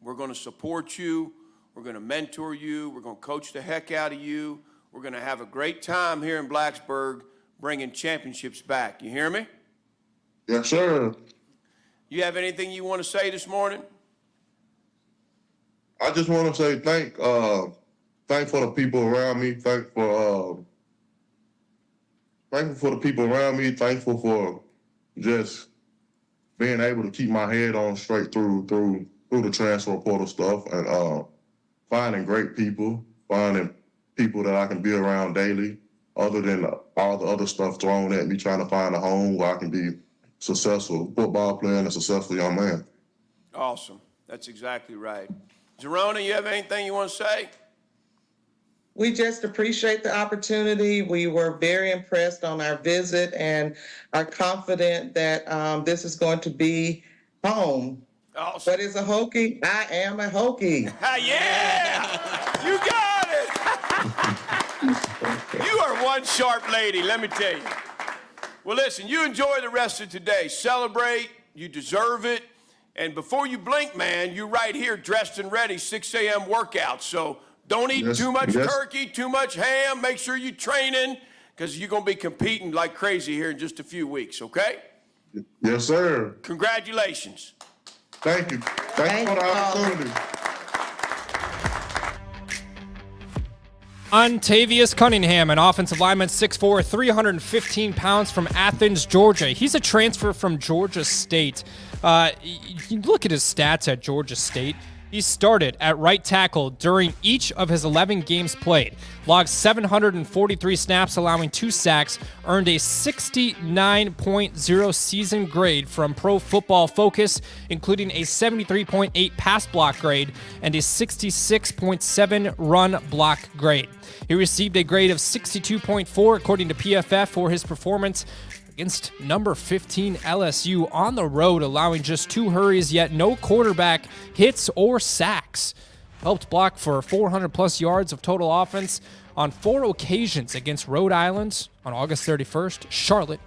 we're going to support you. We're going to mentor you. We're going to coach the heck out of you. We're going to have a great time here in Blacksburg bringing championships back. You hear me? Yes, sir. You have anything you want to say this morning? I just want to say thank for the people around me. Thankful for the people around me. Thankful for just being able to keep my head on straight through the transfer portal stuff and finding great people, finding people that I can be around daily, other than all the other stuff thrown at me, trying to find a home where I can be successful football player and a successful young man. Awesome. That's exactly right. Jerona, you have anything you want to say? We just appreciate the opportunity. We were very impressed on our visit and are confident that this is going to be home. Awesome. What is a Hokie? I am a Hokie. Yeah! You got it! You are one sharp lady, let me tell you. Well, listen, you enjoy the rest of today. Celebrate. You deserve it. And before you blink, man, you're right here dressed and ready, 6 a.m. workout. So don't eat too much turkey, too much ham. Make sure you're training because you're going to be competing like crazy here in just a few weeks, okay? Yes, sir. Congratulations. Thank you. Thank you for the opportunity. Montavious Cunningham, an offensive lineman, 6'4", 315 pounds from Athens, Georgia. He's a transfer from Georgia State. You look at his stats at Georgia State. He started at right tackle during each of his 11 games played, logged 743 snaps, allowing 2 sacks, earned a 69.0 season grade from Pro Football Focus, including a 73.8 pass block grade and a 66.7 run block grade. He received a grade of 62.4 according to PFF for his performance against number 15 LSU on the road, allowing just 2 hurries, yet no quarterback hits or sacks. Helped block for 400-plus yards of total offense on 4 occasions against Rhode Island on August 31st, Charlotte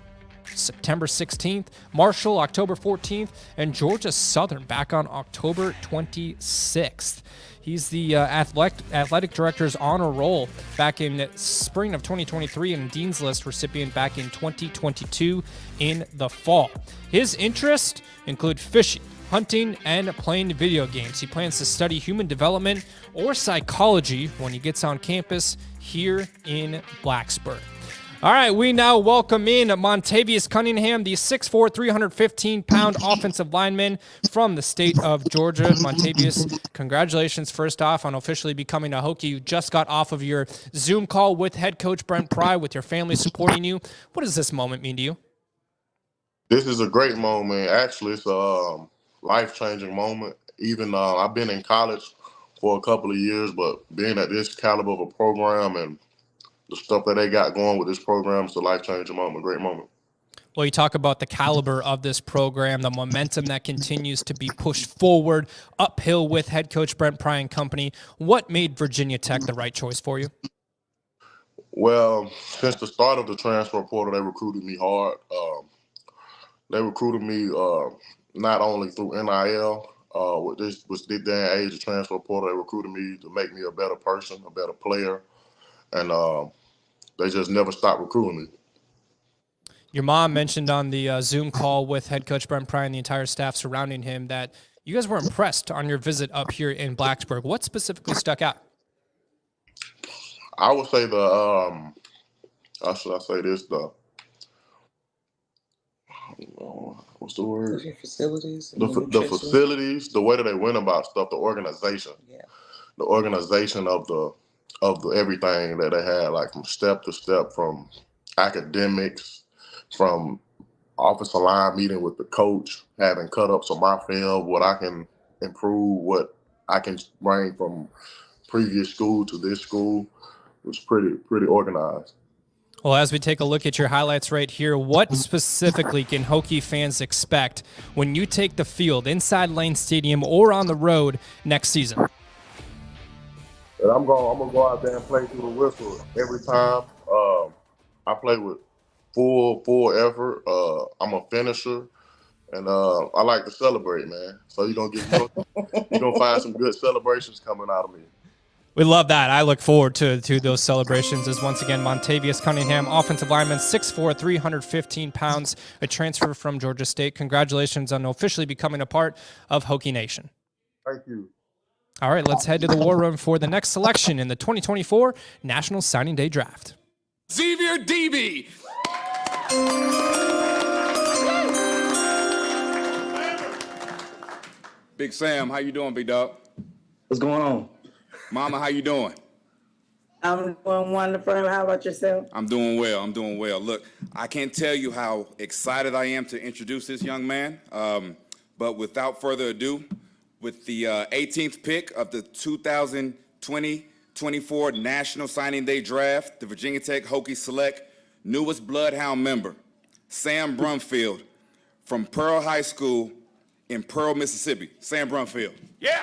September 16th, Marshall October 14th, and Georgia Southern back on October 26th. He's the athletic director's honor roll back in spring of 2023 and Dean's List recipient back in 2022 in the fall. His interests include fishing, hunting, and playing video games. He plans to study human development or psychology when he gets on campus here in Blacksburg. All right, we now welcome in Montavious Cunningham, the 6'4", 315-pound offensive lineman from the state of Georgia. Montavious, congratulations first off on officially becoming a Hokie. You just got off of your Zoom call with head coach Brent Pry with your family supporting you. What does this moment mean to you? This is a great moment. Actually, it's a life-changing moment. Even I've been in college for a couple of years, but being at this caliber of a program and the stuff that they got going with this program is a life-changing moment, great moment. Well, you talk about the caliber of this program, the momentum that continues to be pushed forward, uphill with head coach Brent Pry and company. What made Virginia Tech the right choice for you? Well, since the start of the transfer portal, they recruited me hard. They recruited me not only through NIL, with this day and age of transfer portal, they recruited me to make me a better person, a better player, and they just never stopped recruiting me. Your mom mentioned on the Zoom call with head coach Brent Pry and the entire staff surrounding him that you guys were impressed on your visit up here in Blacksburg. What specifically stuck out? I would say how should I say this? What's the word? Your facilities. The facilities, the way that they went about stuff, the organization. Yeah. The organization of the everything that they had, like from step to step, from academics, from offensive line meeting with the coach, having cut-ups on my film, what I can improve, what I can bring from previous school to this school. It was pretty organized. Well, as we take a look at your highlights right here, what specifically can Hokie fans expect when you take the field inside Lane Stadium or on the road next season? And I'm gonna go out there and play through the whistle every time. I play with full effort. I'm a finisher, and I like to celebrate, man. So you're gonna find some good celebrations coming out of me. We love that. I look forward to those celebrations as once again, Montavious Cunningham, offensive lineman, 6'4", 315 pounds, a transfer from Georgia State. Congratulations on officially becoming a part of Hokie Nation. Thank you. All right, let's head to the war room for the next selection in the 2024 National Signing Day Draft. Xavier Debe. Big Sam, how you doing, big dog? What's going on? Mama, how you doing? I'm doing wonderful. How about yourself? I'm doing well. Look, I can't tell you how excited I am to introduce this young man. But without further ado, with the 18th pick of the 2020-24 National Signing Day Draft, the Virginia Tech Hokies select newest Bloodhound member, Sam Brumfield, from Pearl High School in Pearl, Mississippi. Sam Brumfield. Yeah!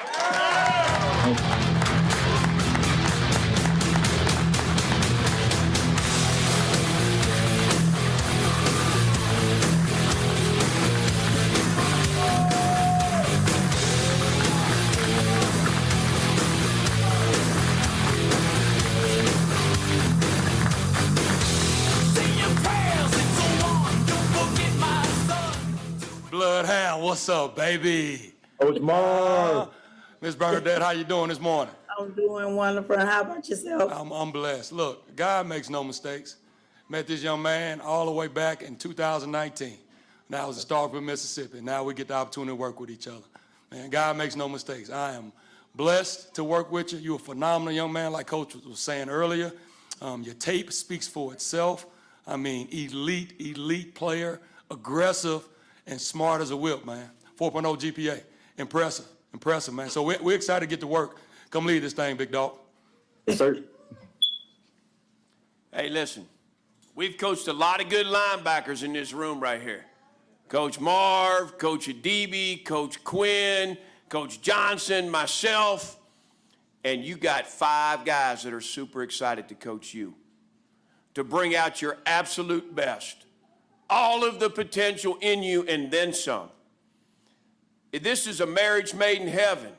Bloodhound, what's up, baby? Coach Marv. Miss Bernadette, how you doing this morning? I'm doing wonderful. How about yourself? I'm blessed. Look, God makes no mistakes. Met this young man all the way back in 2019. Now was in Starkville, Mississippi. Now we get the opportunity to work with each other. Man, God makes no mistakes. I am blessed to work with you. You're a phenomenal young man, like Coach was saying earlier. Your tape speaks for itself. I mean, elite player, aggressive, and smart as a whip, man. 4.0 GPA. Impressive, man. So we're excited to get to work. Come lead this thing, big dog. Yes, sir. Hey, listen, we've coached a lot of good linebackers in this room right here. Coach Marv, Coach Adebe, Coach Quinn, Coach Johnson, myself, and you got 5 guys that are super excited to coach you, to bring out your absolute best. All of the potential in you and then some. This is a marriage made in heaven.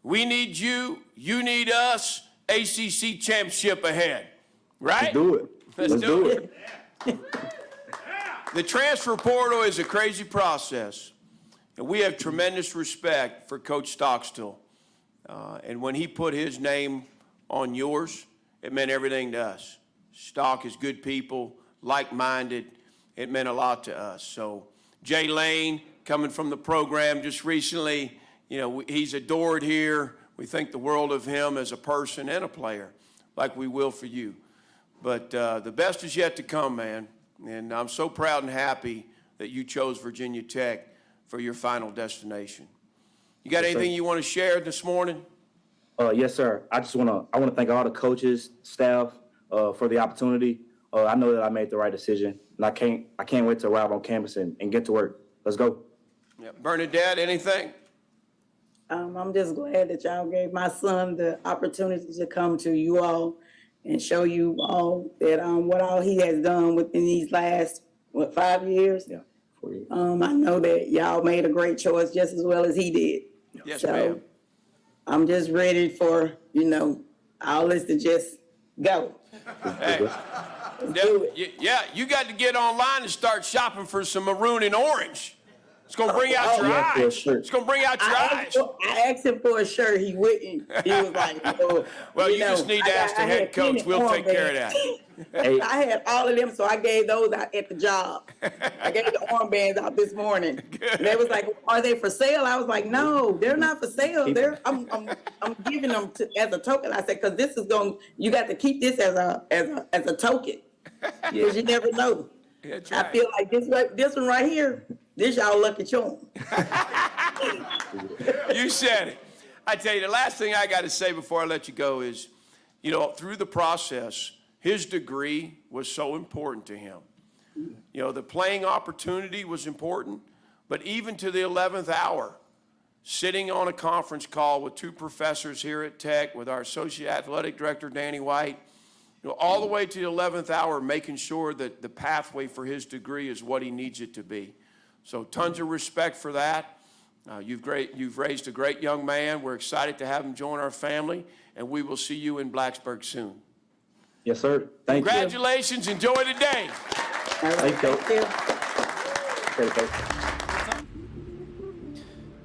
We need you, you need us, ACC championship ahead, right? Let's do it. Let's do it. The transfer portal is a crazy process, and we have tremendous respect for Coach Stockstill. And when he put his name on yours, it meant everything to us. Stock is good people, like-minded. It meant a lot to us. So Jay Lane, coming from the program just recently, he's adored here. We think the world of him as a person and a player, like we will for you. But the best is yet to come, man. And I'm so proud and happy that you chose Virginia Tech for your final destination. You got anything you want to share this morning? Yes, sir. I want to thank all the coaches, staff, for the opportunity. I know that I made the right decision, and I can't wait to arrive on campus and get to work. Let's go. Yeah. Bernadette, anything? I'm just glad that y'all gave my son the opportunity to come to you all and show you all that what all he has done within these last 5 years. Yeah, 4 years. I know that y'all made a great choice just as well as he did. Yes, so ma'am. I'm just ready for all this to just go. Hey, you got to get online and start shopping for some maroon and orange. It's gonna bring out your eyes. It's gonna bring out your eyes. I asked him for a shirt. He wouldn't. He was like, well, you just need to ask the head coach. We'll take care of that. I had all of them, so I gave those out at the job. I gave the armbands out this morning. And they was like, "Are they for sale?" I was like, "No, they're not for sale. I'm giving them as a token." I said, "Because this is you got to keep this as a token, because you never know." That's right. I feel like this one right here. This y'all lucky charm. You said it. I tell you, the last thing I got to say before I let you go is, through the process, his degree was so important to him. The playing opportunity was important, but even to the 11th hour, sitting on a conference call with two professors here at Tech, with our associate athletic director, Danny White, all the way to the 11th hour, making sure that the pathway for his degree is what he needs it to be. So tons of respect for that. You've raised a great young man. We're excited to have him join our family, and we will see you in Blacksburg soon. Yes, sir. Thank you. Congratulations. Enjoy the day. Thank you.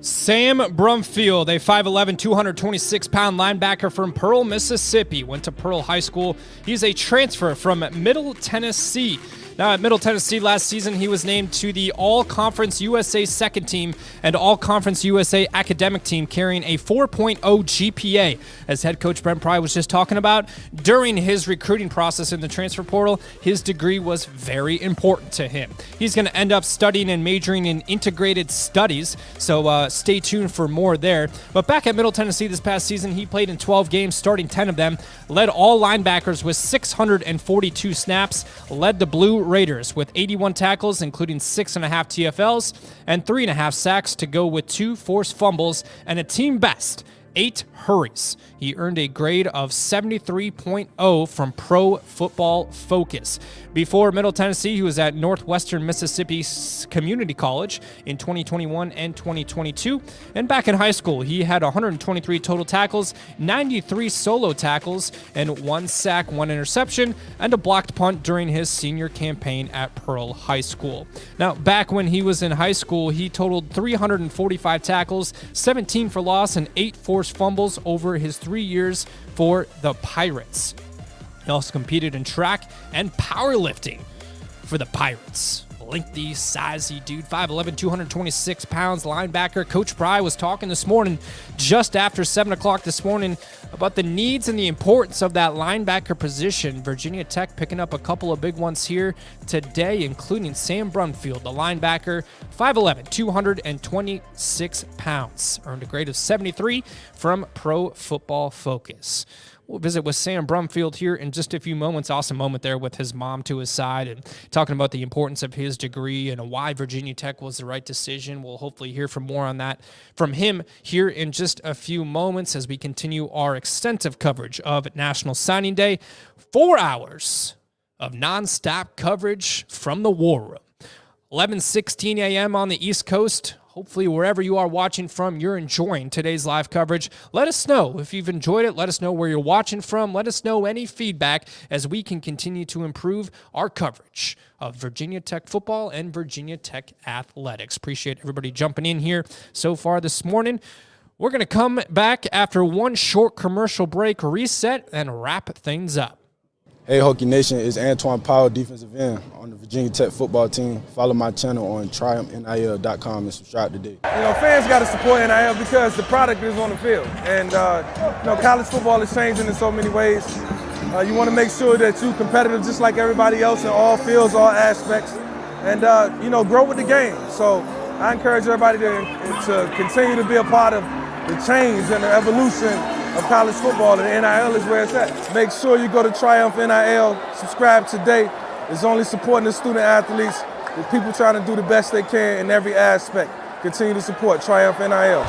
Sam Brumfield, a 5'11", 226-pound linebacker from Pearl, Mississippi, went to Pearl High School. He's a transfer from Middle Tennessee. Now, at Middle Tennessee last season, he was named to the All-Conference USA second team and All-Conference USA academic team, carrying a 4.0 GPA. As head coach Brent Pry was just talking about, during his recruiting process in the transfer portal, his degree was very important to him. He's going to end up studying and majoring in integrated studies, so stay tuned for more there. But back at Middle Tennessee this past season, he played in 12 games, starting 10 of them, led all linebackers with 642 snaps, led the Blue Raiders with 81 tackles, including 6.5 TFLs and 3.5 sacks to go with 2 forced fumbles and a team best 8 hurries. He earned a grade of 73.0 from Pro Football Focus. Before Middle Tennessee, he was at Northwestern Mississippi Community College in 2021 and 2022. And back in high school, he had 123 total tackles, 93 solo tackles, and 1 sack, 1 interception, and a blocked punt during his senior campaign at Pearl High School. Now, back when he was in high school, he totaled 345 tackles, 17 for loss, and 8 forced fumbles over his 3 years for the Pirates. He also competed in track and powerlifting for the Pirates. Lengthy, sizey dude, 5'11", 226 pounds, linebacker. Coach Pry was talking this morning, just after 7 o'clock this morning, about the needs and the importance of that linebacker position. Virginia Tech picking up a couple of big ones here today, including Sam Brumfield, the linebacker, 5'11", 226 pounds. Earned a grade of 73 from Pro Football Focus. We'll visit with Sam Brumfield here in just a few moments. Awesome moment there with his mom to his side and talking about the importance of his degree and why Virginia Tech was the right decision. We'll hopefully hear from more on that from him here in just a few moments as we continue our extensive coverage of National Signing Day. 4 hours of nonstop coverage from the War Room. 11:16 a.m. on the East Coast. Hopefully, wherever you are watching from, you're enjoying today's live coverage. Let us know if you've enjoyed it. Let us know where you're watching from. Let us know any feedback as we can continue to improve our coverage of Virginia Tech football and Virginia Tech athletics. Appreciate everybody jumping in here so far this morning. We're going to come back after one short commercial break, reset, and wrap things up. Hey, Hokie Nation, it's Antoine Powell, defensive end on the Virginia Tech football team. Follow my channel on triumphnil.com and subscribe today. Fans got to support NIL because the product is on the field. And, college football is changing in so many ways. You want to make sure that you're competitive just like everybody else in all fields, all aspects, and, grow with the game. So I encourage everybody to continue to be a part of the change and the evolution of college football, and NIL is where it's at. Make sure you go to Triumph NIL, subscribe today. It's only supporting the student athletes, the people trying to do the best they can in every aspect. Continue to support Triumph NIL.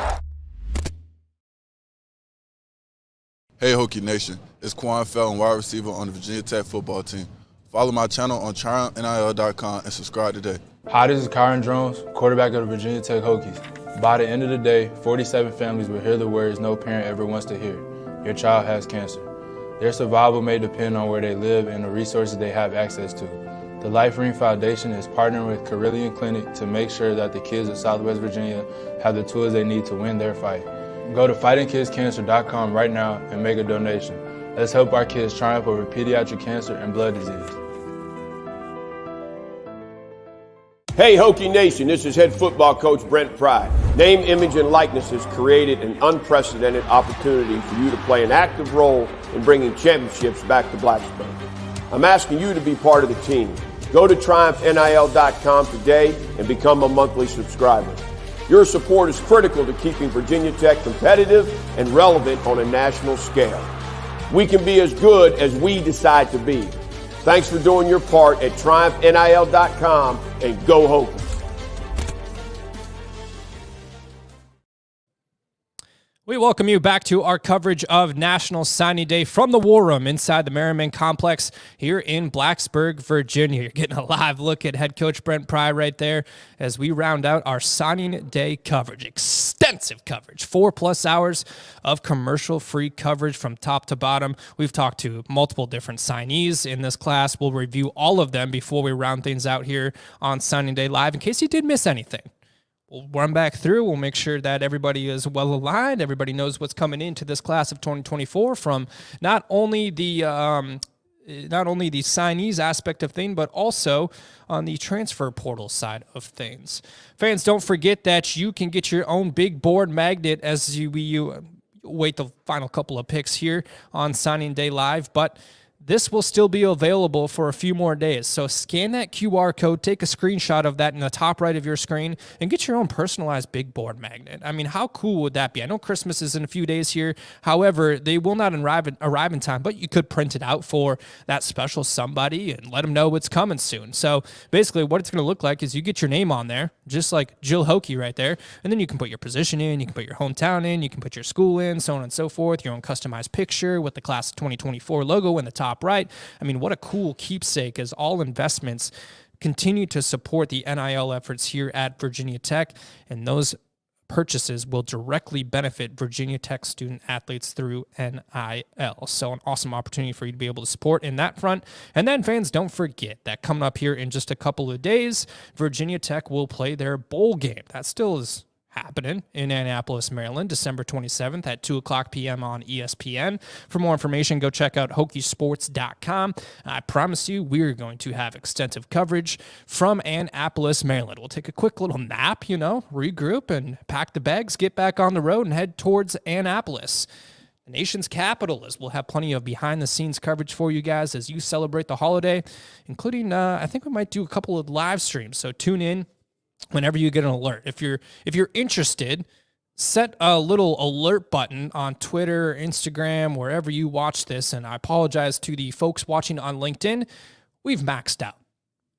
Hey Hokie Nation, it's Quan Felton, wide receiver on the Virginia Tech football team. Follow my channel on TriumphNIL.com and subscribe today. Hi, this is Kyron Jones, quarterback of the Virginia Tech Hokies. By the end of the day, 47 families will hear the words no parent ever wants to hear. Your child has cancer. Their survival may depend on where they live and the resources they have access to. The Life Ring Foundation is partnering with Carilion Clinic to make sure that the kids of Southwest Virginia have the tools they need to win their fight. Go to fightingkidscancer.com right now and make a donation. Let's help our kids triumph over pediatric cancer and blood disease. Hey Hokie Nation, this is head football coach Brent Pry. Name, image, and likeness has created an unprecedented opportunity for you to play an active role in bringing championships back to Blacksburg. I'm asking you to be part of the team. Go to TriumphNIL.com today and become a monthly subscriber. Your support is critical to keeping Virginia Tech competitive and relevant on a national scale. We can be as good as we decide to be. Thanks for doing your part at TriumphNIL.com and go Hokies. We welcome you back to our coverage of National Signing Day from the War Room inside the Merriman Complex here in Blacksburg, Virginia. You're getting a live look at head coach Brent Pry right there as we round out our signing day coverage. Extensive coverage, 4+ hours of commercial-free coverage from top to bottom. We've talked to multiple different signees in this class. We'll review all of them before we round things out here on Signing Day Live in case you did miss anything. We'll run back through. We'll make sure that everybody is well aligned. Everybody knows what's coming into this class of 2024 from not only the signees aspect of thing, but also on the transfer portal side of things. Fans, don't forget that you can get your own big board magnet as you wait the final couple of picks here on Signing Day Live, but this will still be available for a few more days. So scan that QR code, take a screenshot of that in the top right of your screen, and get your own personalized big board magnet. I mean, how cool would that be? I know Christmas is in a few days here. However, they will not arrive in time, but you could print it out for that special somebody and let them know it's coming soon. So basically what it's going to look like is you get your name on there, just like Jill Hokie right there, and then you can put your position in, you can put your hometown in, you can put your school in, so on and so forth, your own customized picture with the class of 2024 logo in the top right. I mean, what a cool keepsake as all investments continue to support the NIL efforts here at Virginia Tech, and those purchases will directly benefit Virginia Tech student athletes through NIL. So an awesome opportunity for you to be able to support in that front. And then fans, don't forget that coming up here in just a couple of days, Virginia Tech will play their bowl game. That still is happening in Annapolis, Maryland, December 27th at 2:00 p.m. on ESPN. For more information, go check out Hokiesports.com. I promise you, we're going to have extensive coverage from Annapolis, Maryland. We'll take a quick little nap, regroup and pack the bags, get back on the road and head towards Annapolis, the nation's capital, as we'll have plenty of behind-the-scenes coverage for you guys as you celebrate the holiday, including, I think we might do a couple of live streams, so tune in whenever you get an alert. If you're interested, set a little alert button on Twitter, Instagram, wherever you watch this. And I apologize to the folks watching on LinkedIn. We've maxed out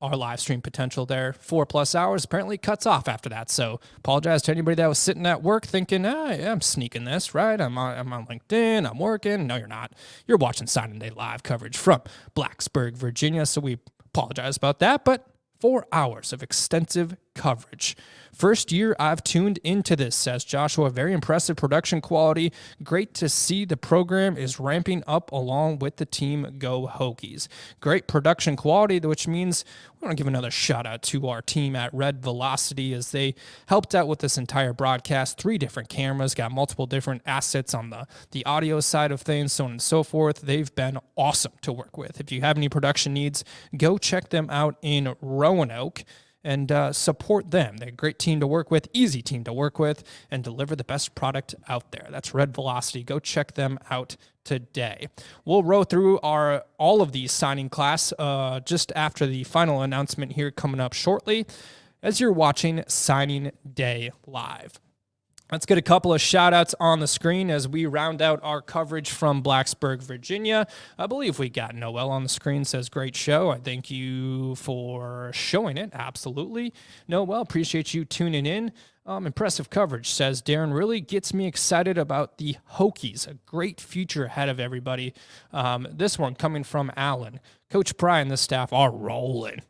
our live stream potential there. 4+ hours apparently cuts off after that. So apologize to anybody that was sitting at work thinking, I'm sneaking this, right? I'm on LinkedIn, I'm working. No, you're not. You're watching Signing Day Live coverage from Blacksburg, Virginia. So we apologize about that, but 4 hours of extensive coverage. First year I've tuned into this, says Joshua. Very impressive production quality. Great to see the program is ramping up along with the team. Go Hokies. Great production quality, which means we want to give another shout out to our team at Red Velocity as they helped out with this entire broadcast. 3 different cameras, got multiple different assets on the audio side of things, so on and so forth. They've been awesome to work with. If you have any production needs, go check them out in Roanoke and support them. They're a great team to work with, easy team to work with, and deliver the best product out there. That's Red Velocity. Go check them out today. We'll roll through all of these signing class just after the final announcement here coming up shortly as you're watching Signing Day Live. Let's get a couple of shout-outs on the screen as we round out our coverage from Blacksburg, Virginia. I believe we got Noel on the screen, says, great show. I thank you for showing it. Absolutely. Noel, appreciate you tuning in. Impressive coverage, says Darren. Really gets me excited about the Hokies. A great future ahead of everybody. This one coming from Allen. Coach Pry and the staff are rolling.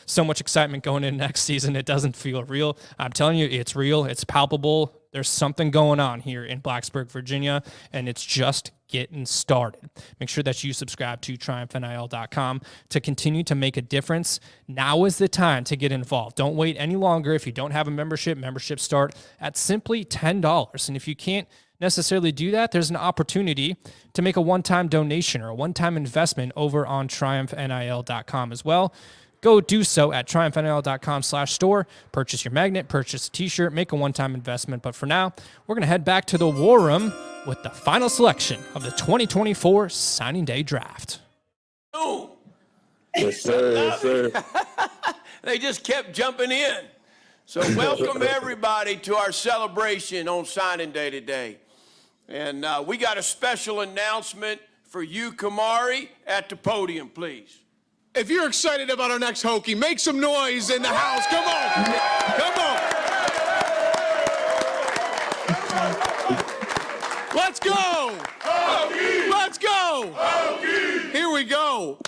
So much excitement going in next season. It doesn't feel real. I'm telling you, it's real. It's palpable. There's something going on here in Blacksburg, Virginia, and it's just getting started. Make sure that you subscribe to TriumphNIL.com to continue to make a difference. Now is the time to get involved. Don't wait any longer. If you don't have a membership, memberships start at simply $10. And if you can't necessarily do that, there's an opportunity to make a one-time donation or a one-time investment over on TriumphNIL.com as well. Go do so at TriumphNIL.com/store. Purchase your magnet, purchase a t-shirt, make a one-time investment. But for now, we're going to head back to the War Room with the final selection of the 2024 Signing Day Draft. Oh. Yes, sir. Yes, sir. They just kept jumping in. So welcome everybody to our celebration on Signing Day today. And we got a special announcement for you, Kamari, at the podium, please. If you're excited about our next Hokie, make some noise in the house. Come on. Let's go. Hokie. Let's go. Hokie. Here we go.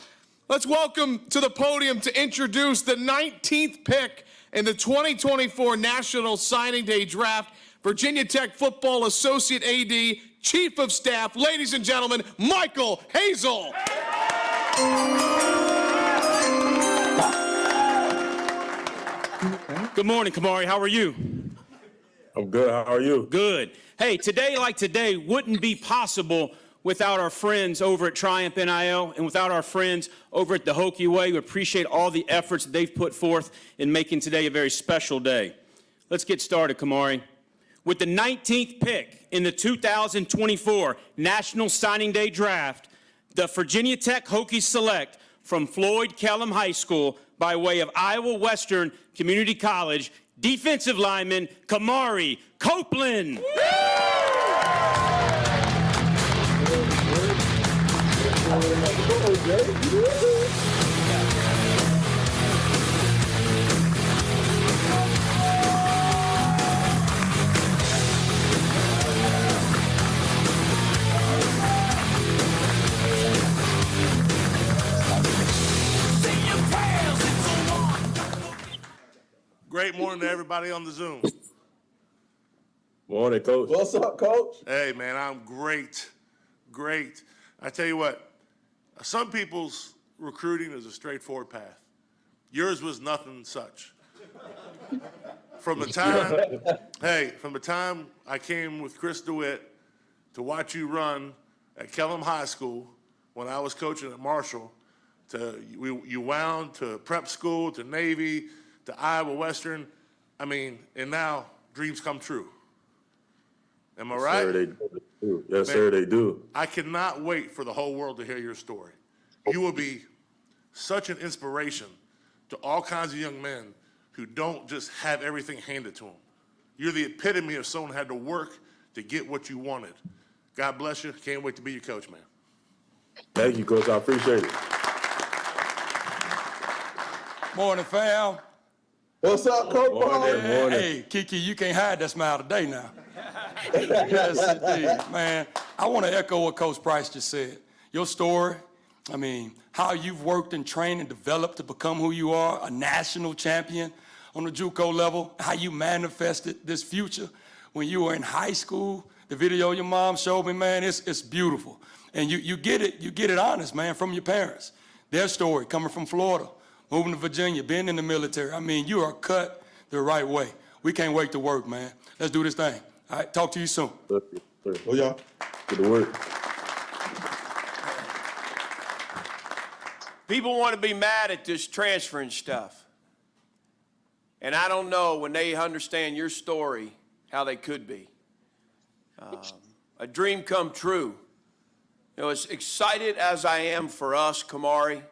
Let's welcome to the podium to introduce the 19th pick in the 2024 National Signing Day Draft, Virginia Tech Football Associate AD, Chief of Staff, ladies and gentlemen, Michael Hazel. Good morning, Kamari. How are you? I'm good. How are you? Good. Hey, today like today wouldn't be possible without our friends over at Triumph NIL and without our friends over at the Hokie Way. We appreciate all the efforts they've put forth in making today a very special day. Let's get started, Kamari. With the 19th pick in the 2024 National Signing Day Draft, the Virginia Tech Hokies select from Floyd Kellum High School by way of Iowa Western Community College, defensive lineman Kamari Copeland. Great morning to everybody on the Zoom. Morning, Coach. What's up, Coach? Hey, man, I'm great. Great. I tell you what, some people's recruiting is a straightforward path. Yours was nothing such. From the time I came with Chris DeWitt to watch you run at Kellum High School when I was coaching at Marshall, you wound to prep school, to Navy, to Iowa Western, and now dreams come true. Am I right? Yes, sir, they do. Yes, sir, they do. I cannot wait for the whole world to hear your story. You will be such an inspiration to all kinds of young men who don't just have everything handed to them. You're the epitome of someone who had to work to get what you wanted. God bless you. Can't wait to be your coach, man. Thank you, Coach. I appreciate it. Morning, fam. What's up, Coach? Morning. Hey, Kiki, you can't hide that smile today now. Yes, indeed. Man, I want to echo what Coach Price just said. Your story, how you've worked and trained and developed to become who you are, a national champion on the JUCO level, how you manifested this future when you were in high school. The video your mom showed me, man, it's beautiful. And you get it honest, man, from your parents. Their story, coming from Florida, moving to Virginia, being in the military. You are cut the right way. We can't wait to work, man. Let's do this thing. All right, talk to you soon. Oh, yeah. Good to work. People want to be mad at this transferring stuff. And I don't know when they understand your story how they could be. A dream come true. As excited as I am for us, Kamari,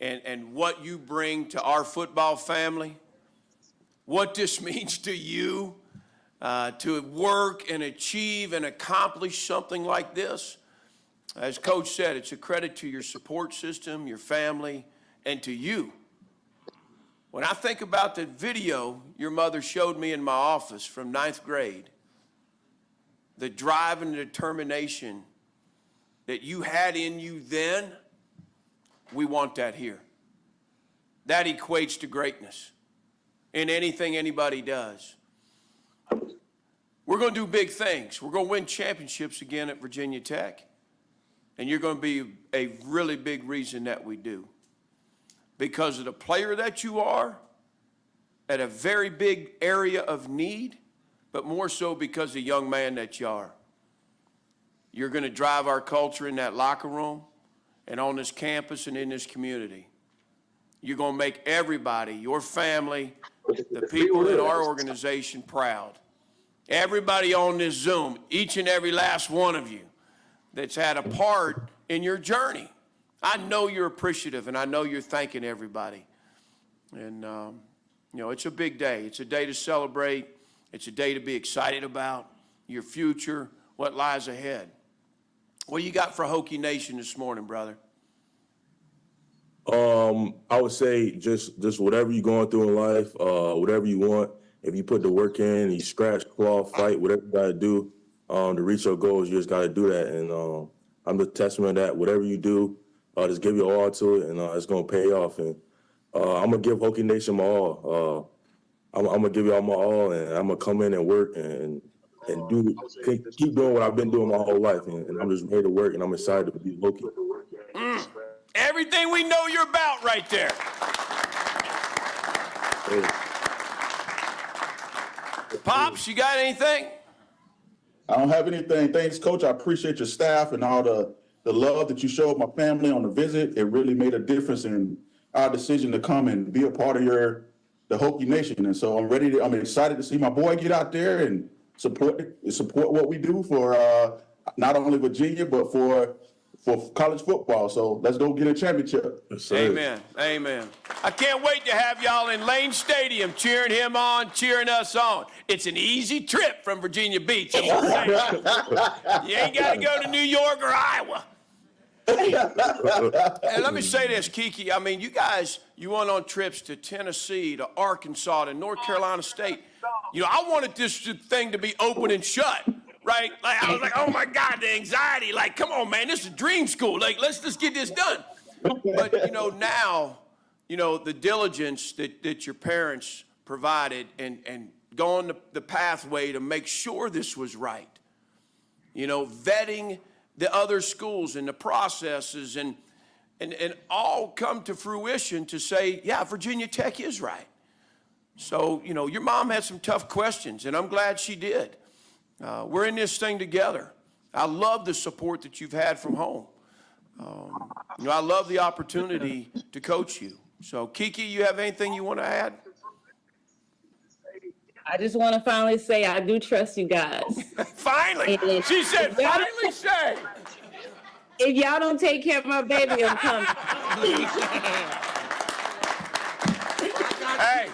and what you bring to our football family, what this means to you to work and achieve and accomplish something like this. As Coach said, it's a credit to your support system, your family, and to you. When I think about the video your mother showed me in my office from 9th grade, the drive and determination that you had in you then, we want that here. That equates to greatness in anything anybody does. We're going to do big things. We're going to win championships again at Virginia Tech. And you're going to be a really big reason that we do. Because of the player that you are, at a very big area of need, but more so because of the young man that you are. You're going to drive our culture in that locker room and on this campus and in this community. You're going to make everybody, your family, the people in our organization proud. Everybody on this Zoom, each and every last one of you that's had a part in your journey. I know you're appreciative, and I know you're thanking everybody. And, you know, it's a big day. It's a day to celebrate. It's a day to be excited about your future, what lies ahead. What do you got for Hokie Nation this morning, brother? I would say just whatever you're going through in life, whatever you want. If you put the work in, you scratch, claw, fight, whatever you got to do to reach your goals, you just got to do that. And I'm the testament of that. Whatever you do, just give your all to it, and it's going to pay off. And I'm going to give Hokie Nation my all. I'm going to give y'all my all, and I'm going to come in and work and keep doing what I've been doing my whole life. And I'm just ready to work, and I'm excited to be Hokie. Everything we know you're about right there. Hey. Pops, you got anything? I don't have anything. Thanks, Coach. I appreciate your staff and all the love that you showed my family on the visit. It really made a difference in our decision to come and be a part of the Hokie Nation. And so I'm excited to see my boy get out there and support what we do for not only Virginia, but for college football. So let's go get a championship. Amen. Amen. I can't wait to have y'all in Lane Stadium cheering him on, cheering us on. It's an easy trip from Virginia Beach. You ain't got to go to New York or Iowa. And let me say this, Kiki. I mean, you guys, you went on trips to Tennessee, to Arkansas, to North Carolina State. You know, I wanted this thing to be open and shut. Right? Like, I was like, oh my God, the anxiety. Like, come on, man, this is dream school. Like, let's just get this done. But, you know, now, you know, the diligence that your parents provided and going the pathway to make sure this was right. You know, vetting the other schools and the processes and all come to fruition to say, yeah, Virginia Tech is right. So, you know, your mom had some tough questions, and I'm glad she did. We're in this thing together. I love the support that you've had from home. You know, I love the opportunity to coach you. So, Kiki, you have anything you want to add? I just want to finally say I do trust you guys. Finally! She said, finally say! If y'all don't take care of my baby, I'm coming. Hey,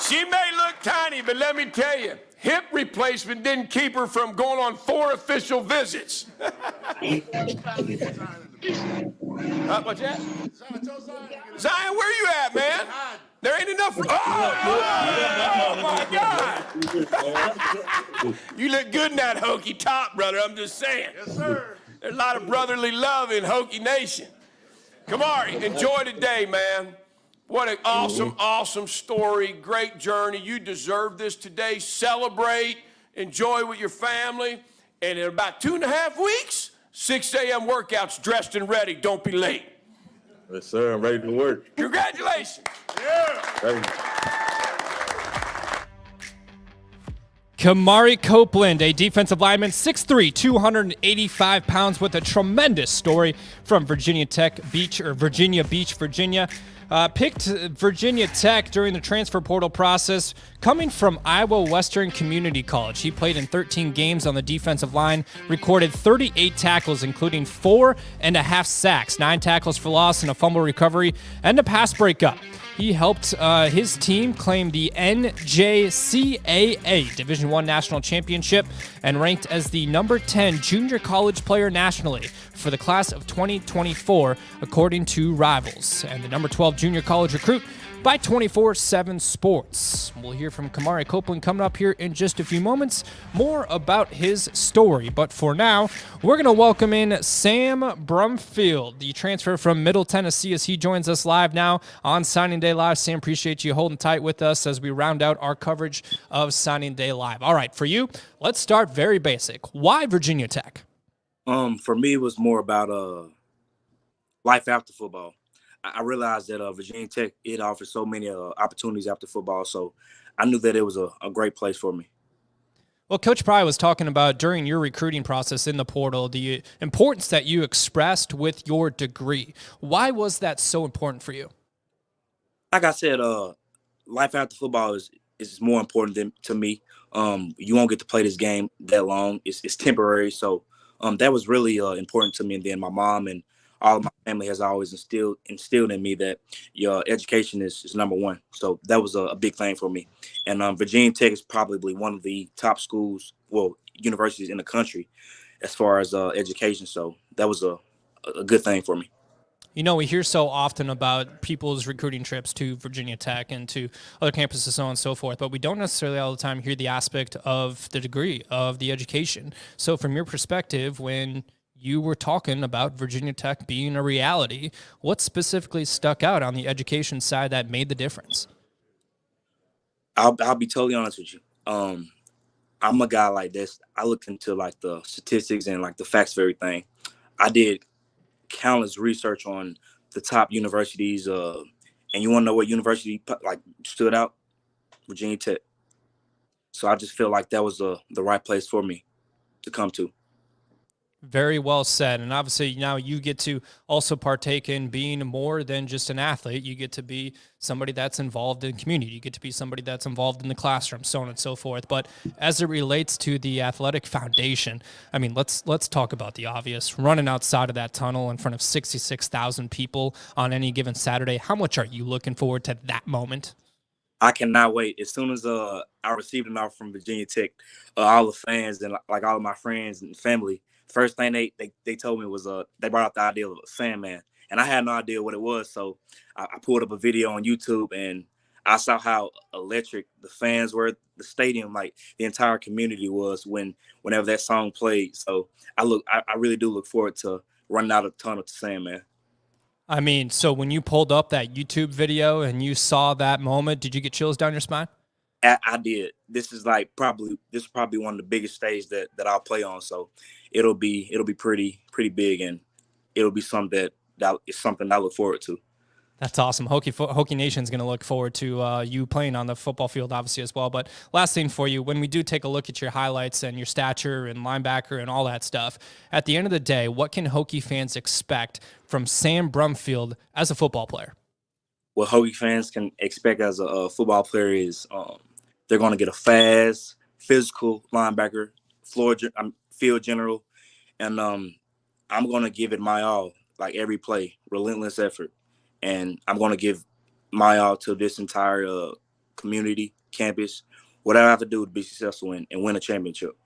she may look tiny, but let me tell you, hip replacement didn't keep her from going on 4 official visits. What's that? Zion, where you at, man? There ain't enough. Oh my God. You look good in that Hokie top, brother. I'm just saying. Yes, sir. There's a lot of brotherly love in Hokie Nation. Kamari, enjoy the day, man. What an awesome, awesome story. Great journey. You deserve this today. Celebrate. Enjoy with your family. And in about 2.5 weeks, 6 a.m. workouts, dressed and ready. Don't be late. Yes, sir. I'm ready to work. Congratulations. Yeah. Kamari Copeland, a defensive lineman, 6'3", 285 pounds, with a tremendous story from Virginia Beach, Virginia. Picked Virginia Tech during the transfer portal process, coming from Iowa Western Community College. He played in 13 games on the defensive line, recorded 38 tackles, including 4.5 sacks, 9 tackles for loss, and a fumble recovery, and a pass breakup. He helped his team claim the NJCAA Division I National Championship and ranked as the number 10 junior college player nationally for the class of 2024, according to Rivals, and the number 12 junior college recruit by 24/7 Sports. We'll hear from Kamari Copeland coming up here in just a few moments, more about his story. But for now, we're going to welcome in Sam Brumfield, the transfer from Middle Tennessee, as he joins us live now on Signing Day Live. Sam, appreciate you holding tight with us as we round out our coverage of Signing Day Live. All right, for you, let's start very basic. Why Virginia Tech? For me, it was more about life after football. I realized that Virginia Tech, it offers so many opportunities after football, so I knew that it was a great place for me. Well, Coach Pry was talking about during your recruiting process in the portal, the importance that you expressed with your degree. Why was that so important for you? Like I said, life after football is more important to me. You won't get to play this game that long. It's temporary, so that was really important to me. And then my mom and all of my family has always instilled in me that your education is number one. So that was a big thing for me. And Virginia Tech is probably one of the top universities in the country as far as education. So that was a good thing for me. You know, we hear so often about people's recruiting trips to Virginia Tech and to other campuses, so on and so forth, but we don't necessarily all the time hear the aspect of the degree, of the education. So from your perspective, when you were talking about Virginia Tech being a reality, what specifically stuck out on the education side that made the difference? I'll be totally honest with you. I'm a guy like this. I look into like the statistics and like the facts of everything. I did countless research on the top universities, and you want to know what university like stood out? Virginia Tech. So I just feel like that was the right place for me to come to. Very well said. And obviously now you get to also partake in being more than just an athlete. You get to be somebody that's involved in community. You get to be somebody that's involved in the classroom, so on and so forth. But as it relates to the athletic foundation, I mean, let's talk about the obvious. Running outside of that tunnel in front of 66,000 people on any given Saturday, how much are you looking forward to that moment? I cannot wait. As soon as I received an offer from Virginia Tech, all the fans and like all of my friends and family, first thing they told me was they brought up the idea of a Sandman, and I had no idea what it was. So I pulled up a video on YouTube, and I saw how electric the fans were, the stadium, like the entire community was whenever that song played. So I really do look forward to running out of the tunnel to Sandman. I mean, so when you pulled up that YouTube video and you saw that moment, did you get chills down your spine? I did. This is probably one of the biggest stages that I'll play on. So it'll be pretty big, and it'll be something that I look forward to. That's awesome. Hokie Nation's going to look forward to you playing on the football field, obviously, as well. But last thing for you, when we do take a look at your highlights and your stature and linebacker and all that stuff, at the end of the day, what can Hokie fans expect from Sam Brumfield as a football player? What Hokie fans can expect as a football player is they're going to get a fast, physical linebacker, field general, and I'm going to give it my all, like every play, relentless effort. And I'm going to give my all to this entire community, campus, whatever I have to do to be successful and win a championship.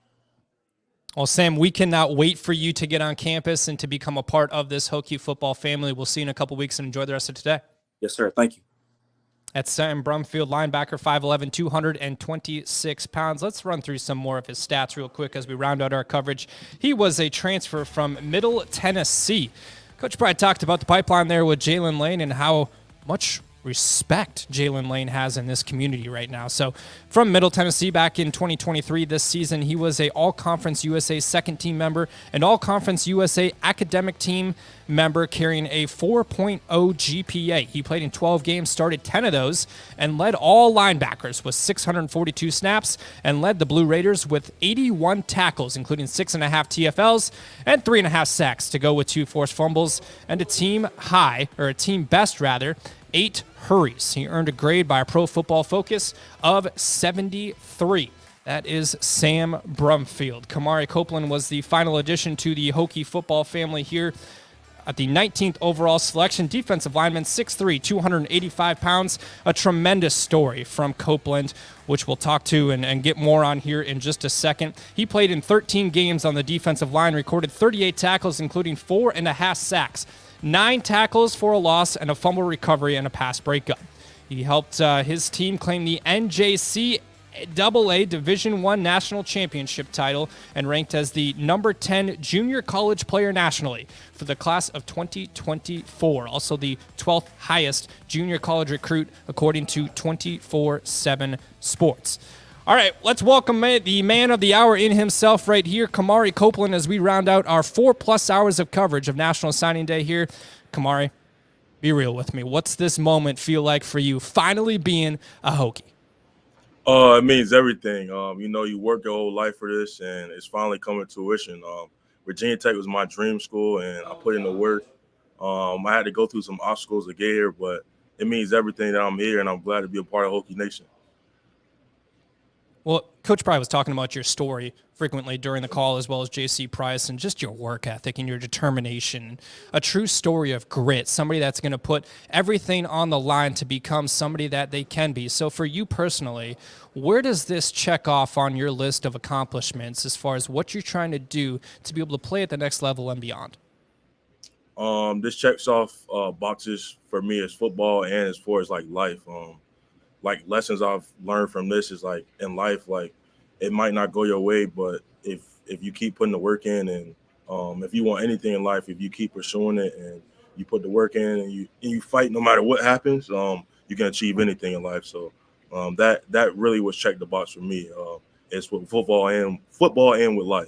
Well, Sam, we cannot wait for you to get on campus and to become a part of this Hokie football family. We'll see you in a couple weeks, and enjoy the rest of today. Yes, sir. Thank you. That's Sam Brumfield, linebacker, 5'11", 226 pounds. Let's run through some more of his stats real quick as we round out our coverage. He was a transfer from Middle Tennessee. Coach Pry talked about the pipeline there with Jalen Lane and how much respect Jalen Lane has in this community right now. So from Middle Tennessee back in 2023, this season, he was a All-Conference USA second team member and All-Conference USA academic team member carrying a 4.0 GPA. He played in 12 games, started 10 of those, and led all linebackers with 642 snaps and led the Blue Raiders with 81 tackles, including 6.5 TFLs and 3.5 sacks to go with 2 forced fumbles and a team best, 8 hurries. He earned a grade by Pro Football Focus of 73. That is Sam Brumfield. Kamari Copeland was the final addition to the Hokie football family here. at the 19th overall selection, defensive lineman, 6'3", 285 pounds. A tremendous story from Copeland, which we'll talk to and get more on here in just a second. He played in 13 games on the defensive line, recorded 38 tackles, including 4.5 sacks, 9 tackles for a loss, and a fumble recovery and a pass breakup. He helped his team claim the NJCAA Division I National Championship title and ranked as the number 10 junior college player nationally for the class of 2024. Also the 12th highest junior college recruit according to 24/7 Sports. All right, let's welcome the man of the hour in himself right here, Kamari Copeland, as we round out our 4+ hours of coverage of National Signing Day here. Kamari, be real with me. What's this moment feel like for you, finally being a Hokie? It means everything. You work your whole life for this, and it's finally coming to fruition. Virginia Tech was my dream school, and I put in the work. I had to go through some obstacles to get here, but it means everything that I'm here, and I'm glad to be a part of Hokie Nation. Well, Coach Pry was talking about your story frequently during the call, as well as J.C. Price, and just your work ethic and your determination. A true story of grit, somebody that's going to put everything on the line to become somebody that they can be. So for you personally, where does this check off on your list of accomplishments as far as what you're trying to do to be able to play at the next level and beyond? This checks off boxes for me as football and as far as life. Lessons I've learned from this is in life, it might not go your way, but if you keep putting the work in, and if you want anything in life, if you keep pursuing it and you put the work in and you fight no matter what happens, you can achieve anything in life. So that really was check the box for me. It's with football and with life.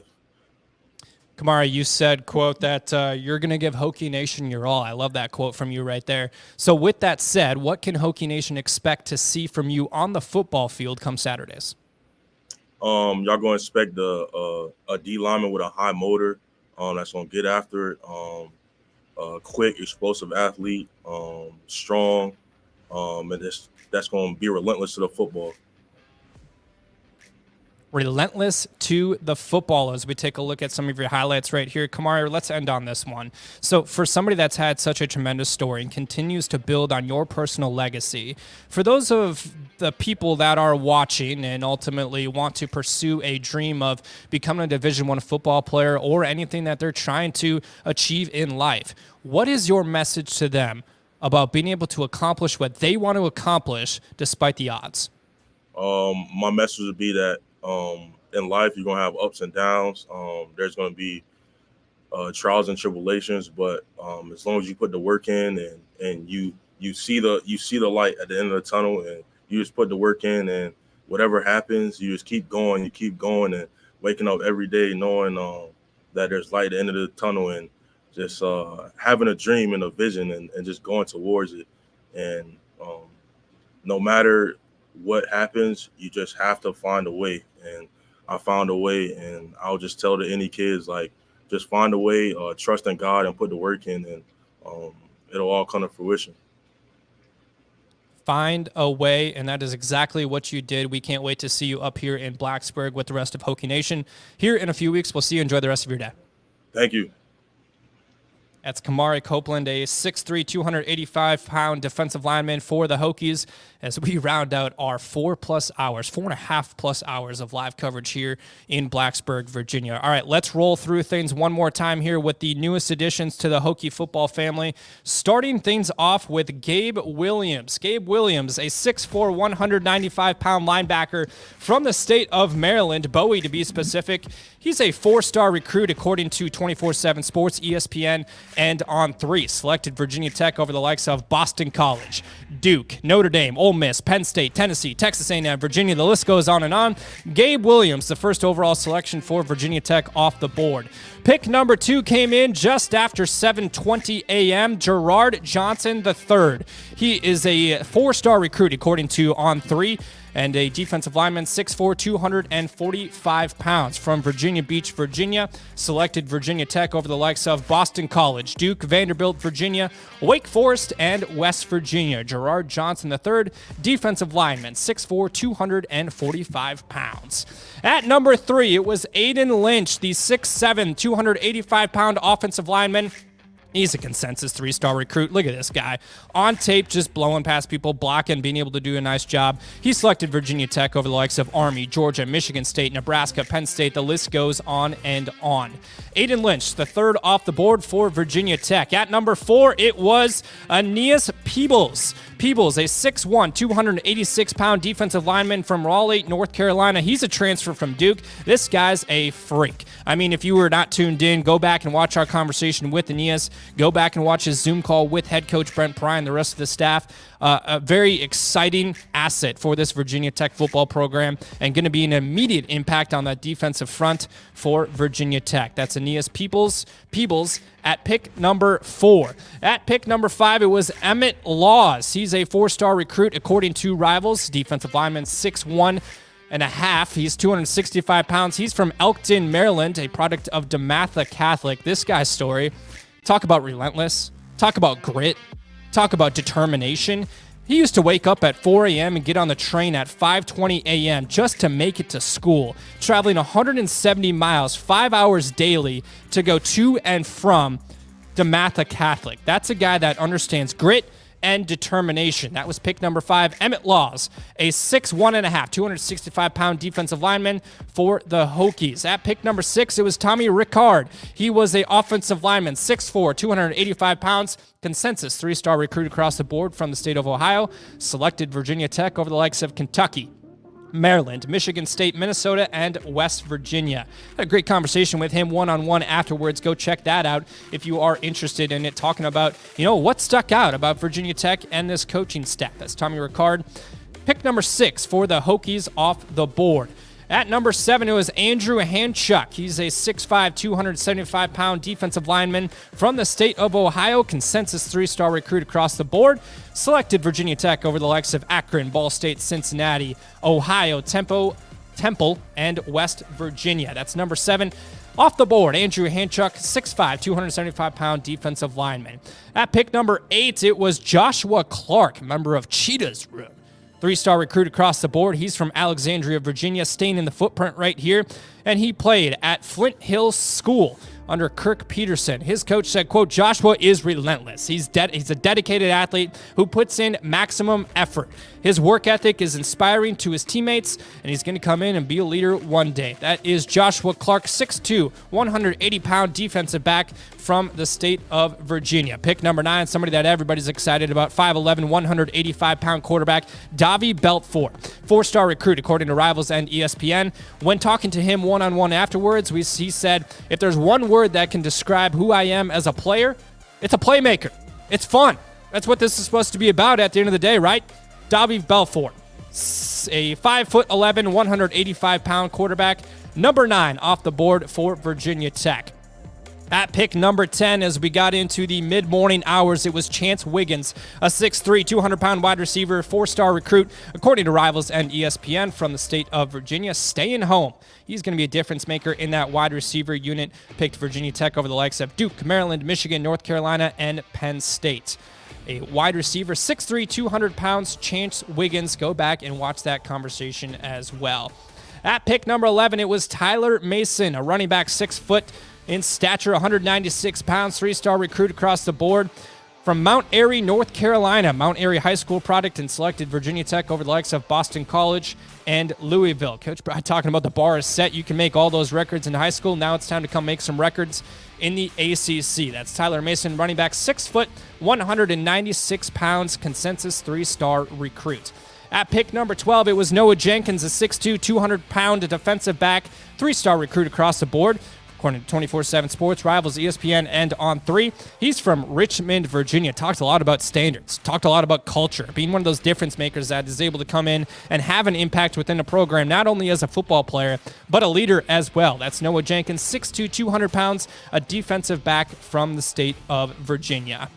Kamari, you said, quote, that you're going to give Hokie Nation your all. I love that quote from you right there. So with that said, what can Hokie Nation expect to see from you on the football field come Saturdays? Y'all going to expect a D lineman with a high motor that's going to get after it, quick, explosive athlete, strong, and that's going to be relentless to the football. Relentless to the football as we take a look at some of your highlights right here. Kamari, let's end on this one. So for somebody that's had such a tremendous story and continues to build on your personal legacy, for those of the people that are watching and ultimately want to pursue a dream of becoming a Division I football player or anything that they're trying to achieve in life, what is your message to them about being able to accomplish what they want to accomplish despite the odds? My message would be that in life, you're going to have ups and downs. There's going to be trials and tribulations, but as long as you put the work in and you see the light at the end of the tunnel, and you just put the work in, and whatever happens, you just keep going and waking up every day knowing that there's light at the end of the tunnel, and just having a dream and a vision and just going towards it. And no matter what happens, you just have to find a way. And I found a way, and I'll just tell to any kids, just find a way, trust in God and put the work in, and it'll all come to fruition. Find a way, and that is exactly what you did. We can't wait to see you up here in Blacksburg with the rest of Hokie Nation. Here in a few weeks, we'll see you. Enjoy the rest of your day. Thank you. That's Kamari Copeland, a 6'3", 285-pound defensive lineman for the Hokies, as we round out our 4.5+ hours of live coverage here in Blacksburg, Virginia. All right, let's roll through things one more time here with the newest additions to the Hokie football family. Starting things off with Gabe Williams. Gabe Williams, a 6'4", 195-pound linebacker from the state of Maryland, Bowie to be specific. He's a 4-star recruit according to 24/7 Sports, ESPN, and On3. Selected Virginia Tech over the likes of Boston College, Duke, Notre Dame, Ole Miss, Penn State, Tennessee, Texas A&M, Virginia. The list goes on and on. Gabe Williams, the first overall selection for Virginia Tech, off the board. Pick number 2 came in just after 7:20 a.m., Gerard Johnson III. He is a 4-star recruit according to On3, and a defensive lineman, 6'4", 245 pounds from Virginia Beach, Virginia. Selected Virginia Tech over the likes of Boston College, Duke, Vanderbilt, Virginia, Wake Forest, and West Virginia. Gerard Johnson III, defensive lineman, 6'4", 245 pounds. At number 3, it was Aiden Lynch, the 6'7", 285-pound offensive lineman He's a consensus 3-star recruit. Look at this guy. On tape, just blowing past people, blocking, being able to do a nice job. He selected Virginia Tech over the likes of Army, Georgia, Michigan State, Nebraska, Penn State. The list goes on and on. Aiden Lynch, the third off the board for Virginia Tech. At number 4, it was Aeneas Peebles. Peebles, a 6'1", 286-pound defensive lineman from Raleigh, North Carolina. He's a transfer from Duke. This guy's a freak. I mean, if you were not tuned in, go back and watch our conversation with Aeneas. Go back and watch his Zoom call with head coach Brent Pry and the rest of the staff. A very exciting asset for this Virginia Tech football program and going to be an immediate impact on that defensive front for Virginia Tech. That's Aeneas Peebles at pick number 4. At pick number 5, it was Emmett Laws. He's a 4-star recruit according to Rivals. Defensive lineman, 6'1" and a half. He's 265 pounds. He's from Elkton, Maryland, a product of DeMatha Catholic. This guy's story, talk about relentless, talk about grit, talk about determination. He used to wake up at 4 a.m. and get on the train at 5:20 a.m. just to make it to school, traveling 170 miles, 5 hours daily to go to and from DeMatha Catholic. That's a guy that understands grit and determination. That was pick number 5, Emmett Laws, a 6'1" and a half, 265-pound defensive lineman for the Hokies. At pick number 6, it was Tommy Ricard. He was an offensive lineman, 6'4", 285 pounds, consensus 3-star recruit across the board from the state of Ohio, selected Virginia Tech over the likes of Kentucky, Maryland, Michigan State, Minnesota, and West Virginia. Had a great conversation with him one-on-one afterwards. Go check that out if you are interested in it, talking about, what stuck out about Virginia Tech and this coaching staff. That's Tommy Ricard. Pick number 6 for the Hokies off the board. At number 7, it was Andrew Hanchuk. He's a 6'5", 275-pound defensive lineman from the state of Ohio. Consensus 3-star recruit across the board. Selected Virginia Tech over the likes of Akron, Ball State, Cincinnati, Ohio, Temple, and West Virginia. That's number 7. Off the board, Andrew Hanchuk, 6'5", 275-pound defensive lineman. At pick number 8, it was Joshua Clark, member of Cheetah's Room. 3-star recruit across the board. He's from Alexandria, Virginia, staying in the footprint right here. And he played at Flint Hills School under Kirk Peterson. His coach said, quote, Joshua is relentless. He's a dedicated athlete who puts in maximum effort. His work ethic is inspiring to his teammates, and he's going to come in and be a leader one day. That is Joshua Clark, 6'2", 180-pound defensive back from the state of Virginia. Pick number 9, somebody that everybody's excited about, 5'11", 185-pound quarterback, Davi Belfort, 4-star recruit according to Rivals and ESPN. When talking to him one-on-one afterwards, he said, if there's one word that can describe who I am as a player, it's a playmaker. It's fun. That's what this is supposed to be about at the end of the day, right? Davi Belfort, a 5'11", 185-pound quarterback, number 9 off the board for Virginia Tech. At pick number 10, as we got into the mid-morning hours, it was Chance Wiggins, a 6'3", 200-pound wide receiver, 4-star recruit, according to Rivals and ESPN from the state of Virginia, staying home. He's going to be a difference maker in that wide receiver unit. Picked Virginia Tech over the likes of Duke, Maryland, Michigan, North Carolina, and Penn State. A wide receiver, 6'3", 200 pounds, Chance Wiggins. Go back and watch that conversation as well. At pick number 11, it was Tyler Mason, a running back, 6 foot in stature, 196 pounds, 3-star recruit across the board from Mount Airy, North Carolina. Mount Airy High School product, and selected Virginia Tech over the likes of Boston College and Louisville. Coach Pry talking about the bar is set. You can make all those records in high school. Now it's time to come make some records in the ACC. That's Tyler Mason, running back, 6 foot, 196 pounds, consensus 3-star recruit. At pick number 12, it was Noah Jenkins, a 6'2", 200-pound defensive back, 3-star recruit across the board. According to 24/7 Sports, Rivals, ESPN, and On3. He's from Richmond, Virginia. Talked a lot about standards. Talked a lot about culture. Being one of those difference makers that is able to come in and have an impact within the program, not only as a football player, but a leader as well. That's Noah Jenkins, 6'2", 200 pounds, a defensive back from the state of Virginia.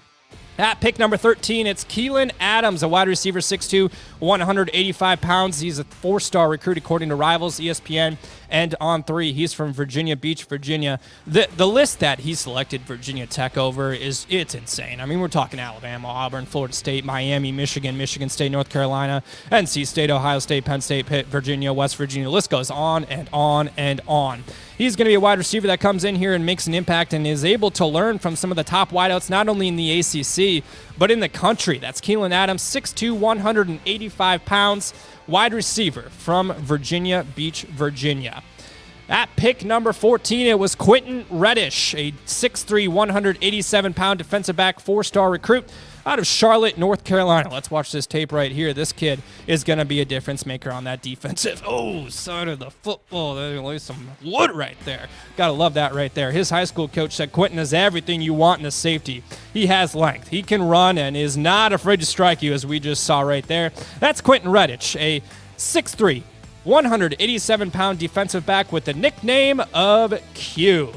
At pick number 13, it's Keelan Adams, a wide receiver, 6'2", 185 pounds. He's a 4-star recruit according to Rivals, ESPN, and On3. He's from Virginia Beach, Virginia. The list that he selected Virginia Tech over it's insane. I mean, we're talking Alabama, Auburn, Florida State, Miami, Michigan, Michigan State, North Carolina, NC State, Ohio State, Penn State, Pitt, Virginia, West Virginia. The list goes on and on and on. He's going to be a wide receiver that comes in here and makes an impact and is able to learn from some of the top wideouts, not only in the ACC, but in the country. That's Keelan Adams, 6'2", 185 pounds, wide receiver from Virginia Beach, Virginia. At pick number 14, it was Quinton Reddish, a 6'3", 187-pound defensive back, four-star recruit out of Charlotte, North Carolina. Let's watch this tape right here. This kid is going to be a difference maker on that defensive side of the football. There's some wood right there. Got to love that right there. His high school coach said Quinton is everything you want in a safety. He has length. He can run and is not afraid to strike you, as we just saw right there. That's Quinton Reddish, a 6'3", 187-pound defensive back with the nickname of Q.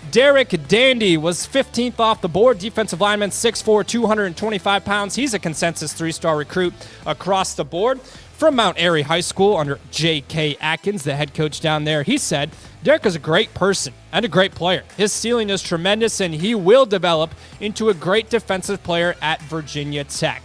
Derek Dandy was 15th off the board. Defensive lineman, 6'4", 225 pounds. He's a consensus three-star recruit across the board. From Mount Airy High School under J.K. Atkins, the head coach down there, he said, Derek is a great person and a great player. His ceiling is tremendous, and he will develop into a great defensive player at Virginia Tech.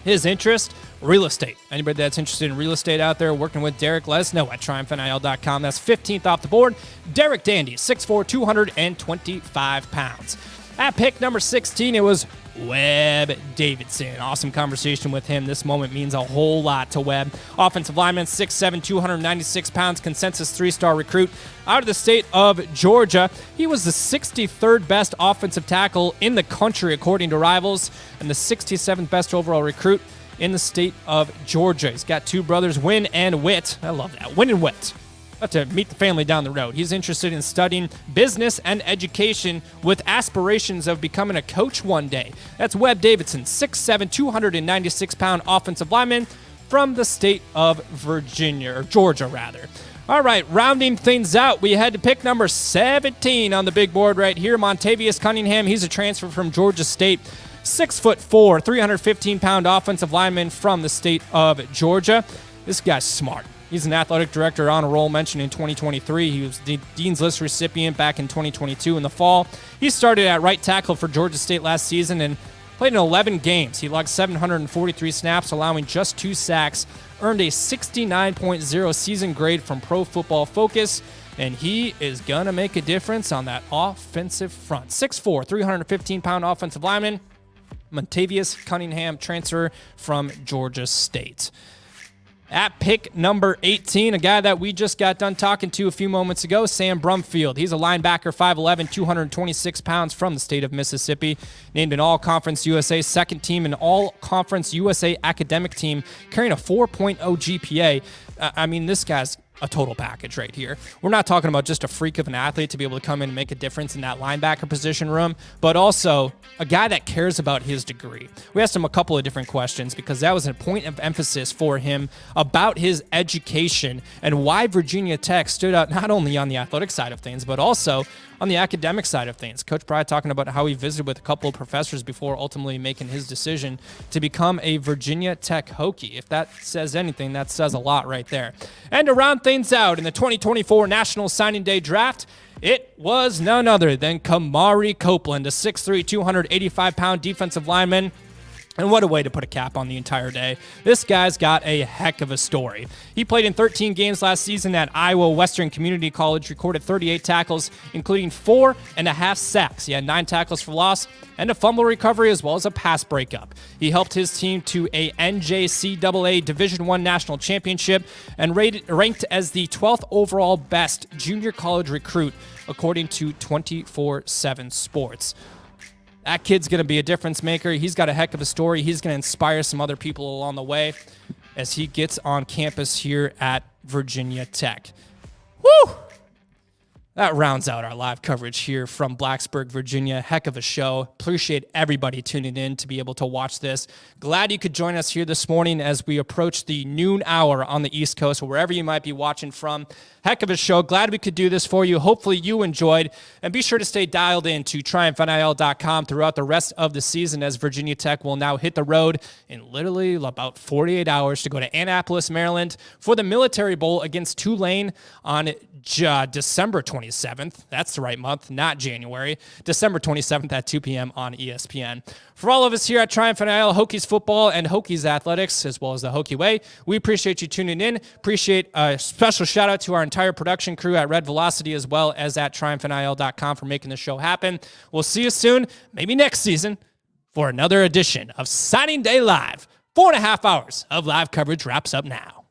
His interest, real estate. Anybody that's interested in real estate out there working with Derek, let us know at TriumphNIL.com. That's 15th off the board. Derek Dandy, 6'4", 225 pounds. At pick number 16, it was Webb Davidson. Awesome conversation with him. This moment means a whole lot to Webb. Offensive lineman, 6'7", 296 pounds, consensus three-star recruit out of the state of Georgia. He was the 63rd best offensive tackle in the country, according to Rivals, and the 67th best overall recruit in the state of Georgia. He's got two brothers, Win and Wit. I love that. Win and Wit. About to meet the family down the road. He's interested in studying business and education with aspirations of becoming a coach one day. That's Webb Davidson, 6'7", 296-pound offensive lineman from the state of Virginia, or Georgia, rather. All right, rounding things out, we head to pick number 17 on the big board right here. Montavious Cunningham. He's a transfer from Georgia State. 6'4", 315-pound offensive lineman from the state of Georgia. This guy's smart. He's an athletic director on a roll mentioned in 2023. He was the Dean's List recipient back in 2022 in the fall. He started at right tackle for Georgia State last season and played in 11 games. He logged 743 snaps, allowing just 2 sacks, earned a 69.0 season grade from Pro Football Focus, and he is going to make a difference on that offensive front. 6'4", 315-pound offensive lineman, Montavious Cunningham, transfer from Georgia State. At pick number 18, a guy that we just got done talking to a few moments ago, Sam Brumfield. He's a linebacker, 5'11", 226 pounds from the state of Mississippi. Named an All-Conference USA second team and All-Conference USA academic team, carrying a 4.0 GPA. I mean, this guy's a total package right here. We're not talking about just a freak of an athlete to be able to come in and make a difference in that linebacker position room, but also a guy that cares about his degree. We asked him a couple of different questions because that was a point of emphasis for him about his education and why Virginia Tech stood out not only on the athletic side of things, but also on the academic side of things. Coach Pry talking about how he visited with a couple of professors before ultimately making his decision to become a Virginia Tech Hokie. If that says anything, that says a lot right there. And to round things out in the 2024 National Signing Day Draft, it was none other than Kamari Copeland, a 6'3", 285-pound defensive lineman. And what a way to put a cap on the entire day. This guy's got a heck of a story. He played in 13 games last season at Iowa Western Community College, recorded 38 tackles, including 4.5 sacks. He had 9 tackles for loss and a fumble recovery as well as a pass breakup. He helped his team to a NJCAA Division I National Championship and ranked as the 12th overall best junior college recruit, according to 24/7 Sports. That kid's going to be a difference maker. He's got a heck of a story. He's going to inspire some other people along the way as he gets on campus here at Virginia Tech. Woo! That rounds out our live coverage here from Blacksburg, Virginia. Heck of a show. Appreciate everybody tuning in to be able to watch this. Glad you could join us here this morning as we approach the noon hour on the East Coast, wherever you might be watching from. Heck of a show. Glad we could do this for you. Hopefully you enjoyed. And be sure to stay dialed in to TriumphNIL.com throughout the rest of the season as Virginia Tech will now hit the road in literally about 48 hours to go to Annapolis, Maryland for the Military Bowl against Tulane on December 20th. 27th. That's the right month, not January. December 27th at 2 p.m. on ESPN. For all of us here at Triumph NIL, Hokies football and Hokies athletics, as well as the Hokie Way, we appreciate you tuning in. Appreciate a special shout out to our entire production crew at Red Velocity, as well as at TriumphNIL.com for making the show happen. We'll see you soon, maybe next season, for another edition of Signing Day Live. 4.5 hours of live coverage wraps up now.